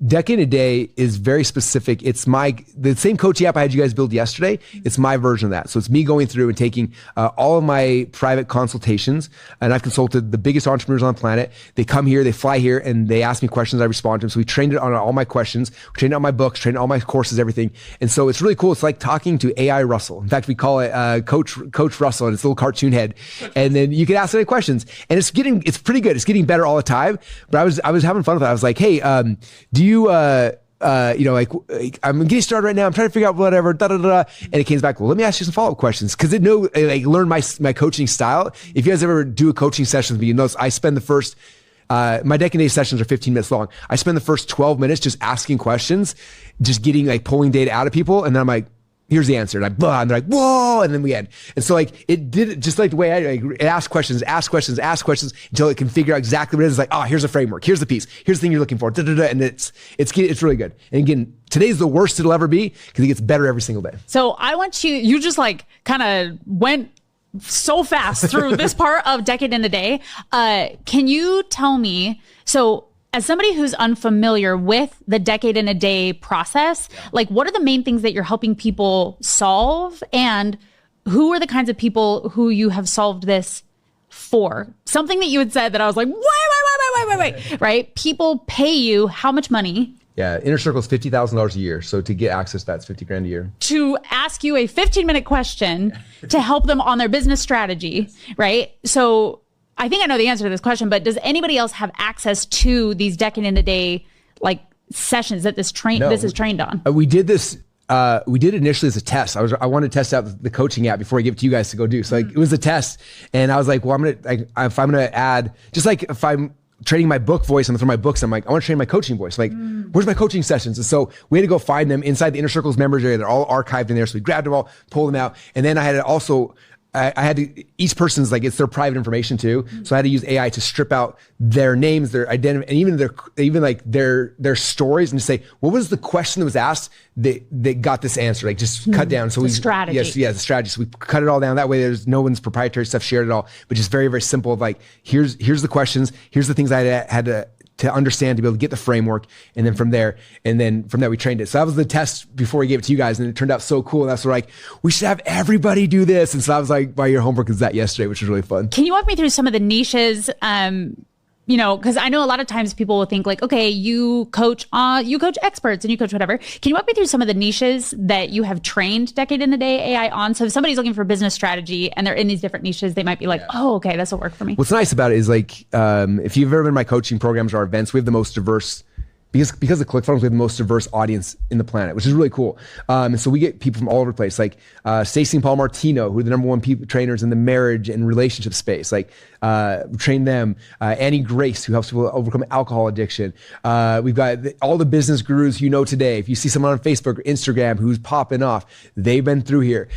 Decade a Day is very specific. It's the same coaching app I had you guys build yesterday. It's my version of that. So it's me going through and taking all of my private consultations, and I've consulted the biggest entrepreneurs on the planet. They come here, they fly here, and they ask me questions. I respond to them. So we trained it on all my questions, we trained it on my books, trained it on all my courses, everything. And so it's really cool. It's like talking to AI Russell. In fact, we call it Coach Russell, and it's a little cartoon head. And then you can ask any questions, and it's pretty good. It's getting better all the time. But I was having fun with it. I was like, hey, do you, like I'm getting started right now. I'm trying to figure out whatever, And it came back, well, let me ask you some follow-up questions. Cause it learned my coaching style. If you guys ever do a coaching session with me, you notice I spend the first, my Decade Day sessions are 15 minutes long. I spend the first 12 minutes just asking questions, just getting pulling data out of people. And then I'm like, here's the answer. And and they're like, whoa. And then we end. And so it did it just like the way it asked questions until it can figure out exactly what it is. It's like, oh, here's a framework. Here's the piece. Here's the thing you're looking for. And it's really good. And again, today's the worst it'll ever be because it gets better every single day. So I want you just kind of went so fast through this part of Decade in a Day. Can you tell me, so as somebody who's unfamiliar with the Decade in a Day process, what are the main things that you're helping people solve, and who are the kinds of people who you have solved this for? Something that you had said that I was like, wait, right? People pay you how much money? Yeah, Inner Circle is $50,000 a year. So to get access, that's $50,000 a year. To ask you a 15-minute question to help them on their business strategy, right? So I think I know the answer to this question, but does anybody else have access to these Decade in a Day sessions that this is trained on? We did this. We did it initially as a test. I wanted to test out the coaching app before I give it to you guys to go do. So it was a test, and I was like, well, if I'm gonna add, just like if I'm training my book voice and through my books, I'm like, I want to train my coaching voice. Where's my coaching sessions? And so we had to go find them inside the Inner Circle's members area. They're all archived in there. So we grabbed them all, pulled them out, and then I had to also. I had to, each person's it's their private information too. So I had to use AI to strip out their names, their identity, and even their stories, and to say, what was the question that was asked that got this answer? Just cut down. So strategy. The strategy. So we cut it all down. That way there's no one's proprietary stuff shared at all, but just very, very simple of here's the questions, here's the things I had to understand to be able to get the framework. And then from there we trained it. So that was the test before we gave it to you guys, and it turned out so cool. And that's what we should have everybody do this. And so I was like, well, your homework is that yesterday, which was really fun. Can you walk me through some of the niches? Because I know a lot of times people will think okay, you coach experts and you coach whatever. Can you walk me through some of the niches that you have trained Decade in a Day AI on? So if somebody's looking for business strategy and they're in these different niches, they might be oh, okay, this will work for me. What's nice about it is if you've ever been to my coaching programs or our events, we have the most diverse, because of ClickFunnels, we have the most diverse audience in the planet, which is really cool. And so we get people from all over the place, Stacey and Paul Martino, who are the number one trainers in the marriage and relationship space. Train them. Annie Grace, who helps people overcome alcohol addiction. We've got all the business gurus today. If you see someone on Facebook or Instagram who's popping off, they've been through here.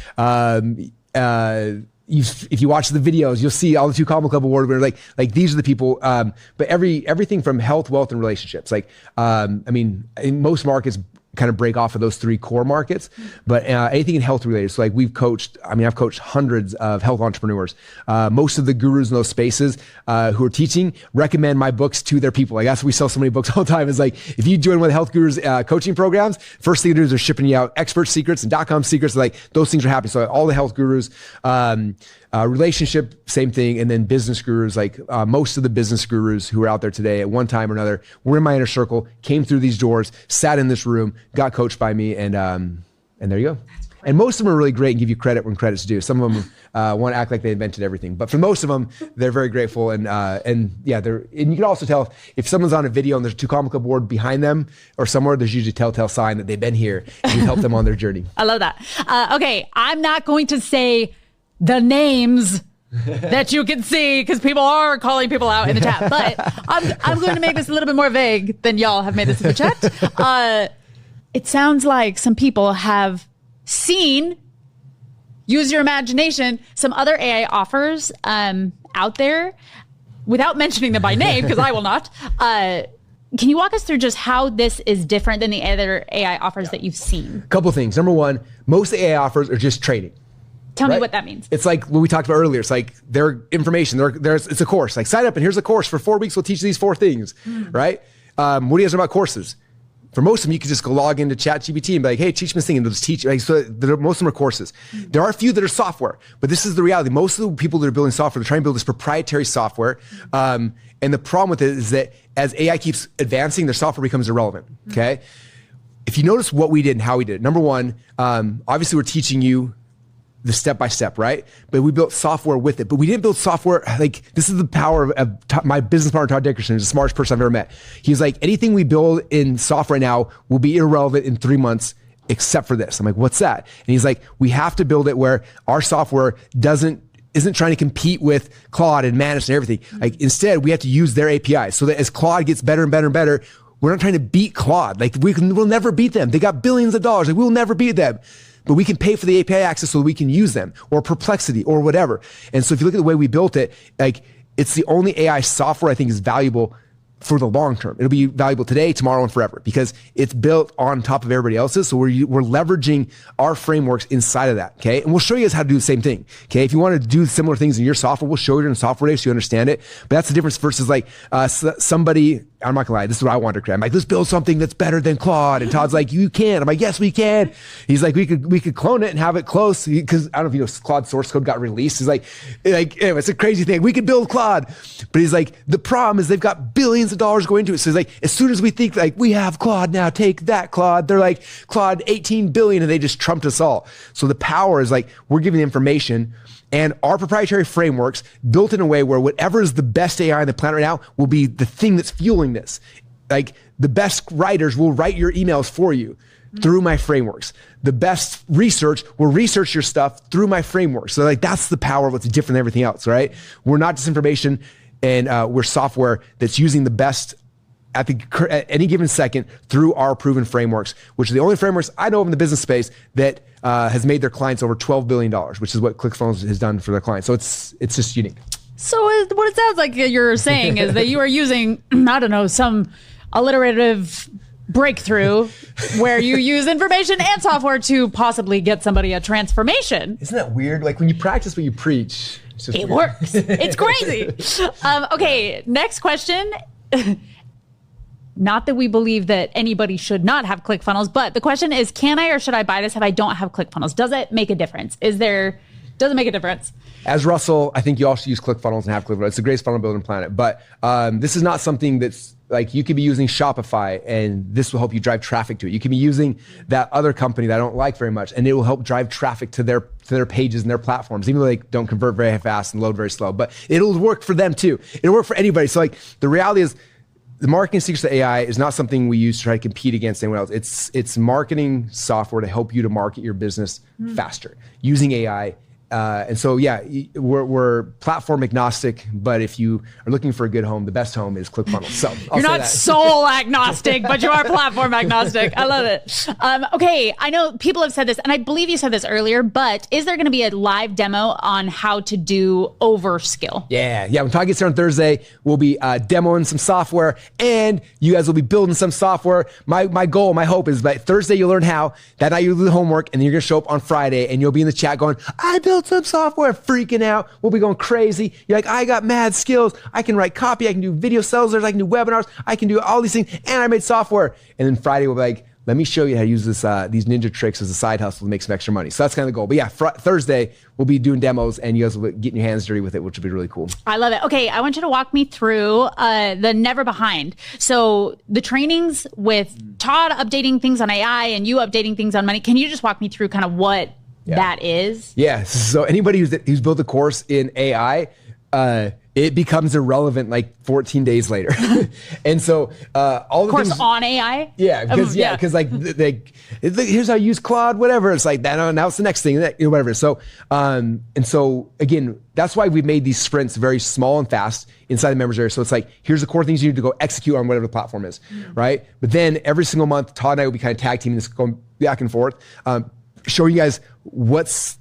If you watch the videos, you'll see all the 2 Comma Club award winners. These are the people. But everything from health, wealth, and relationships. In most markets kind of break off of those 3 core markets, but anything in health related. So I've coached hundreds of health entrepreneurs. Most of the gurus in those spaces who are teaching recommend my books to their people. That's why we sell so many books all the time. Is if you join one of the health gurus coaching programs, first thing they do is they're shipping you out expert secrets and .com secrets. Those things are happening. So all the health gurus, relationship, same thing. And then business gurus, most of the business gurus who are out there today at one time or another were in my inner circle, came through these doors, sat in this room, got coached by me, and there you go. And most of them are really great and give you credit when credit's due. Some of them want to act like they invented everything, but for most of them, they're very grateful. And you can also tell if someone's on a video and there's a 2 Comma Club board behind them or somewhere, there's usually a telltale sign that they've been here and you help them on their journey. I love that. Okay, I'm not going to say the names that you can see because people are calling people out in the chat, but I'm going to make this a little bit more vague than y'all have made this in the chat. It sounds like some people have seen, use your imagination, some other AI offers out there without mentioning them by name, because I will not. Can you walk us through just how this is different than the other AI offers that you've seen? A couple things. Number one, most AI offers are just trading. Tell me what that means. It's like what we talked about earlier. It's like their information. It's a course. Like sign up and here's a course for 4 weeks. We'll teach you these 4 things, right? What do you guys know about courses? For most of them, you can just go log into ChatGPT and be like, hey, teach me this thing, and they'll just teach you. Like, so most of them are courses. There are a few that are software, but this is the reality. Most of the people that are building software, they're trying to build this proprietary software. And the problem with it is that as AI keeps advancing, their software becomes irrelevant, okay? If you notice what we did and how we did it, number one, obviously we're teaching you the step-by-step, right? But we built software with it. But we didn't build software, like, this is the power of my business partner, Todd Dickerson, who's the smartest person I've ever met. He's like, anything we build in software right now will be irrelevant in 3 months, except for this. I'm like, what's that? And he's like, we have to build it where our software isn't trying to compete with Claude and Manus and everything. Like, instead, we have to use their APIs so that as Claude gets better and better and better, we're not trying to beat Claude. Like, we'll never beat them. They got billions of dollars. Like, we'll never beat them. But we can pay for the API access so that we can use them, or Perplexity or whatever. And so if you look at the way we built it, like, it's the only AI software I think is valuable for the long term. It'll be valuable today, tomorrow, and forever because it's built on top of everybody else's. So we're leveraging our frameworks inside of that, okay? And we'll show you guys how to do the same thing, okay? If you want to do similar things in your software, we'll show you in software day so you understand it. But that's the difference versus like somebody, I'm not gonna lie, this is what I wanted to create. I'm like, let's build something that's better than Claude. And Todd's like, you can. I'm like, yes, we can. He's like, we could clone it and have it close because I don't know if you know, Claude source code got released. He's like, anyway, it's a crazy thing. We could build Claude. But he's like, the problem is they've got billions of dollars going into it. So he's like, as soon as we think like we have Claude now, take that Claude. They're like, Claude 18 billion and they just trumped us all. So the power is like, we're giving the information and our proprietary frameworks built in a way where whatever is the best AI on the planet right now will be the thing that's fueling this. Like the best writers will write your emails for you through my frameworks. The best research will research your stuff through my frameworks. So like that's the power of what's different than everything else, right? We're not just information and we're software that's using the best at any given second through our proven frameworks, which are the only frameworks I know of in the business space that has made their clients over $12 billion, which is what ClickFunnels has done for their clients. So it's just unique. So what it sounds like you're saying is that you are using, I don't know, some alliterative breakthrough where you use information and software to possibly get somebody a transformation. Isn't that weird? Like when you practice what you preach, it works. It's crazy. Okay, next question. Not that we believe that anybody should not have ClickFunnels, but the question is, can I or should I buy this if I don't have ClickFunnels? Does it make a difference? Does it make a difference? As Russell, I think you also use ClickFunnels and have ClickFunnels. It's the greatest funnel builder on the planet. But this is not something that's like, you could be using Shopify and this will help you drive traffic to it. You can be using that other company that I don't like very much and it will help drive traffic to their pages and their platforms, even though they don't convert very fast and load very slow. But it'll work for them too. It'll work for anybody. So like the reality is, the marketing secrets of AI is not something we use to try to compete against anyone else. It's marketing software to help you to market your business faster using AI. And so, yeah, we're platform agnostic, but if you are looking for a good home, the best home is ClickFunnels. So you're not soul agnostic, but you are platform agnostic. I love it. Okay, I know people have said this, and I believe you said this earlier, but is there going to be a live demo on how to do overskill? Yeah. When Todd gets there on Thursday, we'll be demoing some software, and you guys will be building some software. My goal, my hope is that Thursday you'll learn how, that night you'll do the homework, and then you're going to show up on Friday, and you'll be in the chat going, I built some software, freaking out. We'll be going crazy. You're like, I got mad skills. I can write copy. I can do video sales. I can do webinars. I can do all these things. And I made software. And then Friday we'll be like, let me show you how to use this, these ninja tricks as a side hustle to make some extra money. So that's kind of the goal. But yeah, Thursday we'll be doing demos and you guys will be getting your hands dirty with it, which will be really cool. I love it. Okay, I want you to walk me through the never behind. So the trainings with Todd updating things on AI and you updating things on money. Can you just walk me through kind of what that is? Yeah. So anybody who's built a course in AI, it becomes irrelevant like 14 days later. And so all the course things on AI. Yeah, because like here's how you use Claude, whatever. It's like that. Now it's the next thing, whatever. So and so again, that's why we've made these sprints very small and fast inside the members area. So it's like, here's the core things you need to go execute on whatever the platform is, right? But then every single month, Todd and I will be kind of tag teaming this, going back and forth. showing you guys what's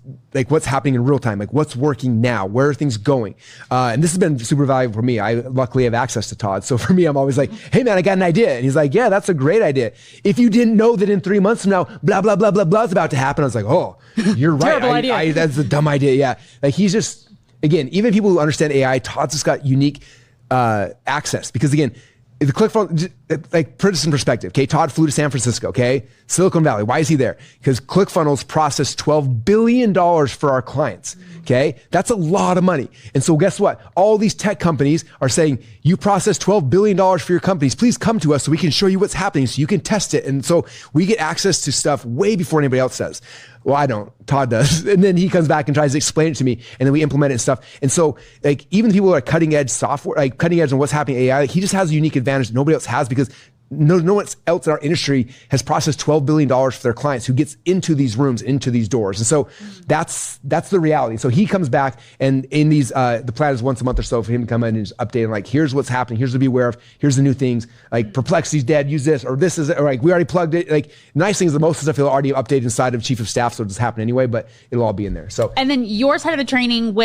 happening in real time, like what's working now, where are things going. And this has been super valuable for me. I luckily have access to Todd. So for me, I'm always like, hey man, I got an idea. And he's like, yeah, that's a great idea. If you didn't know that in 3 months from now, blah, blah, blah, blah, blah is about to happen, I was like, oh, you're right. Terrible idea. That's a dumb idea. Yeah. Like he's just, again, even people who understand AI, Todd's just got unique access because again, the ClickFunnels, like put this in perspective, okay? Todd flew to San Francisco, okay? Silicon Valley. Why is he there? Because ClickFunnels processed $12 billion for our clients, okay? That's a lot of money. And so guess what? All these tech companies are saying, you process $12 billion for your companies. Please come to us so we can show you what's happening so you can test it. And so we get access to stuff way before anybody else does. Well, I don't. Todd does. And then he comes back and tries to explain it to me. And then we implement it and stuff. And so like even people who are cutting edge software, like cutting edge on what's happening in AI, like, he just has a unique advantage that nobody else has because no one else in our industry has processed $12 billion for their clients who gets into these rooms, into these doors. And so that's the reality. So he comes back and in these, the plan is once a month or so for him to come in and just update and like, here's what's happening. Here's what to be aware of. Here's the new things like Perplexity's dead. Use this, or this is, or like we already plugged it. Like nice things, the most of the stuff will already updated inside of Chief of Staff. So it'll just happen anyway, but it'll all be in there. So, and then your side of the training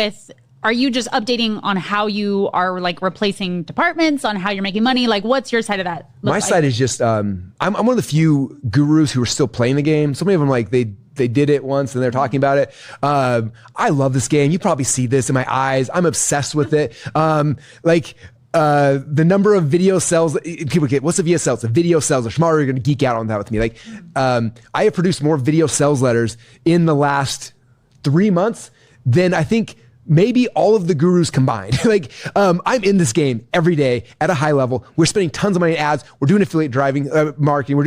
are you just updating on how you are like replacing departments, on how you're making money? Like what's your side of that? My side is just, I'm one of the few gurus who are still playing the game. So many of them like they did it once and they're talking about it. I love this game. You probably see this in my eyes. I'm obsessed with it. The number of video sales, people get, what's a video sales? A video sales, or Shmar, you're going to geek out on that with me. Like, I have produced more video sales letters in the last 3 months than I think maybe all of the gurus combined. Like, I'm in this game every day at a high level. We're spending tons of money on ads. We're doing affiliate driving, marketing.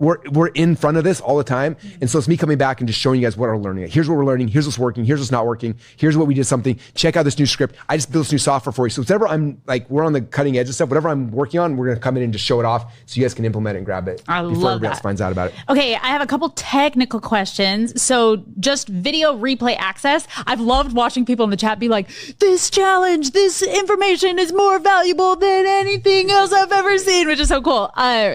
We're in front of this all the time. And so it's me coming back and just showing you guys what we're learning. Here's what we're learning. Here's what's working. Here's what's not working. Here's what we did something. Check out this new script. I just built this new software for you. So whatever I'm like, we're on the cutting edge of stuff, whatever I'm working on, we're going to come in and just show it off so you guys can implement it and grab it I before love everybody else finds out about it. Okay, I have a couple technical questions. So just video replay access. I've loved watching people in the chat be like, this challenge, this information is more valuable than anything else I've ever seen, which is so cool.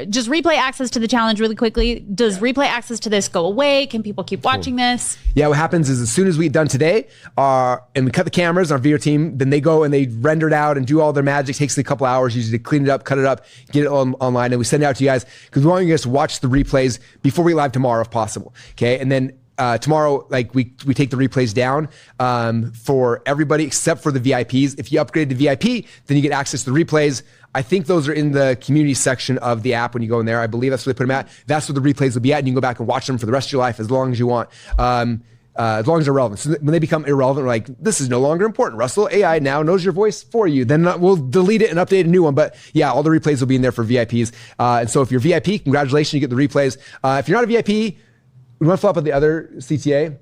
Just replay access to the challenge really quickly. Does replay access to this go away? Can people keep watching this? Yeah, what happens is as soon as we're done today, and we cut the cameras, our video team, then they go and they render it out and do all their magic. It takes a couple hours usually to clean it up, cut it up, get it online, and we send it out to you guys because we want you guys to watch the replays before we live tomorrow if possible. Okay, and then tomorrow, like we take the replays down for everybody except for the VIPs. If you upgrade to VIP, then you get access to the replays. I think those are in the community section of the app when you go in there. I believe that's where they put them at. That's where the replays will be at, and you can go back and watch them for the rest of your life as long as you want. As long as they're relevant. So when they become irrelevant, we're like, this is no longer important. Russell, AI now knows your voice for you. Then we'll delete it and update a new one. But yeah, all the replays will be in there for VIPs. And so if you're VIP, congratulations, you get the replays. If you're not a VIP, we want to follow up with the other CTA.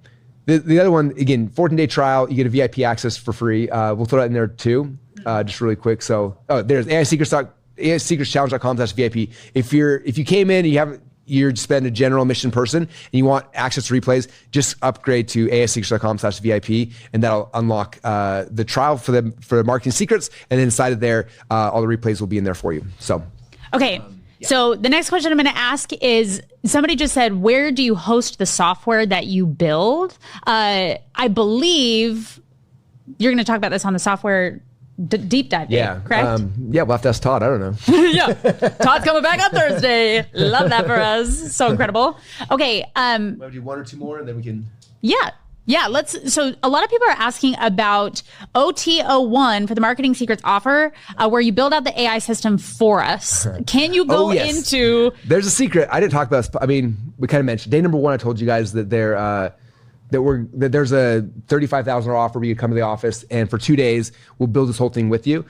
The other one, again, 14-day trial, you get a VIP access for free. We'll throw that in there too, just really quick. So, there's AISecrets.challenge.com/VIP. If you came in and you're just been a general mission person and you want access to replays, just upgrade to AISecrets.com/VIP, and that'll unlock the trial for marketing secrets. And then inside of there, all the replays will be in there for you. So, okay. So the next question I'm going to ask is, somebody just said, where do you host the software that you build? I believe you're going to talk about this on the software deep dive day, correct? Yeah, we'll have to ask Todd. I don't know. Yeah, Todd's coming back on Thursday. Love that for us. So incredible. Okay. We'll do one or two more and then we can... Yeah, so a lot of people are asking about OT01 for the Marketing Secrets offer, where you build out the AI system for us. Can you go into... There's a secret. I didn't talk about this. I mean, we kind of mentioned. Day number one, I told you guys that there's a $35,000 offer where you come to the office, and for 2 days, we'll build this whole thing with you.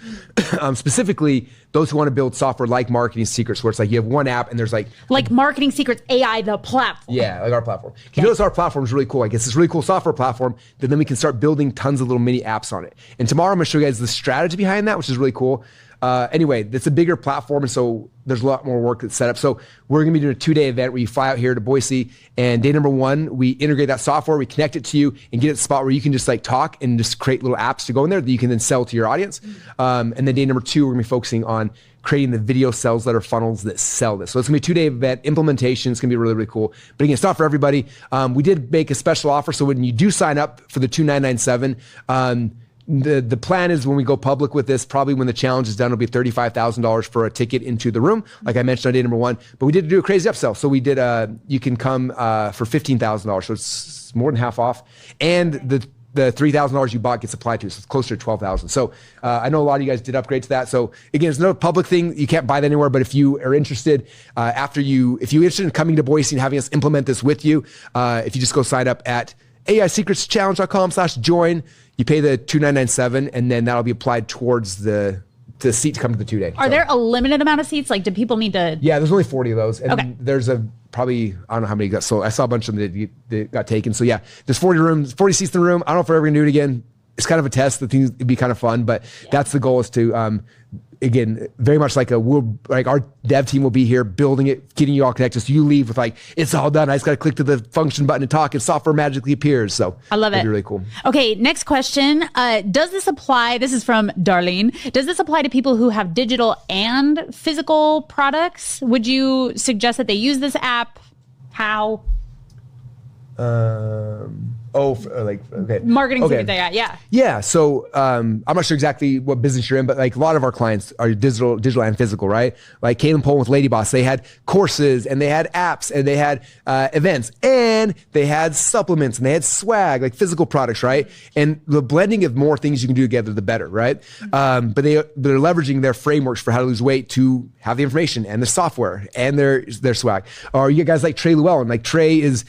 Specifically, those who want to build software like Marketing Secrets, where it's like you have one app and there's like Marketing Secrets AI, the platform. Yeah, like our platform. You notice our platform is really cool. Like it's this really cool software platform that then we can start building tons of little mini apps on it. And tomorrow I'm going to show you guys the strategy behind that, which is really cool. Anyway, it's a bigger platform, and so there's a lot more work that's set up. So we're going to be doing a 2-day event where you fly out here to Boise, and day number one, we integrate that software, we connect it to you, and get it to a spot where you can just like talk and just create little apps to go in there that you can then sell to your audience. And then day number two, we're going to be focusing on on creating the video sales letter funnels that sell this. So it's gonna be a 2-day event. Implementation is gonna be really, really cool. But again, it's not for everybody. We did make a special offer. So when you do sign up for the 2,997, the plan is when we go public with this, probably when the challenge is done, it'll be $35,000 for a ticket into the room, like I mentioned on day number 1. But we did do a crazy upsell. So we did, you can come for $15,000. So it's more than half off. And the $3,000 you bought gets applied to, so it's closer to $12,000. So I know a lot of you guys did upgrade to that. So again, it's no public thing. You can't buy that anywhere. But if you are interested, if you're interested in coming to Boise and having us implement this with you, if you just go sign up at AISecretschallenge.com/join, you pay the $2,997, and then that'll be applied towards the seat to come to the 2-day. Are there a limited amount of seats? Like, do people need to? Yeah, there's only 40 of those. And okay. There's probably, I don't know how many got sold. I saw a bunch of them that got taken. So yeah, there's 40 seats in the room. I don't know if we're ever gonna do it again. It's kind of a test. The thing it'd be kind of fun, but that's the goal, is to, again, very much like our dev team will be here building it, getting you all connected. So you leave with like, it's all done. I just got to click to the function button and talk, and software magically appears. So I love it. It'd be really cool. Okay, next question. Does this apply? This is from Darlene. Does this apply to people who have digital and physical products? Would you suggest that they use this app? How? Okay. Marketing okay. secret they got, yeah. Yeah, so I'm not sure exactly what business you're in, but like a lot of our clients are digital and physical, right? Like Caitlin Pohl with Lady Boss, they had courses and they had apps and they had events and they had supplements and they had swag, like physical products, right? And the blending of more things you can do together, the better, right? But they're leveraging their frameworks for how to lose weight to have the information and the software and their swag. Or you guys like Trey Llewellyn, like Trey is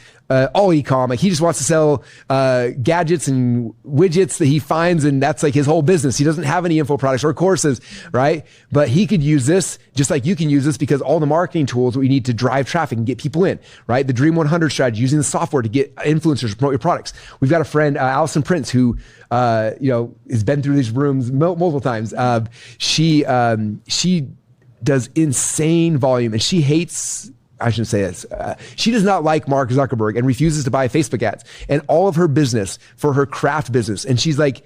all e-com. Like he just wants to sell gadgets and widgets that he finds, and that's like his whole business. He doesn't have any info products or courses, right? But he could use this just like you can use this, because all the marketing tools that we need to drive traffic and get people in, right? The Dream 100 strategy, using the software to get influencers to promote your products. We've got a friend, Allison Prince, who has been through these rooms multiple times. She does insane volume, and she hates. I shouldn't say this. She does not like Mark Zuckerberg and refuses to buy Facebook ads. And all of her business for her craft business, and she's like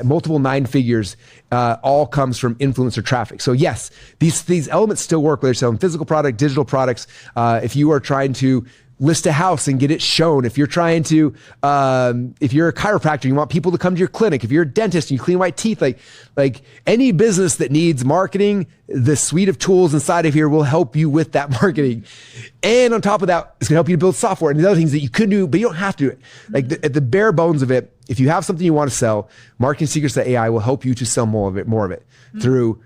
multiple 9 figures, all comes from influencer traffic. So yes, these elements still work, whether you're selling physical product, digital products. If you are trying to list a house and get it shown, if you're trying to, if you're a chiropractor, you want people to come to your clinic, if you're a dentist and you clean white teeth, like any business that needs marketing, the suite of tools inside of here will help you with that marketing. And on top of that, it's gonna help you to build software and the other things that you could do, but you don't have to do it. Like at the bare bones of it, if you have something you want to sell, Marketing Secrets AI will help you to sell more of it through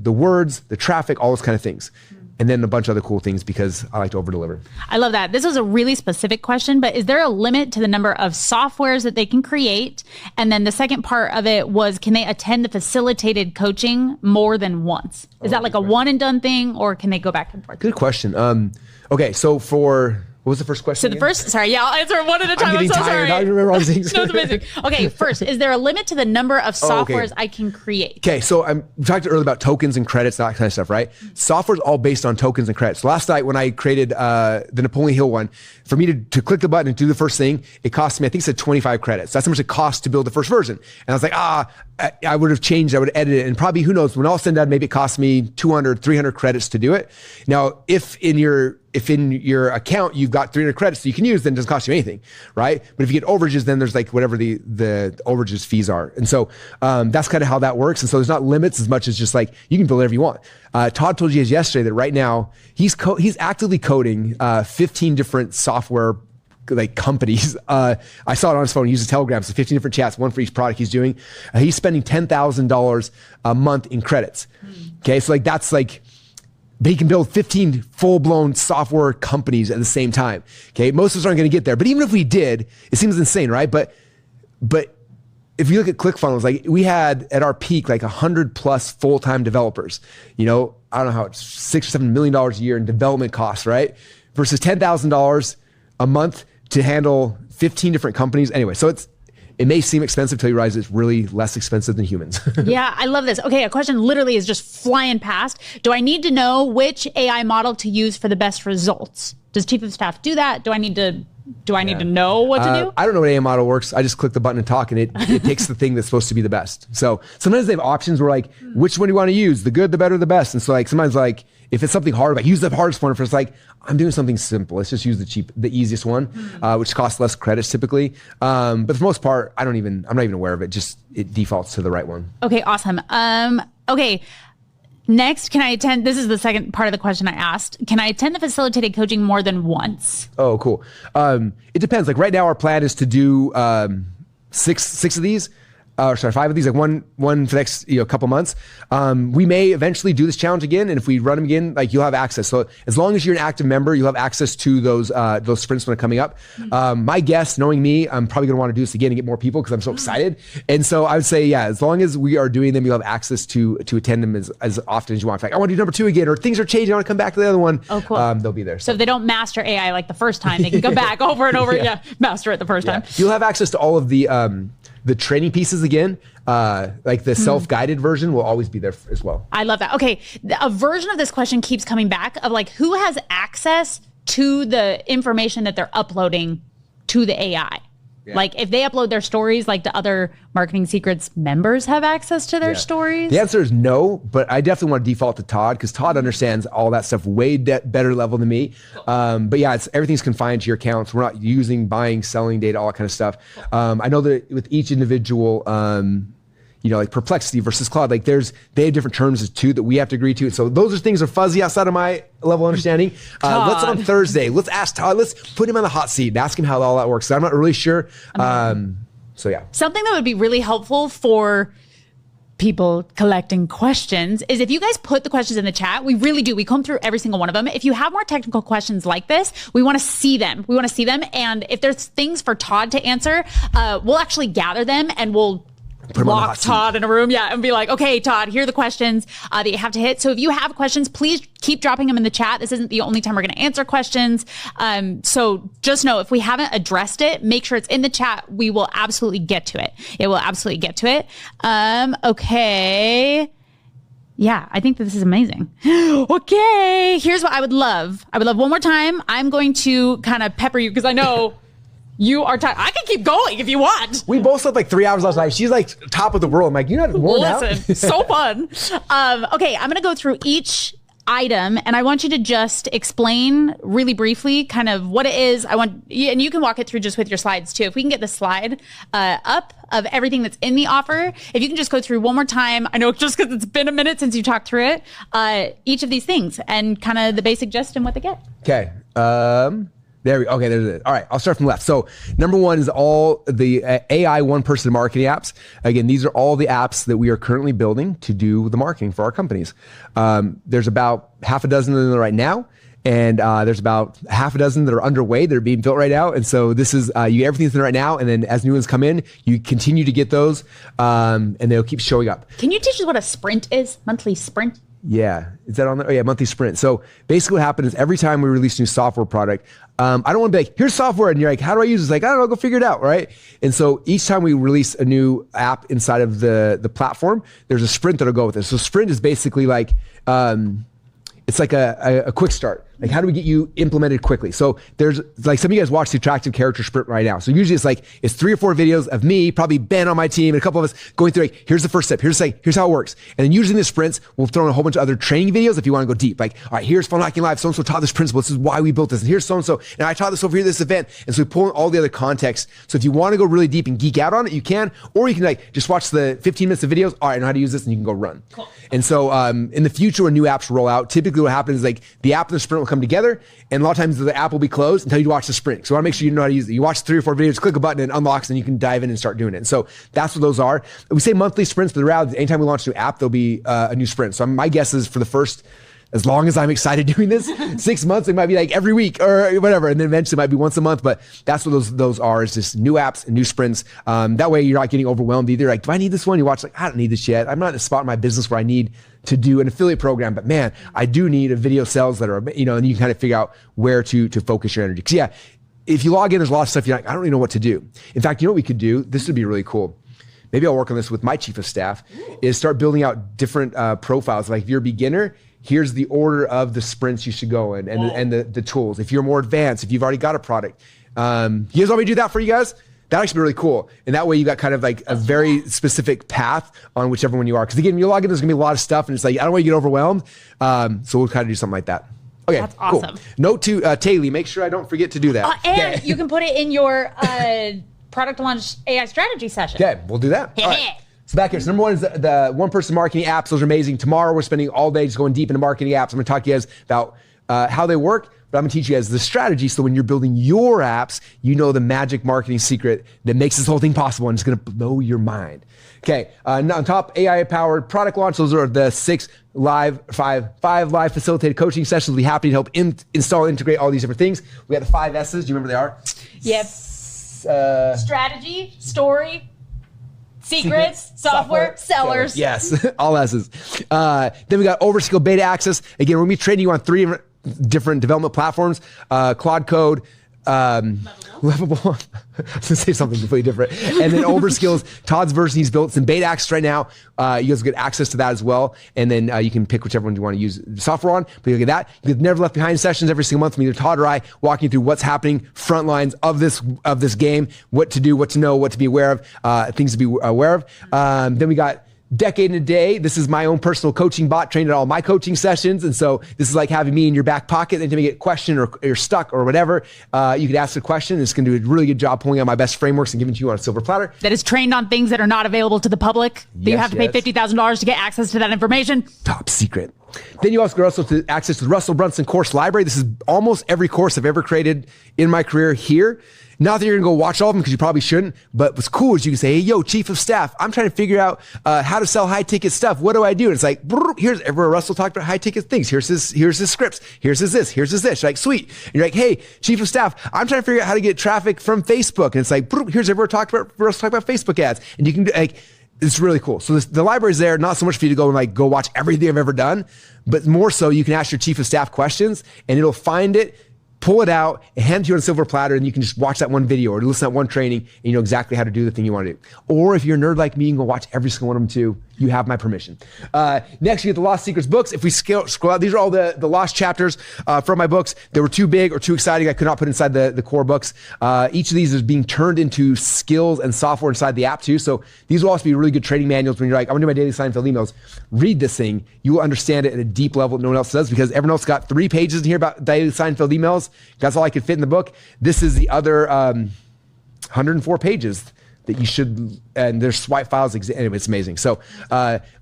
the words, the traffic, all those kind of things. And then a bunch of other cool things, because I like to over deliver. I love that. This was a really specific question, but is there a limit to the number of softwares that they can create? And then the second part of it was, can they attend the facilitated coaching more than once? Is that like a one and done thing, or can they go back and forth? Good question. Okay, so what was the first question? So the first, sorry, I'll answer one at a time. I'm getting tired. I remember all these things. No, it's amazing. Okay, first, is there a limit to the number of softwares I can create? Okay, so we talked earlier about tokens and credits, that kind of stuff, right? Software's all based on tokens and credits. Last night when I created the Napoleon Hill one, for me to click the button and do the first thing, it cost me, I think it said 25 credits. That's how much it cost to build the first version. And I was like, I would have changed, I would have edited it, and probably, who knows, when all said and done, maybe it cost me 200, 300 credits to do it. Now, if in your account you've got 300 credits that you can use, then it doesn't cost you anything, right? But if you get overages, then there's like whatever the overages fees are. And so that's kind of how that works. And so there's not limits as much as just like, you can build whatever you want. Todd told you guys yesterday that right now he's actively coding 15 different software like companies. I saw it on his phone. He uses Telegram, so 15 different chats, one for each product he's doing. He's spending $10,000 a month in credits. Okay, so like that's like, but he can build 15 full-blown software companies at the same time. Okay, most of us aren't going to get there, but even if we did, it seems insane, right? But if you look at ClickFunnels, like we had at our peak like 100 plus full-time developers. I don't know how it's $6 or $7 million a year in development costs, right? Versus $10,000 a month to handle 15 different companies. Anyway, so it may seem expensive until you realize it's really less expensive than humans. Yeah, I love this. Okay, a question literally is just flying past. Do I need to know which AI model to use for the best results? Does Chief of Staff do that? Do I need to Do I need to know what to do? I don't know what AI model works. I just click the button and talk, and it picks the thing that's supposed to be the best. So sometimes they have options where like, which one do you want to use? The good, the better, the best. And so like sometimes like if it's something hard, like use the hardest one. For it's like I'm doing something simple. Let's just use the easiest one, which costs less credits typically. But for the most part, I'm not even aware of it. Just it defaults to the right one. Okay, awesome. Okay. Next, can I attend? This is the second part of the question I asked. Can I attend the facilitated coaching more than once? Oh, cool. It depends. Like right now, our plan is to do 6 of these. 5 of these, like one for the next couple months. We may eventually do this challenge again, and if we run them again, like you'll have access. So as long as you're an active member, you'll have access to those sprints when they're coming up. My guess, knowing me, I'm probably gonna want to do this again and get more people because I'm so excited. And so I would say, yeah, as long as we are doing them, you'll have access to attend them as often as you want. In fact, I want to do number 2 again, or things are changing, I want to come back to the other one. Oh, cool. They'll be there. So if they don't master AI like the first time, they can go back over and over. Yeah, master it the first time. You'll have access to all of the training pieces again, like the self-guided version will always be there as well. I love that. Okay, a version of this question keeps coming back of like, who has access to the information that they're uploading to the AI? Yeah. Like if they upload their stories, like do other Marketing Secrets members have access to their stories? The answer is no, but I definitely want to default to Todd because Todd understands all that stuff way better level than me. But yeah, everything's confined to your accounts. We're not using, buying, selling data, all that kind of stuff. I know that with each individual, like Perplexity versus Claude, like they have different terms too that we have to agree to. So those are things that are fuzzy outside of my level of understanding. Let's on Thursday, let's ask Todd, let's put him on the hot seat and ask him how all that works. I'm not really sure. So yeah. Something that would be really helpful for people collecting questions is if you guys put the questions in the chat. We really do. We comb through every single one of them. If you have more technical questions like this, we want to see them. And if there's things for Todd to answer, we'll actually gather them and we'll lock Todd in a room, and be like, okay, Todd, here are the questions that you have to hit. So if you have questions, please keep dropping them in the chat. This isn't the only time we're going to answer questions. So just know if we haven't addressed it, make sure it's in the chat. We will absolutely get to it. It will absolutely get to it. Okay. Yeah, I think that this is amazing. Okay, here's what I would love. I would love one more time. I'm going to kind of pepper you because I know you are tired. I can keep going if you want. We both slept like 3 hours last night. She's like top of the world. I'm like, you're not worn out? Listen, so fun. Okay, I'm going to go through each item and I want you to just explain really briefly kind of what it is. And you can walk it through just with your slides too. If we can get the slide up of everything that's in the offer. If you can just go through one more time. I know just because it's been a minute since you talked through it. Each of these things and kind of the basic gist and what they get. Okay. There's it. All right, I'll start from left. So number 1 is all the AI one-person marketing apps. Again, these are all the apps that we are currently building to do the marketing for our companies. There's about half a dozen of them right now, and there's about half a dozen that are underway that are being built right now. And so this is, you get everything that's in right now, and then as new ones come in, you continue to get those, and they'll keep showing up. Can you teach us what a sprint is? Monthly sprint? Yeah. Is that on there? Oh yeah, monthly sprint. So basically what happens is every time we release a new software product, I don't want to be like, here's software. And you're like, how do I use it? It's like, I don't know, go figure it out, right? And so each time we release a new app inside of the platform, there's a sprint that'll go with it. So sprint is basically like, it's like a quick start. Like, how do we get you implemented quickly? So there's like some of you guys watch the Attractive Character Sprint right now. So usually it's 3 or 4 videos of me, probably Ben on my team, and a couple of us going through like, here's the first step, here's how it works. And then usually in the sprints, we'll throw in a whole bunch of other training videos if you want to go deep. Like, all right, here's Funnel Hacking Live, so-and-so taught this principle, this is why we built this, and here's so-and-so, and I taught this over here, this event. And so we pull in all the other context. So if you want to go really deep and geek out on it, you can, or you can like just watch the 15 minutes of videos, all right, I know how to use this, and you can go run. Cool. And so in the future when new apps roll out, typically what happens is like the app and the sprint will come together, and a lot of times the app will be closed until you watch the sprint. So I want to make sure you know how to use it. You watch 3 or 4 videos, click a button, and it unlocks, and you can dive in and start doing it. And so that's what those are. We say monthly sprints, but the reality is anytime we launch a new app, there'll be a new sprint. So my guess is for the first, as long as I'm excited doing this, 6 months, it might be like every week or whatever. And then eventually it might be once a month, but that's what those are, is just new apps and new sprints. That way you're not getting overwhelmed either. Like, do I need this one? You watch like, I don't need this yet. I'm not in a spot in my business where I need to do an affiliate program, but man, I do need a video sales letter, and you can kind of figure out where to focus your energy. Cause yeah, if you log in, there's a lot of stuff you're like, I don't really know what to do. In fact, you know what we could do? This would be really cool. Maybe I'll work on this with my chief of staff, is start building out different profiles. Like if you're a beginner, here's the order of the sprints you should go in and the tools. If you're more advanced, if you've already got a product, You guys want me to do that for you guys? That'd actually be really cool. And that way you got kind of like a very specific path on whichever one you are. Because again, when you log in, there's gonna be a lot of stuff and it's like, I don't want you to get overwhelmed. So we'll kind of do something like that. Okay, that's awesome. Cool. Note to Taylor, make sure I don't forget to do that. And you can put it in your product launch AI strategy session. Okay, we'll do that. All right. So back here, so number one is the one-person marketing apps. Those are amazing. Tomorrow we're spending all day just going deep into marketing apps. I'm gonna talk to you guys about how they work. But I'm gonna teach you guys the strategy so when you're building your apps, you know the magic marketing secret that makes this whole thing possible and it's gonna blow your mind. Okay, on top, AI-powered product launch. Those are the five live facilitated coaching sessions. We'll be happy to help install and integrate all these different things. We got the 5 S's. Do you remember they are? Yep. Strategy, story, secrets, software, sellers. Yes, all S's. Then we got Overskill beta access. Again, we're gonna be training you on 3 different development platforms, Claude Code, Lovable. I was gonna say something completely different. And then Overskills, Todd's version he's built. It's in beta access right now. You guys get access to that as well. And then you can pick whichever one you want to use software on. But you get that. You get Never Left Behind sessions every single month from either Todd or I, walking through what's happening, front lines of this game, what to do, what to know, what to be aware of, things to be aware of. Then we got Decade in a Day. This is my own personal coaching bot trained at all my coaching sessions. And so this is like having me in your back pocket. Anytime you get a question or you're stuck or whatever, you could ask a question. It's going to do a really good job pulling out my best frameworks and giving it to you on a silver platter. That is trained on things that are not available to the public. That you have to pay $50,000 to get access to that information. Top secret. Then you also get access to the Russell Brunson course library. This is almost every course I've ever created in my career here. Not that you're gonna go watch all of them because you probably shouldn't, but what's cool is you can say, hey, yo, chief of staff, I'm trying to figure out how to sell high ticket stuff. What do I do? And it's like, here's everywhere Russell talked about high ticket things. Here's his scripts. Here's his this. Here's his this. You're like, sweet. And you're like, hey, chief of staff, I'm trying to figure out how to get traffic from Facebook. And it's like, here's everywhere Russell talked about Facebook ads. And you can like, it's really cool. So the library's there, not so much for you to go and go watch everything I've ever done, but more so you can ask your chief of staff questions and it'll find it, pull it out, and hand it to you on a silver platter, and you can just watch that one video or listen to that one training, and you know exactly how to do the thing you want to do. Or if you're a nerd like me, you can go watch every single one of them too. You have my permission. Next, you get the Lost Secrets books. If we scroll out, these are all the lost chapters from my books. They were too big or too exciting. I could not put inside the core books. Each of these is being turned into skills and software inside the app too. So these will also be really good training manuals when you're like, I want to do my daily Seinfeld emails. Read this thing. You will understand it at a deep level that no one else does because everyone else got 3 pages in here about daily Seinfeld emails. That's all I could fit in the book. This is the other 104 pages that you should, and there's swipe files. Anyway, it's amazing. So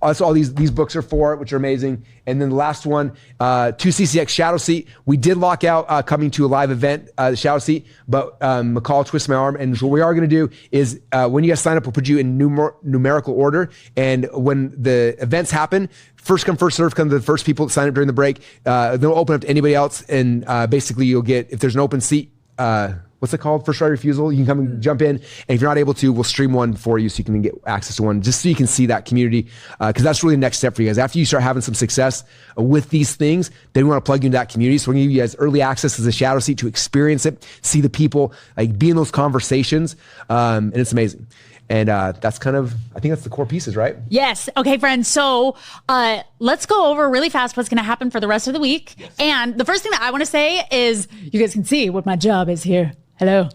also all these books are for it, which are amazing. And then the last one, 2CCX Shadow Seat. We did lock out coming to a live event, the Shadow Seat, but McCall twisted my arm. And what we are going to do is when you guys sign up, we'll put you in numerical order. And when the events happen, first come, first serve, come to the first people that sign up during the break. They'll open up to anybody else. And basically you'll get, if there's an open seat, what's it called? First right refusal. You can come and jump in. And if you're not able to, we'll stream one for you so you can get access to one, just so you can see that community. Because that's really the next step for you guys. After you start having some success with these things, then we want to plug you into that community. So we're going to give you guys early access as a Shadow Seat to experience it, see the people, like be in those conversations. And it's amazing. And that's kind of, I think that's the core pieces, right? Yes. Okay, friends. So let's go over really fast what's going to happen for the rest of the week. Yes. And the first thing that I want to say is you guys can see what my job is here. Hello.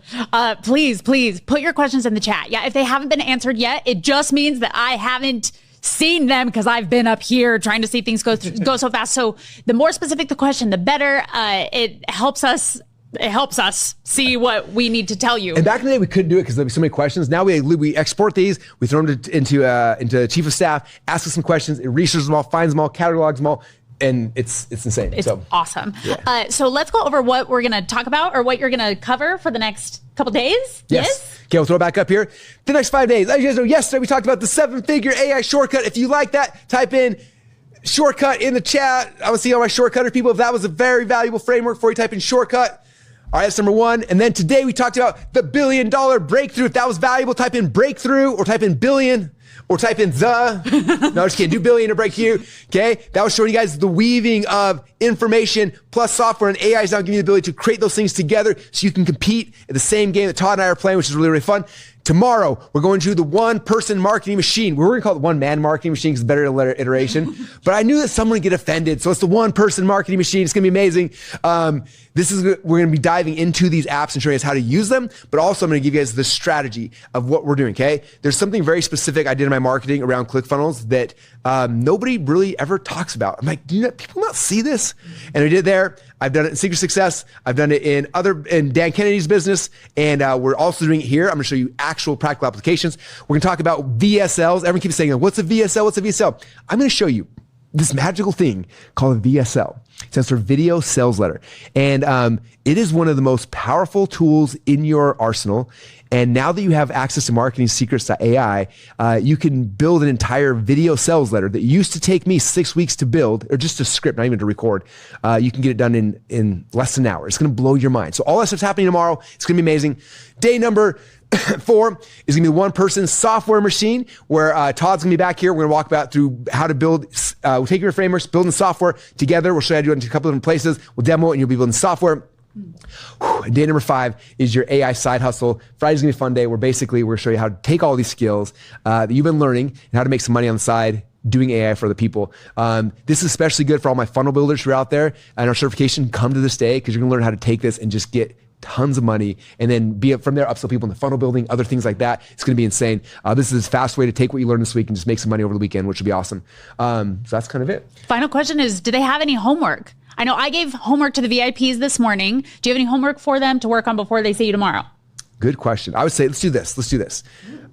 Please put your questions in the chat. Yeah, if they haven't been answered yet, it just means that I haven't seen them because I've been up here trying to see things go so fast. So the more specific the question, the better. It helps us see what we need to tell you. And back in the day, we couldn't do it because there'd be so many questions. Now we export these, we throw them into chief of staff, ask us some questions, it researches them all, finds them all, catalogs them all, and it's insane. It's awesome. Yeah. So let's go over what we're going to talk about or what you're going to cover for the next couple days. Yes. Okay, we'll throw it back up here. The next 5 days. As you guys know, yesterday we talked about the 7-figure AI shortcut. If you like that, type in shortcut in the chat. I would see all my shortcutter people. If that was a very valuable framework for you, type in shortcut. All right, that's number 1. And then today we talked about the $1 billion breakthrough. If that was valuable, type in breakthrough or type in billion or type in the. No, just kidding. Do billion or breakthrough. Okay, that was showing you guys the weaving of information plus software, and AI is now giving you the ability to create those things together so you can compete at the same game that Todd and I are playing, which is really, really fun. Tomorrow, we're going to the one-person marketing machine. We're going to call it one-man marketing machine because it's a better iteration. But I knew that someone would get offended. So it's the one-person marketing machine. It's going to be amazing. We're going to be diving into these apps and showing us how to use them. But also, I'm going to give you guys the strategy of what we're doing, okay? There's something very specific I did in my marketing around ClickFunnels that nobody really ever talks about. I'm like, do people not see this? And I did there. I've done it in Secret Success. I've done it in Dan Kennedy's business. And we're also doing it here. I'm going to show you actual practical applications. We're going to talk about VSLs. Everyone keeps saying, what's a VSL? What's a VSL? I'm going to show you this magical thing called a VSL. It stands for Video Sales Letter. And it is one of the most powerful tools in your arsenal. And now that you have access to marketingsecrets.ai, you can build an entire video sales letter that used to take me 6 weeks to build, or just a script, not even to record. You can get it done in less than an hour. It's going to blow your mind. So all that stuff's happening tomorrow. It's going to be amazing. Day number 4 is going to be the one-person software machine where Todd's going to be back here. We're going to walk through how to build, we'll take your frameworks, building software together. We'll show you how to do it in a couple of different places. We'll demo it and you'll be building software. And day number 5 is your AI side hustle. Friday's gonna be a fun day where basically we're gonna show you how to take all these skills that you've been learning and how to make some money on the side doing AI for other people. This is especially good for all my funnel builders who are out there, and our certification come to this day because you're gonna learn how to take this and just get tons of money and then be from there upsell people in the funnel building, other things like that. It's going to be insane. This is a fast way to take what you learned this week and just make some money over the weekend, which would be awesome. So that's kind of it. Final question is, do they have any homework? I know I gave homework to the VIPs this morning. Do you have any homework for them to work on before they see you tomorrow? Good question. I would say, let's do this.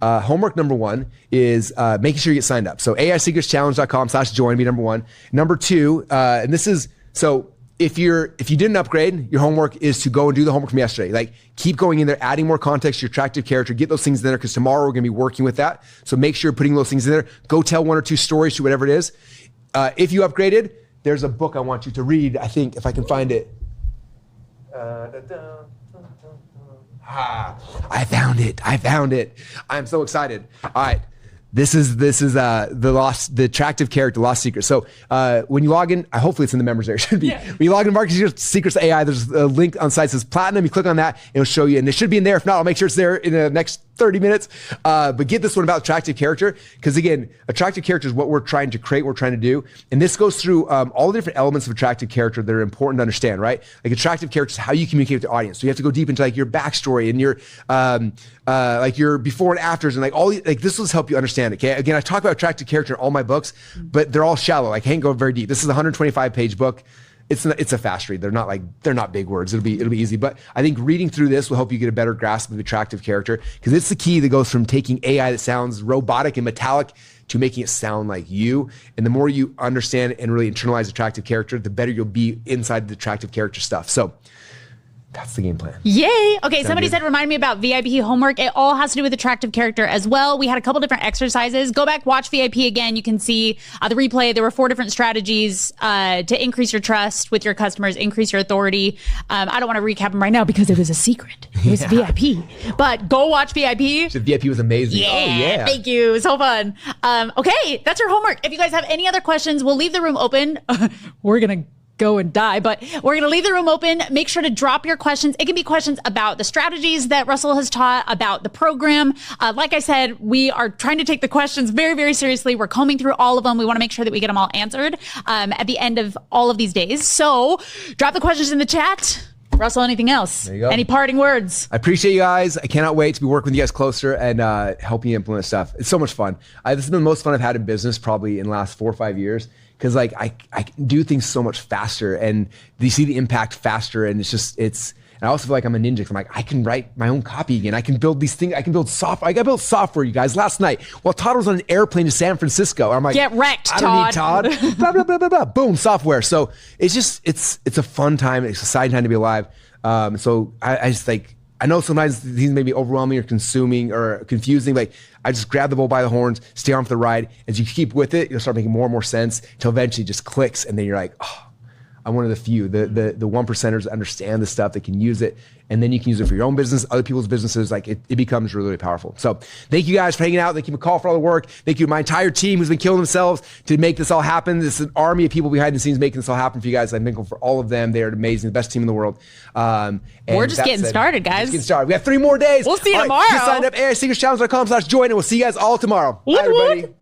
Homework number 1 is making sure you get signed up. So AISecretsChallenge.com/join be number 1. Number 2, and this is, so if you didn't upgrade, your homework is to go and do the homework from yesterday. Like, keep going in there, adding more context to your attractive character, get those things in there because tomorrow we're going to be working with that. So make sure you're putting those things in there. Go tell 1 or 2 stories to whatever it is. If you upgraded, there's a book I want you to read. I think if I can find it. I found it. I'm so excited. All right. This is the attractive character, lost secret. So when you log in, hopefully it's in the members there. It should be. Yeah. When you log in Marketing Secrets AI, there's a link on the site that says Platinum. You click on that, and it'll show you. And it should be in there. If not, I'll make sure it's there in the next 30 minutes. But get this one about attractive character, because again, attractive character is what we're trying to create, what we're trying to do. And this goes through all the different elements of attractive character that are important to understand, right? Like attractive character is how you communicate with the audience. So you have to go deep into like your backstory and your like your before and afters and like all like this will help you understand it. Okay. Again, I talk about attractive character in all my books, but they're all shallow. I can't go very deep. This is a 125-page book. It's a fast read. They're not big words. It'll be easy. But I think reading through this will help you get a better grasp of attractive character, because it's the key that goes from taking AI that sounds robotic and metallic to making it sound like you. And the more you understand and really internalize attractive character, the better you'll be inside the attractive character stuff. So that's the game plan. Yay. Okay. Somebody said, remind me about VIP homework. It all has to do with attractive character as well. We had a couple different exercises. Go back, watch VIP again. You can see the replay. There were 4 different strategies to increase your trust with your customers, increase your authority. I don't want to recap them right now because it was a secret. It was VIP. But go watch VIP. So VIP was amazing. Yeah, oh, yeah. Thank you. So fun. Okay. That's your homework. If you guys have any other questions, we'll leave the room open. We're going to go and die, but we're going to leave the room open. Make sure to drop your questions. It can be questions about the strategies that Russell has taught, about the program. Like I said, we are trying to take the questions very, very seriously. We're combing through all of them. We want to make sure that we get them all answered at the end of all of these days. So drop the questions in the chat. Russell, anything else? There you go. Any parting words? I appreciate you guys. I cannot wait to be working with you guys closer and helping you implement stuff. It's so much fun. This has been the most fun I've had in business probably in the last 4 or 5 years. Because like I can do things so much faster, and you see the impact faster, and I also feel like I'm a ninja. I'm like, I can write my own copy again. I can build these things. I can build software. I built software, you guys, last night while Todd was on an airplane to San Francisco. I'm like, get wrecked, Todd. I don't need Todd. blah, blah, blah, blah, blah. Boom, software. So it's a fun time. It's a exciting time to be alive. So I just like, I know sometimes these may be overwhelming or consuming or confusing. Like, I just grab the bull by the horns, stay on for the ride. As you keep with it, you'll start making more and more sense until eventually it just clicks. And then you're like, oh, I'm one of the few, the one percenters that understand the stuff, that can use it. And then you can use it for your own business, other people's businesses. Like it becomes really, really powerful. So thank you guys for hanging out. Thank you, McCall, for all the work. Thank you to my entire team who's been killing themselves to make this all happen. This is an army of people behind the scenes making this all happen for you guys. I'm thankful for all of them. They are amazing, the best team in the world. We're just getting started, guys. Just getting started. We have 3 more days. We'll see you all tomorrow. Just sign up, AISecretschallenge.com/join, and we'll see you guys all tomorrow. Bye, everybody.